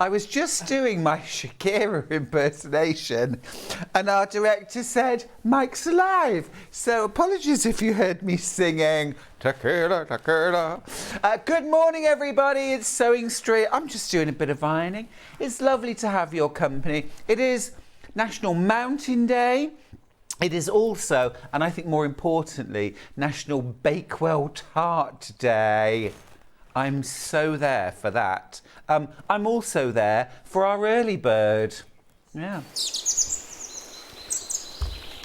I was just doing my Shakira impersonation and our director said, Mike's alive. So apologies if you heard me singing Tequila, Tequila. Good morning, everybody. It's Sewing Street. I'm just doing a bit of ironing. It's lovely to have your company. It is National Mountain Day. It is also, and I think more importantly, National Bakewell Tart Day. I'm so there for that. I'm also there for our early bird. Yeah.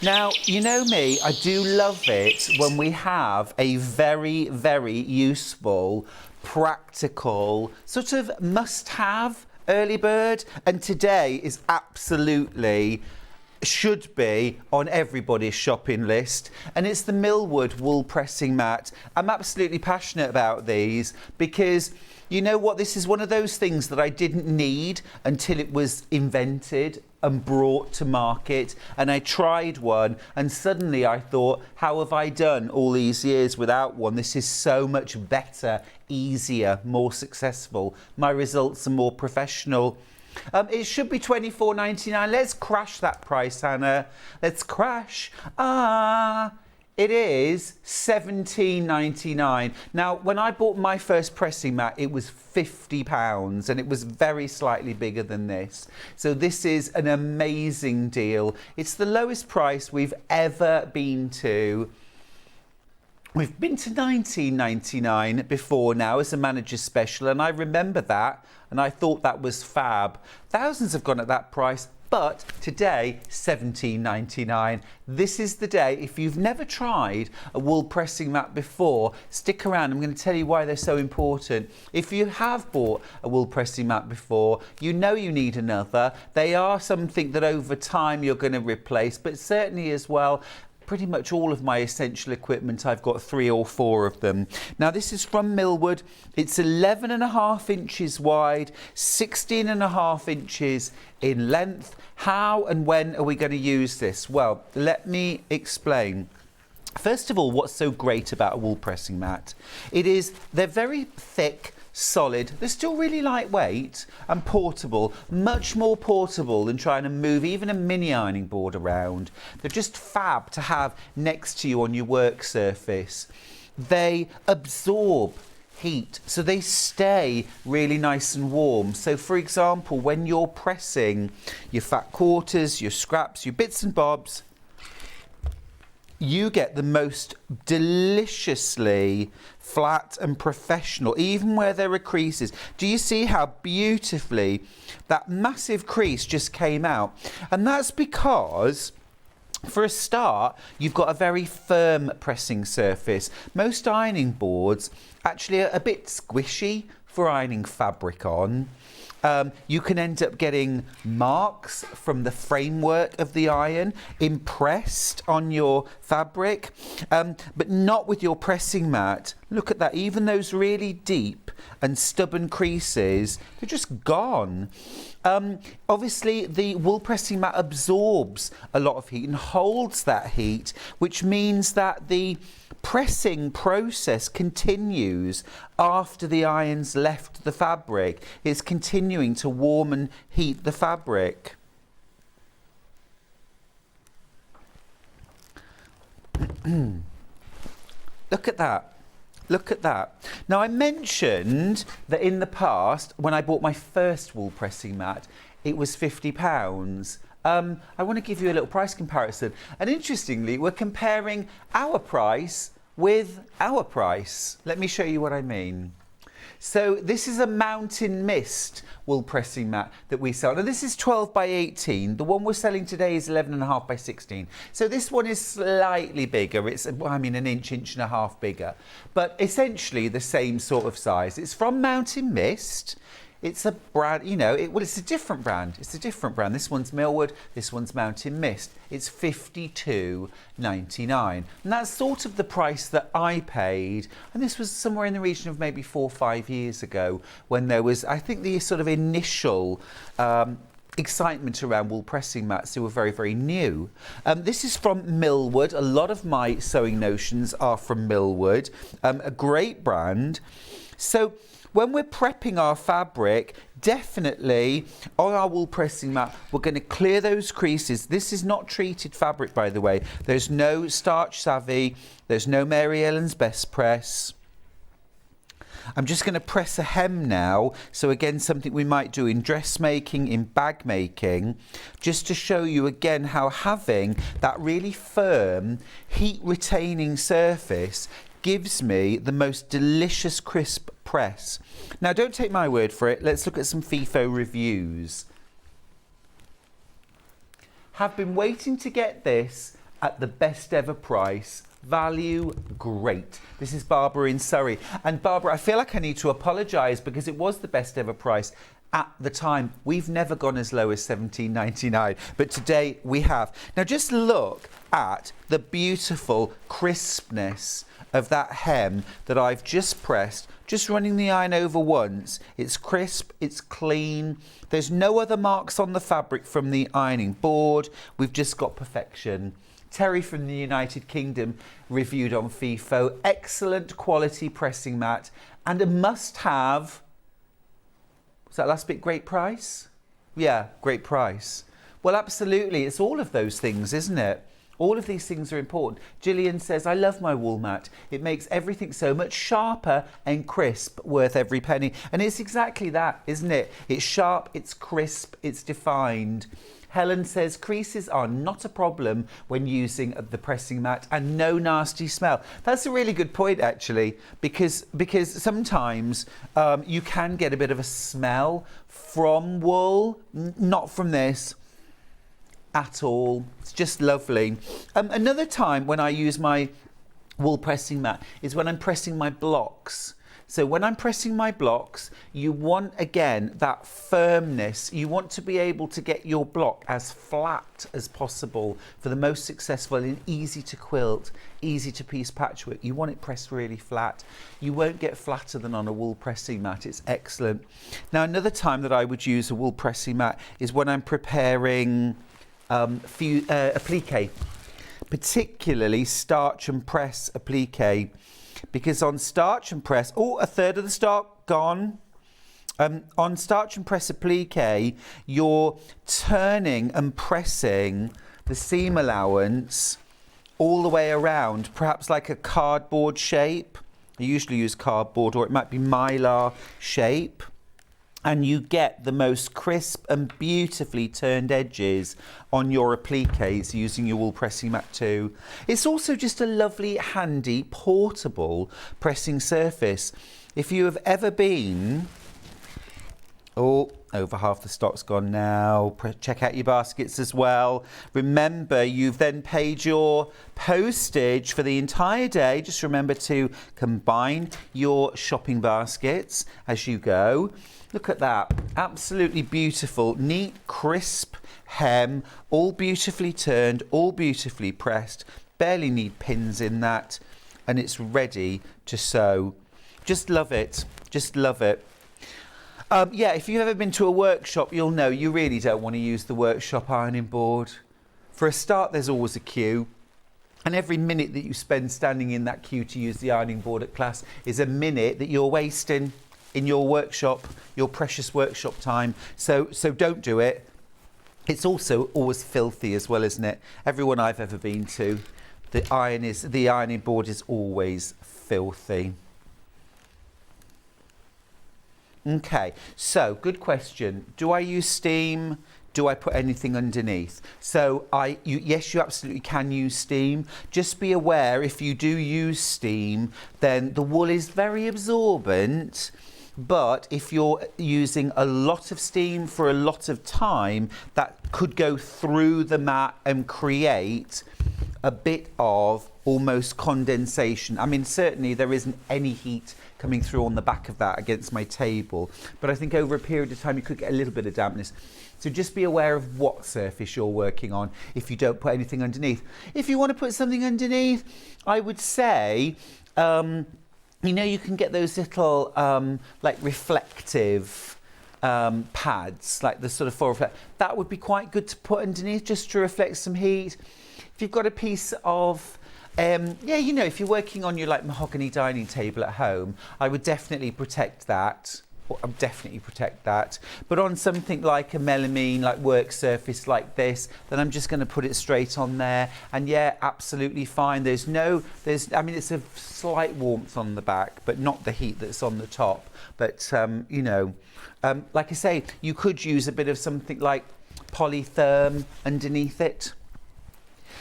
Now, you know me, I do love it when we have a very, very useful, practical, sort of must-have early bird. And today is absolutely, should be on everybody's shopping list, and it's the Millwood wool pressing mat. I'm absolutely passionate about these because you know what, this is one of those things that I didn't need until it was invented and brought to market, and I tried one and suddenly I thought, how have I done all these years without one? This is so much better, easier, more successful. My results are more professional. It should be $24.99. Let's crash that price, Hannah. Let's crash. It is $17.99. Now, when I bought my first pressing mat, it was £50, and it was very slightly bigger than this. So this is an amazing deal. It's the lowest price we've ever been to. We've been to $19.99 before now as a manager's special, and I remember that, and I thought that was fab. Thousands have gone at that price, but today, $17.99. This is the day. If you've never tried a wool pressing mat before, stick around. I'm going to tell you why they're so important. If you have bought a wool pressing mat before, you know you need another. They are something that over time you're going to replace, but certainly as well, pretty much all of my essential equipment, I've got 3 or 4 of them. Now this is from Millwood. It's 11.5 inches wide, 16.5 inches in length. How and when are we going to use this? Well, let me explain. First of all, what's so great about a wool pressing mat? They're very thick, solid. They're still really lightweight and portable, much more portable than trying to move even a mini ironing board around. They're just fab to have next to you on your work surface. They absorb heat, so they stay really nice and warm. So for example, when you're pressing your fat quarters, your scraps, your bits and bobs, you get the most deliciously flat and professional, even where there are creases. Do you see how beautifully that massive crease just came out? And that's because, for a start, you've got a very firm pressing surface. Most ironing boards actually are a bit squishy for ironing fabric on. You can end up getting marks from the framework of the iron impressed on your fabric, but not with your pressing mat. Look at that, even those really deep and stubborn creases, they're just gone. Obviously, the wool pressing mat absorbs a lot of heat and holds that heat, which means that the pressing process continues after the iron's left the fabric. It's continuing to warm and heat the fabric. Look at that. Look at that. Now, I mentioned that in the past, when I bought my first wool pressing mat, it was £50. I want to give you a little price comparison. And interestingly, we're comparing our price with our price. Let me show you what I mean. So this is a Mountain Mist wool pressing mat that we sell. Now this is 12 by 18. The one we're selling today is 11.5 by 16. So this one is slightly bigger. It's, I mean, an inch and a half bigger, but essentially the same sort of size. It's from Mountain Mist. It's a brand, you know, it's a different brand. It's a different brand. This one's Millwood, this one's Mountain Mist. It's $52.99. And that's sort of the price that I paid. And this was somewhere in the region of maybe 4 or 5 years ago when there was, I think, the sort of initial excitement around wool pressing mats who are very, very new. This is from Millwood. A lot of my sewing notions are from Millwood, a great brand. So when we're prepping our fabric, definitely on our wool pressing mat, we're going to clear those creases. This is not treated fabric, by the way. There's no Starch Savvy. There's no Mary Ellen's Best Press. I'm just going to press a hem now. So again, something we might do in dressmaking, in bag making, just to show you again how having that really firm, heat retaining surface gives me the most delicious crisp press. Now, don't take my word for it. Let's look at some FIFO reviews. Have been waiting to get this at the best ever price. Value, great. This is Barbara in Surrey. And Barbara, I feel like I need to apologise because it was the best ever price at the time. We've never gone as low as $17.99, but today we have. Now just look at the beautiful crispness of that hem that I've just pressed, just running the iron over once. It's crisp, it's clean. There's no other marks on the fabric from the ironing board. We've just got perfection. Terry from the United Kingdom reviewed on FIFO. Excellent quality pressing mat and a must-have. Was that last bit great price? Yeah, great price. Well, absolutely. It's all of those things, isn't it? All of these things are important. Gillian says, I love my wool mat. It makes everything so much sharper and crisp, worth every penny. And it's exactly that, isn't it? It's sharp, it's crisp, it's defined. Helen says creases are not a problem when using the pressing mat and no nasty smell. That's a really good point, actually, because sometimes you can get a bit of a smell from wool, not from this at all. It's just lovely. Another time when I use my wool pressing mat is when I'm pressing my blocks. So when I'm pressing my blocks, you want, again, that firmness. You want to be able to get your block as flat as possible for the most successful and easy to quilt, easy to piece patchwork. You want it pressed really flat. You won't get flatter than on a wool pressing mat. It's excellent. Now, another time that I would use a wool pressing mat is when I'm preparing applique, particularly starch and press applique. Because on starch and press, a third of the stock gone. On starch and press applique, you're turning and pressing the seam allowance all the way around, perhaps like a cardboard shape. I usually use cardboard, or it might be mylar shape. And you get the most crisp and beautifully turned edges on your appliques using your wool pressing mat too. It's also just a lovely, handy, portable pressing surface. If you have ever been... over half the stock's gone now. Check out your baskets as well. Remember, you've then paid your postage for the entire day. Just remember to combine your shopping baskets as you go. Look at that. Absolutely beautiful, neat, crisp hem, all beautifully turned, all beautifully pressed. Barely need pins in that. And it's ready to sew. Just love it. Just love it. Yeah, if you've ever been to a workshop, you'll know you really don't want to use the workshop ironing board. For a start, there's always a queue. And every minute that you spend standing in that queue to use the ironing board at class is a minute that you're wasting in your workshop, your precious workshop time. So don't do it. It's also always filthy as well, isn't it? Everyone I've ever been to, the ironing board is always filthy. Okay, so good question. Do I use steam? Do I put anything underneath? So yes, you absolutely can use steam. Just be aware, if you do use steam, then the wool is very absorbent. But if you're using a lot of steam for a lot of time, that could go through the mat and create a bit of almost condensation. I mean, certainly there isn't any heat coming through on the back of that against my table, but I think over a period of time you could get a little bit of dampness. So just be aware of what surface you're working on if you don't put anything underneath. If you want to put something underneath, I would say, you know, you can get those little like reflective pads, like the sort of foil reflect. That would be quite good to put underneath just to reflect some heat. If you've got a piece of, yeah, you know, if you're working on your like mahogany dining table at home, I would definitely protect that. Definitely protect that. But on something like a melamine, like work surface like this, then I'm just going to put it straight on there. And yeah, absolutely fine. I mean, it's a slight warmth on the back, but not the heat that's on the top. But, you know, like I say, you could use a bit of something like polytherm underneath it.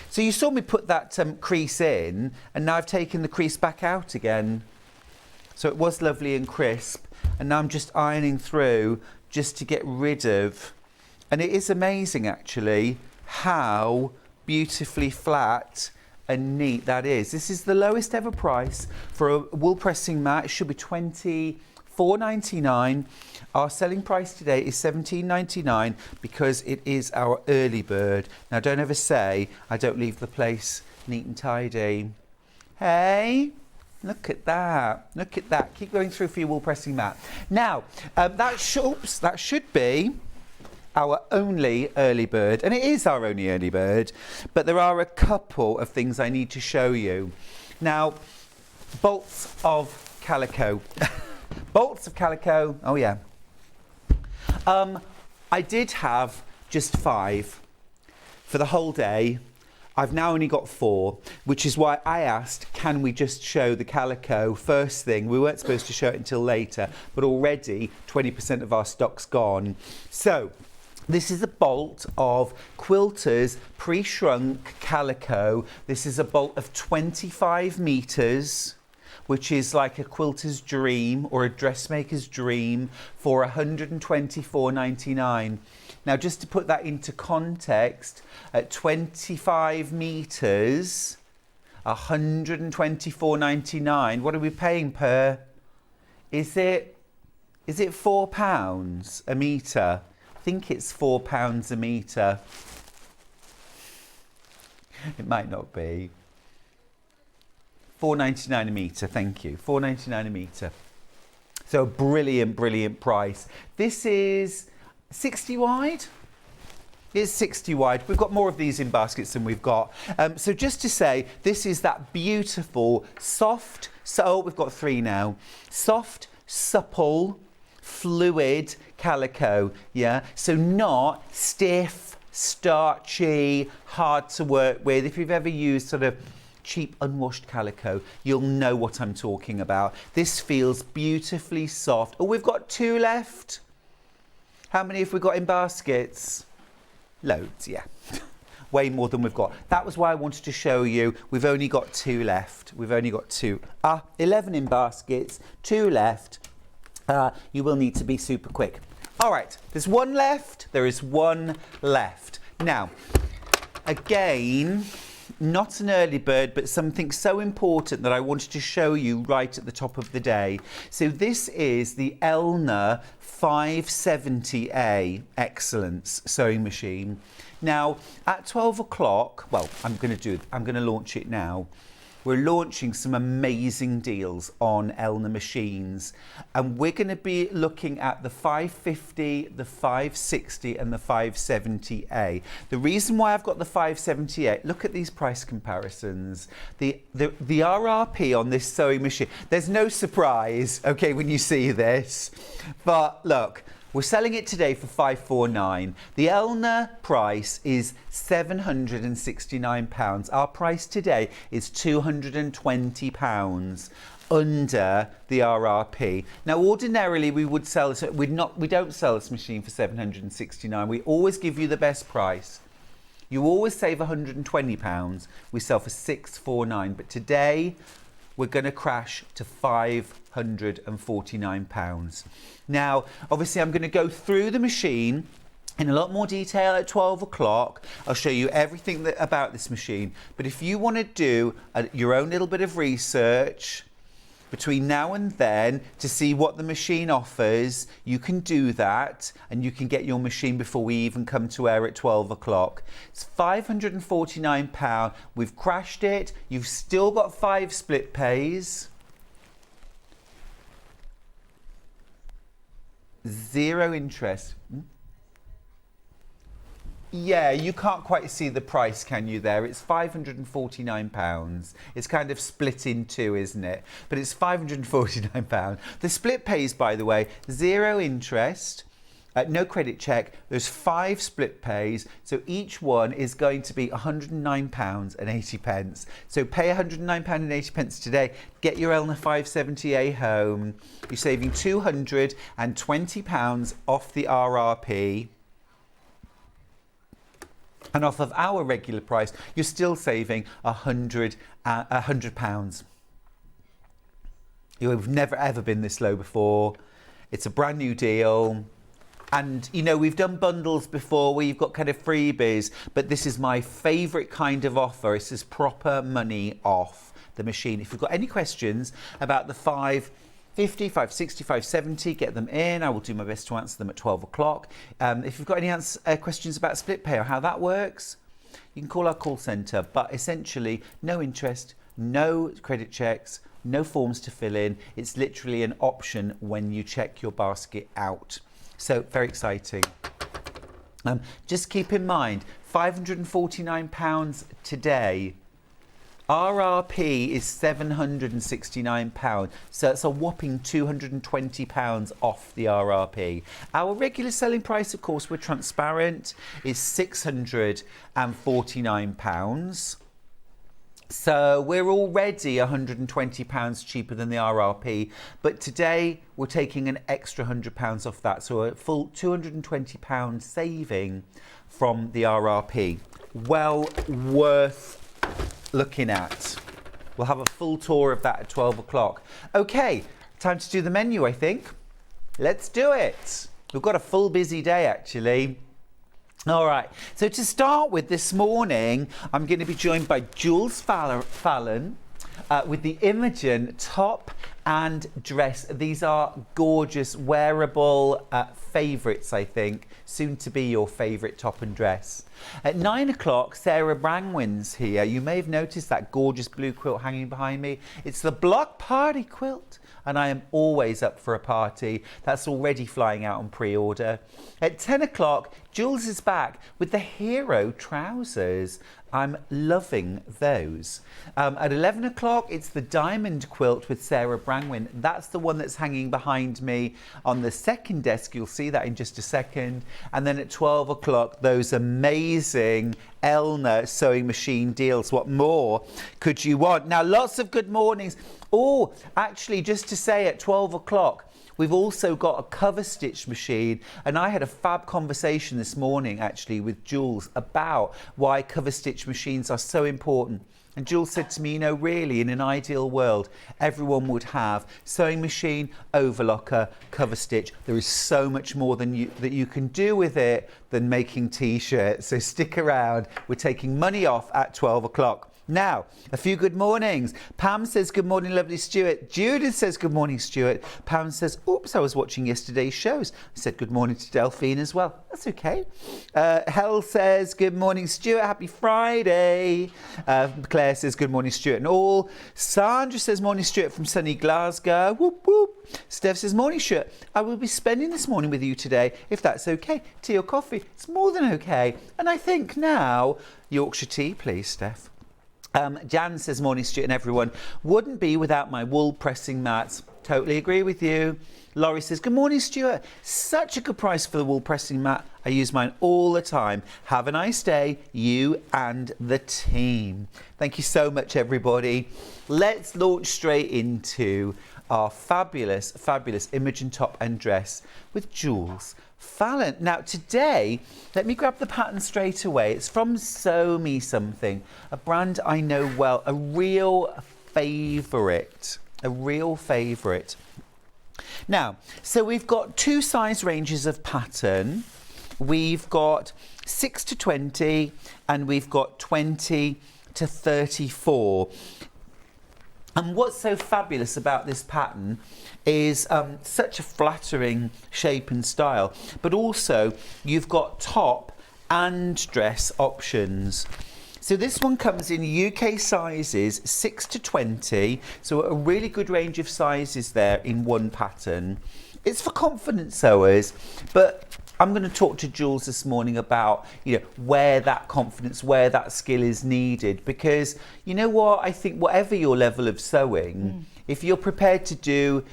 So you saw me put that crease in, and now I've taken the crease back out again. So it was lovely and crisp. And now I'm just ironing through just to get rid of, and it is amazing actually how beautifully flat and neat that is. This is the lowest ever price for a wool pressing mat. It should be $24.99. Our selling price today is $17.99 because it is our early bird. Now don't ever say I don't leave the place neat and tidy. Hey? Look at that. Look at that. Keep going through for your wool pressing mat. Now, that should be our only early bird. And it is our only early bird. But there are a couple of things I need to show you. Now, bolts of calico. Bolts of calico. Oh, yeah. I did have just 5 for the whole day. I've now only got 4, which is why I asked, can we just show the calico first thing? We weren't supposed to show it until later, but already 20% of our stock's gone. So this is a bolt of Quilter's pre-shrunk calico. This is a bolt of 25 metres, which is like a quilter's dream or a dressmaker's dream for $124.99. Now, just to put that into context, at 25 metres, $124.99. What are we paying per? Is it £4 a metre? I think it's £4 a metre. It might not be. $4.99 a metre, thank you. $4.99 a metre. So brilliant, brilliant price. This is 60 wide. It's 60 wide. We've got more of these in baskets than we've got. So just to say, this is that beautiful, soft, so we've got 3 now. Soft, supple, fluid calico, yeah? So not stiff, starchy, hard to work with. If you've ever used sort of cheap unwashed calico, you'll know what I'm talking about. This feels beautifully soft. Oh, we've got 2 left. How many have we got in baskets? Loads, yeah. Way more than we've got. That was why I wanted to show you. We've only got 2 left. We've only got 2. 11 in baskets, 2 left. You will need to be super quick. All right, there's 1 left. There is 1 left. Now, again, not an early bird, but something so important that I wanted to show you right at the top of the day. So this is the Elna 570A Excellence sewing machine. Now, at 12 o'clock, well, I'm going to launch it now. We're launching some amazing deals on Elna machines, and we're going to be looking at the 550, the 560 and the 570A. The reason why I've got the 570A, look at these price comparisons. The RRP on this sewing machine, there's no surprise, okay, when you see this, but look, we're selling it today for $549. The Elna price is £769. Our price today is £220 under the RRP. Now, ordinarily we would sell this. We don't sell this machine for £769. We always give you the best price. You always save £120. We sell for $649. But today we're going to crash to £549. Now, obviously, I'm going to go through the machine in a lot more detail at 12 o'clock. I'll show you everything about this machine. But if you want to do your own little bit of research between now and then to see what the machine offers, you can do that, and you can get your machine before we even come to air at 12 o'clock. It's £549. We've crashed it. You've still got 5 split pays. 0 interest. Yeah, you can't quite see the price, can you, there? It's £549. It's kind of split in two, isn't it? But it's £549. The split pays, by the way, 0 interest, no credit check. There's 5 split pays, so each one is going to be £109.80. So pay £109.80 today, get your Elna 570A home. You're saving £220 off the RRP. And off of our regular price, you're still saving £100. You've never ever been this low before. It's a brand new deal. And, you know, we've done bundles before where you've got kind of freebies, but this is my favourite kind of offer. This is proper money off the machine. If you've got any questions about the 550, 560, 570, get them in. I will do my best to answer them at 12 o'clock. If you've got any questions about split pay or how that works, you can call our call centre. But essentially, no interest, no credit checks, no forms to fill in. It's literally an option when you check your basket out. So, very exciting. Just keep in mind, £549 today. RRP is £769, so it's a whopping £220 off the RRP. Our regular selling price, of course, we're transparent, is £649. So we're already £120 cheaper than the RRP, but today we're taking an extra £100 off that, so a full £220 saving from the RRP. Well worth looking at. We'll have a full tour of that at 12 o'clock. Okay, time to do the menu, I think. Let's do it. We've got a full busy day, actually. All right, so to start with this morning, I'm going to be joined by Jules Fallon with the Imogen top and dress. These are gorgeous, wearable favourites, I think, soon to be your favourite top and dress. At 9 o'clock, Sarah Brangwyn's here. You may have noticed that gorgeous blue quilt hanging behind me. It's the block party quilt, and I am always up for a party. That's already flying out on pre-order. At 10 o'clock, Jules is back with the hero trousers. I'm loving those. At 11 o'clock, it's the diamond quilt with Sarah Brangwyn. That's the one that's hanging behind me on the second desk. You'll see that in just a second. And then at 12 o'clock, those amazing Elna sewing machine deals. What more could you want? Now, lots of good mornings. Oh, actually, just to say, at 12 o'clock, we've also got a cover stitch machine, and I had a fab conversation this morning actually with Jules about why cover stitch machines are so important. And Jules said to me, you know, really, in an ideal world, everyone would have sewing machine, overlocker, cover stitch. There is so much more that you can do with it than making t-shirts. So stick around. We're taking money off at 12 o'clock. Now, a few good mornings. Pam says, good morning, lovely Stuart. Judith says, good morning, Stuart. Pam says, oops, I was watching yesterday's shows. I said good morning to Delphine as well. That's okay. Hel says, good morning, Stuart. Happy Friday. Claire says, good morning, Stuart and all. Sandra says, morning, Stuart from sunny Glasgow. Whoop, whoop. Steph says, morning, Stuart. I will be spending this morning with you today, if that's okay. Tea or coffee? It's more than okay. And I think now, Yorkshire tea, please, Steph. Jan says, morning, Stuart and everyone. Wouldn't be without my wool pressing mats. Totally agree with you. Laurie says, good morning, Stuart. Such a good price for the wool pressing mat. I use mine all the time. Have a nice day, you and the team. Thank you so much, everybody. Let's launch straight into our fabulous, fabulous Imogen top and dress with Jules Fallon. Now today, let me grab the pattern straight away. It's from Sew Me Something, a brand I know well, a real favourite, Now, so we've got 2 size ranges of pattern. We've got 6 to 20 and we've got 20 to 34. And what's so fabulous about this pattern is such a flattering shape and style, but also you've got top and dress options. So this one comes in UK sizes 6 to 20, so a really good range of sizes there in one pattern. It's for confident sewers, but I'm going to talk to Jules this morning about, where that confidence, where that skill is needed, because you know what, I think whatever your level of sewing, if you're prepared to do,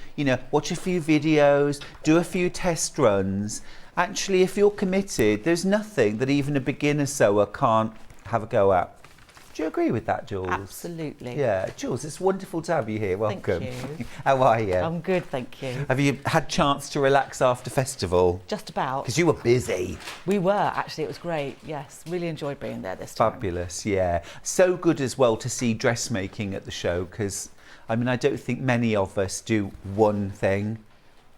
watch a few videos, do a few test runs, actually if you're committed, there's nothing that even a beginner sewer can't have a go at. Do you agree with that, Jules? Absolutely. Yeah, Jules, it's wonderful to have you here. Welcome. Thank you. How are you? I'm good, thank you. Have you had chance to relax after festival? Just about. Because you were busy. We were, actually. It was great. Yes, really enjoyed being there this time. Fabulous, yeah. So good as well to see dressmaking at the show, because, I don't think many of us do one thing.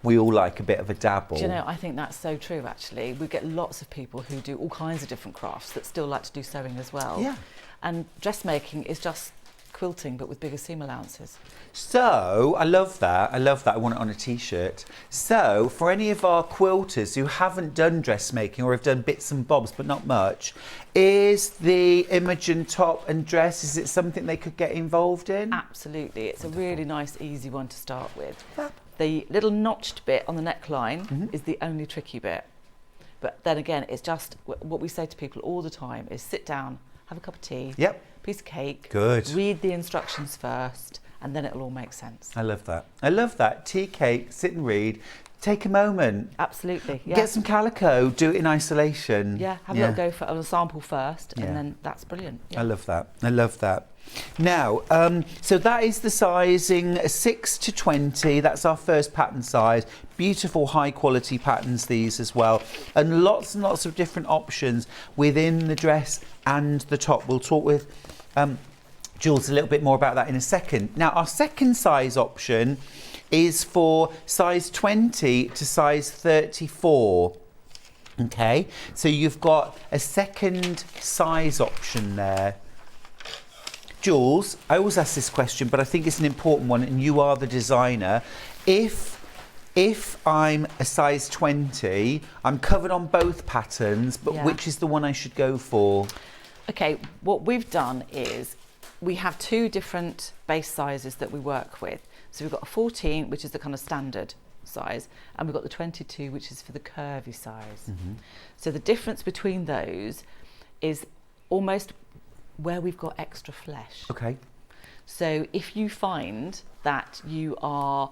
We all like a bit of a dabble. Do you know, I think that's so true, actually. We get lots of people who do all kinds of different crafts that still like to do sewing as well. Yeah. And dressmaking is just quilting, but with bigger seam allowances. So, I love that. I want it on a t-shirt. So, for any of our quilters who haven't done dressmaking or have done bits and bobs, but not much, is the Imogen top and dress, is it something they could get involved in? Absolutely. It's a really nice, easy one to start with. The little notched bit on the neckline is the only tricky bit. But then again, it's just what we say to people all the time is sit down, have a cup of tea, piece of cake, good. Read the instructions first, and then it'll all make sense. I love that. I love that. Tea, cake, sit and read. Take a moment. Absolutely, yeah. Get some calico, do it in isolation. Yeah, have a little go for a sample first, and then that's brilliant. Yeah. I love that. I love that. Now, so that is the sizing 6 to 20. That's our first pattern size. Beautiful high quality patterns these as well. And lots of different options within the dress and the top. We'll talk with Jules a little bit more about that in a second. Now, our second size option is for size 20 to size 34. Okay, so you've got a second size option there. Jules, I always ask this question, but I think it's an important one, and you are the designer. If I'm a size 20, I'm covered on both patterns, but which is the one I should go for? Okay, what we've done is we have two different base sizes that we work with. So we've got a 14, which is the kind of standard size, and we've got the 22, which is for the curvy size. So the difference between those is almost where we've got extra flesh. Okay. So if you find that you are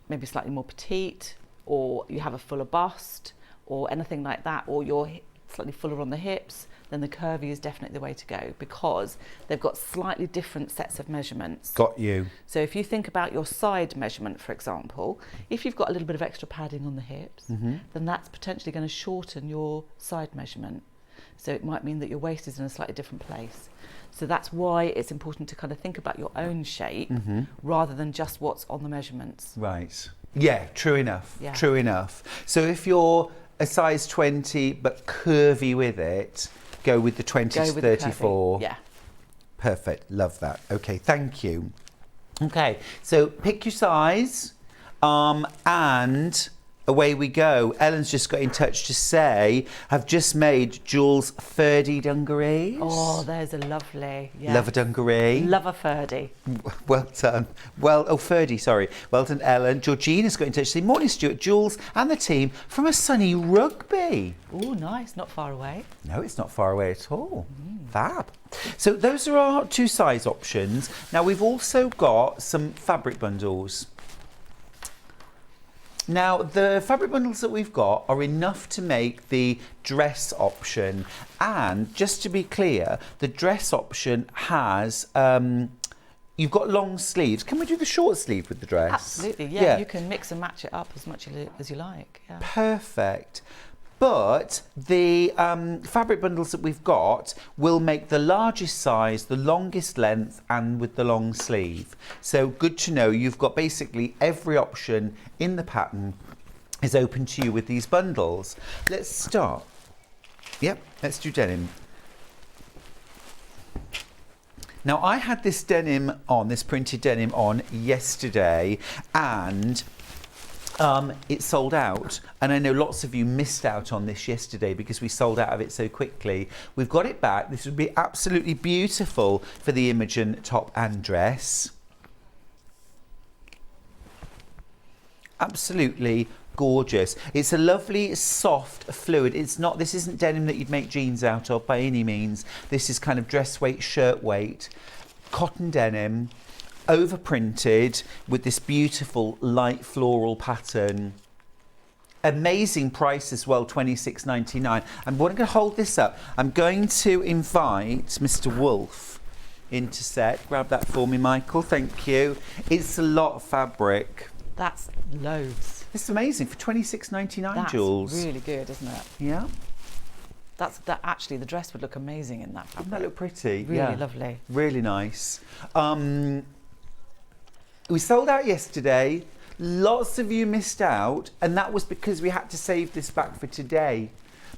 maybe slightly more petite, or you have a fuller bust, or anything like that, or you're slightly fuller on the hips, then the curvy is definitely the way to go, because they've got slightly different sets of measurements. Got you. So if you think about your side measurement, for example, if you've got a little bit of extra padding on the hips, then that's potentially going to shorten your side measurement. So it might mean that your waist is in a slightly different place. So that's why it's important to kind of think about your own shape rather than just what's on the measurements. Right. Yeah, true enough. Yeah. True enough. So if you're a size 20 but curvy with it, go with the 20 to 34. Yeah. Perfect. Love that. Okay, thank you. Okay, so pick your size and away we go. Ellen's just got in touch to say, I've just made Jules' Ferdy dungarees. Oh, there's a lovely. Yeah. Love a dungaree. Love a Ferdy. Well done. Ferdy, sorry. Well done, Ellen. Georgina's got in touch to say, morning, Stuart, Jules and the team from a sunny Rugby. Oh, nice. Not far away. No, it's not far away at all. Fab. So those are our two size options. Now we've also got some fabric bundles. Now, the fabric bundles that we've got are enough to make the dress option. And just to be clear, the dress option has, you've got long sleeves. Can we do the short sleeve with the dress? Absolutely, yeah. You can mix and match it up as much as you like. Yeah. Perfect. But the fabric bundles that we've got will make the largest size, the longest length, and with the long sleeve. So good to know, you've got basically every option in the pattern is open to you with these bundles. Let's start. Yep, let's do denim. Now I had this denim on, this printed denim on yesterday, and It sold out, and I know lots of you missed out on this yesterday because we sold out of it so quickly. We've got it back. This would be absolutely beautiful for the Imogen top and dress. Absolutely gorgeous. It's a lovely soft fluid. This isn't denim that you'd make jeans out of by any means. This is kind of dress weight, shirt weight, cotton denim, overprinted with this beautiful light floral pattern. Amazing price as well, $26.99. I'm going to hold this up. I'm going to invite Mr. Wolf into set. Grab that for me, Michael. Thank you. It's a lot of fabric. That's loads. It's amazing for $26.99, Jules. That's really good, isn't it? Yeah. That actually, the dress would look amazing in that fabric. Doesn't that look pretty? Really lovely. Really nice. We sold out yesterday. Lots of you missed out, and that was because we had to save this back for today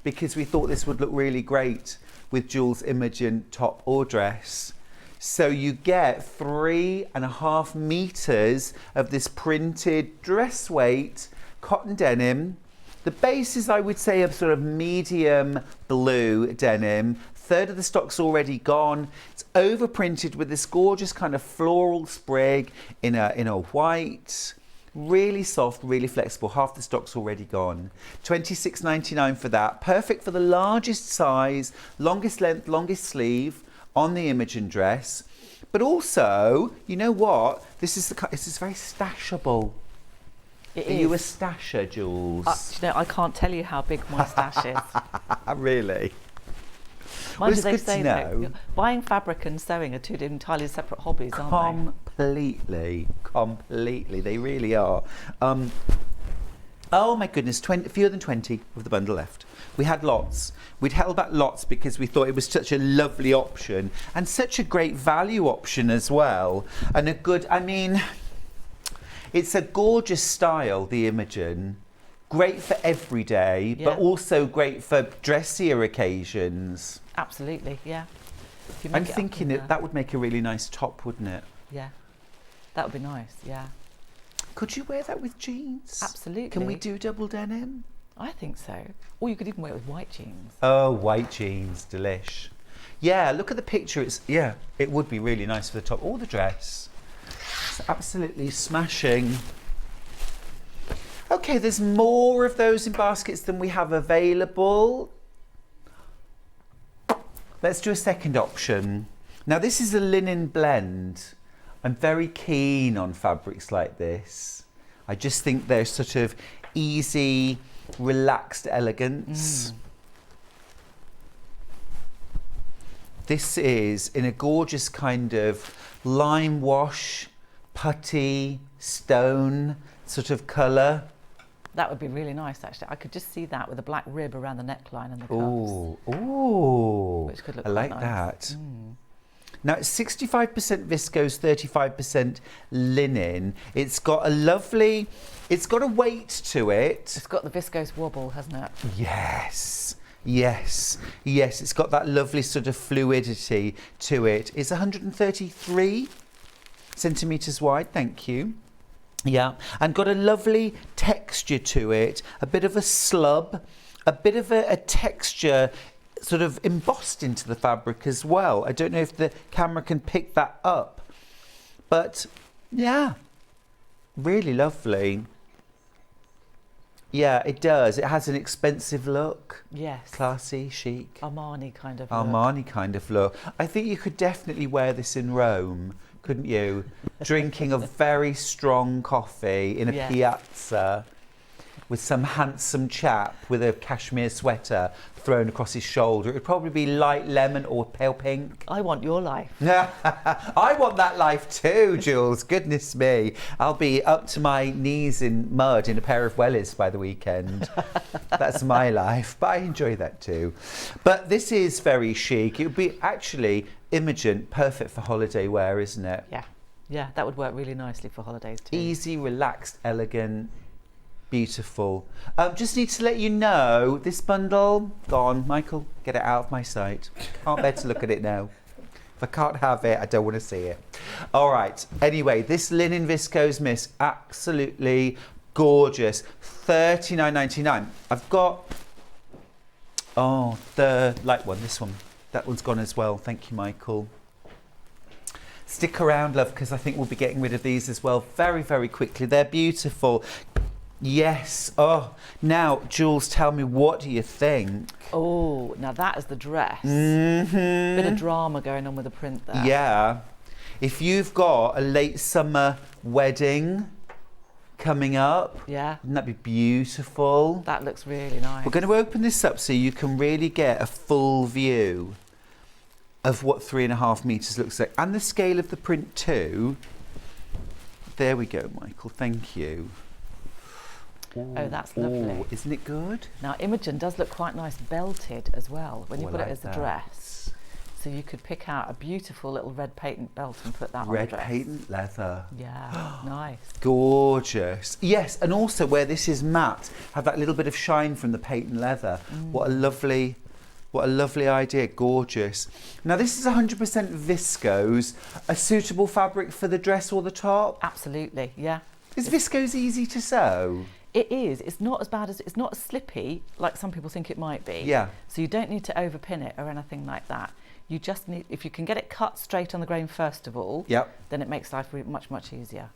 because we thought this would look really great with Jules' Imogen top or dress. So you get 3.5 meters of this printed dress weight cotton denim. The base is, I would say, a sort of medium blue denim. Third of the stock's already gone. It's overprinted with this gorgeous kind of floral sprig in a white. Really soft, really flexible. Half the stock's already gone. $26.99 for that. Perfect for the largest size, longest length, longest sleeve on the Imogen dress. But also, you know what? This is very stashable. It Are is. you a stasher, Jules? You know, I can't tell you how big my stash is. Really? Mind you, it's they good to say that know. buying fabric and sewing are two entirely separate hobbies, aren't Completely. They really are. Oh my goodness, fewer than 20 of the bundle left. We had lots. We'd held back lots because we thought it was such a lovely option and such a great value option as well. And a good, I mean, it's a gorgeous style, the Imogen. Great for every day, Yeah. but also great for dressier occasions. they? Absolutely, yeah. If you make I'm it up thinking in that would make a really nice top, wouldn't it? Yeah, that would be nice, yeah. Could you wear that with jeans? Absolutely. Can we do double denim? I think so. Or you could even wear it with white jeans. Oh, white jeans, delish. Yeah, look at the picture. It would be really nice for the top or the dress. It's absolutely smashing. Okay, there's more of those in baskets than we have available. Let's do a second option. Now, this is a linen blend. I'm very keen on fabrics like this. I just think they're sort of easy, relaxed elegance. This is in a gorgeous kind of lime wash, putty, stone sort of colour. That would be really nice, actually. I could just see that with a black rib around the neckline and the cuffs. Ooh, Which could look I like quite that. nice. Now, it's 65% viscose, 35% linen. It's got a weight to it. It's got the viscose wobble, hasn't it? Yes. It's got that lovely sort of fluidity to it. It's 133 centimetres wide, thank you. Yeah, and got a lovely texture to it, a bit of a slub, a bit of a texture sort of embossed into the fabric as well. I don't know if the camera can pick that up, but yeah, really lovely. Yeah, it does. It has an expensive look. Yes. Classy, chic. Armani kind of look. Armani kind of look. I think you could definitely wear this in Rome, couldn't you? Drinking a very strong coffee in a Yeah. piazza with some handsome chap with a cashmere sweater thrown across his shoulder. It would probably be light lemon or pale pink. I want your life. I want that life too, Jules. Goodness me. I'll be up to my knees in mud in a pair of wellies by the weekend. That's my life, but I enjoy that too. But this is very chic. It would be actually Imogen, perfect for holiday wear, isn't it? Yeah, that would work really nicely for holidays too. Easy, relaxed, elegant, beautiful. Just need to let you know, this bundle, gone. Michael, get it out of my sight. Can't bear to look at it now. If I can't have it, I don't want to see it. All right. Anyway, this linen viscose mist, absolutely Gorgeous. $39.99. I've got, the light one, this one. That one's gone as well. Thank you, Michael. Stick around, love, because I think we'll be getting rid of these as well very, very quickly. They're beautiful. Yes. Oh, now, Jules, tell me, what do you think? Oh, now that is the dress. Mm-hmm. Bit of drama going on with the print there. Yeah. If you've got a late summer wedding coming up, Yeah. wouldn't that be beautiful? That looks really nice. We're going to open this up so you can really get a full view of what 3.5 meters looks like, and the scale of the print too. There we go, Michael. Thank you. Ooh, Oh, that's lovely. ooh, isn't it good? Now, Imogen does look quite nice belted as well when you I put like it as a that. dress. So you could pick out a beautiful little red patent belt and put that on the Red dress. patent leather. Yeah, nice. Gorgeous. Yes, and also where this is matte, have that little bit of shine from the patent leather. What a lovely idea. Gorgeous. Now this is 100% viscose, a suitable fabric for the dress or the top. Absolutely, yeah. Is viscose easy to sew? It is. It's not as bad as, it's not as slippy like some people think it might be. Yeah. So you don't need to overpin it or anything like that. You just need, if you can get it cut straight on the grain first of all, Yep. then it makes life much, much easier.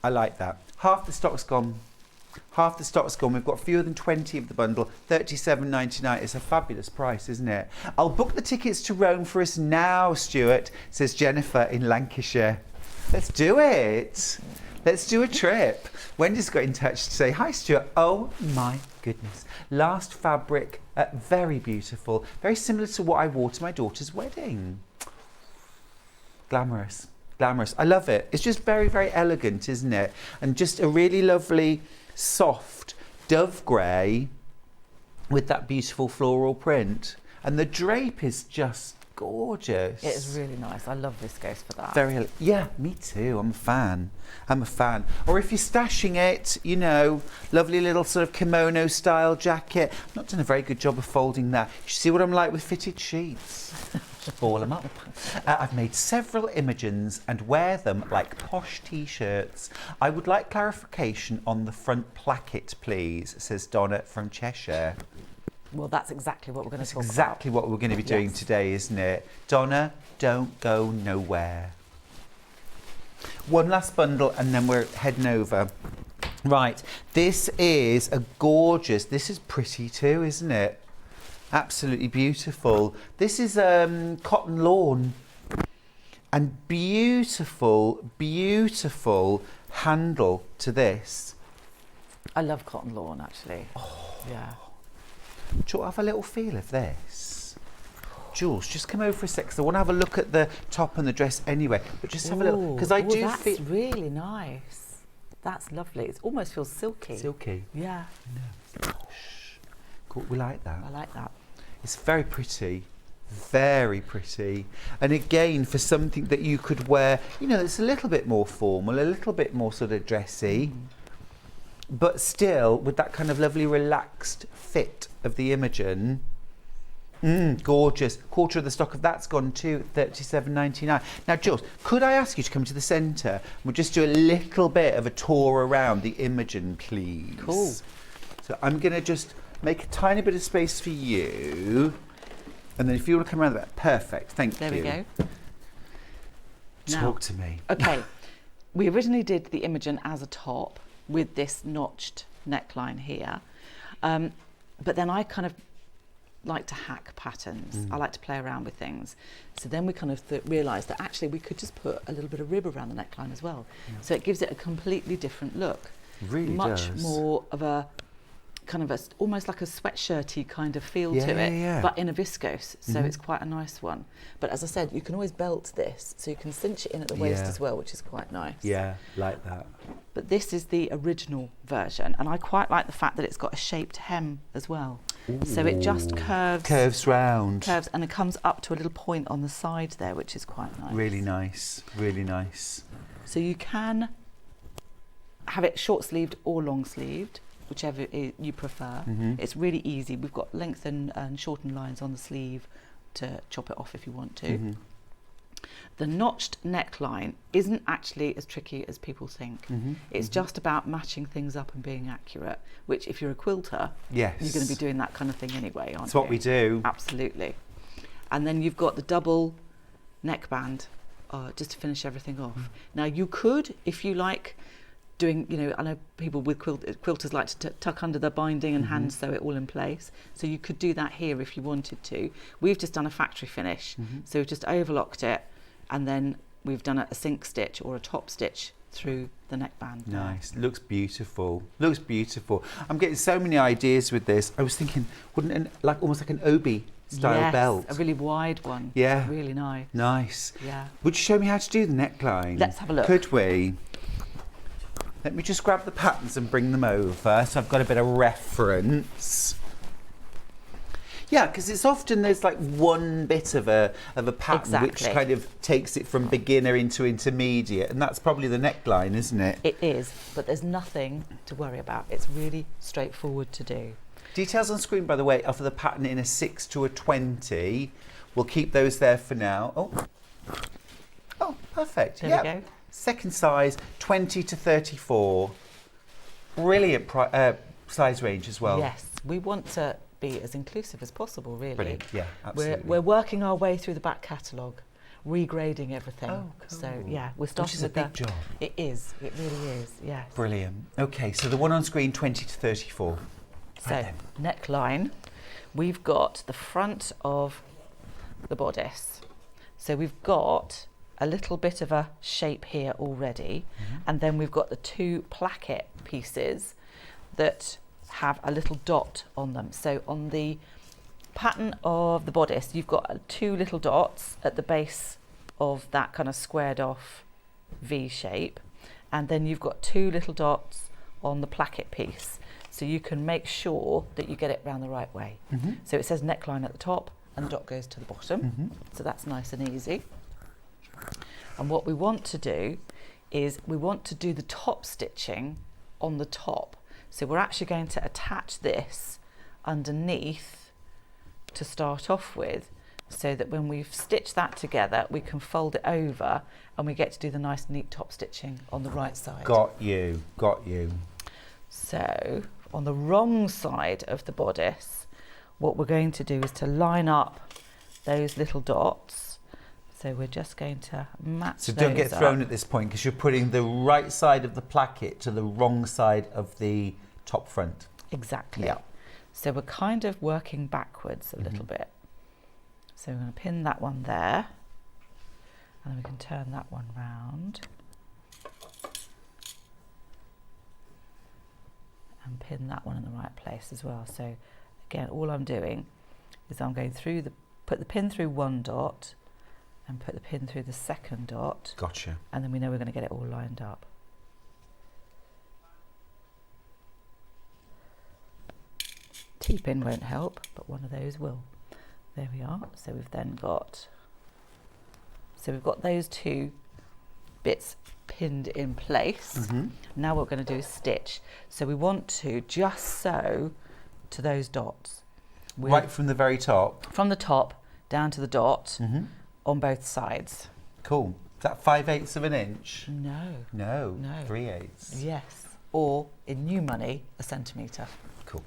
I like that. Half the stock's gone. Half the stock's gone. We've got fewer than 20 of the bundle. $37.99. It's a fabulous price, isn't it? I'll book the tickets to Rome for us now, Stuart, says Jennifer in Lancashire. Let's do it. Let's do a trip. Wendy's got in touch to say, hi, Stuart. Oh, my goodness. Last fabric, very beautiful. Very similar to what I wore to my daughter's wedding. Glamorous. Glamorous. I love it. It's just very, very elegant, isn't it? And just a really lovely, soft dove grey with that beautiful floral print. And the drape is just gorgeous. It is really nice. I love viscose for that. Very, yeah, me too. I'm a fan. I'm a fan. Or if you're stashing it, you know, lovely little sort of kimono style jacket. I've not done a very good job of folding that. You see what I'm like with fitted sheets. Ball them up. I've made several Imogens and wear them like posh t-shirts. I would like clarification on the front placket, please, says Donna from Cheshire. Well, that's exactly what we're going to talk Exactly what we're going to be doing Yes. today, isn't it? Donna, don't go nowhere. One last bundle and then we're heading over. Right, this is a gorgeous, this is pretty too, isn't it? Absolutely beautiful. This is cotton lawn and beautiful, beautiful handle to this. I love cotton lawn, actually. Oh. Yeah. Do you have a little feel of this? Jules, just come over for a sec, 'cause I want to have a look at the top and the dress anyway. But just have a little, because I do that's feel really nice. That's lovely. It almost feels silky. silky. Yeah, Cool. We like that. I like that. It's very pretty. Very pretty. And again, for something that you could wear, you know, it's a little bit more formal, a little bit more sort of dressy, but still with that kind of lovely relaxed fit of the Imogen. Gorgeous. Quarter of the stock of that's gone to $37.99. Now, Jules, could I ask you to come to the centre? We'll just do a little bit of a tour around the Imogen, please. Cool. So I'm going to just make a tiny bit of space for you. And then if you want to come around the back, perfect. Thank you. There we go. Talk to me. Okay, we originally did the Imogen as a top with this notched neckline here. But then I kind of like to hack patterns. I like to play around with things. So then we kind of realised that actually we could just put a little bit of rib around the neckline as well. So it gives it a completely different look. Really Much does. more of a kind of almost like a sweatshirty kind of feel to it, Yeah. but in a viscose. So it's quite a nice one. But as I said, you can always belt this, so you can cinch it in at the waist Yeah. as well, which is quite nice. Yeah, like that. But this is the original version, and I quite like the fact that it's got a shaped hem as well. So it just Curves round. curves, and it comes up to a little point on the side there, which is quite nice. Really nice. Really nice. So you can have it short sleeved or long sleeved, whichever you prefer. It's really easy. We've got length and shorten lines on the sleeve to chop it off if you want to. The notched neckline isn't actually as tricky as people think. It's just about matching things up and being accurate, which if you're a quilter, Yes. you're going to be doing that kind of thing anyway, aren't you? That's what we do. Absolutely. And then you've got the double neckband just to finish everything off. Now you could, if you like, doing, you know, I know people with quilters like to tuck under the binding and hand sew it all in place. So you could do that here if you wanted to. We've just done a factory finish. So we've just overlocked it and then we've done a sink stitch or a top stitch through the neckband. Nice. Looks beautiful. Looks beautiful. I'm getting so many ideas with this. I was thinking, wouldn't like almost like an obi style belt? A really wide one. Yeah. Really nice. Nice. Yeah. Would you show me how to do the neckline? Let's have a look. Could we? Let me just grab the patterns and bring them over so I've got a bit of reference. Yeah, because it's often there's like one bit of a pattern which kind of takes it from beginner into intermediate, and that's probably the neckline, isn't it? It is, but there's nothing to worry about. It's really straightforward to do. Details on screen, by the way, are for the pattern in a 6 to a 20. We'll keep those there for now. Oh, perfect. There we go. Second size, 20 to 34. Brilliant size range as well. Yes, we want to be as inclusive as possible, really. Brilliant. Yeah, absolutely. We're working our way through the back catalogue, regrading everything. Oh, cool. So yeah, we're starting Which is a with big job. It is. It really is. Yes. Brilliant. Okay, so the one on screen, 20 to 34. So neckline, we've got the front of the bodice. So we've got a little bit of a shape here already, and then we've got the two placket pieces that have a little dot on them. So on the pattern of the bodice, you've got two little dots at the base of that kind of squared off V shape, and then you've got two little dots on the placket piece. So you can make sure that you get it round the right way. So it says neckline at the top and the dot goes to the bottom. So that's nice and easy. And what we want to do is we want to do the top stitching on the top. So we're actually going to attach this underneath to start off with, so that when we've stitched that together, we can fold it over and we get to do the nice neat top stitching on the right side. Got you, got you. So on the wrong side of the bodice, what we're going to do is to line up those little dots. So we're just going to match So those don't get thrown up. at this point, because you're putting the right side of the placket to the wrong side of the top front. Exactly. Yeah. So we're kind of working backwards a little bit. So we're going to pin that one there, and then we can turn that one round and pin that one in the right place as well. So again, all I'm doing is I'm going through put the pin through one dot and put the pin through the second dot. Gotcha. And then we know we're going to get it all lined up. T-pin won't help, but one of those will. There we are. So we've then got, we've got those two bits pinned in place. Now what we're going to do is stitch. So we want to just sew to those dots. Right from the very top? From the top down to the dot on both sides. Cool. Is that 5/8 of an inch? No. No. No. 3/8. Yes. Or in new money, a centimetre. Cool.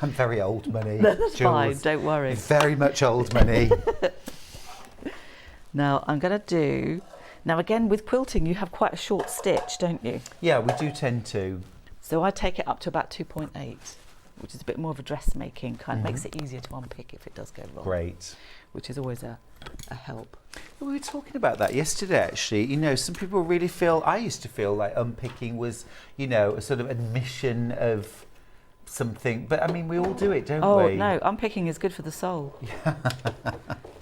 I'm very old money. That's Jules. fine, don't worry. Very much old money. Now I'm going to do, now again with quilting you have quite a short stitch, don't you? Yeah, we do tend to. So I take it up to about 2.8, which is a bit more of a dressmaking, kind of makes it easier to unpick if it does go wrong. Great. Which is always a help. We were talking about that yesterday, actually. You know, some people really feel, I used to feel like unpicking was, you know, a sort of admission of something. But I mean, we all do it, don't we? Oh, no, unpicking is good for the soul. Yeah.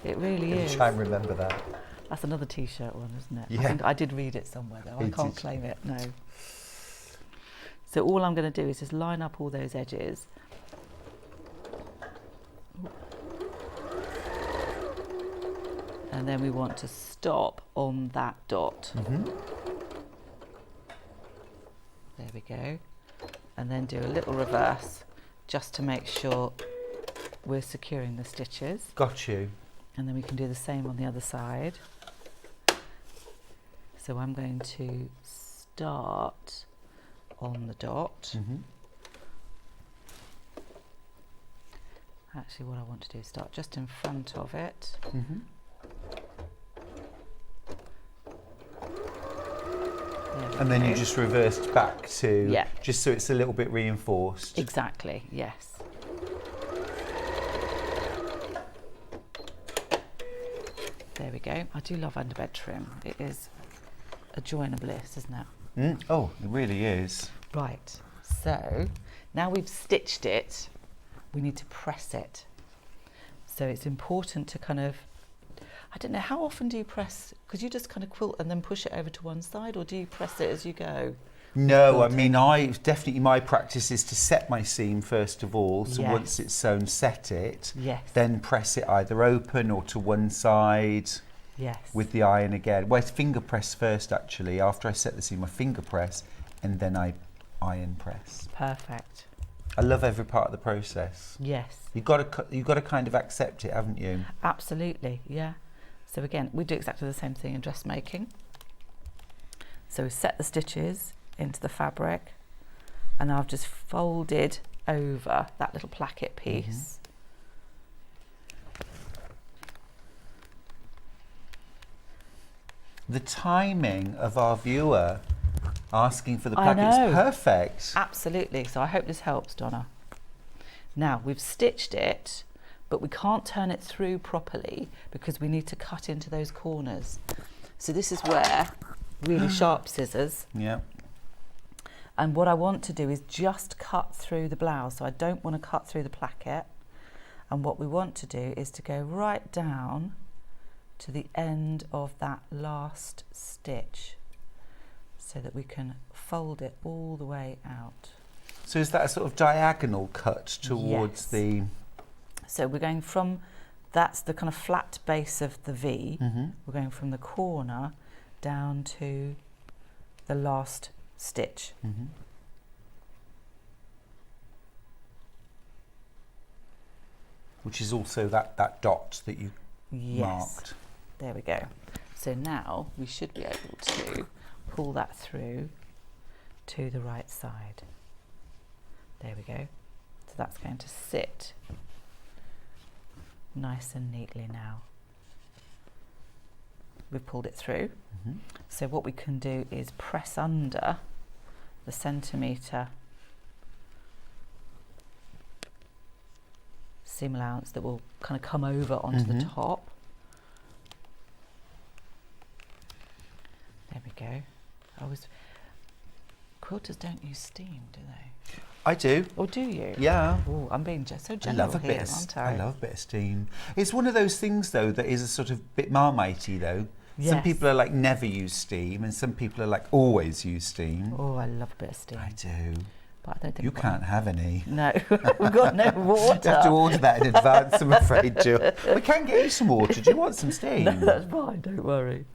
It really is. Try and remember that. That's another T-shirt one, isn't it? Yeah. I think I did read it somewhere, though. I can't did. claim it, no. So all I'm going to do is just line up all those edges. And then we want to stop on that dot. There we go. And then do a little reverse just to make sure we're securing the stitches. Got you. And then we can do the same on the other side. So I'm going to start on the dot. Actually, what I want to do is start just in front of it. And then you just reversed back to, just so it's a little bit reinforced. Exactly, yes. There we go. I do love underbed trim. It is a joy and a bliss, isn't it? Oh, it really is. Right, so now we've stitched it, we need to press it. So it's important to kind of, I don't know, how often do you press? Because you just kind of quilt and then push it over to one side, or do you press it as you go? No, I mean, definitely my practice is to set my seam first of all. So Yes. once it's sewn, set it. Yes. Then press it either open or to one side. Yes. With the iron again. Well, it's finger press first actually. After I set the seam, I finger press and then I iron press. Perfect. I love every part of the process. Yes. You've got to kind of accept it, haven't you? Absolutely, yeah. So again, we do exactly the same thing in dressmaking. So we set the stitches into the fabric, and I've just folded over that little placket piece. The timing of our viewer asking for the placket is perfect. Absolutely. So I hope this helps, Donna. Now we've stitched it, but we can't turn it through properly because we need to cut into those corners. So this is where really sharp scissors. Yeah. And what I want to do is just cut through the blouse. So I don't want to cut through the placket. And what we want to do is to go right down to the end of that last stitch so that we can fold it all the way out. So is that a sort of diagonal cut towards the... So we're going from, that's the kind of flat base of the V. We're going from the corner down to the last stitch. Which is also that dot that you marked. There we go. So now we should be able to pull that through to the right side. There we go. So that's going to sit nice and neatly now. We've pulled it through. So what we can do is press under the centimetre seam allowance that will kind of come over onto the top. There we go. Quilters don't use steam, do they? I do. Or do you? Yeah. Oh, I'm being so I general love a here, bit. aren't I? I love a bit of steam. It's one of those things though that is a sort of bit marmitey though. Yes. Some people are like never use steam, and some people are like always use steam. Oh, I love a bit of steam. I do. But I don't think You can't have any. No, we've got no water. You have to order that in advance, I'm afraid, Jill. We can get you some water. Do you want some steam? No, that's fine, don't worry.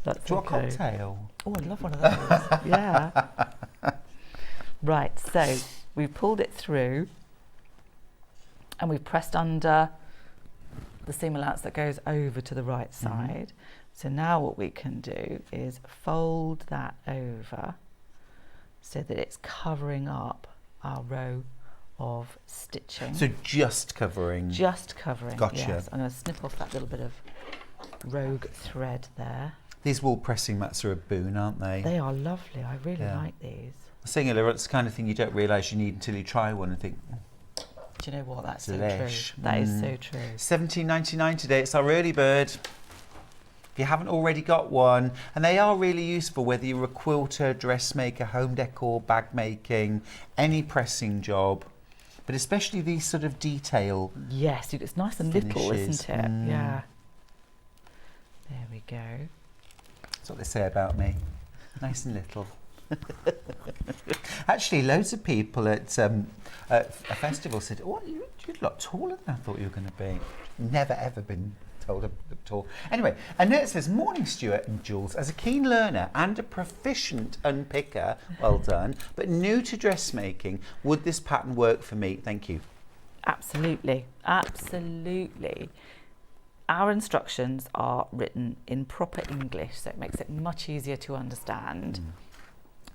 That's Do you want a okay. cocktail? Oh, I'd love one of those. Yeah. Right, so we've pulled it through and we've pressed under the seam allowance that goes over to the right side. So now what we can do is fold that over so that it's covering up our row of stitching. So just covering. Just covering. Gotcha. Yes. I'm going to snip off that little bit of rogue thread there. These wool pressing mats are a boon, aren't they? They are lovely. I really like these. I was saying earlier, it's the kind of thing you don't realise you need until you try one and think, Do you know what? That's so delish. true. That is so true. $17.99 today. It's our early bird. If you haven't already got one, and they are really useful whether you're a quilter, dressmaker, home decor, bag making, any pressing job, but especially these sort of detail. Yes, it's nice and little, finishes. isn't it? Yeah. There we go. That's what they say about me. Nice and little. Actually, loads of people at a festival said, "Oh, you're a lot taller than I thought you were going to be." Never ever been told I'm tall. Anyway, and then it says, "Morning, Stuart and Jules. As a keen learner and a proficient unpicker, well done, but new to dressmaking, would this pattern work for me? Thank you." Absolutely. Absolutely. our instructions are written in proper English, so it makes it much easier to understand.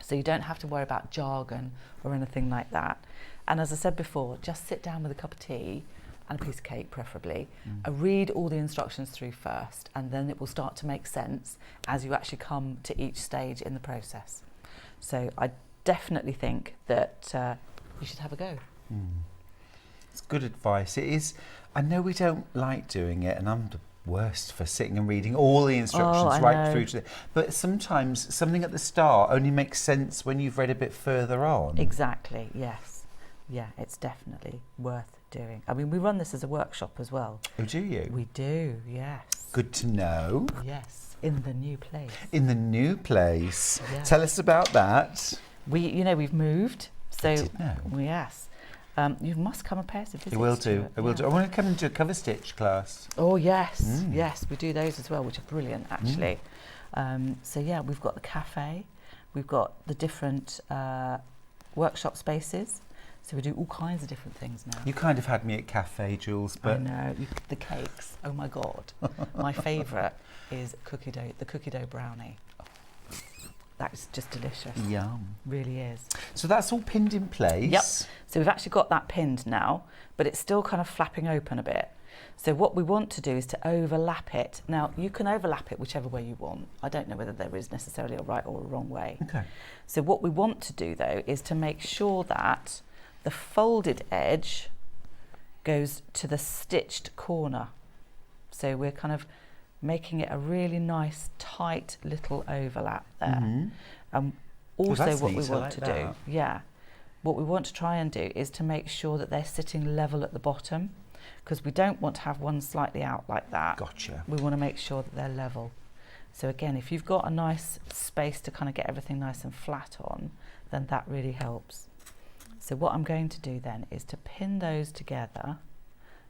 So you don't have to worry about jargon or anything like that. And as I said before, just sit down with a cup of tea and a piece of cake preferably, and read all the instructions through first, and then it will start to make sense as you actually come to each stage in the process. So I definitely think that you should have a go. It's good advice. It is. I know we don't like doing it, and I'm the worst for sitting and reading all the instructions right through to the... But sometimes something at the start only makes sense when you've read a bit further on. Exactly, yes. Yeah, it's definitely worth doing. I mean, we run this as a workshop as well. Oh, do you? We do, yes. Good to know. Yes, in the new place. In the new place. Yeah. Tell us about that. We've moved, so... I did know. Yes. You must come and pay us a visit. I will do. Stuart. I will do. I want to come and do a cover stitch class. Oh, yes. Yes, we do those as well, which are brilliant, actually. So, yeah, we've got the cafe. We've got the different workshop spaces. So we do all kinds of different things now. You kind of had me at cafe, Jules, but... I know. The cakes. Oh, my God. My favourite is the cookie dough brownie. That's just delicious. Yum. Really is. So that's all pinned in place? Yep. So we've actually got that pinned now, but it's still kind of flapping open a bit. So what we want to do is to overlap it. Now, you can overlap it whichever way you want. I don't know whether there is necessarily a right or a wrong way. Okay. So what we want to do, though, is to make sure that the folded edge goes to the stitched corner. So we're kind of making it a really nice, tight little overlap there. Also, that's what we neat. I want like to that. do, what we want to try and do is to make sure that they're sitting level at the bottom, because we don't want to have one slightly out like that. Gotcha. We want to make sure that they're level. So again, if you've got a nice space to kind of get everything nice and flat on, then that really helps. So what I'm going to do then is to pin those together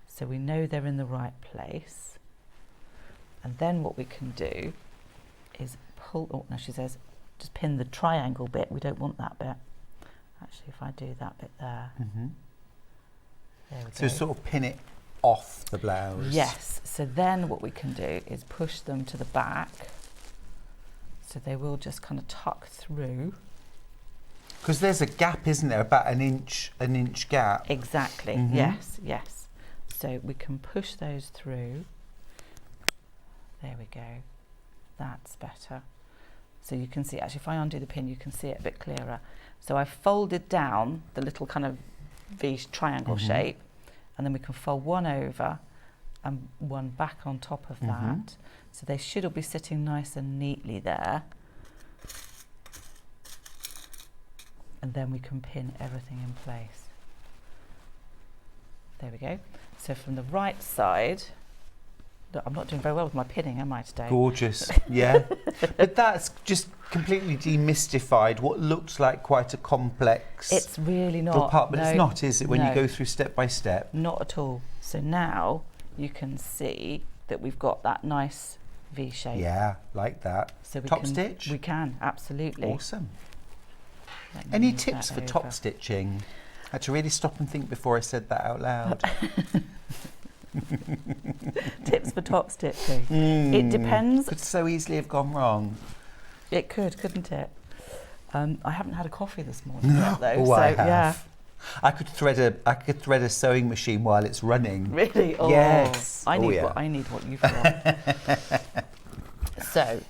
so we know they're in the right place. And then what we can do is pull, oh no, she says, just pin the triangle bit. We don't want that bit. Actually, if I do that bit there, there we So go. sort of pin it off the blouse. Yes, so then what we can do is push them to the back, so they will just kind of tuck through. Because there's a gap, isn't there? About an inch gap. Exactly, yes. So we can push those through. There we go. That's better. So you can see, actually, if I undo the pin, you can see it a bit clearer. So I've folded down the little kind of V triangle shape, and then we can fold one over and one back on top of that. So they should all be sitting nice and neatly there. And then we can pin everything in place. There we go. So from the right side, look, I'm not doing very well with my pinning, am I, today? Gorgeous, yeah. But that's just completely demystified what looks like quite a complex... It's really little not. part, but no, it's not, is it, when you no. go through step by step? Not at all. So now you can see that we've got that nice V shape. Yeah, like that. So we top can, stitch? We can, absolutely. Awesome. Let me Any move tips that for over. top stitching? I had to really stop and think before I said that out loud. Tips for top stitching. It depends. Could so easily have gone wrong. It could, couldn't it? I haven't had a coffee this morning yet, though. Oh, so I have. yeah. I could thread a sewing machine while it's running. Really? Oh, Yes. I need yeah. I need what you've got. So,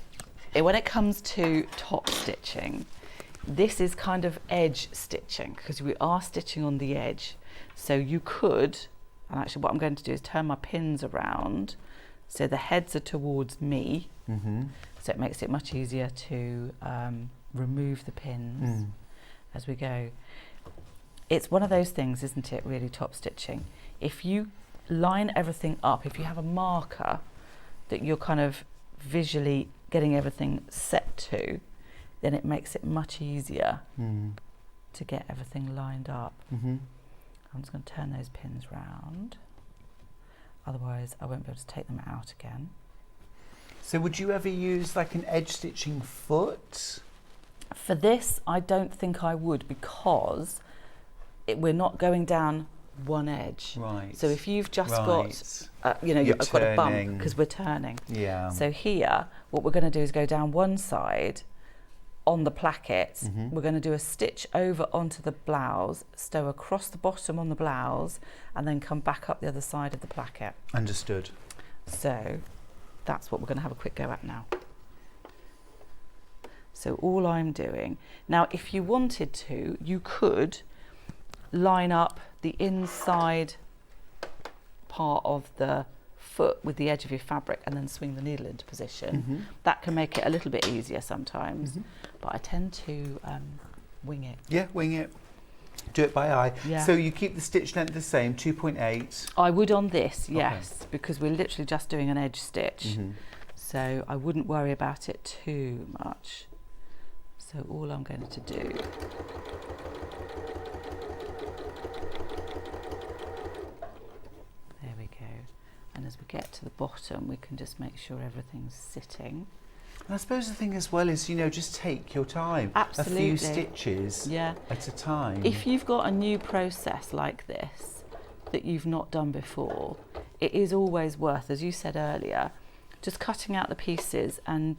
when it comes to top stitching, this is kind of edge stitching, because we are stitching on the edge. So you could, and actually what I'm going to do is turn my pins around so the heads are towards me, so it makes it much easier to remove the pins as we go. It's one of those things, isn't it, really, top stitching? If you line everything up, if you have a marker that you're kind of visually getting everything set to, then it makes it much easier to get everything lined up. I'm just going to turn those pins round, otherwise I won't be able to take them out again. So would you ever use like an edge stitching foot? For this, I don't think I would, because we're not going down one edge. Right. So if you've just got, You're I've got a bump turning. because we're turning. Yeah. So here, what we're going to do is go down one side on the placket. We're going to do a stitch over onto the blouse, stow across the bottom on the blouse, and then come back up the other side of the placket. Understood. So that's what we're going to have a quick go at now. So all I'm doing now, if you wanted to, you could line up the inside part of the foot with the edge of your fabric and then swing the needle into position. That can make it a little bit easier sometimes, but I tend to wing it. Yeah, wing it. Do it by eye. Yeah. So you keep the stitch length the same, 2.8. I would on this, yes, because we're literally just doing an edge stitch. So I wouldn't worry about it too much. So all I'm going to do there we go. And as we get to the bottom, we can just make sure everything's sitting. And I suppose the thing as well is, just take your time. Absolutely. A few stitches at a time. If you've got a new process like this that you've not done before, it is always worth, as you said earlier, just cutting out the pieces and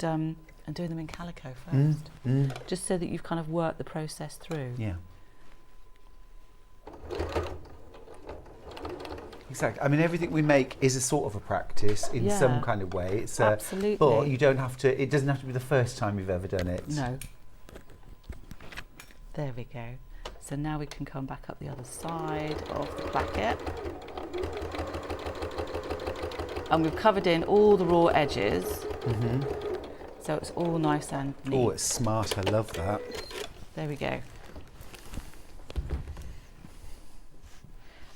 doing them in calico first, just so that you've kind of worked the process through. Yeah. Exactly. I mean, everything we make is a sort of a practice in some kind of way. It's absolutely. But you don't have to. It doesn't have to be the first time you've ever done it. No. There we go. So now we can come back up the other side of the placket. And we've covered in all the raw edges. So it's all nice and neat. Oh, it's smart. I love that. There we go.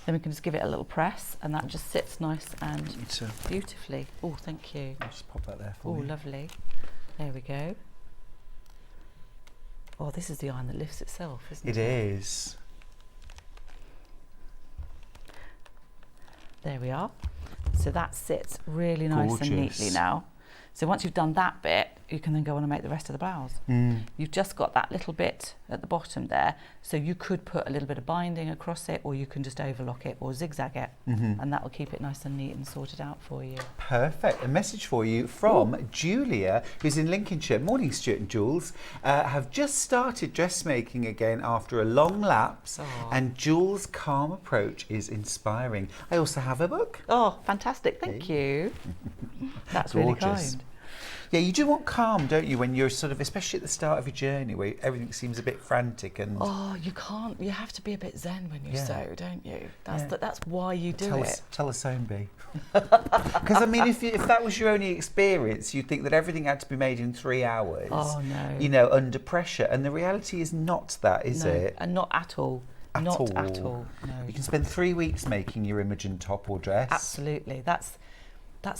Then we can just give it a little press, and that just sits nice and beautifully. Oh, thank you. I'll just pop that there for you. you. Oh, lovely. There we go. Oh, this is the iron that lifts itself, isn't it? It is. There we are. So that sits really nice and neatly now. So once you've done that bit, you can then go on and make the rest of the blouse. You've just got that little bit at the bottom there, so you could put a little bit of binding across it, or you can just overlock it or zigzag it, and that will keep it nice and neat and sorted out for you. Perfect. A message for you from Julia, who's in Lincolnshire. Morning, Stuart and Jules. Have just started dressmaking again after a long lapse, and Jules' calm approach is inspiring. I also have a book. Oh, fantastic. Thank you. That's really kind. Yeah, you do want calm, don't you, when you're sort of, especially at the start of your journey where everything seems a bit frantic and... Oh, you can't, you have to be a bit zen when you sew, don't you? That's why you do it. Tell a sewing bee. Because, I mean, if that was your only experience, you'd think that everything had to be made in 3 hours. Oh, no. Under pressure. And the reality is not that, is it? And not at all. Not at all, no. You can spend 3 weeks making your Imogen top or dress. Absolutely. That's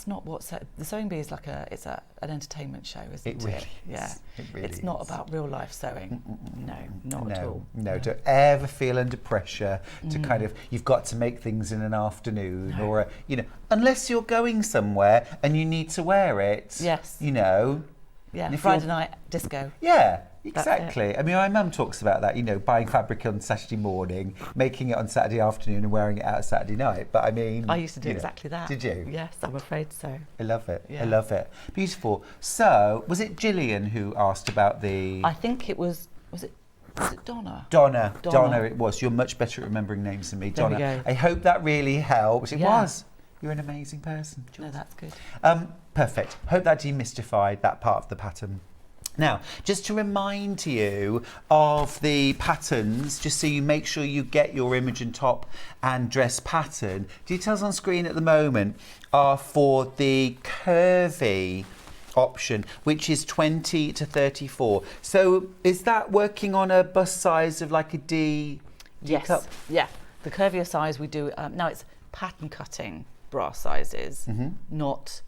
not what the sewing bee is like. It's an entertainment show, isn't it? It really is. Yeah. It really it's not about real life sewing. No, not at all. No, don't ever feel under pressure to kind of, you've got to make things in an afternoon or, unless you're going somewhere and you need to wear it. Yes. Yeah, and Friday night disco. Yeah. Exactly. I mean, my mum talks about that, buying fabric on Saturday morning, making it on Saturday afternoon and wearing it out Saturday night. But I mean... I used to do exactly that. Did you? Yes, I'm afraid so. I love it. Yeah. I love it. Beautiful. So, was it Gillian who asked about the... I think it was it Donna? Donna it was. You're much better at remembering names than me. There Donna. we go. I hope that really helps. It was. You're an amazing person. No, that's good. Perfect. Hope that demystified that part of the pattern. Now, just to remind you of the patterns, just so you make sure you get your Imogen top and dress pattern, details on screen at the moment are for the curvy option, which is 20 to 34. So is that working on a bust size of like a D cup? Yeah. The curvier size we do, now it's pattern cutting bra sizes, not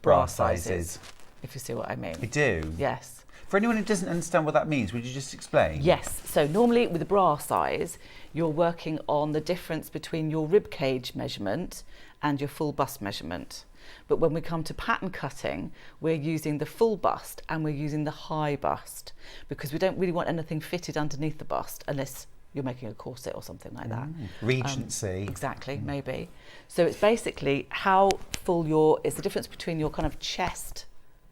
bra sizes. If you see what I mean. I do. Yes. For anyone who doesn't understand what that means, would you just explain? Yes. So normally with the bra size, you're working on the difference between your rib cage measurement and your full bust measurement. But when we come to pattern cutting, we're using the full bust and we're using the high bust because we don't really want anything fitted underneath the bust unless you're making a corset or something like that. Regency. Exactly, maybe. So it's basically how full it's the difference between your kind of chest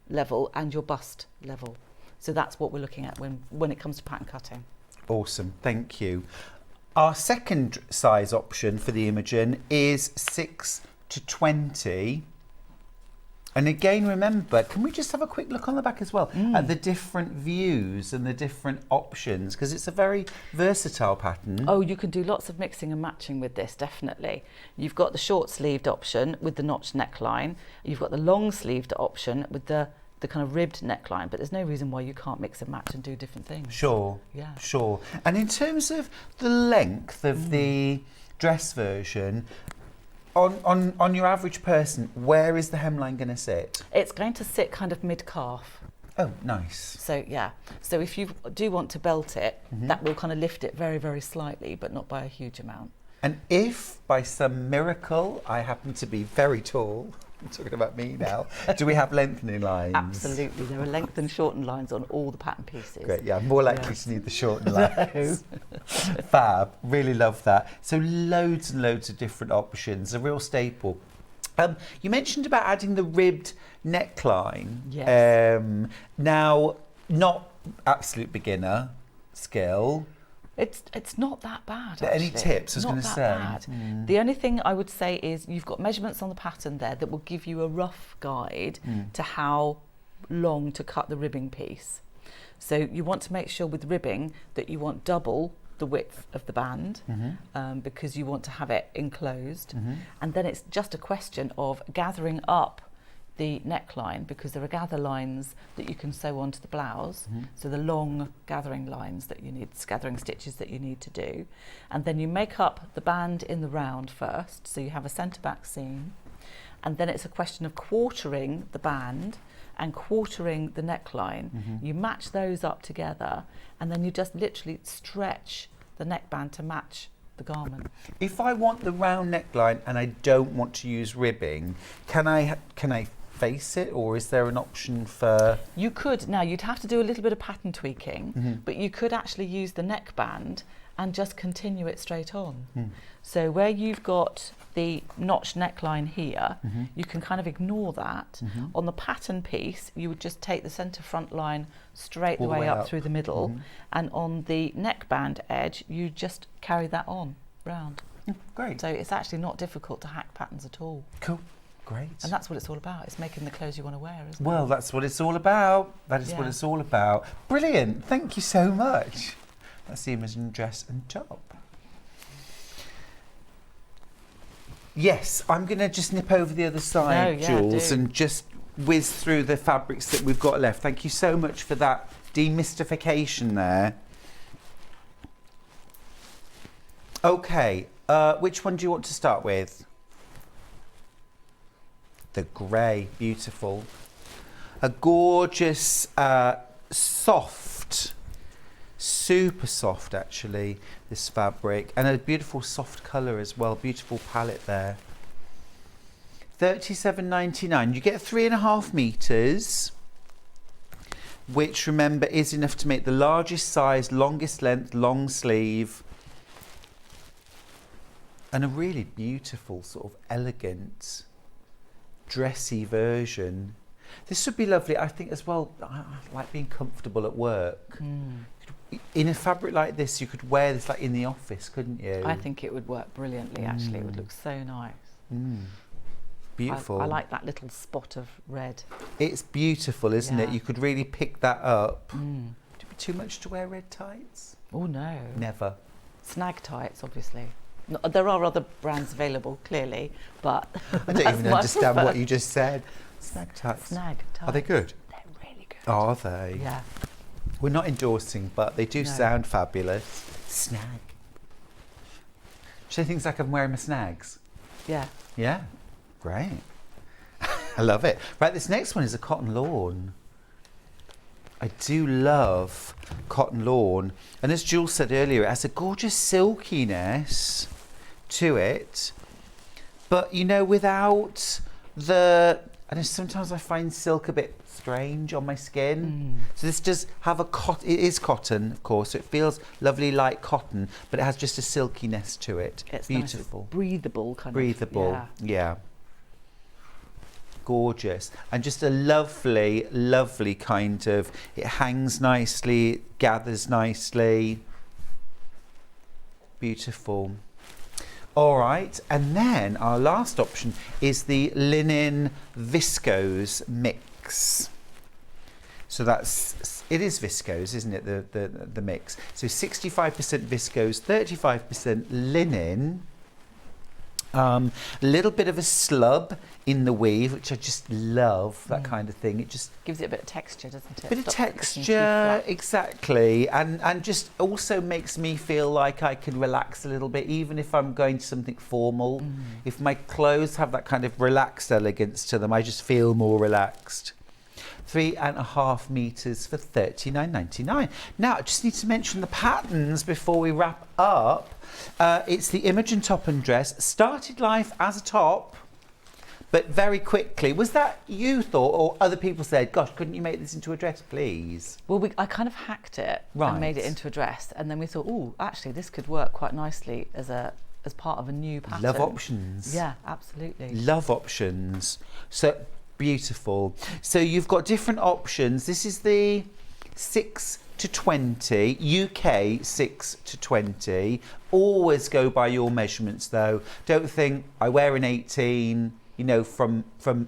level and your bust level. So that's what we're looking at when it comes to pattern cutting. Awesome, thank you. Our second size option for the Imogen is 6 to 20. And again, remember, can we just have a quick look on the back as well at the different views and the different options, because it's a very versatile pattern. Oh, you can do lots of mixing and matching with this, definitely. You've got the short sleeved option with the notched neckline. You've got the long sleeved option with the kind of ribbed neckline, but there's no reason why you can't mix and match and do different things. Sure, Yeah. sure. And in terms of the length of the dress version, on your average person, where is the hemline going to sit? It's going to sit kind of mid-calf. Oh, nice. So, yeah. So if you do want to belt it, that will kind of lift it very, very slightly, but not by a huge amount. And if by some miracle I happen to be very tall, I'm talking about me now, do we have lengthening lines? Absolutely. There are length and shorten lines on all the pattern pieces. Great, yeah, I'm more likely to need the shortened lines. Fab, really love that. So loads and loads of different options, a real staple. You mentioned about adding the ribbed neckline. Yes. Now, not absolute beginner skill. It's not that bad, actually. Any tips, I was going to say? Not that bad. The only thing I would say is you've got measurements on the pattern there that will give you a rough guide to how long to cut the ribbing piece. So you want to make sure with ribbing that you want double the width of the band because you want to have it enclosed. And then it's just a question of gathering up the neckline, because there are gather lines that you can sew onto the blouse, so the long gathering lines that you need, gathering stitches that you need to do, and then you make up the band in the round first, so you have a centre back seam, and then it's a question of quartering the band and quartering the neckline. You match those up together, and then you just literally stretch the neckband to match the garment. If I want the round neckline and I don't want to use ribbing, can I face it, or is there an option for... You could. Now, you'd have to do a little bit of pattern tweaking, but you could actually use the neckband and just continue it straight on. So where you've got the notched neckline here, you can kind of ignore that. On the pattern piece, you would just take the centre front line straight the way up through the middle, and on the neckband edge, you just carry that on round. Great. So it's actually not difficult to hack patterns at all. Cool. Great. And that's what it's all about. It's making the clothes you want to wear, isn't it? Well, that's what it's all about. That is what it's all about. Brilliant. Thank you so much. That's the Imogen dress and top. Yes, I'm going to just nip over the other side, Jules, and just whiz through the fabrics that we've got left. Thank you so much for that demystification there. Okay, which one do you want to start with? The grey, beautiful. A gorgeous, soft, super soft actually, this fabric, and a beautiful soft colour as well, beautiful palette there. £37.99. You get 3.5 metres, which remember is enough to make the largest size, longest length, long sleeve, and a really beautiful, sort of elegant, dressy version. This would be lovely, I think, as well. I like being comfortable at work. In a fabric like this, you could wear this like in the office, couldn't you? I think it would work brilliantly, actually. It would look so nice. Beautiful. I like that little spot of red. It's beautiful, isn't it? You could really pick that up. Would it be too much to wear red tights? Oh, no. Never. Snag tights, obviously. No, there are other brands available, clearly, but I don't even understand what you just said. Snag tights. Snag tights. Are they good? They're really good. Are they? Yeah. We're not endorsing, but they do sound fabulous. Snag. She thinks like I'm wearing my snags. Yeah. Yeah. Great. I love it. Right, this next one is a cotton lawn. I do love cotton lawn. And as Jules said earlier, it has a gorgeous silkiness to it. But, you know, without the... And sometimes I find silk a bit strange on my skin. So this does have it is cotton, of course, so it feels lovely like cotton, but it has just a silkiness to it. It's beautiful. Nice. It's breathable kind breathable. of. Yeah. Gorgeous. And just a lovely, lovely kind of, it hangs nicely, it gathers nicely. Beautiful. All right, and then our last option is the linen viscose mix. So it is viscose, isn't it, the mix? So 65% viscose, 35% linen. A little bit of a slub in the weave, which I just love, that kind of thing. It just gives it a bit of texture, doesn't it? Bit of texture, exactly, and just also makes me feel like I can relax a little bit, even if I'm going to something formal. If my clothes have that kind of relaxed elegance to them, I just feel more relaxed. 3.5 meters for £39.99. Now, I just need to mention the patterns before we wrap up. It's the Imogen top and dress. Started life as a top, but very quickly. Was that you thought, or other people said, gosh, couldn't you make this into a dress, please? Well, I kind of hacked it and made it into a dress, and then we thought, oh, actually, this could work quite nicely as part of a new pattern. Love options. Yeah, absolutely. Love options. So beautiful. So you've got different options. This is the 6 to 20, UK 6 to 20. Always go by your measurements though. Don't think I wear an 18, you know, from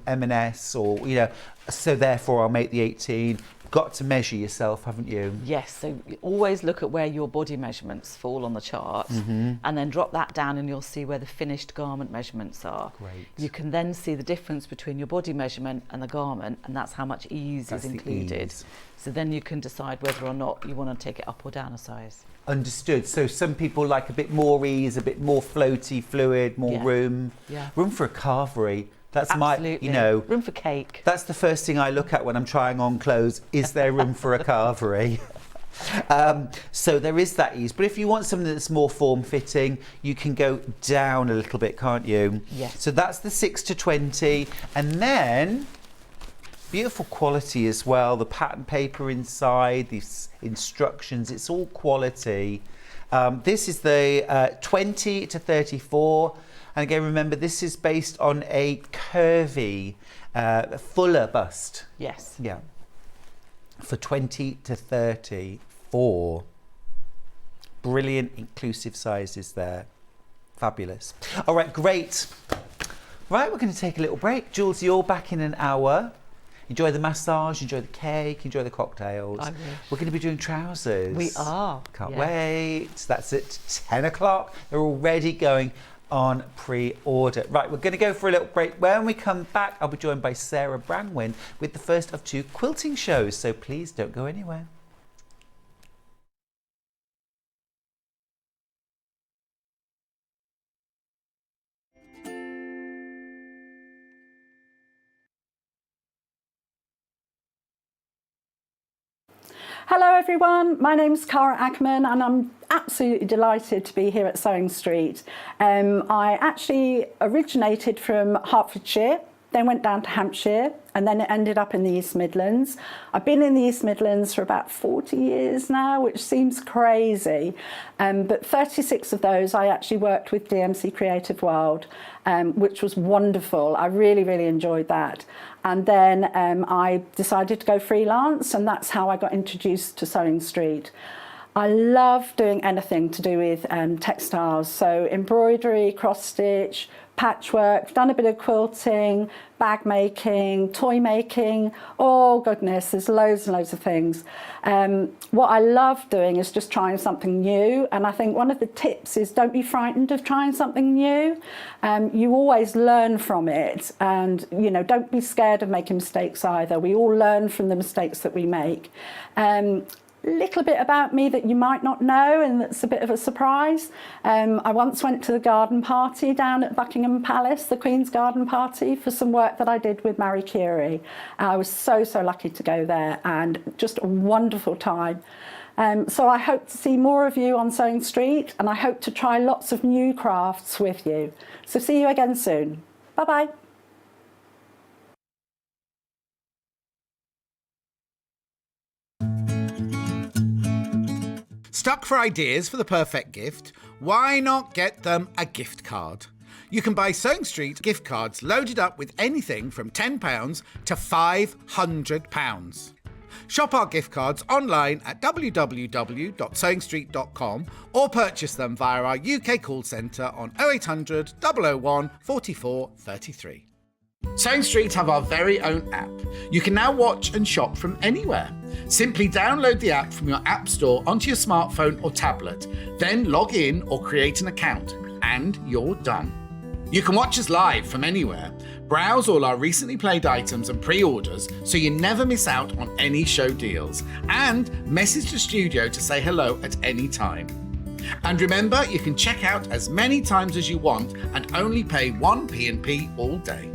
M&S, or, you know, so therefore I'll make the 18. Got to measure yourself, haven't you? Yes, so always look at where your body measurements fall on the chart, and then drop that down and you'll see where the finished garment measurements are. Great. You can then see the difference between your body measurement and the garment, and that's how much ease is included. So then you can decide whether or not you want to take it up or down a size. Understood. So some people like a bit more ease, a bit more floaty, fluid, more room. Yeah. Room for a carvery. That's Absolutely. you know. Room for cake. That's the first thing I look at when I'm trying on clothes. Is there room for a carvery? So there is that ease. But if you want something that's more form-fitting, you can go down a little bit, can't you? Yes. So that's the 6 to 20. And then, beautiful quality as well. The pattern paper inside, these instructions, it's all quality. This is the 20 to 34. And again, remember, this is based on a curvy, fuller bust. Yes. Yeah. For 20 to 34. Brilliant inclusive sizes there. Fabulous. All right, great. Right, we're going to take a little break. Jules, you're back in an hour. Enjoy the massage, enjoy the cake, enjoy the cocktails. I wish. We're going to be doing trousers. We are. Can't wait. That's at 10 o'clock. They're already going on pre-order. Right, we're going to go for a little break. When we come back, I'll be joined by Sarah Brangwyn with the first of 2 quilting shows, so please don't go anywhere. Hello everyone, my name's Cara Ackerman and I'm absolutely delighted to be here at Sewing Street. I actually originated from Hertfordshire, then went down to Hampshire, and then it ended up in the East Midlands. I've been in the East Midlands for about 40 years now, which seems crazy, but 36 of those I actually worked with DMC Creative World, which was wonderful. I really, really enjoyed that. And then I decided to go freelance, and that's how I got introduced to Sewing Street. I love doing anything to do with textiles, so embroidery, cross stitch, patchwork, done a bit of quilting, bag making, toy making. Oh goodness, there's loads and loads of things. What I love doing is just trying something new, and I think one of the tips is don't be frightened of trying something new. You always learn from it, and you know, don't be scared of making mistakes either. We all learn from the mistakes that we make. Little bit about me that you might not know, and that's a bit of a surprise. I once went to the garden party down at Buckingham Palace, the Queen's garden party, for some work that I did with Marie Curie. I was so lucky to go there, and just a wonderful time. So I hope to see more of you on Sewing Street, and I hope to try lots of new crafts with you. So see you again soon. Bye bye. Stuck for ideas for the perfect gift? Why not get them a gift card? You can buy Sewing Street gift cards loaded up with anything from £10 to £500. Shop our gift cards online at www.sewingstreet.com or purchase them via our UK call centre on 0800 001 44 33. Sewing Street have our very own app. You can now watch and shop from anywhere. Simply download the app from your app store onto your smartphone or tablet, then log in or create an account, and you're done. You can watch us live from anywhere, browse all our recently played items and pre-orders so you never miss out on any show deals, and message the studio to say hello at any time. And remember, you can check out as many times as you want and only pay 1 P&P all day.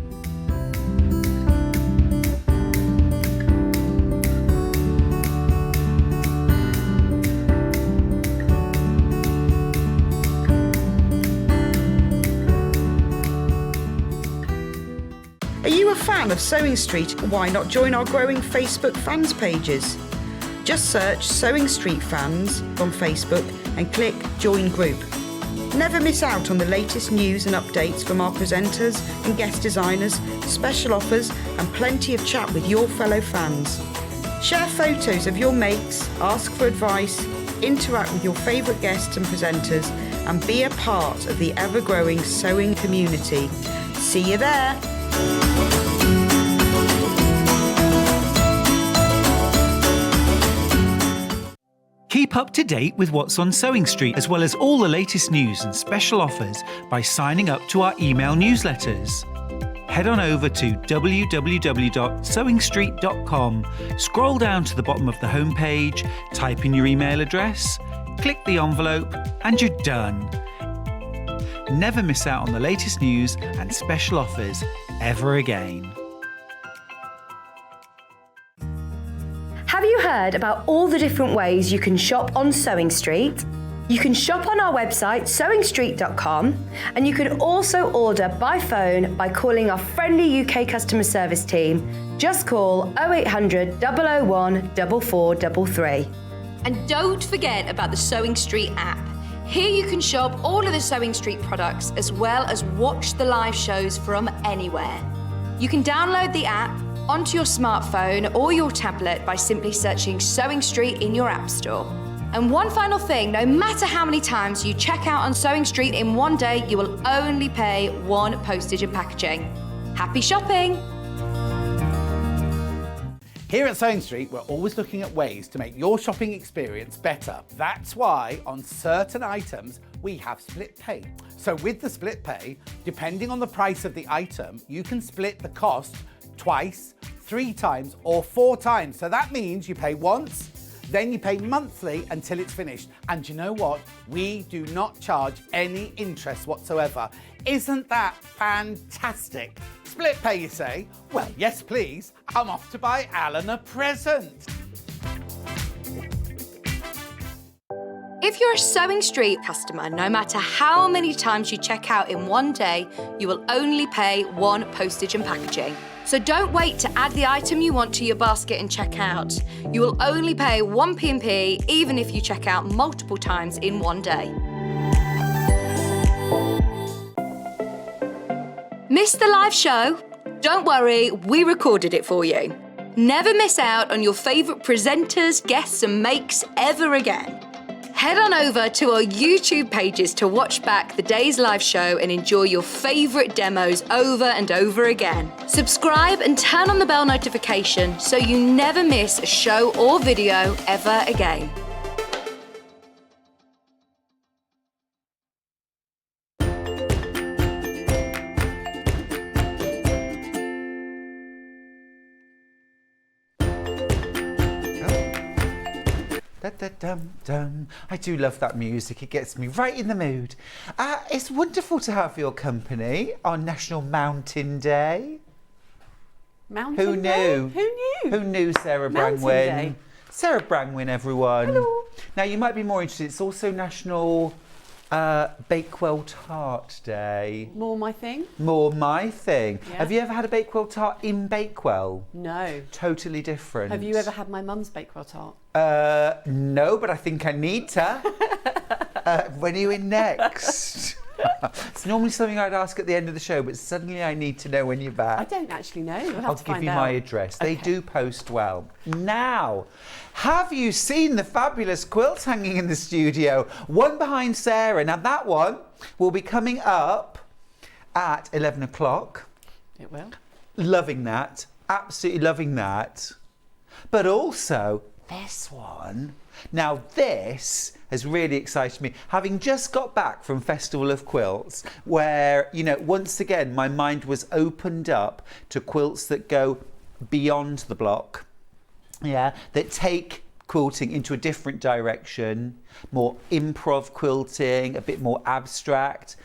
Are you a fan of Sewing Street? Why not join our growing Facebook fans pages? Just search Sewing Street Fans on Facebook and click Join Group. Never miss out on the latest news and updates from our presenters and guest designers, special offers and plenty of chat with your fellow fans. Share photos of your makes, ask for advice, interact with your favourite guests and presenters and be a part of the ever-growing sewing community. See you there! Keep up to date with what's on Sewing Street, as well as all the latest news and special offers by signing up to our email newsletters. Head on over to www.sewingstreet.com, scroll down to the bottom of the homepage, type in your email address, click the envelope, and you're done. Never miss out on the latest news and special offers ever again. Have you heard about all the different ways you can shop on Sewing Street? You can shop on our website sewingstreet.com, and you can also order by phone by calling our friendly UK customer service team. Just call 0800 001 4433. And don't forget about the Sewing Street app. Here you can shop all of the Sewing Street products as well as watch the live shows from anywhere. You can download the app onto your smartphone or your tablet by simply searching Sewing Street in your app store. And one final thing, no matter how many times you check out on Sewing Street in one day, you will only pay 1 postage and packaging. Happy shopping! Here at Sewing Street, we're always looking at ways to make your shopping experience better. That's why on certain items, we have split pay. So with the split pay, depending on the price of the item, you can split the cost twice, 3 times, or 4 times. So that means you pay once, then you pay monthly until it's finished. And you know what? We do not charge any interest whatsoever. Isn't that fantastic? Split pay, you say? Well, yes, please. I'm off to buy Alan a present. If you're a Sewing Street customer, no matter how many times you check out in one day, you will only pay 1 postage and packaging. So don't wait to add the item you want to your basket and check out. You will only pay 1 P&P even if you check out multiple times in one day. Missed the live show? Don't worry, we recorded it for you. Never miss out on your favourite presenters, guests and makes ever again. Head on over to our YouTube pages to watch back the day's live show and enjoy your favourite demos over and over again. Subscribe and turn on the bell notification so you never miss a show or video ever again. Da-da-dum-dum. I do love that music. It gets me right in the mood. It's wonderful to have your company on National Mountain Day. Mountain Who Day? knew? Who knew? Who knew Sarah Mountain Brangwyn? Day. Sarah Brangwyn, everyone. Hello. Now, you might be more interested. It's also National Bakewell Tart Day. More my thing? More my thing. Yeah. Have you ever had a Bakewell tart in Bakewell? No. Totally different. Have you ever had my mum's Bakewell tart? No, but I think I need to. When are you in next? It's normally something I'd ask at the end of the show, but suddenly I need to know when you're back. I don't actually know. We'll have I'll to give find you out. my address. They do post well. Now, have you seen the fabulous quilts hanging in the studio? One behind Sarah. Now, that one will be coming up at 11 o'clock. It will. Loving that. Absolutely loving that. But also, this one. Now, this has really excited me. Having just got back from Festival of Quilts, where, you know, once again, my mind was opened up to quilts that go beyond the block, that take quilting into a different direction, more improv quilting, a bit more abstract.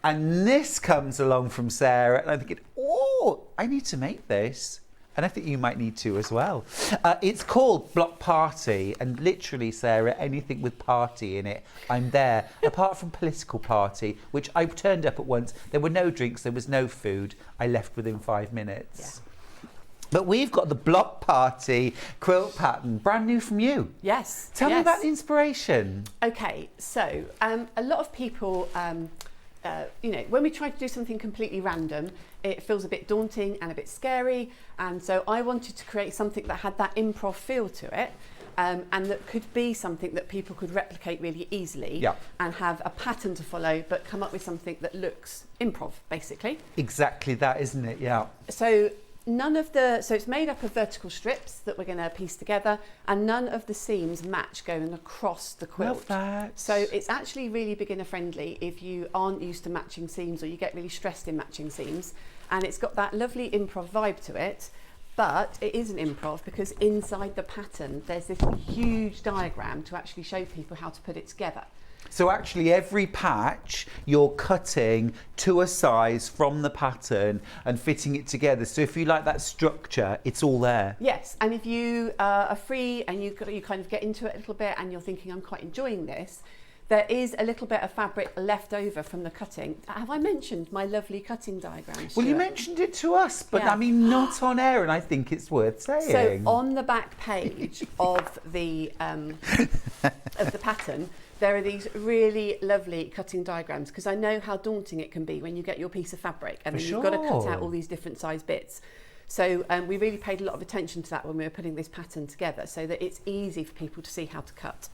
And this comes along from Sarah, and I'm thinking, oh, I need to make this. And I think you might need to as well. It's called Block Party, and literally, Sarah, anything with party in it, I'm there. Apart from political party, which I turned up at once. There were no drinks, there was no food. I left within 5 minutes. Yeah. But we've got the Block Party quilt pattern, brand new from you. Yes. Tell me about the inspiration. Okay, so a lot of people, you know, when we try to do something completely random, it feels a bit daunting and a bit scary. And so I wanted to create something that had that improv feel to it, and that could be something that people could replicate really easily and have a pattern to follow, but come up with something that looks improv, basically. Exactly that, isn't it? Yeah. So so it's made up of vertical strips that we're going to piece together, and none of the seams match going across the quilt. Love that. So it's actually really beginner friendly if you aren't used to matching seams or you get really stressed in matching seams. And it's got that lovely improv vibe to it, but it isn't improv because inside the pattern there's this huge diagram to actually show people how to put it together. So actually every patch you're cutting to a size from the pattern and fitting it together. So if you like that structure, it's all there. Yes, and if you are free and you kind of get into it a little bit and you're thinking, I'm quite enjoying this, there is a little bit of fabric left over from the cutting. Have I mentioned my lovely cutting diagram? Well, you mentioned it to us, but I mean not on air, and I think it's worth saying. So on the back page of the pattern, there are these really lovely cutting diagrams, because I know how daunting it can be when you get your piece of fabric and then you've got to cut out all these different size bits. So we really paid a lot of attention to that when we were putting this pattern together, so that it's easy for people to see how to cut.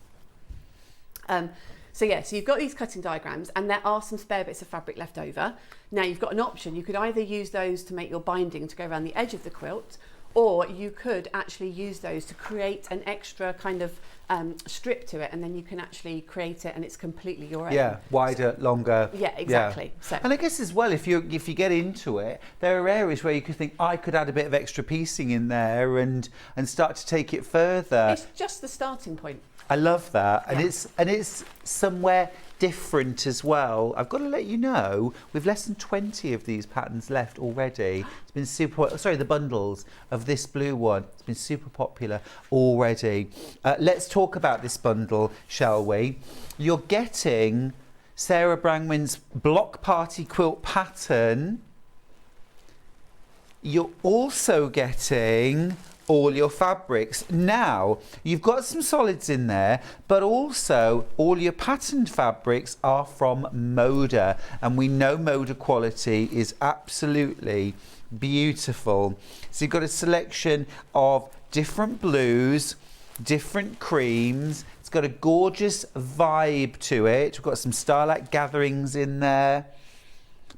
So you've got these cutting diagrams, and there are some spare bits of fabric left over. Now you've got an option. You could either use those to make your binding to go around the edge of the quilt, or you could actually use those to create an extra kind of strip to it, and then you can actually create it and it's completely your own. Yeah, wider, longer. Yeah, exactly. Yeah. So, and I guess as well, if you get into it, there are areas where you could think, I could add a bit of extra piecing in there and start to take it further. It's just the starting point. I love that, and it's somewhere different as well. I've got to let you know, we've less than 20 of these patterns left already. It's been super. Sorry, the bundles of this blue one. It's been super popular already. Let's talk about this bundle, shall we? You're getting Sarah Brangwyn's Block Party quilt pattern. You're also getting all your fabrics. Now, you've got some solids in there, but also all your patterned fabrics are from Moda, and we know Moda quality is absolutely beautiful. So you've got a selection of different blues, different creams. It's got a gorgeous vibe to it. We've got some Starlight Gatherings in there.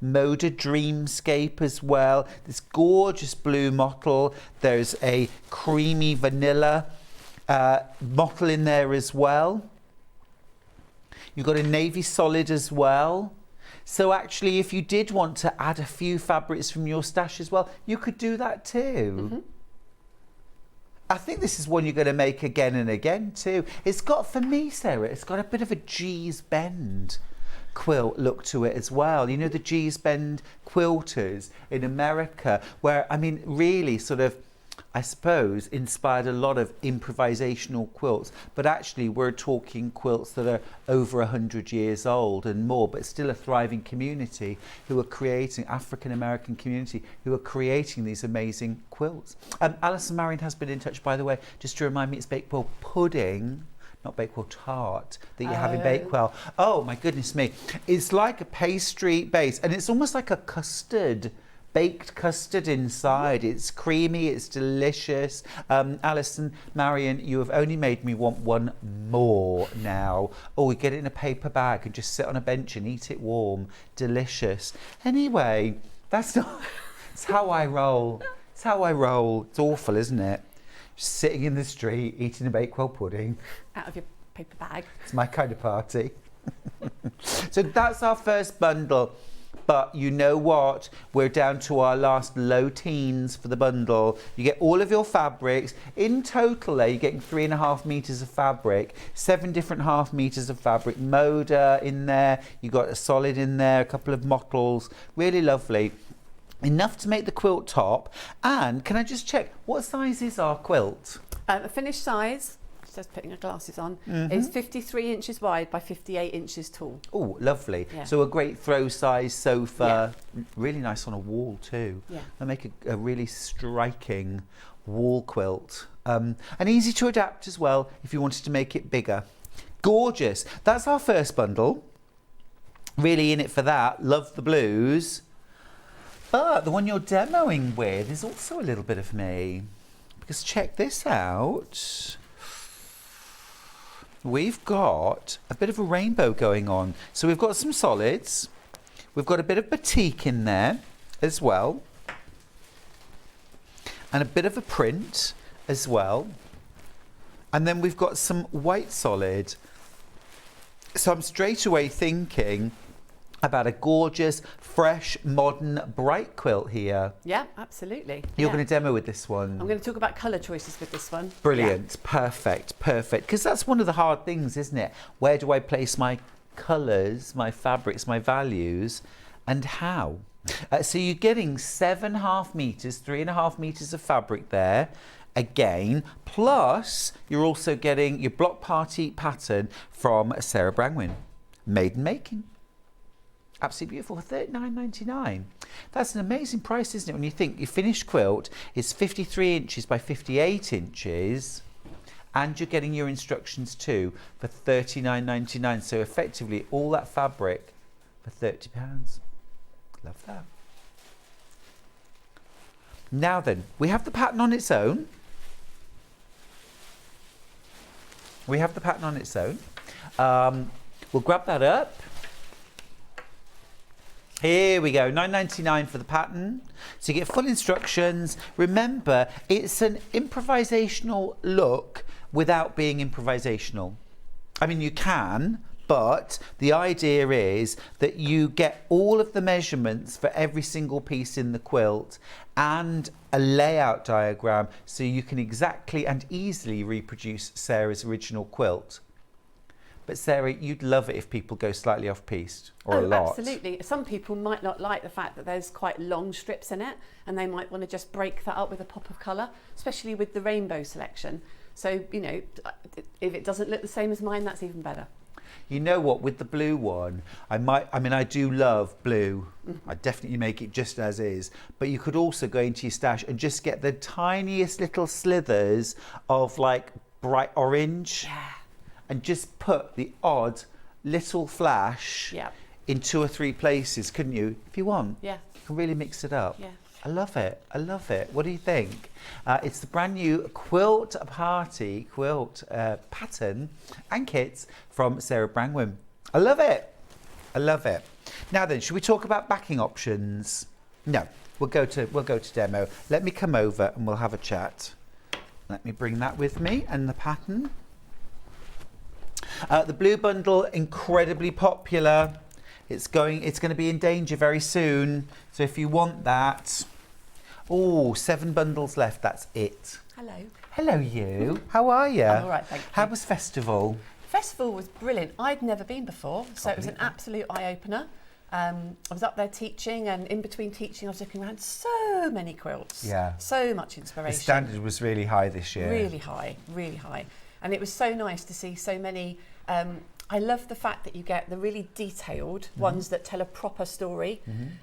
Moda Dreamscape as well. This gorgeous blue mottle. There's a creamy vanilla mottle in there as well. You've got a navy solid as well. So actually, if you did want to add a few fabrics from your stash as well, you could do that too. Mm-hmm. I think this is one you're going to make again and again too. It's got, for me, Sarah, it's got a bit of a G's Bend quilt look to it as well. You know, the G's Bend quilters in America, where, I mean, really sort of, I suppose, inspired a lot of improvisational quilts, but actually we're talking quilts that are over 100 years old and more, but still a thriving community who are creating, African-American community, who are creating these amazing quilts. Alison Marion has been in touch, by the way, just to remind me, it's Bakewell pudding, not Bakewell tart, that you have in Bakewell. Oh my goodness me. It's like a pastry base, and it's almost like a custard, baked custard inside. It's creamy, it's delicious. Alison Marion, you have only made me want one more now. Oh, we get it in a paper bag and just sit on a bench and eat it warm. Delicious. Anyway, that's how I roll. It's how I roll. It's awful, isn't it? Just sitting in the street, eating a Bakewell pudding. Out of your paper bag. It's my kind of party. So that's our first bundle. But you know what? We're down to our last low teens for the bundle. You get all of your fabrics. In total, you're getting 3.5 meters of fabric, 7 different half meters of fabric, Moda in there. You got a solid in there, a couple of mottles. Really lovely. Enough to make the quilt top. And can I just check, what size is our quilt? A finished size, just putting her glasses on, is 53 inches wide by 58 inches tall. Oh, lovely. Yeah. So a great throw size sofa. Yeah. Really nice on a wall too. Yeah. They'll make a really striking wall quilt. And easy to adapt as well if you wanted to make it bigger. Gorgeous. That's our first bundle. Really in it for that. Love the blues. But the one you're demoing with is also a little bit of me. Because check this out. We've got a bit of a rainbow going on. So we've got some solids. We've got a bit of batik in there as well. And a bit of a print as well. And then we've got some white solid. So I'm straight away thinking about a gorgeous, fresh, modern, bright quilt here. Yeah, absolutely. You're going to demo with this one. I'm going to talk about colour choices with this one. Brilliant. Yeah. Perfect. Perfect. Because that's one of the hard things, isn't it? Where do I place my colours, my fabrics, my values, and how? So you're getting 7.5 meters, 3.5 meters of fabric there. Again, plus you're also getting your block party pattern from Sarah Brangwyn. Maiden making. Absolutely beautiful, $39.99. That's an amazing price, isn't it? When you think your finished quilt is 53 inches by 58 inches, and you're getting your instructions too for $39.99. So effectively, all that fabric for £30. Love that. Now then, we have the pattern on its own. We have the pattern on its own. We'll grab that up. Here we go, $9.99 for the pattern. So you get full instructions. Remember, it's an improvisational look without being improvisational. I mean, you can, but the idea is that you get all of the measurements for every single piece in the quilt and a layout diagram so you can exactly and easily reproduce Sarah's original quilt. But Sarah, you'd love it if people go slightly off-piste, or a lot. Absolutely. Some people might not like the fact that there's quite long strips in it, and they might want to just break that up with a pop of colour, especially with the rainbow selection. So, you know, if it doesn't look the same as mine, that's even better. You know what, with the blue one, I do love blue. I'd definitely make it just as is. But you could also go into your stash and just get the tiniest little slithers of like bright orange. Yeah. And just put the odd little flash in 2 or 3 places, couldn't you? If you want. Yeah. You can really mix it up. Yeah. I love it. I love it. What do you think? It's the brand new Quilt Party quilt pattern and kits from Sarah Brangwyn. I love it. I love it. Now then, should we talk about backing options? No, we'll go to demo. Let me come over and we'll have a chat. Let me bring that with me and the pattern. The blue bundle, incredibly popular. It's going to be in danger very soon. So if you want that, 7 bundles left. That's it. Hello. Hello, you. How are you? I'm all right, thank you. How was festival? Festival was brilliant. I'd never been before, so it was an absolute eye-opener. I was up there teaching, and in between teaching I was looking around, so many quilts. Yeah. So much The inspiration. standard was really high this year. Really high, really high. And it was so nice to see so many. I love the fact that you get the really detailed ones that tell a proper story.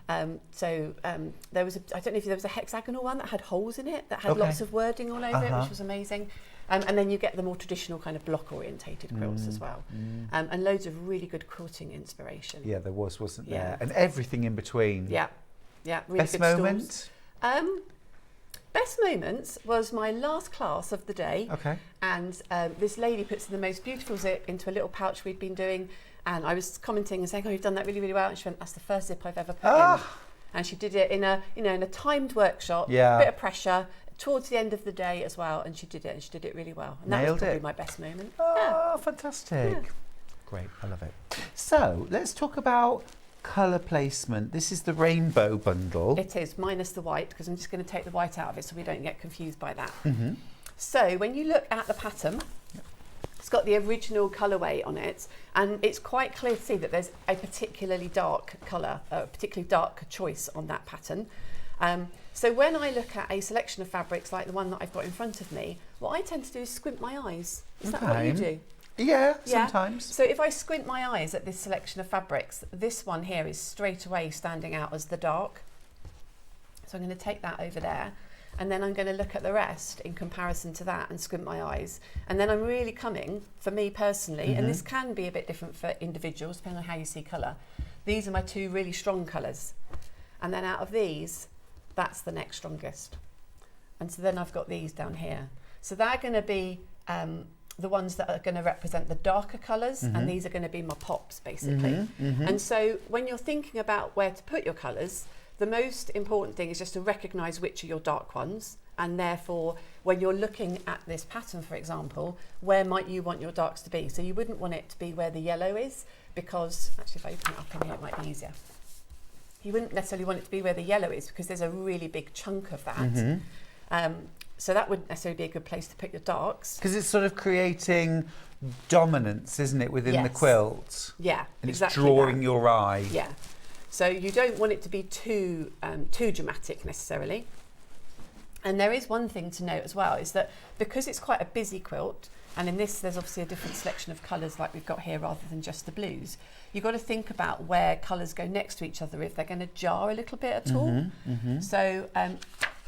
There was I don't know if there was a hexagonal one that had holes in it, that had lots of wording all over it, which was amazing. And then you get the more traditional kind of block orientated quilts as well. And loads of really good quilting inspiration. Yeah, there was, wasn't there? Yeah. And everything in between. Yeah, really Best good moment? stalls. Best moments was my last class of the day. Okay. And this lady puts the most beautiful zip into a little pouch we'd been doing. And I was commenting and saying, oh, you've done that really, really well. And she went, that's the first zip I've ever put in. And she did it in a timed workshop, Yeah. bit of pressure, towards the end of the day as well. And she did it really well. And that Nailed was probably it. my best moment. Oh, fantastic. Yeah. Great, I love it. So, let's talk about colour placement. This is the rainbow bundle. It is, minus the white, because I'm just going to take the white out of it so we don't get confused by that. So when you look at the pattern, it's got the original colourway on it, and it's quite clear to see that there's a particularly dark colour, a particularly dark choice on that pattern. So when I look at a selection of fabrics like the one that I've got in front of me, what I tend to do is squint my eyes. Is that what you do? Yeah, Yeah. sometimes. So if I squint my eyes at this selection of fabrics, this one here is straight away standing out as the dark. So I'm going to take that over there, and then I'm going to look at the rest in comparison to that and squint my eyes. And then I'm really coming, for me personally, and this can be a bit different for individuals depending on how you see colour. These are my two really strong colours. And then out of these, that's the next strongest. And so then I've got these down here. So they're going to be the ones that are going to represent the darker colours, and these are going to be my pops basically. And so when you're thinking about where to put your colours, the most important thing is just to recognise which are your dark ones, and therefore when you're looking at this pattern, for example, where might you want your darks to be? So you wouldn't want it to be where the yellow is, because actually if I open it up in here it might be easier. You wouldn't necessarily want it to be where the yellow is, because there's a really big chunk of that. So that wouldn't necessarily be a good place to put your darks. Because it's sort of creating dominance, isn't it, within the quilt? Yeah, and exactly it's drawing that. your eye. Yeah. So you don't want it to be too dramatic necessarily. And there is one thing to note as well, is that because it's quite a busy quilt, and in this there's obviously a different selection of colours like we've got here rather than just the blues, you've got to think about where colours go next to each other, if they're going to jar a little bit at all. So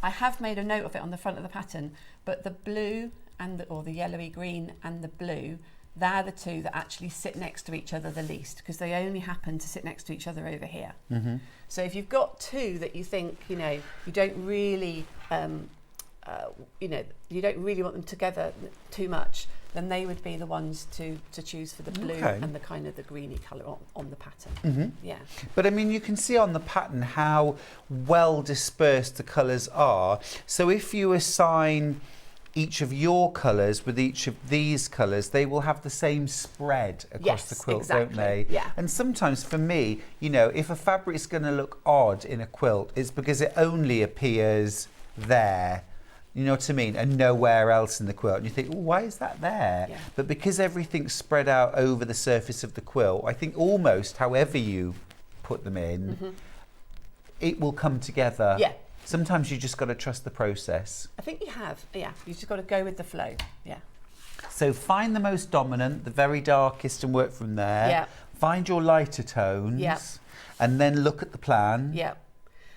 I have made a note of it on the front of the pattern, but the blue and or the yellowy green and the blue, they're the two that actually sit next to each other the least, because they only happen to sit next to each other over here. So if you've got two that you think, you don't really, you don't really want them together too much, then they would be the ones to choose for the blue and the kind of the greeny colour on the pattern. Yeah. But I mean, you can see on the pattern how well dispersed the colours are. So if you assign each of your colours with each of these colours, they will have the same spread across the quilt, exactly. don't they? Yeah. And sometimes for me, if a fabric is going to look odd in a quilt, it's because it only appears there. You know what I mean? And nowhere else in the quilt. And you think, why is that there? Yeah. But because everything's spread out over the surface of the quilt, I think almost however you put them in, it will come together. Yeah. Sometimes you just got to trust the process. I think you have. Yeah. You just got to go with the flow. Yeah. So find the most dominant, the very darkest, and work from there. Yeah. Find your lighter tones. Yeah. And then look at the plan. Yeah.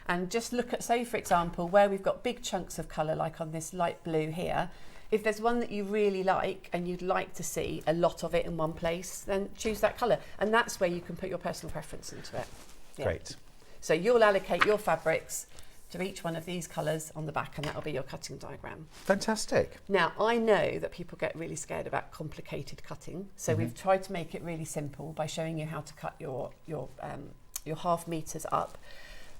And just look at, say, for example, where we've got big chunks of colour, like on this light blue here. If there's one that you really like and you'd like to see a lot of it in one place, then choose that colour. And that's where you can put your personal preference into it. Yeah. Great. So you'll allocate your fabrics to each one of these colours on the back, and that'll be your cutting diagram. Fantastic. Now, I know that people get really scared about complicated cutting, so we've tried to make it really simple by showing you how to cut your half metres up.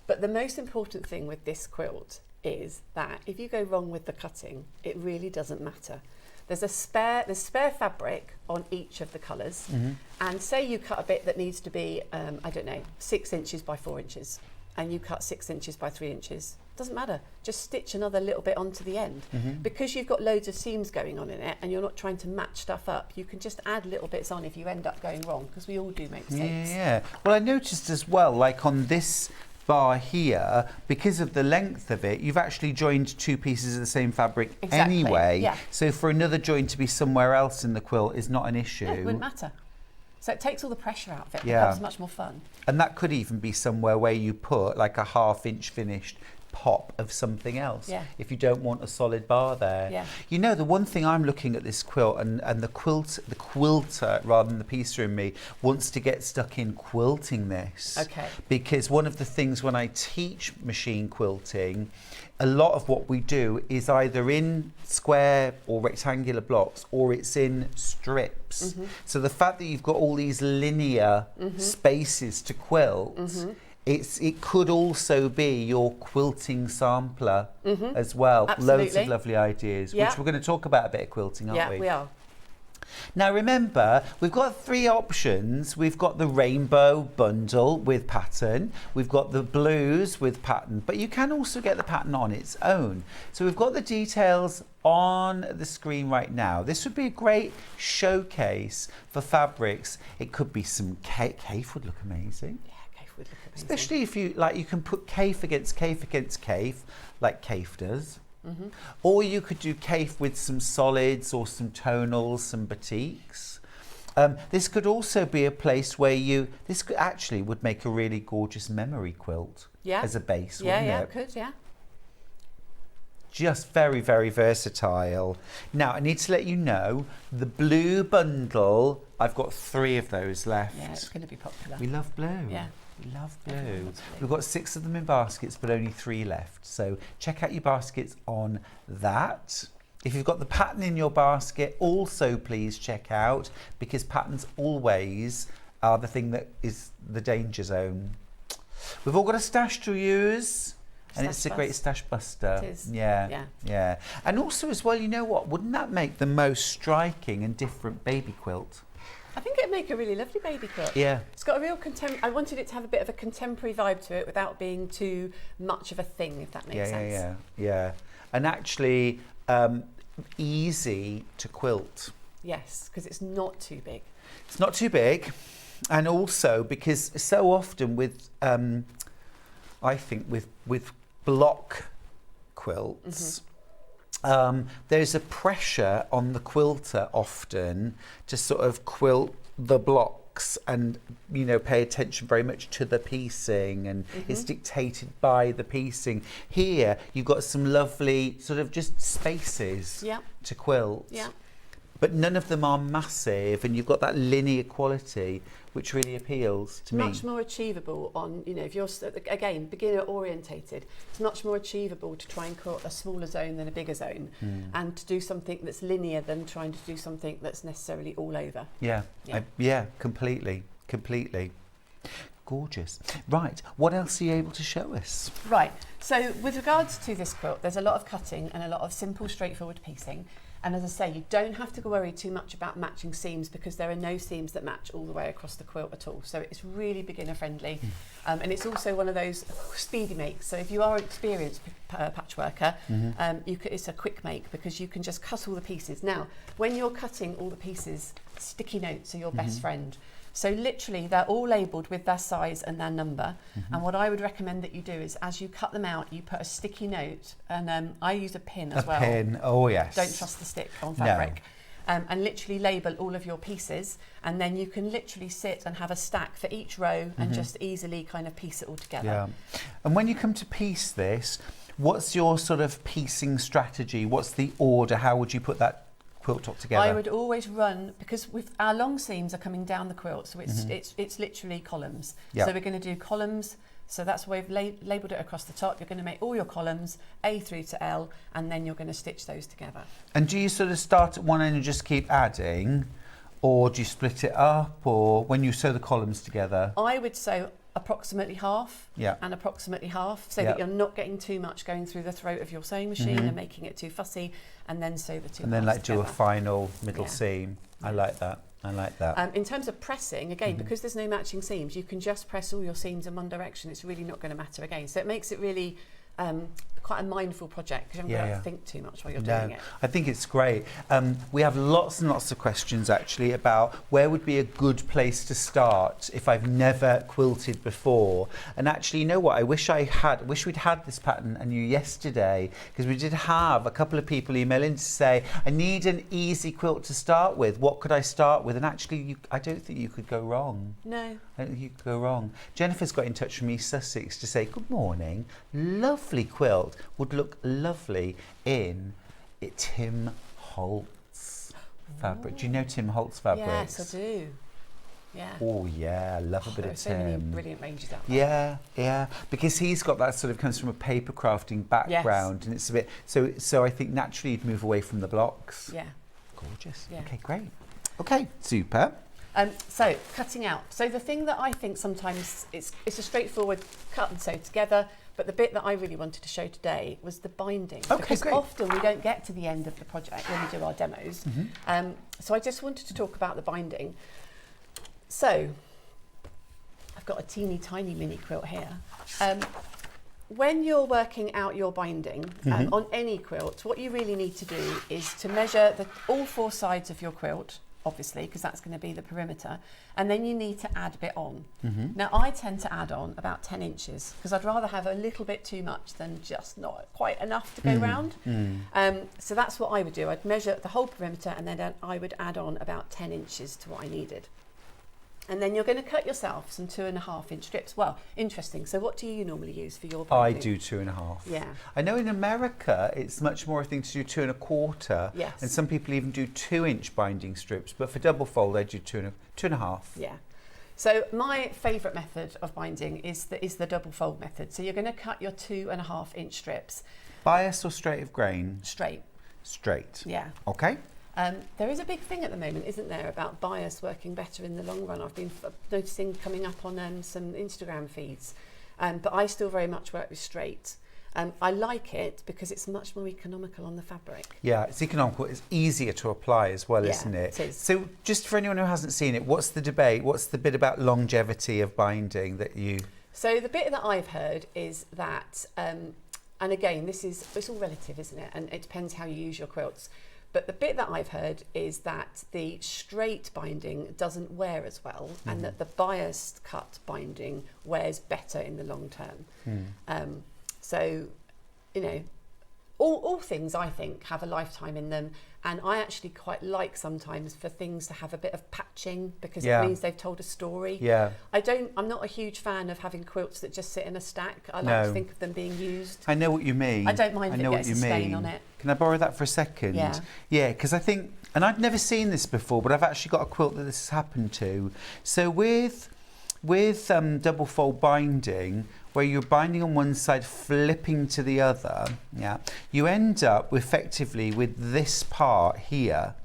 But the most important thing with this quilt is that if you go wrong with the cutting, it really doesn't matter. There's spare fabric on each of the colours, and say you cut a bit that needs to be, 6 inches by 4 inches. and you cut 6 inches by 3 inches, doesn't matter. Just stitch another little bit onto the end. Because you've got loads of seams going on in it and you're not trying to match stuff up, you can just add little bits on if you end up going wrong, because we all do make mistakes. Yeah. Well, I noticed as well, like on this bar here, because of the length of it, you've actually joined 2 pieces of the same fabric anyway. Yeah. So for another joint to be somewhere else in the quilt is not an issue. No, it wouldn't matter. So it takes all the pressure out of it. It Yeah. becomes much more fun. And that could even be somewhere where you put like a 1/2 inch finished pop of something else, Yeah. if you don't want a solid bar there. Yeah. You know, the one thing I'm looking at this quilt, and the quilter rather than the piecer in me wants to get stuck in quilting this. Okay. Because one of the things when I teach machine quilting, a lot of what we do is either in square or rectangular blocks, or it's in strips. So the fact that you've got all these linear spaces to quilt, it could also be your quilting sampler as well. Absolutely. Loads of lovely ideas, Yeah. which we're going to talk about a bit of quilting, aren't Yeah, we? we are. Now remember, we've got 3 options. We've got the rainbow bundle with pattern, we've got the blues with pattern, but you can also get the pattern on its own. So we've got the details on the screen right now. This would be a great showcase for fabrics. It could be some cafe would look amazing. Yeah, Cafe would look amazing. Especially if you like, you can put cafe against cafe against cafe, like cafe does. Or you could do cafe with some solids or some tonals, some batiks. This could also be a place where this could actually would make a really gorgeous memory quilt as a base, wouldn't Yeah, it? it could, yeah. Just very, very versatile. Now, I need to let you know, the blue bundle, I've got 3 of those left. Yeah, it's going to be popular. We love blue. Yeah. We love Everyone blue. loves blue. We've got 6 of them in baskets, but only 3 left. So check out your baskets on that. If you've got the pattern in your basket, also please check out, because patterns always are the thing that is the danger zone. We've all got a stash to use. And it's a great stash buster. It is. Yeah. And also as well, you know what? Wouldn't that make the most striking and different baby quilt? I think it'd make a really lovely baby quilt. Yeah. It's got a real I wanted it to have a bit of a contemporary vibe to it without being too much of a thing, if that makes sense. Yeah. And actually easy to quilt. Yes, because it's not too big. It's not too big. And also because so often with, I think with block quilts, there's a pressure on the quilter often to sort of quilt the blocks and, you know, pay attention very much to the piecing, and it's dictated by the piecing. Here you've got some lovely sort of just spaces to quilt. Yeah. But none of them are massive, and you've got that linear quality which really appeals to me. Much more achievable on, you know, if you're, again, beginner orientated, it's much more achievable to try and quilt a smaller zone than a bigger zone, and to do something that's linear than trying to do something that's necessarily all over. Yeah, completely. Gorgeous. Right, what else are you able to show us? Right, so with regards to this quilt, there's a lot of cutting and a lot of simple, straightforward piecing. And as I say, you don't have to worry too much about matching seams, because there are no seams that match all the way across the quilt at all. So it's really beginner friendly. And it's also one of those speedy makes. So if you are an experienced patchworker, it's a quick make, because you can just cut all the pieces. Now, when you're cutting all the pieces, sticky notes are your best friend. So literally they're all labelled with their size and their number. And what I would recommend that you do is, as you cut them out, you put a sticky note, and I use a pin as well. A pin, oh yes. Don't trust the stick on fabric. And literally label all of your pieces, and then you can literally sit and have a stack for each row and just easily kind of piece it all together. Yeah. And when you come to piece this, what's your sort of piecing strategy? What's the order? How would you put that quilt top together? I would always run, because with our long seams are coming down the quilt, so it's literally columns. Yep. So we're going to do columns. So that's why we've labelled it across the top. You're going to make all your columns A through to L, and then you're going to stitch those together. And do you sort of start at one end and just keep adding, or do you split it up, or when you sew the columns together? I would sew approximately half and approximately half, so that you're not getting too much going through the throat of your sewing machine and making it too fussy, and then sew the two and then halves like do a together. final middle seam. I like that. I like that. In terms of pressing, again, because there's no matching seams, you can just press all your seams in one direction. It's really not going to matter again. So it makes it really quite a mindful project because you haven't got to think too much while you're doing it. I think it's great. We have lots and lots of questions actually about where would be a good place to start if I've never quilted before. And actually, you know what? I wish we'd had this pattern I knew yesterday, because we did have a couple of people email in to say, I need an easy quilt to start with. What could I start with? And actually, I don't think you could go wrong. No. I don't think you could go wrong. Jennifer's got in touch with me, Sussex, to say, good morning, lovely quilt. Would look lovely in Tim Holtz fabric. Do you know Tim Holtz fabrics? Yes, I do. Yeah. Oh yeah, love a bit of so Tim. many brilliant ranges out there. Yeah, because he's got that sort of comes from a paper crafting background, and it's a bit so I think naturally you'd move away from the blocks. Yeah. Gorgeous. Yeah. Okay, great. Okay, super. So cutting out. So the thing that I think sometimes it's a straightforward cut and sew together. But the bit that I really wanted to show today was the binding. Okay, because great. often we don't get to the end of the project when we do our demos. So I just wanted to talk about the binding. So I've got a teeny tiny mini quilt here. When you're working out your binding on any quilt, what you really need to do is to measure all four sides of your quilt, obviously, because that's going to be the perimeter, and then you need to add a bit on. Now I tend to add on about 10 inches because I'd rather have a little bit too much than just not quite enough to go round. So that's what I would do. I'd measure the whole perimeter and then I would add on about 10 inches to what I needed. And then you're going to cut yourself some 2.5 inch strips. Well, interesting. So what do you normally use for your binding? I do 2.5. Yeah. I know in America it's much more a thing to do 2.25. Yes. And some people even do 2-inch binding strips. But for double fold, I do 2.5. Yeah. So my favourite method of binding is the double fold method. So you're going to cut your 2.5 inch strips. Bias or straight of grain? Straight. Straight. Yeah. Okay. There is a big thing at the moment, isn't there, about bias working better in the long run. I've been noticing coming up on some Instagram feeds, but I still very much work with straight. I like it because it's much more economical on the fabric. Yeah, it's economical. It's easier to apply as well, isn't it? It is. So just for anyone who hasn't seen it, what's the debate? What's the bit about longevity of binding that you... So the bit that I've heard is that, and again, it's all relative, isn't it? And it depends how you use your quilts. But the bit that I've heard is that the straight binding doesn't wear as well, and that the biased cut binding wears better in the long term. So, you know, all things I think have a lifetime in them, and I actually quite like sometimes for things to have a bit of patching because it means they've told a story. Yeah. I'm not a huge fan of having quilts that just sit in a stack. I like to think of them being used. I know what you mean. I don't mind if it gets a stain on it. Can I borrow that for a second? Yeah. Yeah, because I think, and I'd never seen this before, but I've actually got a quilt that this has happened to. So with double fold binding, where you're binding on one side, flipping to the other, you end up effectively with this part here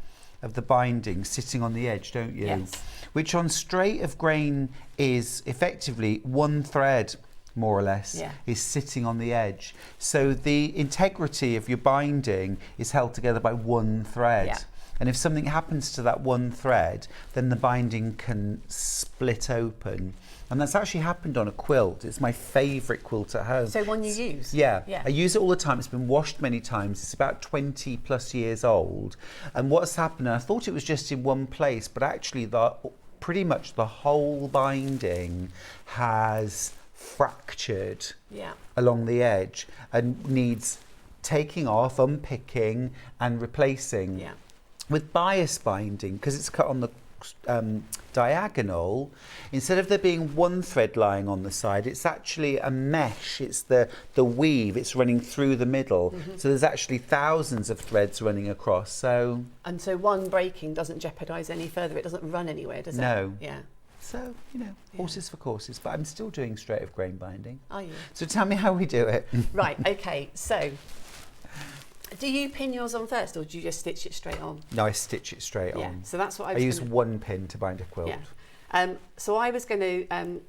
of the binding sitting on the edge, don't you? Yes. Which on straight of grain is effectively one thread, more or less, is sitting on the edge. So the integrity of your binding is held together by one thread. Yeah. And if something happens to that one thread, then the binding can split open. And that's actually happened on a quilt. It's my favourite quilt at home. So one you use? Yeah, I use it all the time. It's been washed many times. It's about 20 plus years old. And what's happened, I thought it was just in one place, but actually pretty much the whole binding has fractured along the edge and needs taking off, unpicking and replacing. Yeah. With bias binding, because it's cut on the diagonal, instead of there being one thread lying on the side, it's actually a mesh. It's the weave. It's running through the middle. So there's actually thousands of threads running across. So one breaking doesn't jeopardise any further. It doesn't run anywhere, does it? No. Yeah. So, you know, horses for courses, but I'm still doing straight of grain binding. Are you? So tell me how we do it. Right, okay, so do you pin yours on first or do you just stitch it straight on? No, I stitch it straight on. So that's what I use one pin to bind a quilt. So I was going to,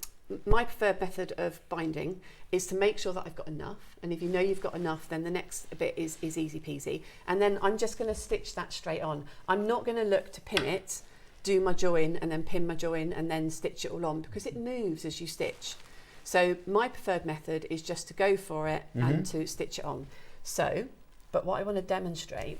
my preferred method of binding is to make sure that I've got enough, and if you know you've got enough, then the next bit is easy peasy, and then I'm just going to stitch that straight on. I'm not going to look to pin it do my join and then pin my join and then stitch it all on, because it moves as you stitch. So my preferred method is just to go for it and to stitch it on. So, but what I want to demonstrate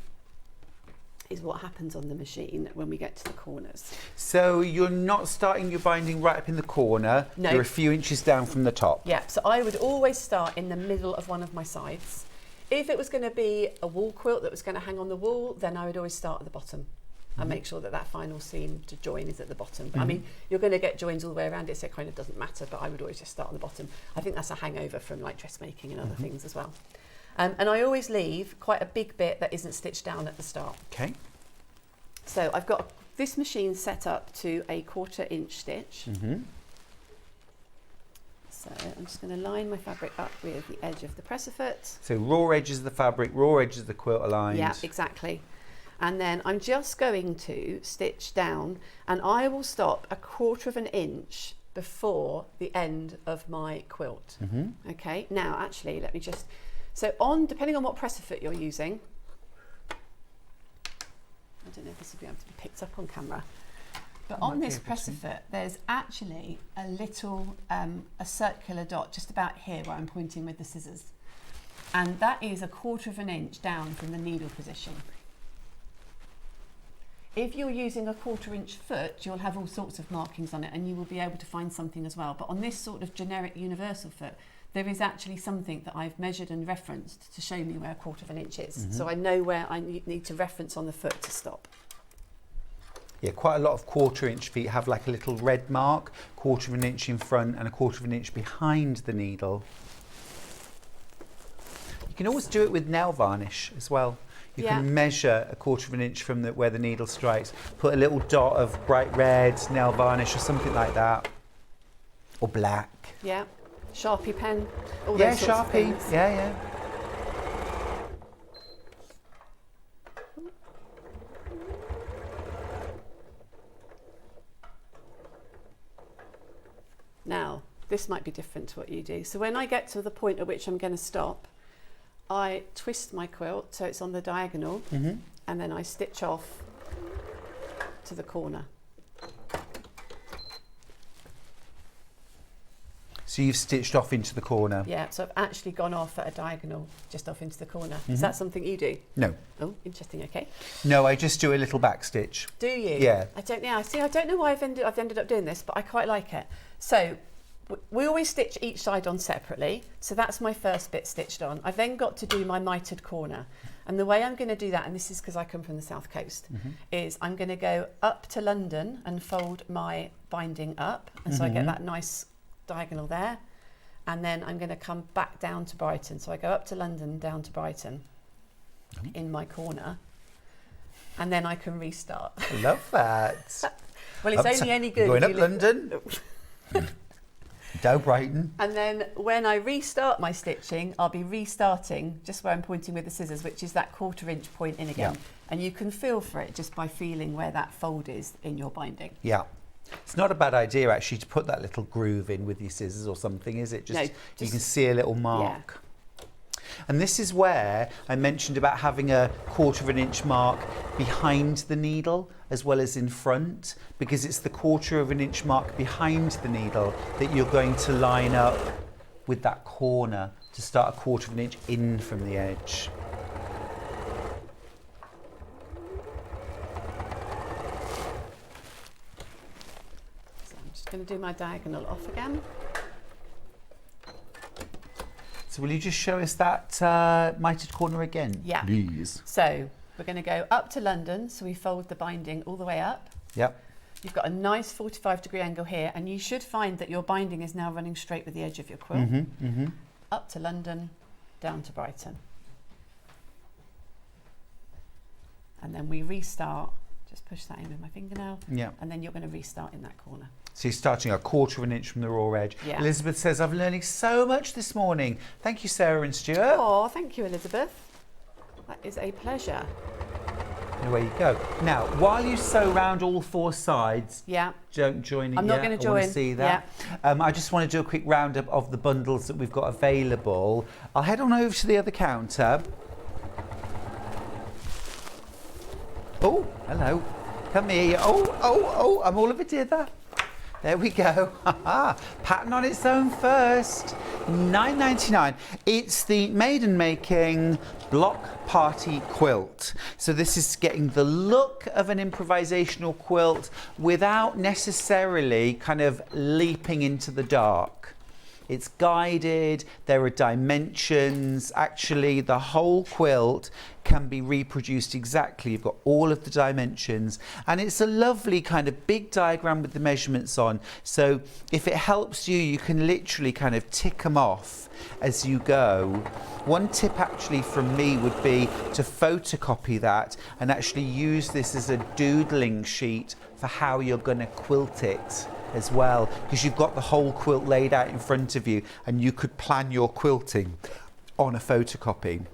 is what happens on the machine when we get to the corners. So you're not starting your binding right up in the corner, No. You're a few inches down from the top. Yeah, so I would always start in the middle of one of my sides. If it was going to be a wall quilt that was going to hang on the wall, then I would always start at the bottom and make sure that that final seam to join is at the bottom. But I mean, you're going to get joins all the way around it, so it kind of doesn't matter, but I would always just start on the bottom. I think that's a hangover from like dressmaking and other things as well. And I always leave quite a big bit that isn't stitched down at the start. Okay. So I've got this machine set up to a 1/4 inch stitch. So I'm just going to line my fabric up with the edge of the presser foot. So raw edges of the fabric, raw edges of the quilt aligned. Yeah, exactly. And then I'm just going to stitch down, and I will stop a 1/4 inch before the end of my quilt. Okay, now actually let me just, so on, depending on what presser foot you're using, I don't know if this will be able to be picked up on camera, but on this presser foot there's actually a little a circular dot just about here where I'm pointing with the scissors, and that is a 1/4 inch down from the needle position. If you're using a 1/4 inch foot, you'll have all sorts of markings on it and you will be able to find something as well. But on this sort of generic universal foot, there is actually something that I've measured and referenced to show me where a 1/4 inch is. So I know where I need to reference on the foot to stop. Yeah, quite a lot of 1/4 inch feet have like a little red mark, 1/4 inch in front and a 1/4 inch behind the needle. You can always do it with nail varnish as well. You can measure a 1/4 inch from where the needle strikes, put a little dot of bright red nail varnish or something like that, or black. Yeah, Sharpie pen, all Yeah, those sorts of Sharpie, things. yeah. Now, this might be different to what you do. So when I get to the point at which I'm going to stop, I twist my quilt so it's on the diagonal, and then I stitch off to the corner. So you've stitched off into the corner? Yeah, so I've actually gone off at a diagonal, just off into the corner. Is that something you do? No. Oh, interesting, okay. No, I just do a little back stitch. Do you? Yeah. I don't know. See, I don't know why I've ended up doing this, but I quite like it. So we always stitch each side on separately. So that's my first bit stitched on. I've then got to do my mitered corner. And the way I'm going to do that, and this is because I come from the South Coast, is I'm going to go up to London and fold my binding up. And so I get that nice diagonal there. And then I'm going to come back down to Brighton. So I go up to London, down to Brighton in my corner. And then I can restart. I love that. Well, it's only any good. Going if up you live- London, down Brighton. And then when I restart my stitching, I'll be restarting just where I'm pointing with the scissors, which is that 1/4 inch point in again. Yeah. And you can feel for it just by feeling where that fold is in your binding. Yeah. It's not a bad idea actually to put that little groove in with your scissors or something, is it? You can see a little mark. And this is where I mentioned about having a 1/4 inch mark behind the needle as well as in front, because it's the 1/4 inch mark behind the needle that you're going to line up with that corner to start a 1/4 inch in from the edge. So I'm just going to do my diagonal off again. So will you just show us that mitered corner again, Yeah. please? So we're going to go up to London, so we fold the binding all the way up. Yep. You've got a nice 45-degree angle here, and you should find that your binding is now running straight with the edge of your quilt. Up to London, down to Brighton. And then we restart. Just push that in with my fingernail. Yeah. And then you're going to restart in that corner. So you're starting a 1/4 inch from the raw edge. Yeah. Elizabeth says, I'm learning so much this morning. Thank you, Sarah and Stuart. Oh, thank you, Elizabeth. That is a pleasure. And away you go. Now, while you sew round all four sides, Yeah. don't join it I'm not yet. gonna I want to join. see that. I just want to do a quick roundup of the bundles that we've got available. I'll head on over to the other counter. Oh, hello. Come here. Oh, I'm all of a dither. There we go. Pattern on its own first. $9.99. It's the Maiden Making Block Party Quilt. So this is getting the look of an improvisational quilt without necessarily kind of leaping into the dark. It's guided, there are dimensions. Actually, the whole quilt can be reproduced exactly. You've got all of the dimensions, and it's a lovely kind of big diagram with the measurements on. So if it helps you, you can literally kind of tick them off as you go. One tip actually from me would be to photocopy that and actually use this as a doodling sheet for how you're going to quilt it as well, because you've got the whole quilt laid out in front of you and you could plan your quilting on a photocopy.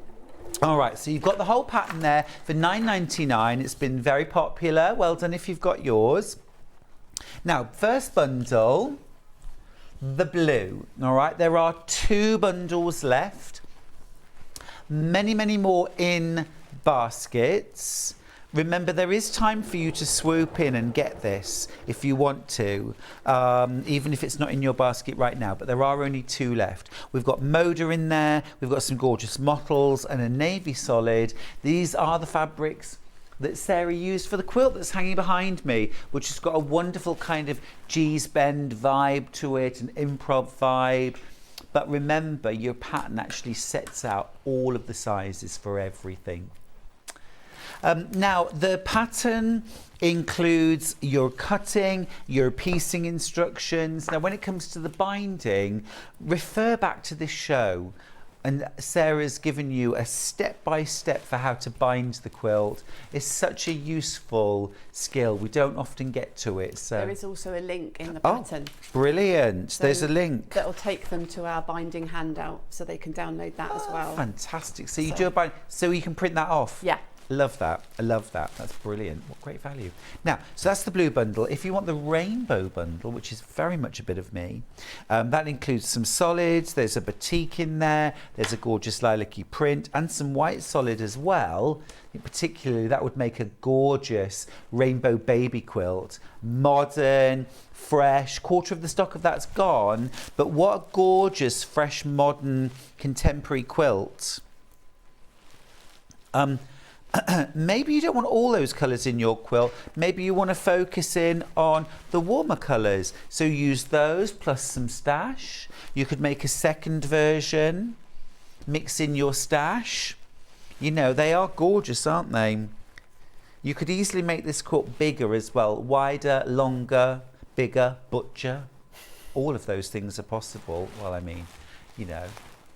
All right, so you've got the whole pattern there for $9.99. It's been very popular. Well done if you've got yours. Now, first bundle, the blue. All right, there are 2 bundles left. Many, many more in baskets. Remember, there is time for you to swoop in and get this if you want to, even if it's not in your basket right now, but there are only 2 left. We've got Moda in there, we've got some gorgeous mottles and a navy solid. These are the fabrics that Sarah used for the quilt that's hanging behind me, which has got a wonderful kind of G's Bend vibe to it, an improv vibe. But remember, your pattern actually sets out all of the sizes for everything. Now, the pattern includes your cutting, your piecing instructions. Now, when it comes to the binding, refer back to this show. And Sarah's given you a step-by-step for how to bind the quilt. It's such a useful skill. We don't often get to it. So there is also a link in the pattern. Oh, brilliant. So there's a link. That'll take them to our binding handout so they can download that as well. Fantastic. So you do a bind, so you can print that off? Yeah. Love that. I love that. That's brilliant. What great value. Now, so that's the blue bundle. If you want the rainbow bundle, which is very much a bit of me, that includes some solids. There's a batik in there. There's a gorgeous lilac-y print and some white solid as well. Particularly, that would make a gorgeous rainbow baby quilt. Modern, fresh. Quarter of the stock of that's gone. But what a gorgeous, fresh, modern, contemporary quilt. Maybe you don't want all those colours in your quilt. Maybe you want to focus in on the warmer colours. So use those plus some stash. You could make a second version, mix in your stash. You know, they are gorgeous, aren't they? You could easily make this quilt bigger as well. Wider, longer, bigger, butcher. All of those things are possible. Well, I mean, you know,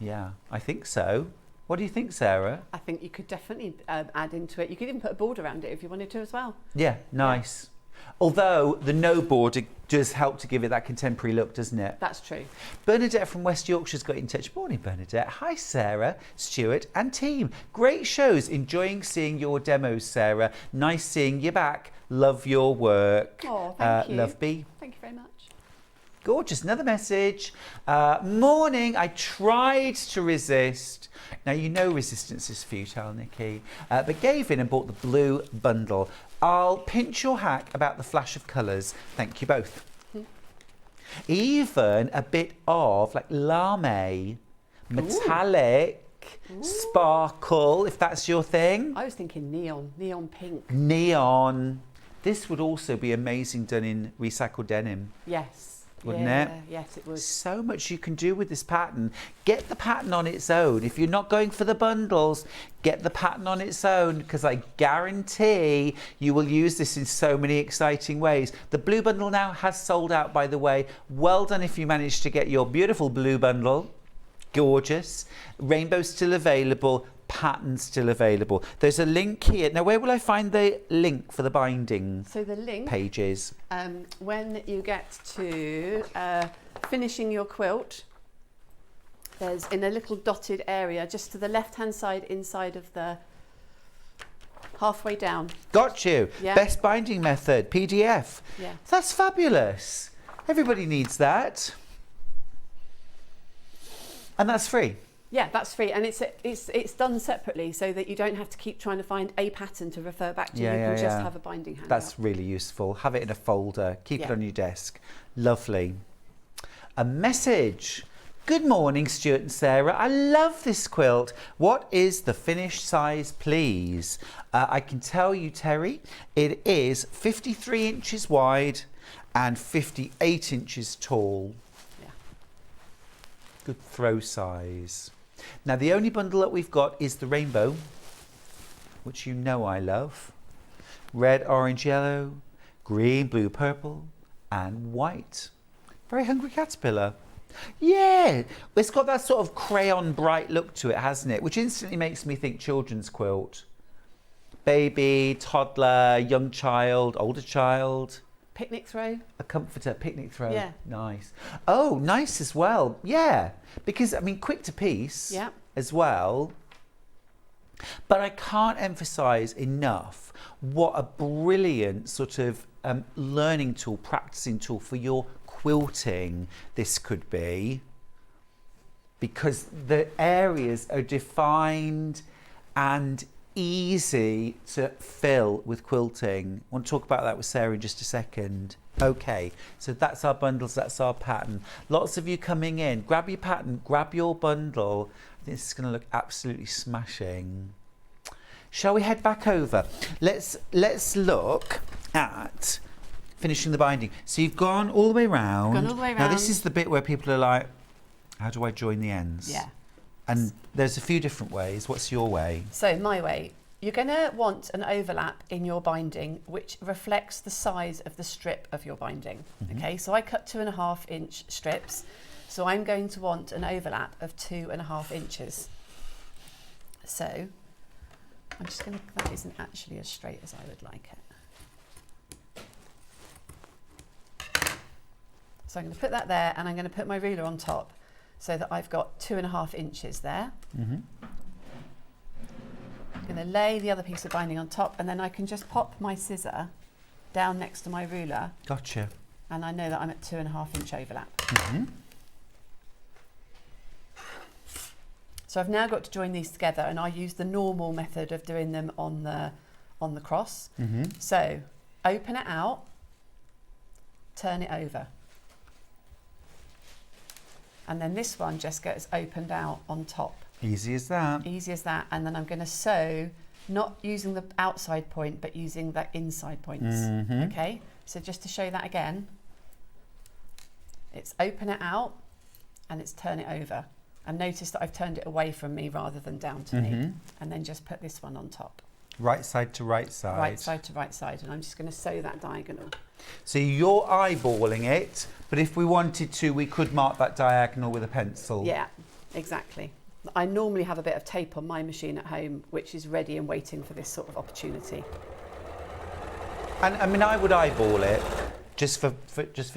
yeah, I think so. What do you think, Sarah? I think you could definitely add into it. You could even put a board around it if you wanted to as well. Yeah, nice. Yeah. Although the no border does help to give it that contemporary look, doesn't it? That's true. Bernadette from West Yorkshire's got in touch. Morning, Bernadette. Hi, Sarah, Stuart and team. Great shows. Enjoying seeing your demos, Sarah. Nice seeing you back. Love your work. Oh, thank you. Love B. Thank you very much. Gorgeous. Another message. Morning. I tried to resist. Now, you know resistance is futile, Nikki, but gave in and bought the blue bundle. I'll pinch your hack about the flash of colours. Thank you both. Even a bit of like lame, metallic, sparkle, if that's your thing. I was thinking neon pink. Neon. This would also be amazing done in recycled denim. Yes. Wouldn't it? Yes, it would. So much you can do with this pattern. Get the pattern on its own. If you're not going for the bundles, get the pattern on its own, because I guarantee you will use this in so many exciting ways. The blue bundle now has sold out, by the way. Well done if you managed to get your beautiful blue bundle. Gorgeous. Rainbow still available. Pattern still available. There's a link here. Now, where will I find the link for the binding? So the link pages. When you get to finishing your quilt, there's in a little dotted area just to the left-hand side inside of the halfway down. Got you. Yeah. Best binding method, PDF. Yeah. That's fabulous. Everybody needs that. And that's free. Yeah, that's free, and it's done separately so that you don't have to keep trying to find a pattern to refer back to. You can just have a binding handout. That's really useful. Have it in a folder. Keep it on your desk. Lovely. A message. Good morning, Stuart and Sarah. I love this quilt. What is the finished size, please? I can tell you, Terry, it is 53 inches wide and 58 inches tall. Yeah. Good throw size. Now, the only bundle that we've got is the rainbow, which you know I love. Red, orange, yellow, green, blue, purple, and white. Very Hungry Caterpillar. Yeah, it's got that sort of crayon bright look to it, hasn't it? Which instantly makes me think children's quilt. Baby, toddler, young child, older child. Picnic throw. A comforter, picnic throw. Yeah. Nice. Oh, nice as well. Yeah, because I mean, quick to piece. Yeah. As well. But I can't emphasize enough what a brilliant sort of learning tool, practicing tool for your quilting this could be, because the areas are defined and easy to fill with quilting. I want to talk about that with Sarah in just a second. Okay, so that's our bundles, that's our pattern. Lots of you coming in. Grab your pattern, grab your bundle. I think this is going to look absolutely smashing. Shall we head back over? Let's look at finishing the binding. So you've gone all the way round. Gone all the way round. Now this is the bit where people are like, how do I join the ends? Yeah. And there's a few different ways. What's your way? So my way. You're going to want an overlap in your binding which reflects the size of the strip of your binding. Okay, so I cut 2.5 inch strips, so I'm going to want an overlap of 2.5 inches. So I'm just going to, that isn't actually as straight as I would like it. So I'm going to put that there, and I'm going to put my ruler on top so that I've got 2.5 inches there. I'm going to lay the other piece of binding on top, and then I can just pop my scissor down next to my ruler. Gotcha. And I know that I'm at 2.5 inch overlap. So I've now got to join these together, and I use the normal method of doing them on the cross. So open it out, turn it over. And then this one just gets opened out on top. Easy as that. Easy as that. And then I'm going to sew, not using the outside point, but using the inside points. Okay, so just to show that again, it's open it out and it's turn it over. And notice that I've turned it away from me rather than down to me. And then just put this one on top. Right side to right side. Right side to right side. And I'm just going to sew that diagonal. So you're eyeballing it, but if we wanted to, we could mark that diagonal with a pencil. Yeah, exactly. I normally have a bit of tape on my machine at home, which is ready and waiting for this sort of opportunity. And I mean, I would eyeball it, just for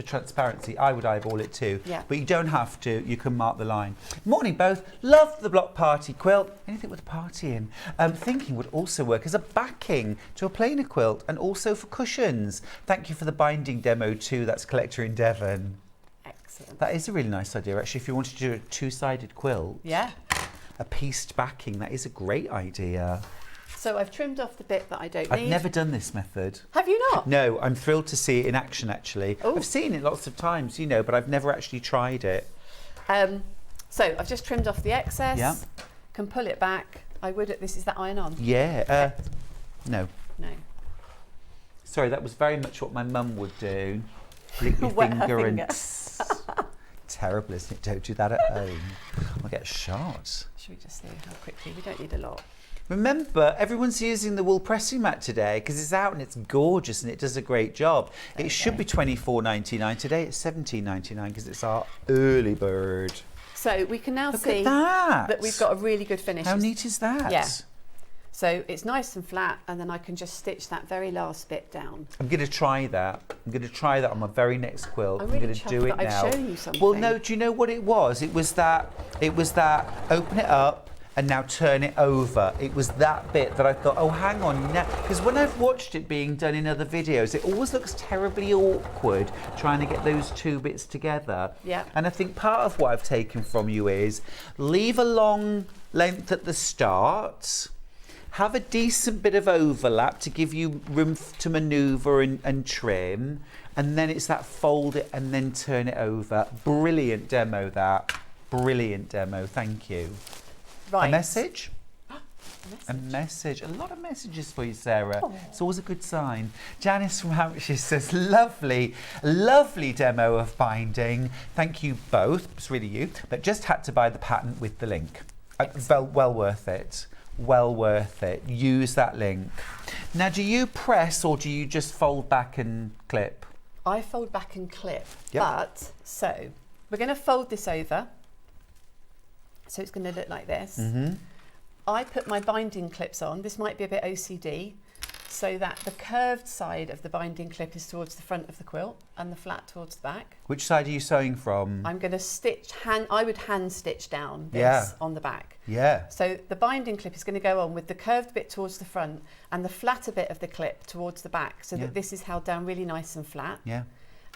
transparency. I would eyeball it too. Yeah. But you don't have to. You can mark the line. Morning, both. Love the block party quilt. Anything with a party in. Thinking would also work as a backing to a plainer quilt, and also for cushions. Thank you for the binding demo too. That's Collector in Devon. Excellent. That is a really nice idea, actually. If you wanted to do a two-sided quilt, Yeah. a pieced backing, that is a great idea. So I've trimmed off the bit that I don't I've need. never done this method. Have you not? No, I'm thrilled to see it in action, actually. Ooh. I've seen it lots of times, you know, but I've never actually tried it. So I've just trimmed off the excess. Yeah. Can pull it back. I would. This is that iron on. Yeah. No. No. Sorry, that was very much what my mum would do. Lick your Wet her finger and... finger. Terrible, isn't it? Don't do that at home. I'll get shot. Should we just see how quickly? We don't need a lot. Remember, everyone's using the wool pressing mat today because it's out and it's gorgeous and it does a great job. It should be $24.99. Today it's $17.99 because it's our early bird. So we can now Look see at that. we've got a really good finish. How neat is that? Yeah. So it's nice and flat, and then I can just stitch that very last bit down. I'm going to try that. I'm going to try that on my very next quilt. I'm really going to do chuffed it that now. I've shown you something. Well, no, do you know what it was? It was that open it up and now turn it over. It was that bit that I thought, oh, hang on now, because when I've watched it being done in other videos, it always looks terribly awkward trying to get those two bits together. Yeah. And I think part of what I've taken from you is leave a long length at the start, have a decent bit of overlap to give you room to manoeuvre and trim, and then it's that fold it and then turn it over. Brilliant demo, that. Brilliant demo, thank you. Right. A message? A message. A lot of messages for you, Sarah. Oh. It's always a good sign. Janice from Hampshire says, lovely, lovely demo of binding. Thank you both. It's really you. But just had to buy the pattern with the link. Well worth it. Well worth it. Use that link. Now, do you press or do you just fold back and clip? I fold back and clip. Yep. But, so, we're going to fold this over. So it's going to look like this. Mm-hmm. I put my binding clips on. This might be a bit OCD, so that the curved side of the binding clip is towards the front of the quilt and the flat towards the back. Which side are you sewing from? I'm going to stitch, I would hand stitch down this on the back. Yeah. So the binding clip is going to go on with the curved bit towards the front and the flatter bit of the clip towards the back, so that this is held down really nice and flat. Yeah.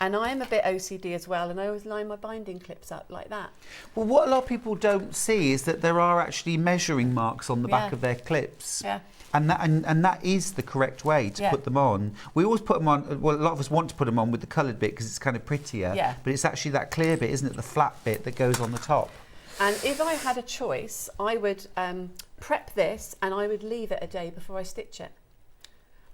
And I'm a bit OCD as well, and I always line my binding clips up like that. Well, what a lot of people don't see is that there are actually measuring marks on the back of their clips. Yeah. And that is the correct way to put them on. We always put them on, well, a lot of us want to put them on with the coloured bit because it's kind of prettier. Yeah. But it's actually that clear bit, isn't it? The flat bit that goes on the top. And if I had a choice, I would prep this and I would leave it a day before I stitch it.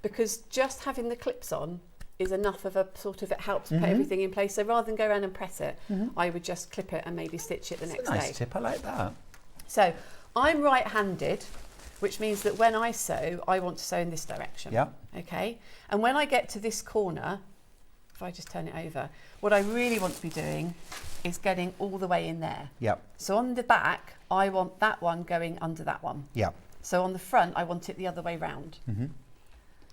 Because just having the clips on is enough of a sort of, it helps put everything in place. So rather than go around and press it, I would just clip it and maybe stitch it the next day. Nice tip, I like that. So I'm right-handed, which means that when I sew, I want to sew in this direction. Yeah. Okay. And when I get to this corner, if I just turn it over, what I really want to be doing is getting all the way in there. Yep. So on the back, I want that one going under that one. Yeah. So on the front, I want it the other way round.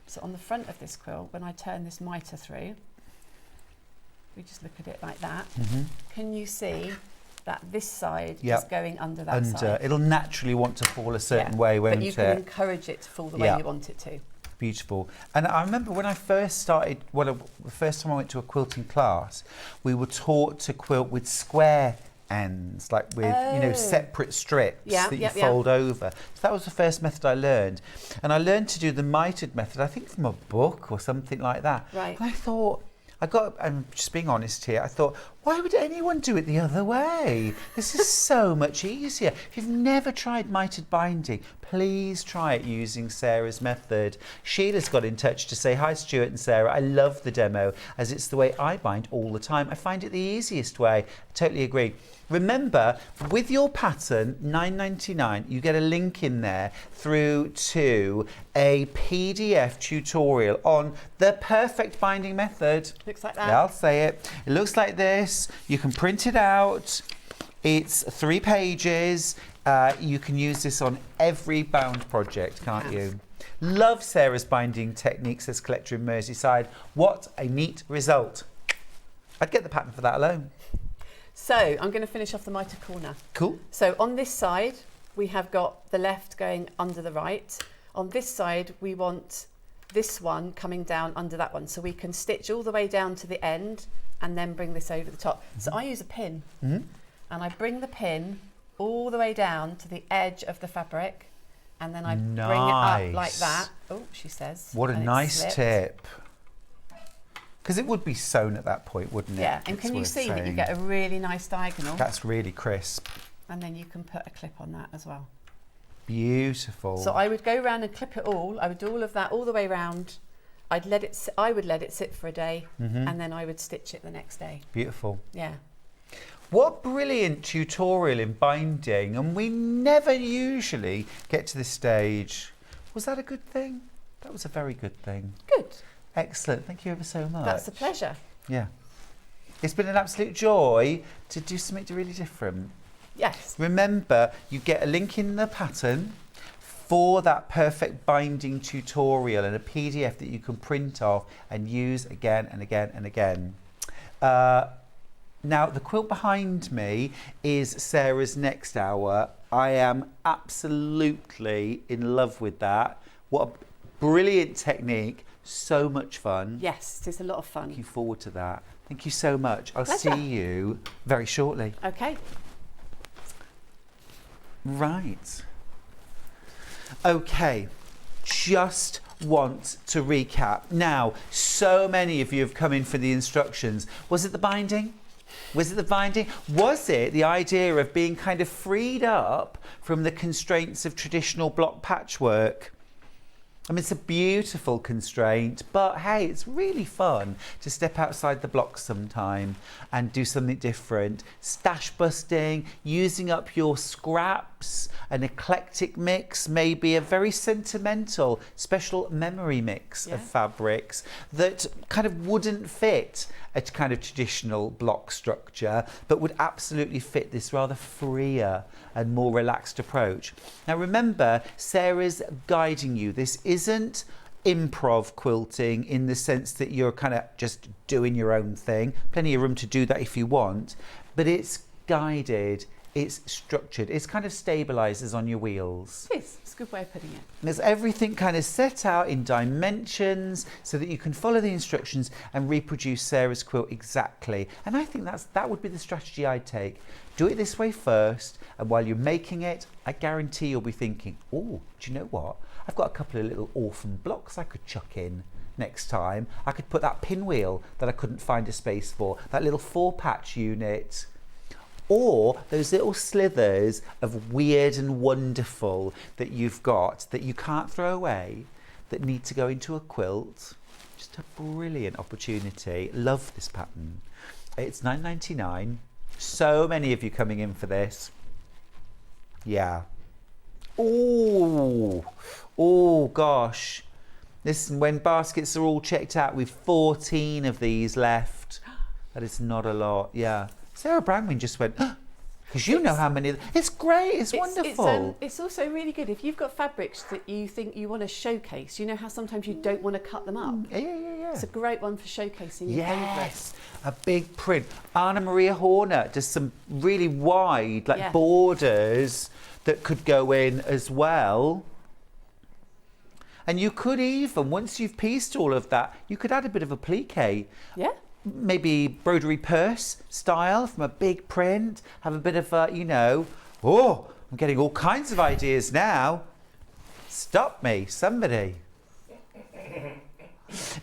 So on the front of this quilt, when I turn this mitre through, we just look at it like that. Can you see that this side is going under that side? It'll naturally want to fall a certain way, won't it? But you can encourage it to fall the way you want it to. Beautiful. And I remember when I first started, the first time I went to a quilting class, we were taught to quilt with square ends, like with separate strips that you fold over. So that was the first method I learned, and I learned to do the mitered method, I think from a book or something like that. Right. And I thought, I'm just being honest here, I thought, why would anyone do it the other way? This is so much easier. If you've never tried mitered binding, please try it using Sarah's method. Sheila's got in touch to say, hi Stuart and Sarah, I love the demo as it's the way I bind all the time. I find it the easiest way. I totally agree. Remember, with your pattern, $9.99, you get a link in there through to a PDF tutorial on the perfect binding method. Looks like that. Yeah, I'll say it. It looks like this. You can print it out. It's 3 pages. You can use this on every bound project, can't you? Love Sarah's binding technique, says Collector in Merseyside. What a neat result. I'd get the pattern for that alone. So I'm going to finish off the mitre corner. Cool. So on this side, we have got the left going under the right. On this side, we want this one coming down under that one. So we can stitch all the way down to the end and then bring this over the top. So I use a pin and I bring the pin all the way down to the edge of the fabric and then I bring it up like that. Oh, she says. What a nice tip. Because it would be sewn at that point, wouldn't it? Yeah, and can you see that you get a really nice diagonal? That's really crisp. And then you can put a clip on that as well. Beautiful. So I would go around and clip it all. I would do all of that all the way around. I would let it sit for a day and then I would stitch it the next day. Beautiful. Yeah. What brilliant tutorial in binding, and we never usually get to this stage. Was that a good thing? That was a very good thing. Good. Excellent. Thank you ever so much. That's a pleasure. Yeah. It's been an absolute joy to do something really different. Yes. Remember, you get a link in the pattern for that perfect binding tutorial and a PDF that you can print off and use again and again and again. Now, the quilt behind me is Sarah's Next Hour. I am absolutely in love with that. What a brilliant technique. So much fun. Yes, it's a lot of fun. Looking forward to that. Thank you so much. I'll Pleasure. see you very shortly. Okay. Right. Okay. Just want to recap. Now, so many of you have come in for the instructions. Was it the binding? Was it the binding? Was it the idea of being kind of freed up from the constraints of traditional block patchwork? I mean, it's a beautiful constraint, but hey, it's really fun to step outside the blocks sometime and do something different. Stash busting, using up your scraps, an eclectic mix, maybe a very sentimental, special memory mix of fabrics that kind of wouldn't fit a kind of traditional block structure, but would absolutely fit this rather freer and more relaxed approach. Now remember, Sarah's guiding you. This isn't improv quilting in the sense that you're kind of just doing your own thing. Plenty of room to do that if you want, but it's guided, it's structured, it's kind of stabilizes on your wheels. It is. It's a good way of putting it. There's everything kind of set out in dimensions so that you can follow the instructions and reproduce Sarah's quilt exactly. And I think that would be the strategy I'd take. Do it this way first, and while you're making it, I guarantee you'll be thinking, oh, do you know what? I've got a couple of little orphan blocks I could chuck in next time. I could put that pinwheel that I couldn't find a space for, that little 4-patch unit, or those little slithers of weird and wonderful that you've got that you can't throw away, that need to go into a quilt. Just a brilliant opportunity. Love this pattern. It's $9.99. So many of you coming in for this. Yeah. Oh gosh. Listen, when baskets are all checked out, we've 14 of these left. That is not a lot. Yeah. Sarah Brangwyn just went, because you know how many. It's great. It's wonderful. It's also really good if you've got fabrics that you think you want to showcase. You know how sometimes you don't want to cut them up. Yeah. It's a great one for showcasing your favourites. A big print. Anna Maria Horner does some really wide, borders that could go in as well. And you could even, once you've pieced all of that, you could add a bit of applique. Yeah. Maybe broderie purse style from a big print. Have a bit of a, I'm getting all kinds of ideas now. Stop me, somebody.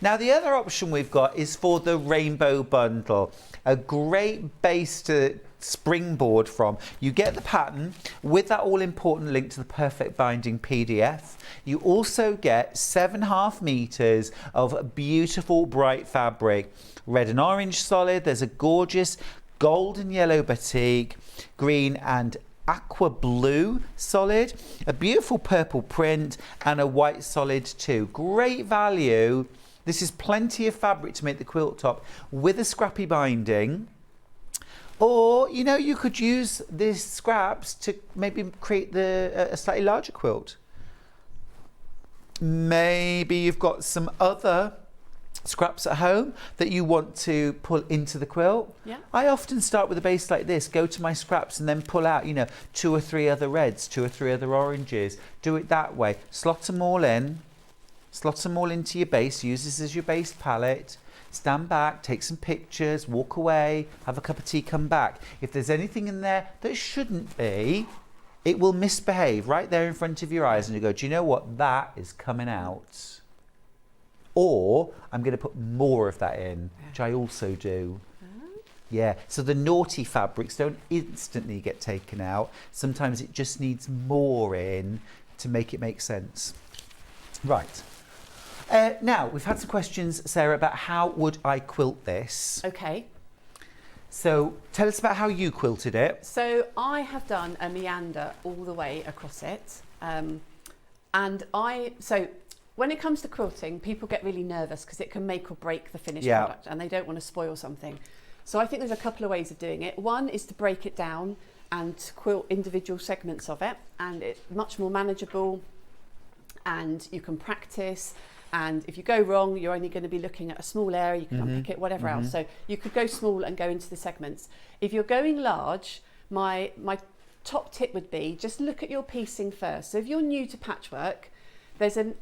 Now, the other option we've got is for the rainbow bundle. A great base to springboard from. You get the pattern with that all-important link to the Perfect Binding PDF. You also get 7.5 meters of beautiful bright fabric. Red and orange solid. There's a gorgeous golden yellow batik, green and aqua blue solid, a beautiful purple print, and a white solid too. Great value. This is plenty of fabric to make the quilt top with a scrappy binding. Or, you could use these scraps to maybe create a slightly larger quilt. Maybe you've got some other scraps at home that you want to pull into the quilt. Yeah. I often start with a base like this, go to my scraps and then pull out, 2 or 3 other reds, 2 or 3 other oranges. Do it that way. Slot them all in. Slot them all into your base. Use this as your base palette. Stand back, take some pictures, walk away, have a cup of tea, come back. If there's anything in there that shouldn't be, it will misbehave right there in front of your eyes and you go, do you know what? That is coming out. Or I'm going to put more of that in, which I also do. Yeah, so the naughty fabrics don't instantly get taken out. Sometimes it just needs more in to make it make sense. Right. Now, we've had some questions, Sarah, about how would I quilt this? Okay. So tell us about how you quilted it. So I have done a meander all the way across it. So when it comes to quilting, people get really nervous because it can make or break the finished product and they don't want to spoil something. So I think there's a couple of ways of doing it. One is to break it down and to quilt individual segments of it, and it's much more manageable and you can practice. And if you go wrong, you're only going to be looking at a small area, you can unpick it, whatever else. So you could go small and go into the segments. If you're going large, my top tip would be just look at your piecing first. So if you're new to patchwork, there's a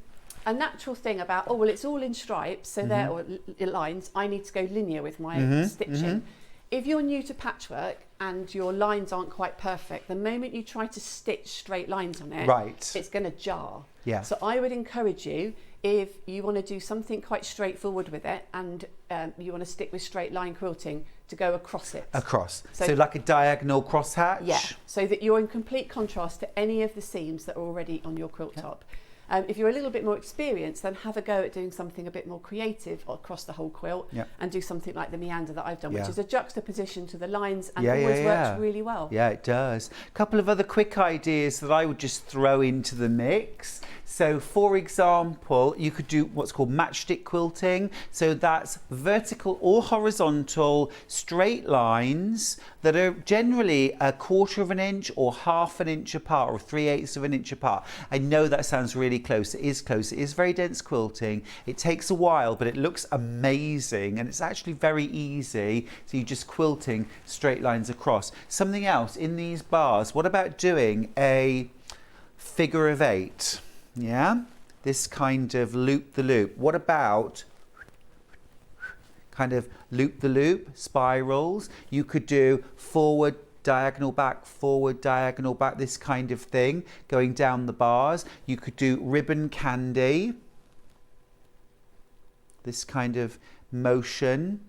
natural thing about, oh, well, it's all in stripes, so there, or lines, I need to go linear with my stitching. If you're new to patchwork and your lines aren't quite perfect, the moment you try to stitch straight lines on it, it's going to jar. Yeah. So I would encourage you, if you want to do something quite straightforward with it and you want to stick with straight line quilting, to go across it. Across. So like a diagonal crosshatch? Yeah, so that you're in complete contrast to any of the seams that are already on your quilt top. If you're a little bit more experienced, then have a go at doing something a bit more creative across the whole quilt and do something like the meander that I've done, which is a juxtaposition to the lines and always works really well. Yeah, it does. A couple of other quick ideas that I would just throw into the mix. So, for example, you could do what's called matchstick quilting. So that's vertical or horizontal straight lines that are generally 1/4 of an inch or 1/2 an inch apart, or 3/8 of an inch apart. I know that sounds really close. It is close. It is very dense quilting. It takes a while, but it looks amazing, and it's actually very easy. So you're just quilting straight lines across. Something else in these bars, what about doing a figure of 8? Yeah, this kind of loop the loop. What about kind of loop the loop spirals? You could do forward, diagonal back, this kind of thing going down the bars. You could do ribbon candy, this kind of motion.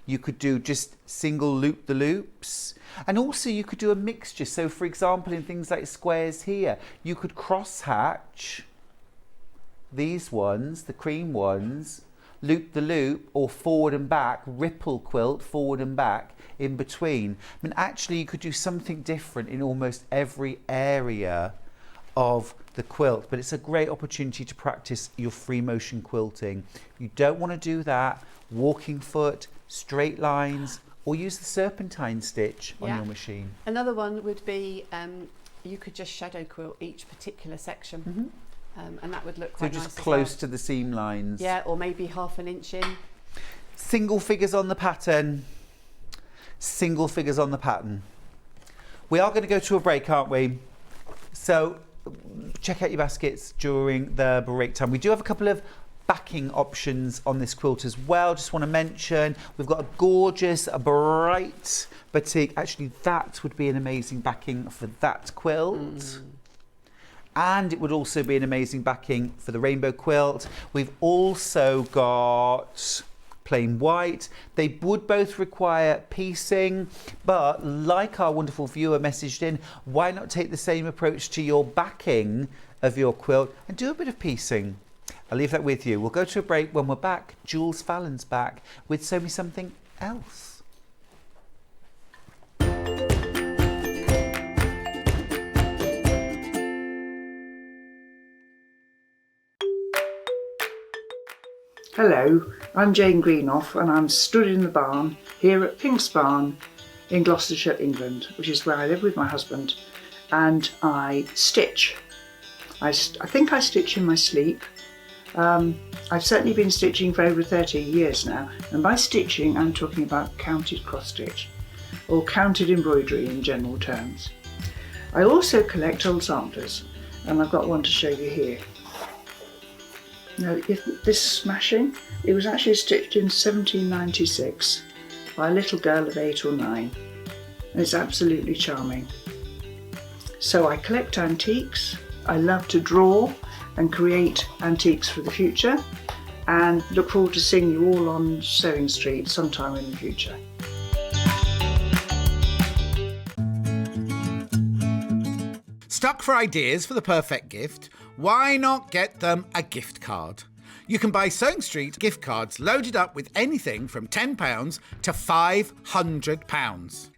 You could do just single loop the loops, and also you could do a mixture. So for example, in things like squares here, you could cross hatch these ones, the cream ones, loop the loop, or forward and back, ripple quilt forward and back in between. I mean, actually you could do something different in almost every area of the quilt, but it's a great opportunity to practice your free motion quilting. You don't want to do that walking foot, straight lines, or use the serpentine stitch on your machine. Another one would be you could just shadow quilt each particular section, and that would look quite nice. So just close to the seam lines. Yeah, or maybe 1/2 an inch in. Single figures on the pattern. Single figures on the pattern. We are going to go to a break, aren't we? So check out your baskets during the break time. We do have a couple of backing options on this quilt as well. Just want to mention we've got a gorgeous, bright batik. Actually, that would be an amazing backing for that quilt. And it would also be an amazing backing for the rainbow quilt. We've also got plain white. They would both require piecing, but like our wonderful viewer messaged in, why not take the same approach to your backing of your quilt and do a bit of piecing? I'll leave that with you. We'll go to a break. When we're back, Jules Fallon's back with Sew Me Something Else. Hello, I'm Jane Greenoff and I'm stood in the barn here at Pink's Barn in Gloucestershire, England, which is where I live with my husband, and I stitch. I think I stitch in my sleep. I've certainly been stitching for over 30 years now, and by stitching I'm talking about counted cross stitch or counted embroidery in general terms. I also collect old samplers, and I've got one to show you here. Now, this smashing, it was actually stitched in 1796 by a little girl of 8 or 9, and it's absolutely charming. So I collect antiques. I love to draw and create antiques for the future, and look forward to seeing you all on Sewing Street sometime in the future. Stuck for ideas for the perfect gift? Why not get them a gift card? You can buy Sewing Street gift cards loaded up with anything from £10 to £500.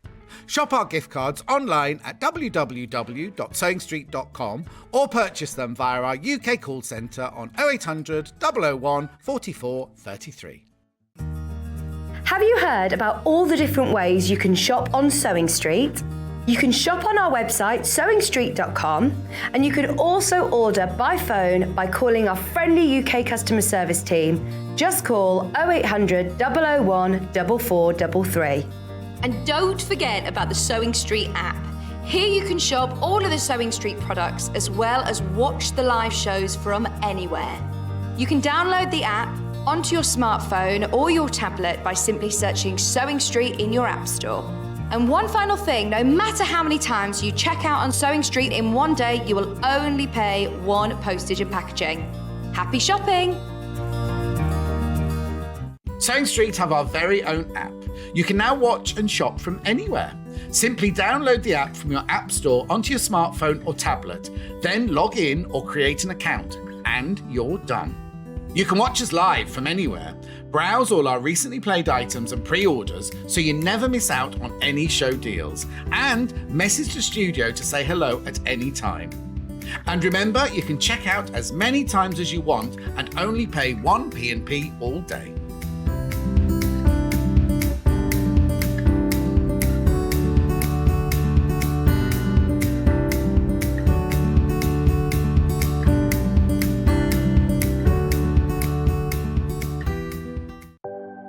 Shop our gift cards online at www.sewingstreet.com or purchase them via our UK call centre on 0800 001 44 33. Have you heard about all the different ways you can shop on Sewing Street? You can shop on our website sewingstreet.com, and you can also order by phone by calling our friendly UK customer service team. Just call 0800 001 4433. And don't forget about the Sewing Street app. Here you can shop all of the Sewing Street products as well as watch the live shows from anywhere. You can download the app onto your smartphone or your tablet by simply searching Sewing Street in your app store. And one final thing, no matter how many times you check out on Sewing Street in one day, you will only pay one postage and packaging. Happy shopping! Sewing Street have our very own app. You can now watch and shop from anywhere. Simply download the app from your app store onto your smartphone or tablet, then log in or create an account, and you're done. You can watch us live from anywhere, browse all our recently played items and pre-orders so you never miss out on any show deals, and message the studio to say hello at any time. And remember, you can check out as many times as you want and only pay 1 P&P all day.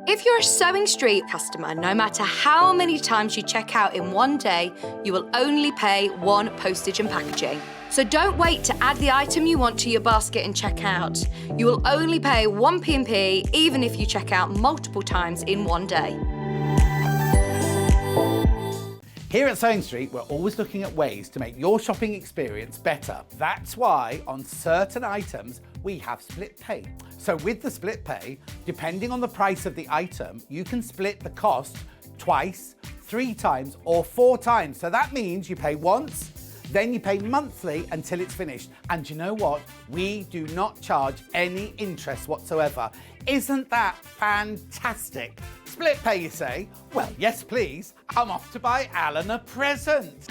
If you're a Sewing Street customer, no matter how many times you check out in one day, you will only pay one postage and packaging. So don't wait to add the item you want to your basket and check out. You will only pay 1 P&P even if you check out multiple times in one day. Here at Sewing Street, we're always looking at ways to make your shopping experience better. That's why on certain items, we have split pay. So with the split pay, depending on the price of the item, you can split the cost twice, 3 times, or 4 times. So that means you pay once, then you pay monthly until it's finished. And you know what? We do not charge any interest whatsoever. Isn't that fantastic? Split pay, you say? Well, yes, please. I'm off to buy Alan a present.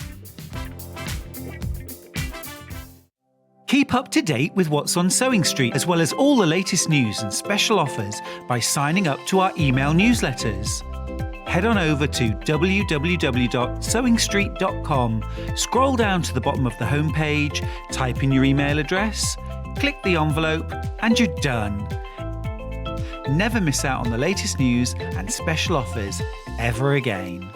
Keep up to date with what's on Sewing Street, as well as all the latest news and special offers by signing up to our email newsletters. Head on over to www.sewingstreet.com, scroll down to the bottom of the homepage, type in your email address, click the envelope, and you're done. Never miss out on the latest news and special offers ever again.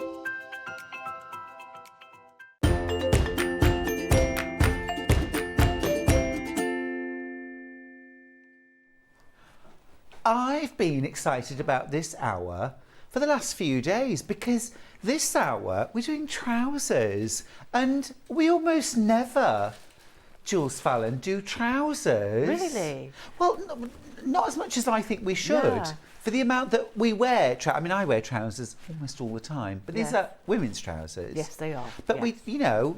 I've been excited about this hour for the last few days because this hour we're doing trousers and we almost never, Jules, Fallon, do trousers. Really? Well, not as much as I think we should. Yeah. For the amount that we wear, I mean, I wear trousers almost all the time, but these Yeah. are women's trousers. Yes, they are. But yes. we, you know,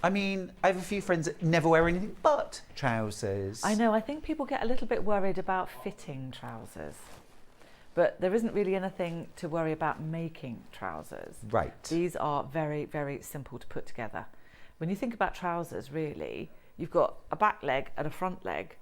I mean, I have a few friends that never wear anything but trousers. I know, I think people get a little bit worried about fitting trousers, but there isn't really anything to worry about making trousers. Right. These are very, very simple to put together. When you think about trousers, really, you've got a back leg and a front leg,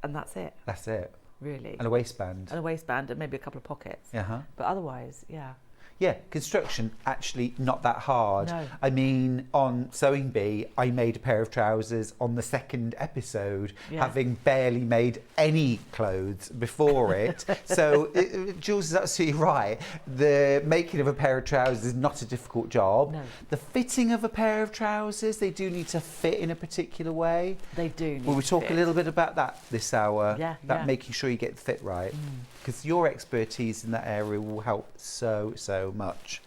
and that's it. That's it. Really. And a waistband. And a waistband and maybe a couple of pockets. Uh-huh. But otherwise, yeah. Yeah, construction, actually not that hard. No. I mean, on Sewing Bee, I made a pair of trousers on the second episode, Yeah. having barely made any clothes before it. So Jules is absolutely right. The making of a pair of trousers is not a difficult job. No. The fitting of a pair of trousers, they do need to fit in a particular way. They do need Will we to talk fit. a little bit about that this hour? Yeah, About yeah. making sure you get the fit right. Because your expertise in that area will help so much.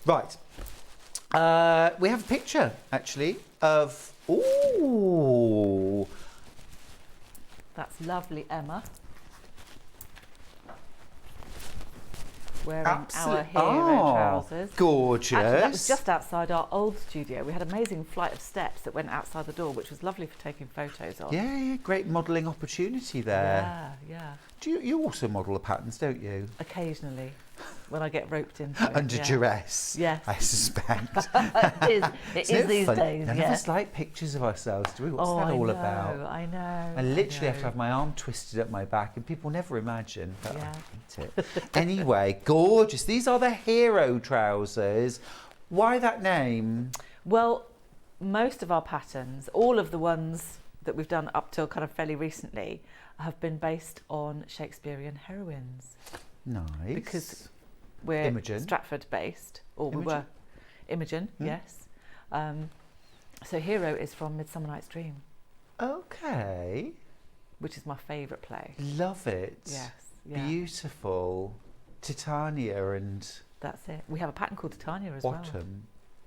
Right. We have a picture, actually, of... Ooh! That's lovely, Emma. Wearing our hero trousers. Gorgeous. Actually, that was just outside our old studio. We had an amazing flight of steps that went outside the door, which was lovely for taking photos of. Yeah, great modelling opportunity there. Yeah. Do you also model the patterns, don't you? Occasionally, when I get roped into it. Under yeah. duress, Yes. I suspect. It is Isn't it these fun? days, None yeah. of us like pictures of ourselves, do we? What's Oh, that I all know, about? I know. I literally have to know. have my arm twisted up my back, and people never imagine. But Yeah. I hate it. Anyway, gorgeous. These are the hero trousers. Why that name? Well, most of our patterns, all of the ones that we've done up till kind of fairly recently, have been based on Shakespearean heroines. Nice. Because we're Imogen. Stratford based, or we Imogen? were. Imogen, yes. So Hero is from Midsummer Night's Dream, Okay. which is my favourite play. Love it. Yes. Yeah. Beautiful. Titania and That's it. We have a pattern called Titania as well. Bottom.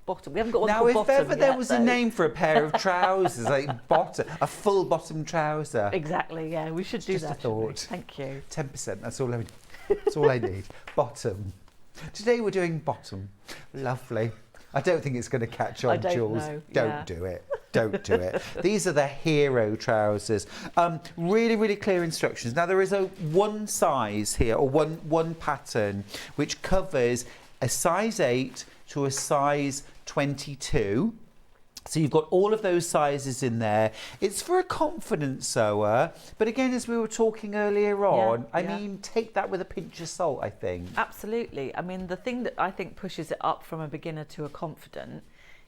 Bottom. We haven't got one Now, called if Bottom ever there yet, was though. a name for a pair of trousers, like bottom, a full bottom trouser. Exactly, yeah. We should do Just a that. shouldn't we? thought. Thank you. 10%, that's all I need. That's all I need. Bottom. Today we're doing bottom. Lovely. I don't think it's going to catch on, I don't Jules. know, Don't yeah. do it. Don't do it. These are the Hero trousers. Really, really clear instructions. Now, there is a one size here, or one pattern, which covers a size 8 to a size 22. So you've got all of those sizes in there. It's for a confident sewer, but again, as we were talking earlier on, I mean, take that with a pinch of salt, I think. Absolutely. I mean, the thing that I think pushes it up from a beginner to a confident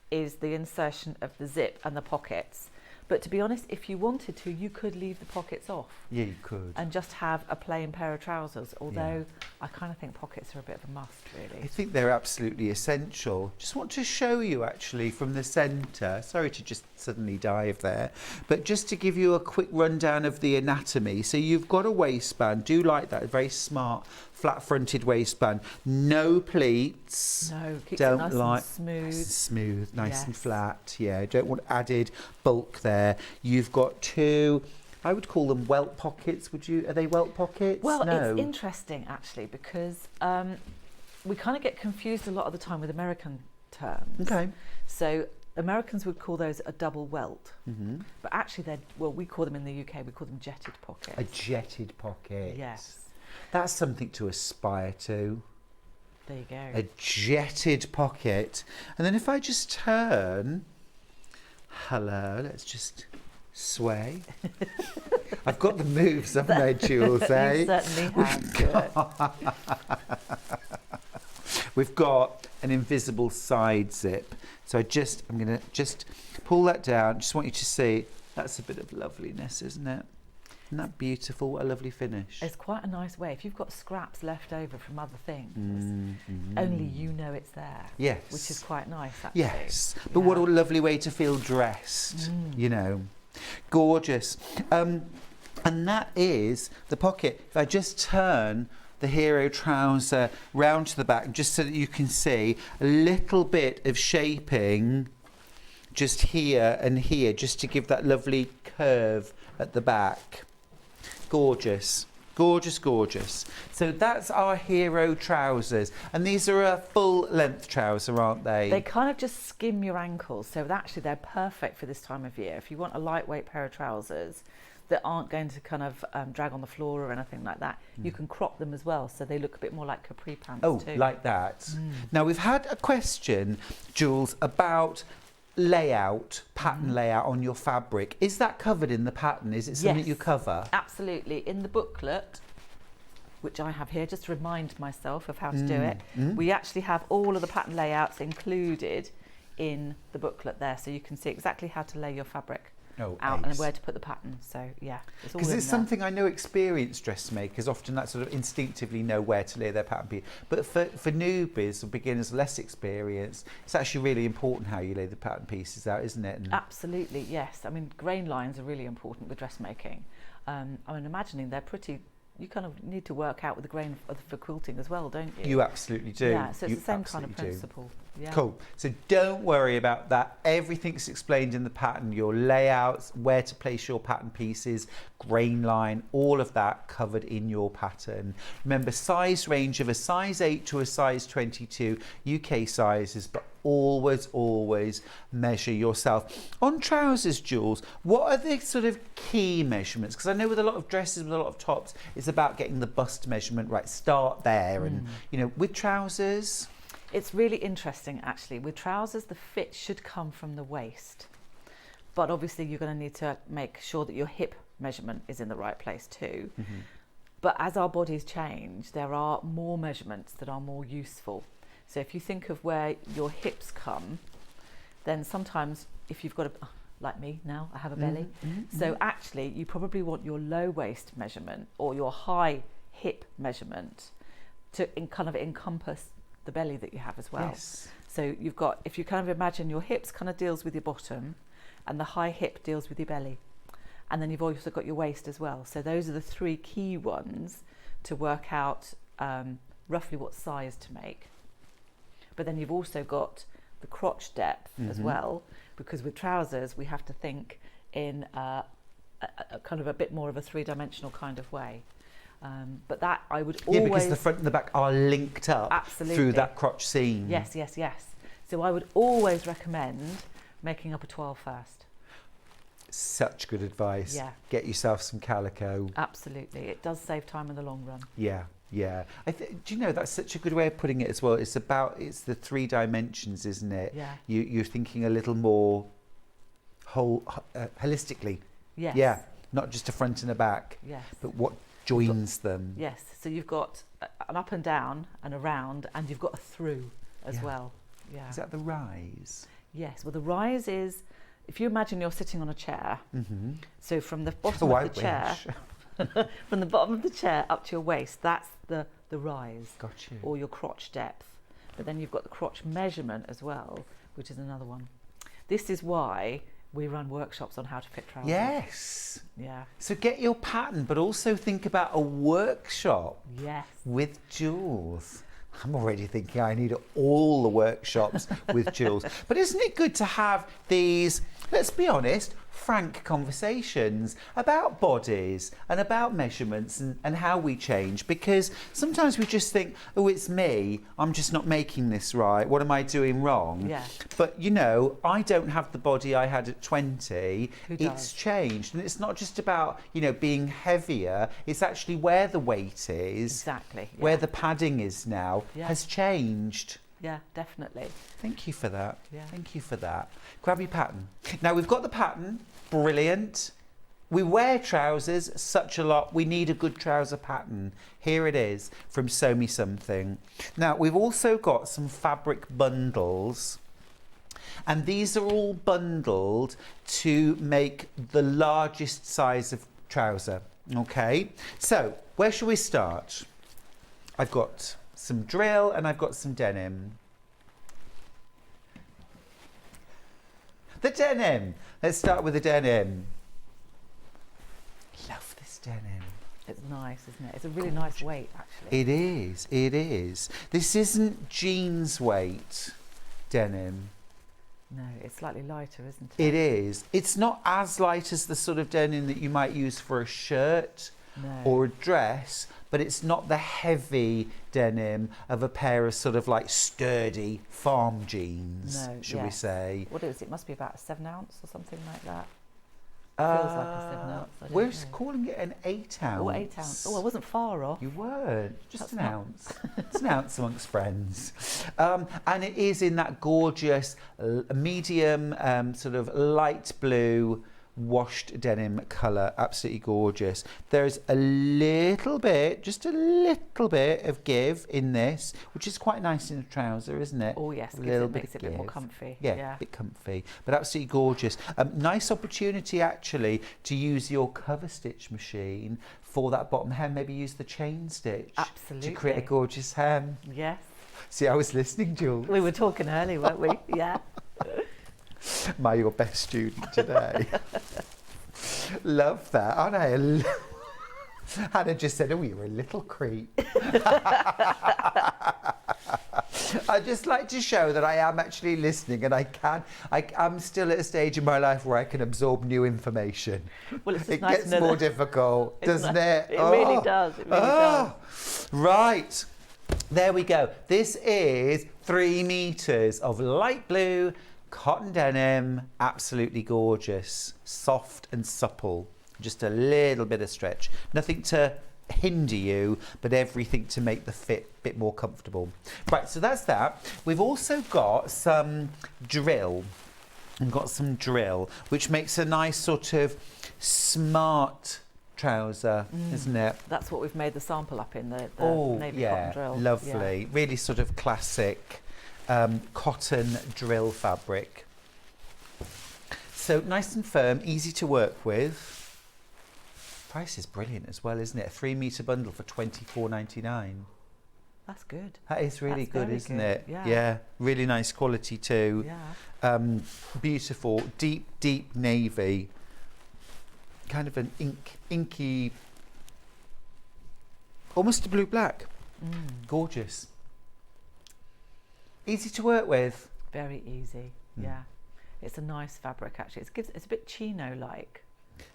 is the insertion of the zip and the pockets. But to be honest, if you wanted to, you could leave the pockets off. Yeah, you could. And just have a plain pair of trousers, although I kind of think pockets are a bit of a must, really. I think they're absolutely essential. Just want to show you actually from the centre, sorry to just suddenly dive there, but just to give you a quick rundown of the anatomy. So you've got a waistband, do like that, a very smart flat fronted waistband, no pleats. No, keeps Don't it nice like and smooth. Nice and smooth, nice and Yes. flat. Yeah, don't want added bulk there. You've got two, I would call them welt pockets. Would you? Are they welt pockets? Well, no. it's interesting actually because we kind of get confused a lot of the time with American terms. Okay. So Americans would call those a double welt, Mm-hmm. but actually we call them in the UK, we call them jetted pockets. A jetted pocket. Yes. That's something to aspire to. There you go. A jetted pocket. And then if I just turn, hello, let's just sway. I've got the moves, haven't I, Jules? Eh? You certainly have. We've got an invisible side zip. So I'm going to just pull that down. Just want you to see, that's a bit of loveliness, isn't it? Isn't that beautiful? What a lovely finish. It's quite a nice way. If you've got scraps left over from other things, only you know it's there. Yes. Which is quite nice, actually. Yes, but what a lovely way to feel dressed, you know. Gorgeous. And that is the pocket. If I just turn the Hero trouser round to the back, just so that you can see a little bit of shaping just here and here, just to give that lovely curve at the back. Gorgeous. Gorgeous, gorgeous. So that's our Hero trousers. And these are a full length trouser, aren't they? They kind of just skim your ankles, so actually they're perfect for this time of year. If you want a lightweight pair of trousers that aren't going to kind of drag on the floor or anything like that, you can crop them as well, so they look a bit more like capri pants too. Like that. Now, we've had a question, Jules, about pattern layout on your fabric. Is that covered in the pattern? Is it something Yes, you cover? Absolutely. In the booklet, which I have here, just to remind myself of how to do it, we actually have all of the pattern layouts included in the booklet there, so you can see exactly how to lay your fabric out and where to put the pattern. So yeah, it's all in Because it's there. something I know experienced dressmakers often that sort of instinctively know where to lay their pattern piece. But for newbies or beginners less experienced, it's actually really important how you lay the pattern pieces out, isn't it? And Absolutely, yes. I mean, grain lines are really important with dressmaking. I mean, imagining they're pretty. You kind of need to work out with the grain for quilting as well, don't you? you absolutely do. Yeah, so it's You the same kind of absolutely do. principle. Yeah. Cool. So don't worry about that. Everything's explained in the pattern. Your layouts, where to place your pattern pieces, grain line, all of that covered in your pattern. Remember, size range of a size 8 to a size 22, UK sizes, but always measure yourself. On trousers, Jules, what are the sort of key measurements? Because I know with a lot of dresses, with a lot of tops, it's about getting the bust measurement right. Start there. And, you know, with trousers... It's really interesting, actually. With trousers, the fit should come from the waist. But obviously, you're going to need to make sure that your hip measurement is in the right place too. But as our bodies change, there are more measurements that are more useful. So if you think of where your hips come, then sometimes if you've got like me now, I have a belly. So actually you probably want your low waist measurement or your high hip measurement to kind of encompass the belly that you have as well. Yes. So you've got, if you kind of imagine your hips kind of deals with your bottom and the high hip deals with your belly. And then you've also got your waist as well. So those are the three key ones to work out roughly what size to make. But then you've also got the crotch depth as well, because with trousers we have to think in a kind of a bit more of a three-dimensional kind of way. But that I would always... Yeah, because the front and the back are linked up through that crotch seam. Yes, yes, yes. So I would always recommend making up a 12 first. Such good advice. Yeah. Get yourself some calico. Absolutely. It does save time in the long run. Yeah, yeah. Do you know, that's such a good way of putting it as well. It's the three dimensions, isn't it? Yeah. You're thinking a little more holistically. Yes. Yeah. Not just a front and a back. Yes. But what joins them. Yes. So you've got an up and down and a round, and you've got a through as well. Yeah. Is that the rise? Yes. Well, the rise is, if you imagine you're sitting on a chair, so from the bottom of the chair, from the bottom of the chair up to your waist, that's the rise. Got you. Or your crotch depth. But then you've got the crotch measurement as well, which is another one. This is why we run workshops on how to fit trousers. Yes. Yeah. So get your pattern, but also think about a workshop. Yes. With Jules. I'm already thinking I need all the workshops with Jules. But isn't it good to have these, let's be honest, frank conversations about bodies and about measurements and how we change? Because sometimes we just think, oh, it's me, I'm just not making this right, what am I doing wrong? Yeah. But you know, I don't have the body I had at 20. Who does? It's changed, and it's not just about, you know, being heavier, it's actually where the weight is, Exactly. Yeah. where the padding is now has changed. Yeah, definitely. Thank you for that. Yeah. Thank you for that. Grab your pattern. Now we've got the pattern. Brilliant. We wear trousers such a lot. We need a good trouser pattern. Here it is from Sew Me Something. Now we've also got some fabric bundles. And these are all bundled to make the largest size of trouser. Okay. So where shall we start? I've got some drill and I've got some denim. The denim. Let's start with the denim. Love this denim. It's nice, isn't it? It's a really nice weight, actually. It is. It is. This isn't jeans weight denim. No, it's slightly lighter, isn't it? It is. It's not as light as the sort of denim that you might use for a shirt or a dress, but it's not the heavy denim of a pair of sort of like sturdy farm jeans, should we say. What is it? It must be about a 7 ounce or something like that. Feels like a 7 ounce. I don't We're know. calling it an 8 ounce. Oh, 8 ounce. Oh, I wasn't far off. You weren't. Just That's an not- ounce. It's an ounce amongst friends. And it is in that gorgeous medium sort of light blue washed denim colour. Absolutely gorgeous. There's a little bit, just a little bit of give in this, which is quite nice in a trouser, isn't it? Oh, yes. A little bit makes it of a bit more give. comfy. Yeah, a bit comfy, but absolutely gorgeous. Nice opportunity actually to use your cover stitch machine for that bottom hem. Maybe use the chain stitch Absolutely. to create a gorgeous hem. Yes. See, I was listening, Jules. We were talking earlier, weren't we? Yeah. Am I your best student today? Love that, aren't I? Hannah just said, oh, you're a little creep. I just like to show that I am actually listening, and I'm still at a stage in my life where I can absorb new information. Well, it's It nice gets to know more that- difficult, It's doesn't nice- it? It really does. It really does. Right. There we go. This is 3 meters of light blue cotton denim. Absolutely gorgeous. Soft and supple. Just a little bit of stretch. Nothing to hinder you, but everything to make the fit a bit more comfortable. Right, so that's that. We've also got some drill. We've got some drill, which makes a nice sort of smart trouser, isn't it? That's what we've made the sample up in, the navy yeah, cotton drill. lovely. Yeah. Really sort of classic cotton drill fabric. So nice and firm, easy to work with. Price is brilliant as well, isn't it? A 3 metre bundle for £24.99. That's good. That is really good, isn't it? Yeah. Really nice quality too. Yeah. Beautiful, deep navy. Kind of an inky, almost a blue black. Gorgeous. Easy to work with. Very easy. Yeah. It's a nice fabric actually. It's a bit chino-like,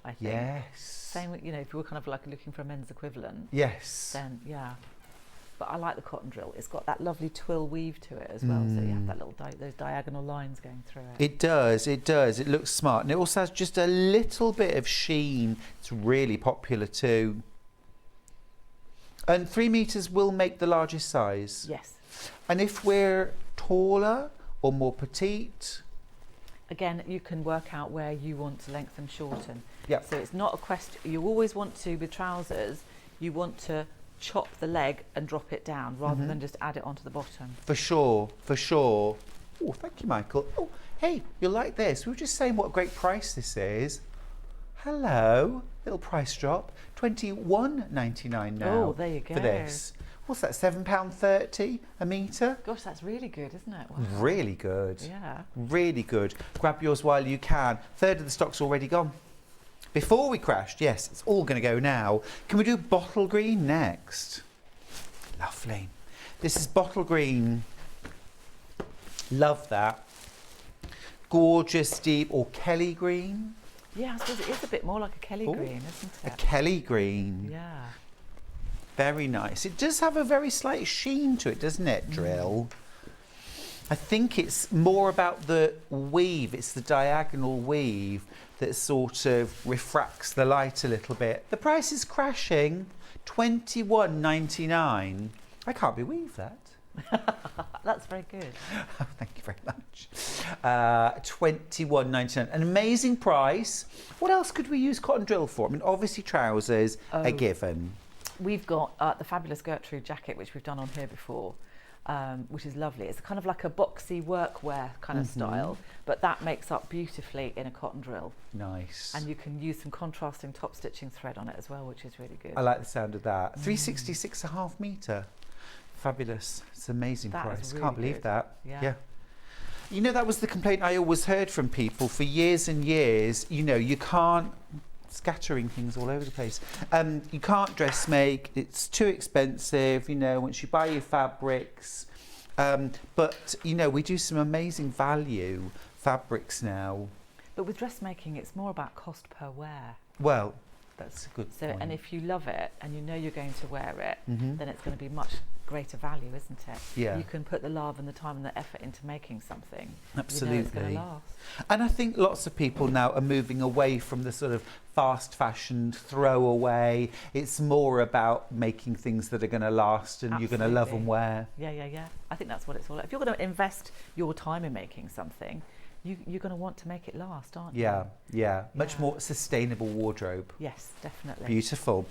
I think. Yes. Same with, if you were kind of like looking for a men's equivalent. Yes. Then yeah. But I like the cotton drill. It's got that lovely twill weave to it as well. So you have that little those diagonal lines going through it. It does. It looks smart. And it also has just a little bit of sheen. It's really popular too. And 3 metres will make the largest size. Yes. And if we're taller or more petite? Again, you can work out where you want to lengthen, shorten. Yep. So it's not a question. You always want to, with trousers, you want to chop the leg and drop it down rather than just add it onto the bottom. For sure, for sure. Oh, thank you, Michael. Oh, hey, you'll like this. We were just saying what a great price this is. Hello, little price drop. £21.99 now. Oh, there you go. For this. What's that, £7.30 a metre? Gosh, that's really good, isn't it? Wow. Really good. Yeah. Really good. Grab yours while you can. Third of the stock's already gone. Before we crashed, yes, it's all going to go now. Can we do bottle green next? Lovely. This is bottle green. Love that. Gorgeous deep, or Kelly green. Yeah, I suppose it is a bit more like a Kelly green, isn't it? A Kelly green. Yeah. Very nice. It does have a very slight sheen to it, doesn't it, Drill? I think it's more about the weave. It's the diagonal weave that sort of refracts the light a little bit. The price is crashing, £21.99. I can't believe that. That's very good. Thank you very much. £21.99, an amazing price. What else could we use cotton drill for? I mean, obviously trousers are given. We've got the fabulous Gertrude jacket, which we've done on here before. Which is lovely. It's kind of like a boxy workwear kind of style, but that makes up beautifully in a cotton drill. Nice. And you can use some contrasting top stitching thread on it as well, which is really good. I like the sound of that. 366.5 metre. Fabulous. It's an amazing That price. is really Can't believe good. that. Yeah. You know, that was the complaint I always heard from people for years and years. You know, you can't, scattering things all over the place. You can't dress make, it's too expensive, you know, once you buy your fabrics. But, you know, we do some amazing value fabrics now. But with dressmaking, it's more about cost per wear. Well, that's a good point. And if you love it and you know you're going to wear it, then it's going to be much greater value, isn't it? Yeah. You can put the love and the time and the effort into making something. Absolutely. You know it's going to last. And I think lots of people now are moving away from the sort of fast fashioned throwaway. It's more about making things that are going to last and you're going to love and wear. Yeah. I think that's what it's all about. If you're going to invest your time in making something, you're going to want to make it last, aren't you? Yeah. Much more sustainable wardrobe. Yes, definitely. Beautiful.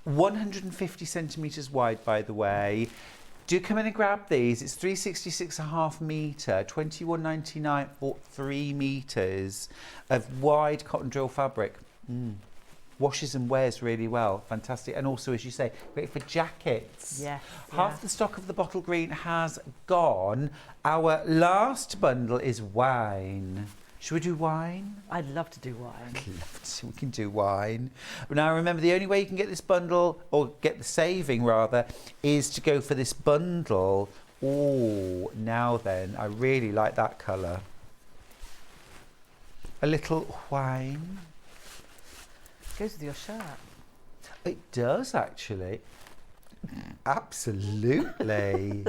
150 centimetres wide, by the way. Do come in and grab these. It's 366.5 metre, £21.99 for 3 metres of wide cotton drill fabric. Washes and wears really well. Fantastic. And also, as you say, great for jackets. Yes. Half the stock of the bottle green has gone. Our last bundle is wine. Should we do wine? I'd love to do wine. I'd love to. We can do wine. But now remember, the only way you can get this bundle, or get the saving rather, is to go for this bundle. Oh, now then, I really like that colour. A little wine. Goes with your shirt. It does, actually. Absolutely.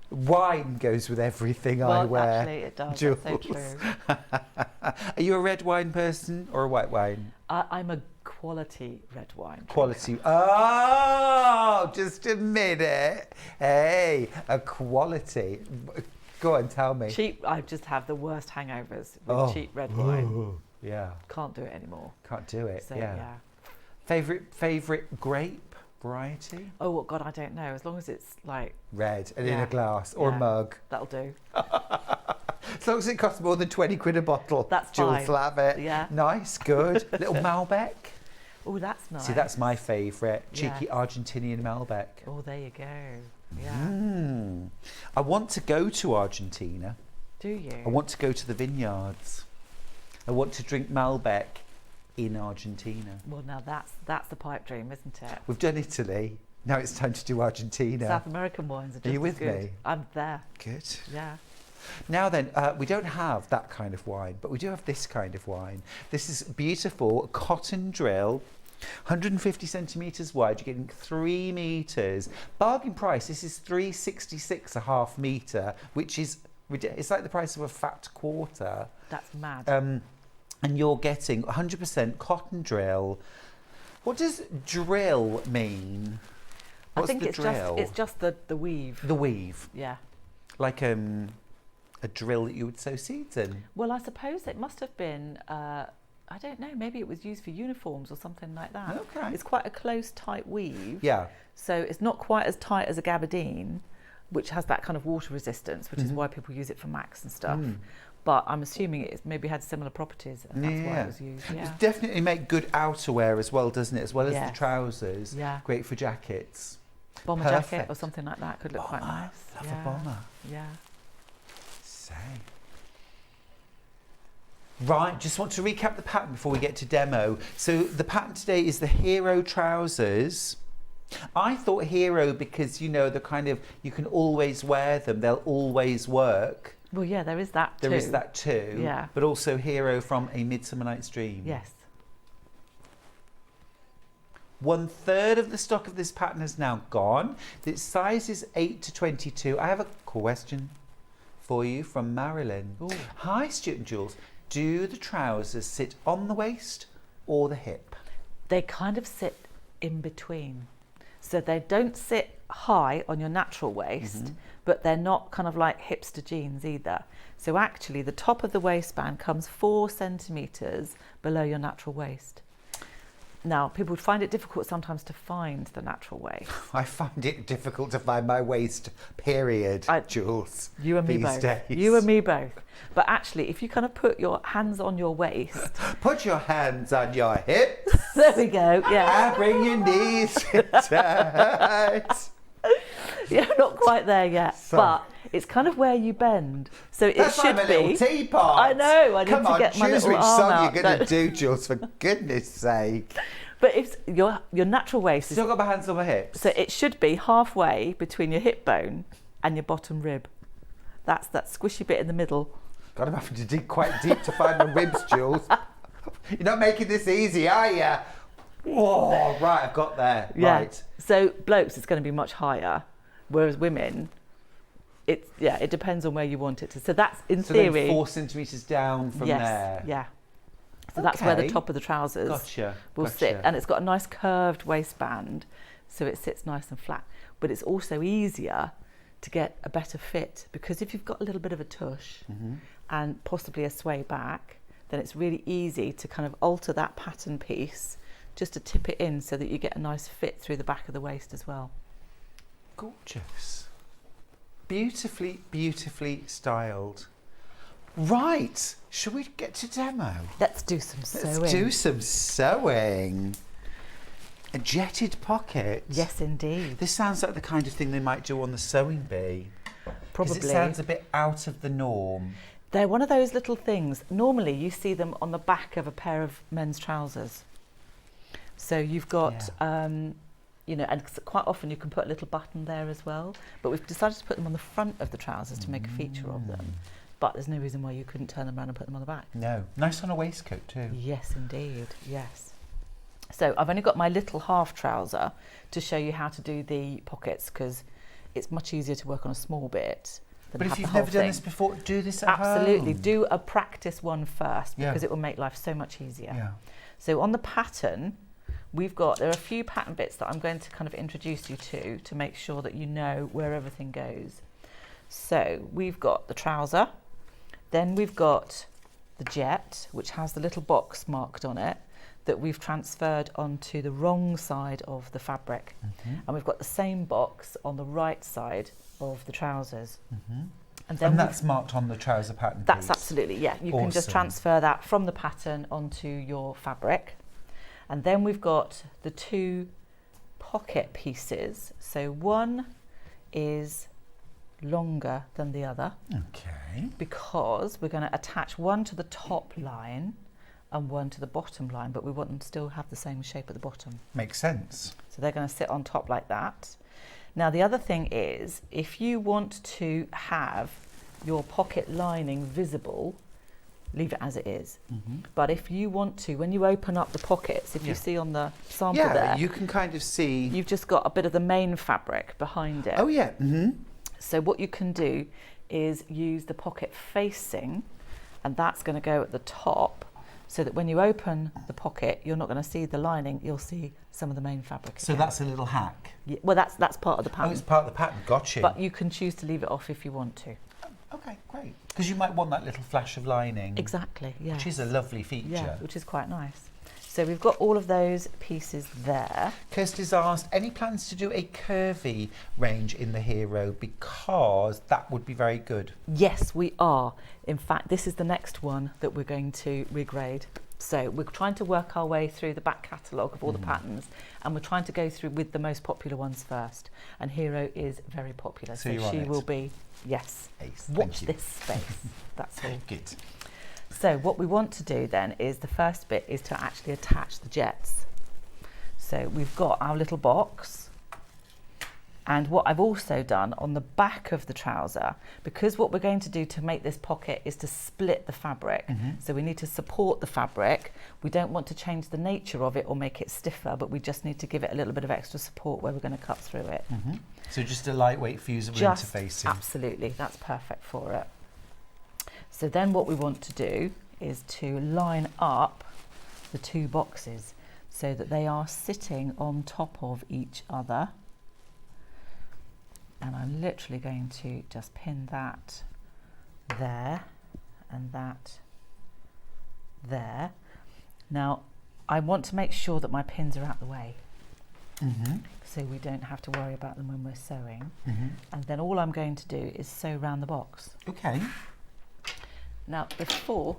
Wine goes with everything I wear. Actually, it does. Jules. That's so true. Are you a red wine person or a white wine? I'm a quality red wine. Quality. Oh, just a minute. Hey, a quality. Go on, tell me. Cheap. I just have the worst hangovers with cheap red wine. Yeah. Can't do it anymore. Can't do it. So, yeah. Favorite grape variety? Oh God, I don't know. As long as it's like red and in a glass or a mug. That'll do. As long as it costs more than 20 quid a bottle. That's Jules fine. will have it. Yeah. Nice, good. Little Malbec. Oh, that's nice. See, that's my favourite. Yeah. Cheeky Argentinian Malbec. Oh, there you go. Yeah. I want to go to Argentina. Do you? I want to go to the vineyards. I want to drink Malbec in Argentina. Well, now that's the pipe dream, isn't it? We've done Italy. Now it's time to do Argentina. South American wines are just you as with good. me? I'm there. Good. Yeah. Now then, we don't have that kind of wine, but we do have this kind of wine. This is beautiful cotton drill, 150 centimetres wide. You're getting 3 metres. Bargain price, this is £3.66 a half metre, which is, it's like the price of a fat quarter. That's mad. And you're getting 100% cotton drill. What does drill mean? I What's think the it's drill? just the weave. The weave. Yeah. Like a drill that you would sow seeds in. Well, I suppose it must have been, I don't know, maybe it was used for uniforms or something like that. Okay. It's quite a close, tight weave. Yeah. So it's not quite as tight as a gabardine, which has that kind of water resistance, which is why people use it for Macs and stuff. But I'm assuming it maybe had similar properties, and that's why it was used. Yeah. It definitely make good outerwear as well, doesn't it? As well as the trousers. Yeah. Great for jackets. Bomber Perfect. jacket or something like that could look quite nice. Love yeah. a bomber. Yeah. Say. Right, just want to recap the pattern before we get to demo. So the pattern today is the hero trousers. I thought hero because, you know, the kind of, you can always wear them, they'll always work. Well, yeah, there is that too. There is that too. Yeah. But also hero from A Midsummer Night's Dream. Yes. 1/3 of the stock of this pattern has now gone. Its size is 8 to 22. I have a question for you from Marilyn. Ooh. Hi, Stuart and Jules. Do the trousers sit on the waist or the hip? They kind of sit in between. So they don't sit high on your natural waist, but they're not kind of like hipster jeans either. So actually the top of the waistband comes 4 centimetres below your natural waist. Now, people would find it difficult sometimes to find the natural waist. I find it difficult to find my waist, period, Jules. You and me these both. days. You and me both. But actually, if you kind of put your hands on your waist. Put your hands on your hips. There we go, yeah. And bring your knees tight. Yeah, not quite there yet, Sorry. but it's kind of where you bend. So it That's should like be. my little teapot. I know, I need Come to on, get my choose little which arm song out. you're going to do, Jules, for goodness sake. But if your natural waist is, Still got my hands on my hips. so it should be halfway between your hip bone and your bottom rib. That's that squishy bit in the middle. God, I'm having to dig quite deep to find my ribs, Jules. You're not making this easy, are you? Oh, right, I've got there. Yeah. Right. So blokes, it's going to be much higher, whereas women, it depends on where you want it to. So that's in So theory. then 4 centimetres down from there. Yeah. So that's where the Okay. top of the trousers Gotcha. will Gotcha. sit, and it's got a nice curved waistband, so it sits nice and flat. But it's also easier to get a better fit, because if you've got a little bit of a tush and possibly a sway back, then it's really easy to kind of alter that pattern piece just to tip it in so that you get a nice fit through the back of the waist as well. Gorgeous. Beautifully, beautifully styled. Right, shall we get to demo? Let's do some sewing. Let's do some sewing. A jetted pocket. Yes, indeed. This sounds like the kind of thing they might do on the sewing bee. 'Cause Probably. it sounds a bit out of the norm. They're one of those little things. Normally you see them on the back of a pair of men's trousers. So you've got, you know, and quite often you can put a little button there as well. But we've decided to put them on the front of the trousers to make a feature of them. But there's no reason why you couldn't turn them around and put them on the back. No. Nice on a waistcoat too. Yes, indeed. Yes. So I've only got my little half trouser to show you how to do the pockets, because it's much easier to work on a small bit than But have if the you've whole never done thing. this before, do this at Absolutely. home. Do a practice one first, Yeah. because it will make life so much easier. Yeah. So on the pattern, there are a few pattern bits that I'm going to kind of introduce you to make sure that you know where everything goes. So we've got the trouser, then we've got the jet, which has the little box marked on it that we've transferred onto the wrong side of the fabric. And we've got the same box on the right side of the trousers. then that's marked on the trouser pattern That's piece? absolutely, yeah. You can just transfer that from the pattern onto your fabric. And then we've got the 2 pocket pieces. So one is longer than the other. Okay. Because we're going to attach one to the top line and one to the bottom line, but we want them to still have the same shape at the bottom. Makes sense. So they're going to sit on top like that. Now the other thing is, if you want to have your pocket lining visible, leave it as it is. But if you want to, when you open up the pockets, if you see on the sample there, you can kind of see. You've just got a bit of the main fabric behind it. Oh yeah. So what you can do is use the pocket facing, and that's going to go at the top, so that when you open the pocket, you're not going to see the lining, you'll see some of the main fabric. So that's a little hack. Yeah, well, that's part of the pattern. Oh, it's part of the pattern. Gotcha. But you can choose to leave it off if you want to. Okay, great. Because you might want that little flash of lining. Exactly, yeah. Which is a lovely feature. Yeah, which is quite nice. So we've got all of those pieces there. Kirsty's asked, any plans to do a curvy range in the Hero? Because that would be very good. Yes, we are. In fact, this is the next one that we're going to regrade. So we're trying to work our way through the back catalogue of all the patterns, and we're trying to go through with the most popular ones first. And Hero is very popular, so she will be, yes. Ace. Watch this space. That's all. Good. So what we want to do then is the first bit is to actually attach the jets. So we've got our little box, and what I've also done on the back of the trouser, because what we're going to do to make this pocket is to split the fabric. So we need to support the fabric. We don't want to change the nature of it or make it stiffer, but we just need to give it a little bit of extra support where we're going to cut through it. So just a lightweight fusible interfacing. Absolutely, that's perfect for it. So then what we want to do is to line up the 2 boxes so that they are sitting on top of each other. And I'm literally going to just pin that there and that there. Now, I want to make sure that my pins are out the way. So we don't have to worry about them when we're sewing. And then all I'm going to do is sew round the box. Okay. Now, before,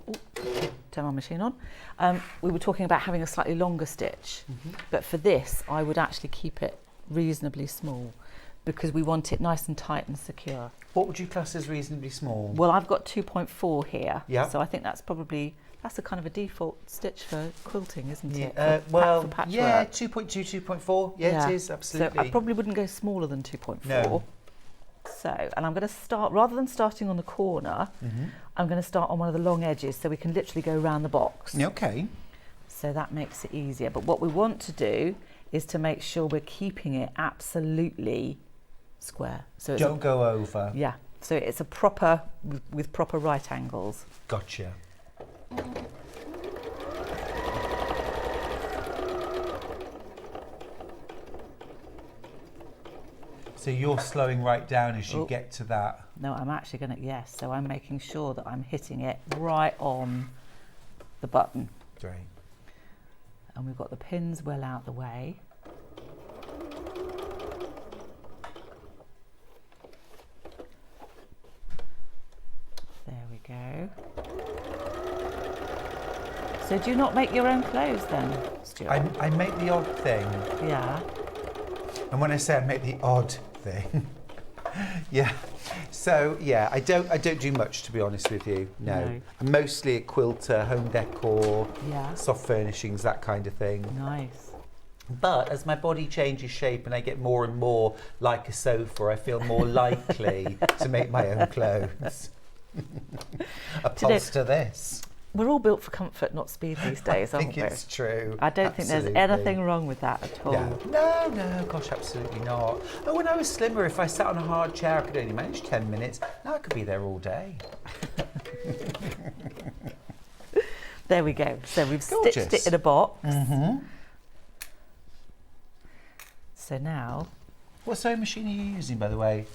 turn my machine on, we were talking about having a slightly longer stitch, but for this, I would actually keep it reasonably small because we want it nice and tight and secure. What would you class as reasonably small? Well, I've got 2.4 here, yeah. So I think that's probably, that's a kind of a default stitch for quilting, isn't it? Well, for patchwork. yeah, 2.2, 2.4, yeah, it is, absolutely. So I probably wouldn't go smaller than 2.4. No. So, and I'm going to start, rather than starting on the corner, I'm going to start on one of the long edges so we can literally go around the box. Okay. So that makes it easier. But what we want to do is to make sure we're keeping it absolutely square. So it's don't go over. Yeah. So it's a proper, with proper right angles. Gotcha. So you're slowing right down as you get to that. No, I'm actually going to, yes. So I'm making sure that I'm hitting it right on the button. Great. And we've got the pins well out the way. There we go. So do you not make your own clothes then, Stuart? I make the odd thing. Yeah. And when I say I make the odd thing, yeah. So yeah, I don't do much, to be honest with you. No. I'm mostly a quilter, home decor, soft furnishings, that kind of thing. Nice. But as my body changes shape and I get more and more like a sofa, I feel more likely to make my own clothes. Upholster this. We're all built for comfort, not speed these days, aren't we? I think it's true. I don't think there's anything wrong with that at all. No, gosh, absolutely not. Oh, when I was slimmer, if I sat on a hard chair, I could only manage 10 minutes. Now I could be there all day. There we go. So we've stitched it in a box. So now... What sewing machine are you using, by the way?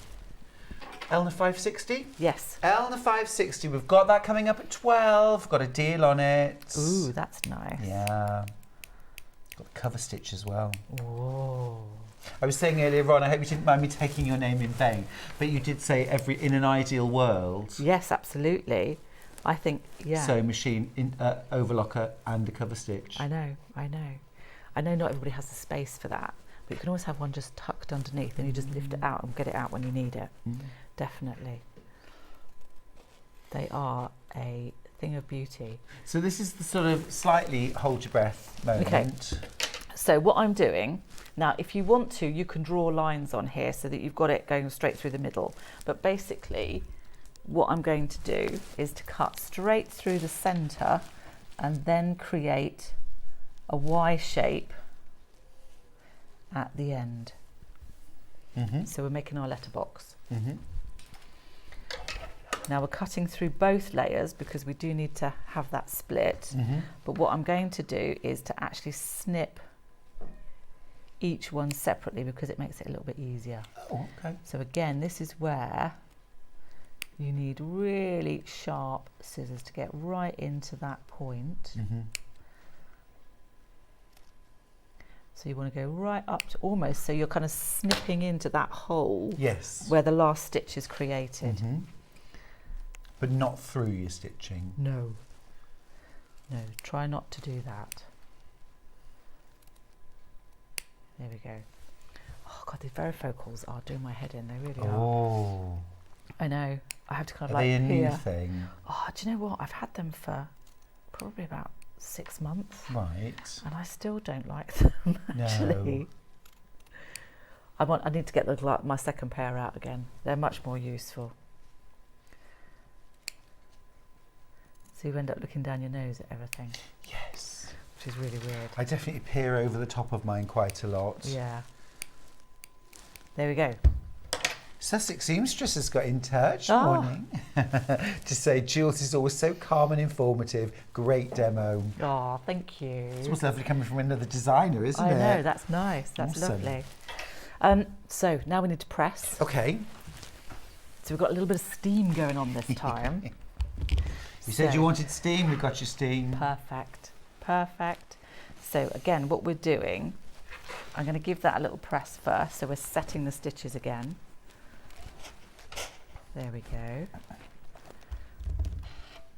Elna 560? Yes. Elna 560. We've got that coming up at 12. Got a deal on it. Ooh, that's nice. Yeah. Got the cover stitch as well. Whoa. I was saying earlier on, I hope you didn't mind me taking your name in vain, but you did say in an ideal world. Yes, absolutely. I think, yeah. Sewing machine, overlocker and a cover stitch. I know. I know not everybody has the space for that, but you can always have one just tucked underneath and you just lift it out and get it out when you need it. Definitely. They are a thing of beauty. So this is the sort of slightly hold your breath moment. Okay. So what I'm doing, now if you want to, you can draw lines on here so that you've got it going straight through the middle. But basically, what I'm going to do is to cut straight through the centre and then create a Y shape at the end. So we're making our letterbox. Now we're cutting through both layers because we do need to have that split. But what I'm going to do is to actually snip each one separately because it makes it a little bit easier. Oh, okay. So again, this is where you need really sharp scissors to get right into that point. So you want to go right up to almost, so you're kind of snipping into that hole. Yes. Where the last stitch is created. But not through your stitching. No. No, try not to do that. There we go. Oh God, these varifocals are doing my head in, they really are. Oh. I know. I have to kind of Are like they a new peer. thing? Oh, do you know what? I've had them for probably about 6 months. Right. And I still don't like them, actually. No. I need to get my second pair out again. They're much more useful. So you end up looking down your nose at everything. Yes. Which is really weird. I definitely peer over the top of mine quite a lot. Yeah. There we go. Sussex Seamstress has got in touch. Oh. Morning. To say Jules is always so calm and informative. Great demo. Oh, thank you. It's always lovely coming from another designer, isn't it? I know, that's nice. That's Awesome. lovely. So now we need to press. Okay. So we've got a little bit of steam going on this time. You said you wanted steam, we got your steam. Perfect, perfect. So again, what we're doing, I'm going to give that a little press first. So we're setting the stitches again. There we go.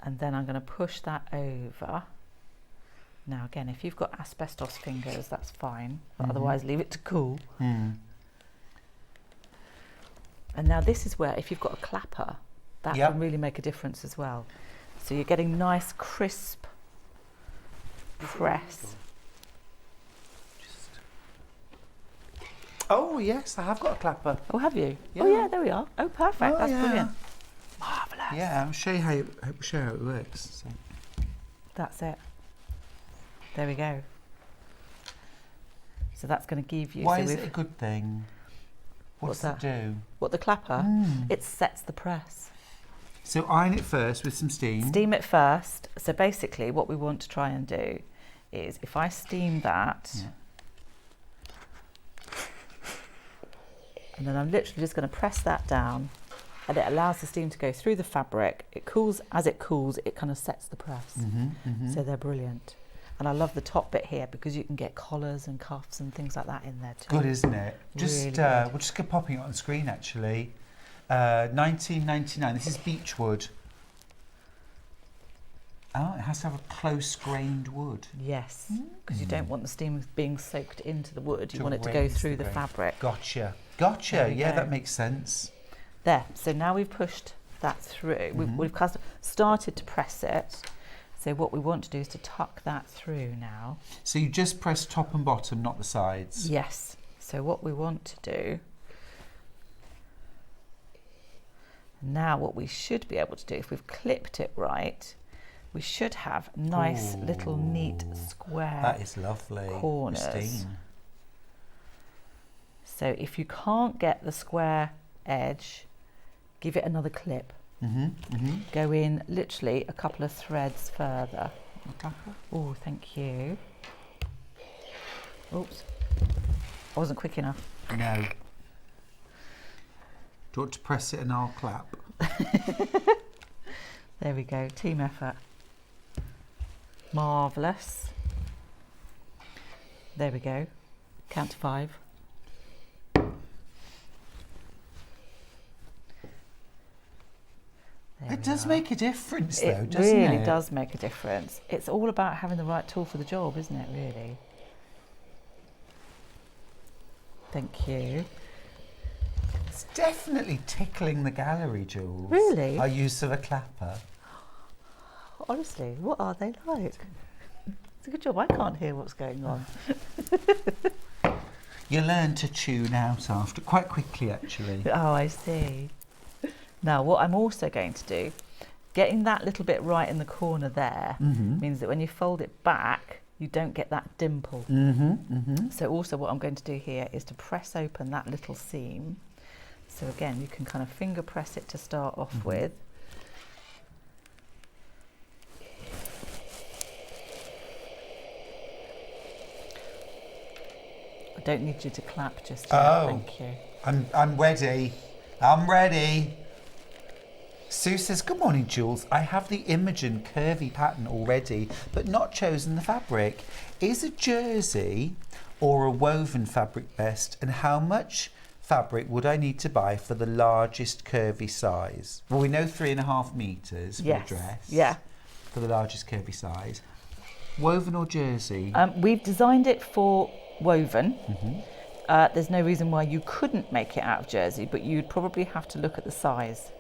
And then I'm going to push that over. Now again, if you've got asbestos fingers, that's fine, but otherwise leave it to cool. And now this is where, if you've got a clapper, that can really make a difference as well. So you're getting nice, crisp press. Oh yes, I have got a clapper. Oh, have you? Yeah. Oh yeah, there we are. Oh, perfect. Oh, That's yeah. brilliant. Marvellous. Yeah, I'll show you how it works. So. That's it. There we go. So that's going to give you... Why so is we've- it a good thing? What's What does it do? What, the clapper? It sets the press. So iron it first with some steam. Steam it first. So basically what we want to try and do is if I steam that, and then I'm literally just going to press that down, and it allows the steam to go through the fabric. It cools. As it cools, it kind of sets the press. So they're brilliant. And I love the top bit here because you can get collars and cuffs and things like that in there too. Good, isn't it? Just Really good. we'll just get popping it on screen actually. 1999. This is beechwood. Oh, it has to have a close-grained wood. Yes, because you don't want the steam being soaked into the wood. You To want it to go raise through the grain. fabric. Gotcha. There Gotcha. we Yeah, go. that makes sense. There. So now we've pushed that through. We've started to press it. So what we want to do is to tuck that through now. So you just press top and bottom, not the sides. Yes. So what we want to do now, what we should be able to do, if we've clipped it right, we should have nice little neat square That is lovely. corners. Pristine. So if you can't get the square edge, give it another clip. Go in literally a couple of threads further. Oh, thank you. Oops, I wasn't quick enough. No. Do you want to press it and I'll clap? There we go, team effort. Marvellous. There we go. Count to 5. It does make a difference, though, It doesn't it? really does make a difference. It's all about having the right tool for the job, isn't it, really? Thank you. It's definitely tickling the gallery, Jules. Really? Our use of a clapper. Honestly, what are they like? It's a good job I can't hear what's going on. You learn to tune out after quite quickly, actually. Oh, I see. Now, what I'm also going to do, getting that little bit right in the corner there means that when you fold it back, you don't get that dimple. So also what I'm going to do here is to press open that little seam. So again, you can kind of finger press it to start off with. I don't need you to clap just yet, thank you. I'm ready. I'm ready. Sue says, good morning, Jules. I have the Imogen curvy pattern already, but not chosen the fabric. Is a jersey or a woven fabric best? And how much fabric would I need to buy for the largest curvy size? Well, we know 3.5 meters for the dress. Yeah. For the largest curvy size. Woven or jersey? We've designed it for woven. There's no reason why you couldn't make it out of jersey, but you'd probably have to look at the size,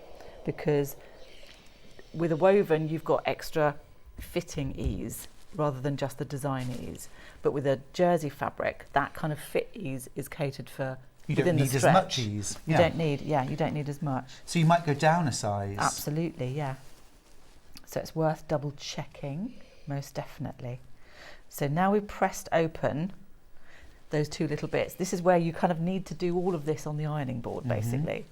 because with a woven you've got extra fitting ease rather than just the design ease. But with a jersey fabric, that kind of fit ease is catered for. You don't need as much ease. You don't need as much. So you might go down a size. Absolutely, yeah. So it's worth double checking, most definitely. So now we've pressed open those two little bits. This is where you kind of need to do all of this on the ironing board, basically.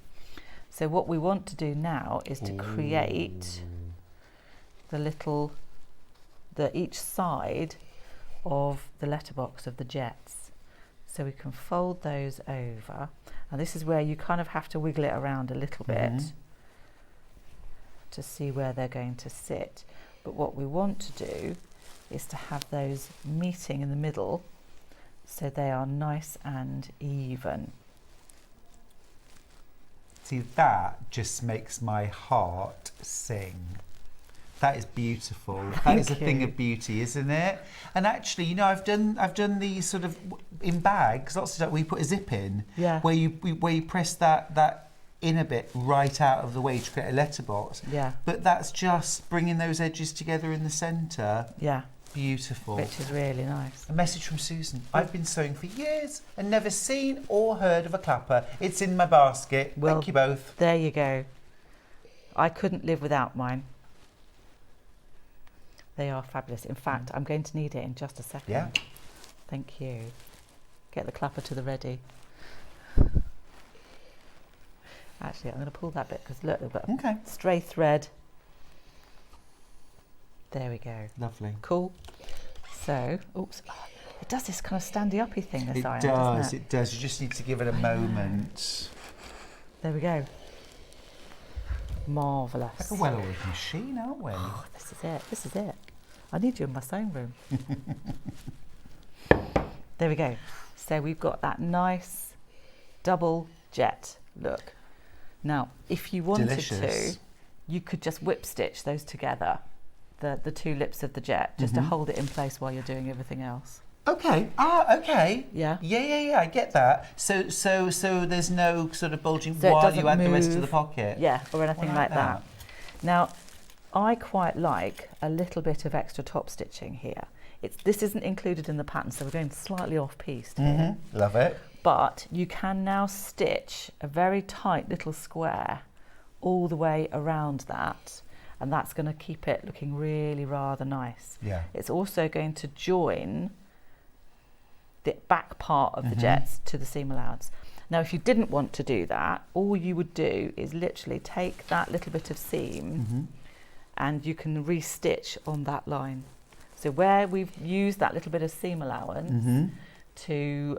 So what we want to do now is to create each side of the letterbox of the jets. So we can fold those over, and this is where you kind of have to wiggle it around a little bit to see where they're going to sit. But what we want to do is to have those meeting in the middle so they are nice and even. See, that just makes my heart sing. That is beautiful. That is a thing of beauty, isn't it? And actually, you know, I've done these sort of in bags. Lots of times we put a zip in, where you press that inner bit right out of the way to create a letterbox. Yeah. But that's just bringing those edges together in the centre. Yeah. Beautiful. Which is really nice. A message from Susan. I've been sewing for years and never seen or heard of a clapper. It's in my basket. Well, thank you both. There you go. I couldn't live without mine. They are fabulous. In fact, I'm going to need it in just a second. Yeah. Thank you. Get the clapper to the ready. Actually, I'm going to pull that bit because look, we've got a stray thread. There we go. Lovely. Cool. So, it does this kind of standy-uppy thing, this iron, doesn't it? It does. You just need to give it a moment. There we go. Marvellous. Like a well-oiled machine, aren't we? Oh, this is it. This is it. I need you in my sewing room. There we go. So we've got that nice double jet look. Now, if you wanted to, you could just whip stitch those together, the two lips of the jet, just to hold it in place while you're doing everything else. Okay. Okay. Yeah. Yeah. I get that. So there's no sort of bulging while you add the rest of the pocket. Yeah, or anything like that. Now, I quite like a little bit of extra top stitching here. This isn't included in the pattern, so we're going slightly off-pieced here. Love it. But you can now stitch a very tight little square all the way around that, and that's going to keep it looking really rather nice. Yeah. It's also going to join the back part of the jets to the seam allowance. Now, if you didn't want to do that, all you would do is literally take that little bit of seam and you can re-stitch on that line. So where we've used that little bit of seam allowance to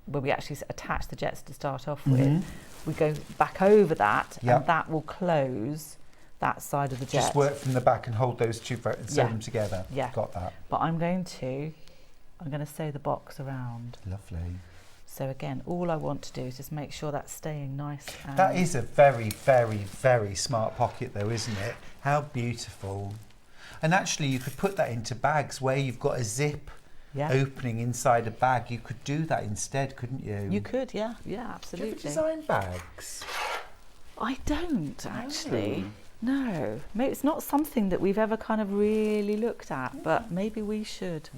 where we actually attach the jets to start off with, we go back over that and that will close that side of the jet. Just work from the back and hold those two and sew them together. Yeah. Got that. But I'm going to sew the box around. Lovely. So again, all I want to do is just make sure that's staying nice. And That is a very, very, very smart pocket though, isn't it? How beautiful. And actually you could put that into bags where you've got a zip opening inside a bag. You could do that instead, couldn't you? You could, yeah, absolutely. Do you ever design bags? I don't actually. No, maybe it's not something that we've ever kind of really looked at, but maybe we should.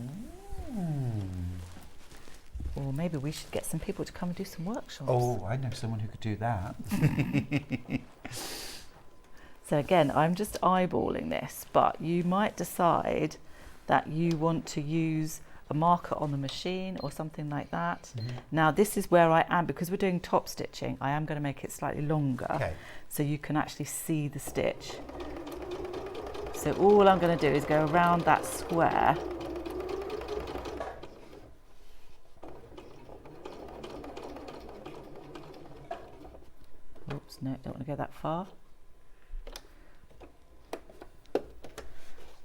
Or maybe we should get some people to come and do some workshops. Oh, I know someone who could do that. So again, I'm just eyeballing this, but you might decide that you want to use a marker on the machine or something like that. Now this is where I am, because we're doing top stitching, I am going to make it slightly longer so you can actually see the stitch. So all I'm going to do is go around that square. Oops, no, don't want to go that far.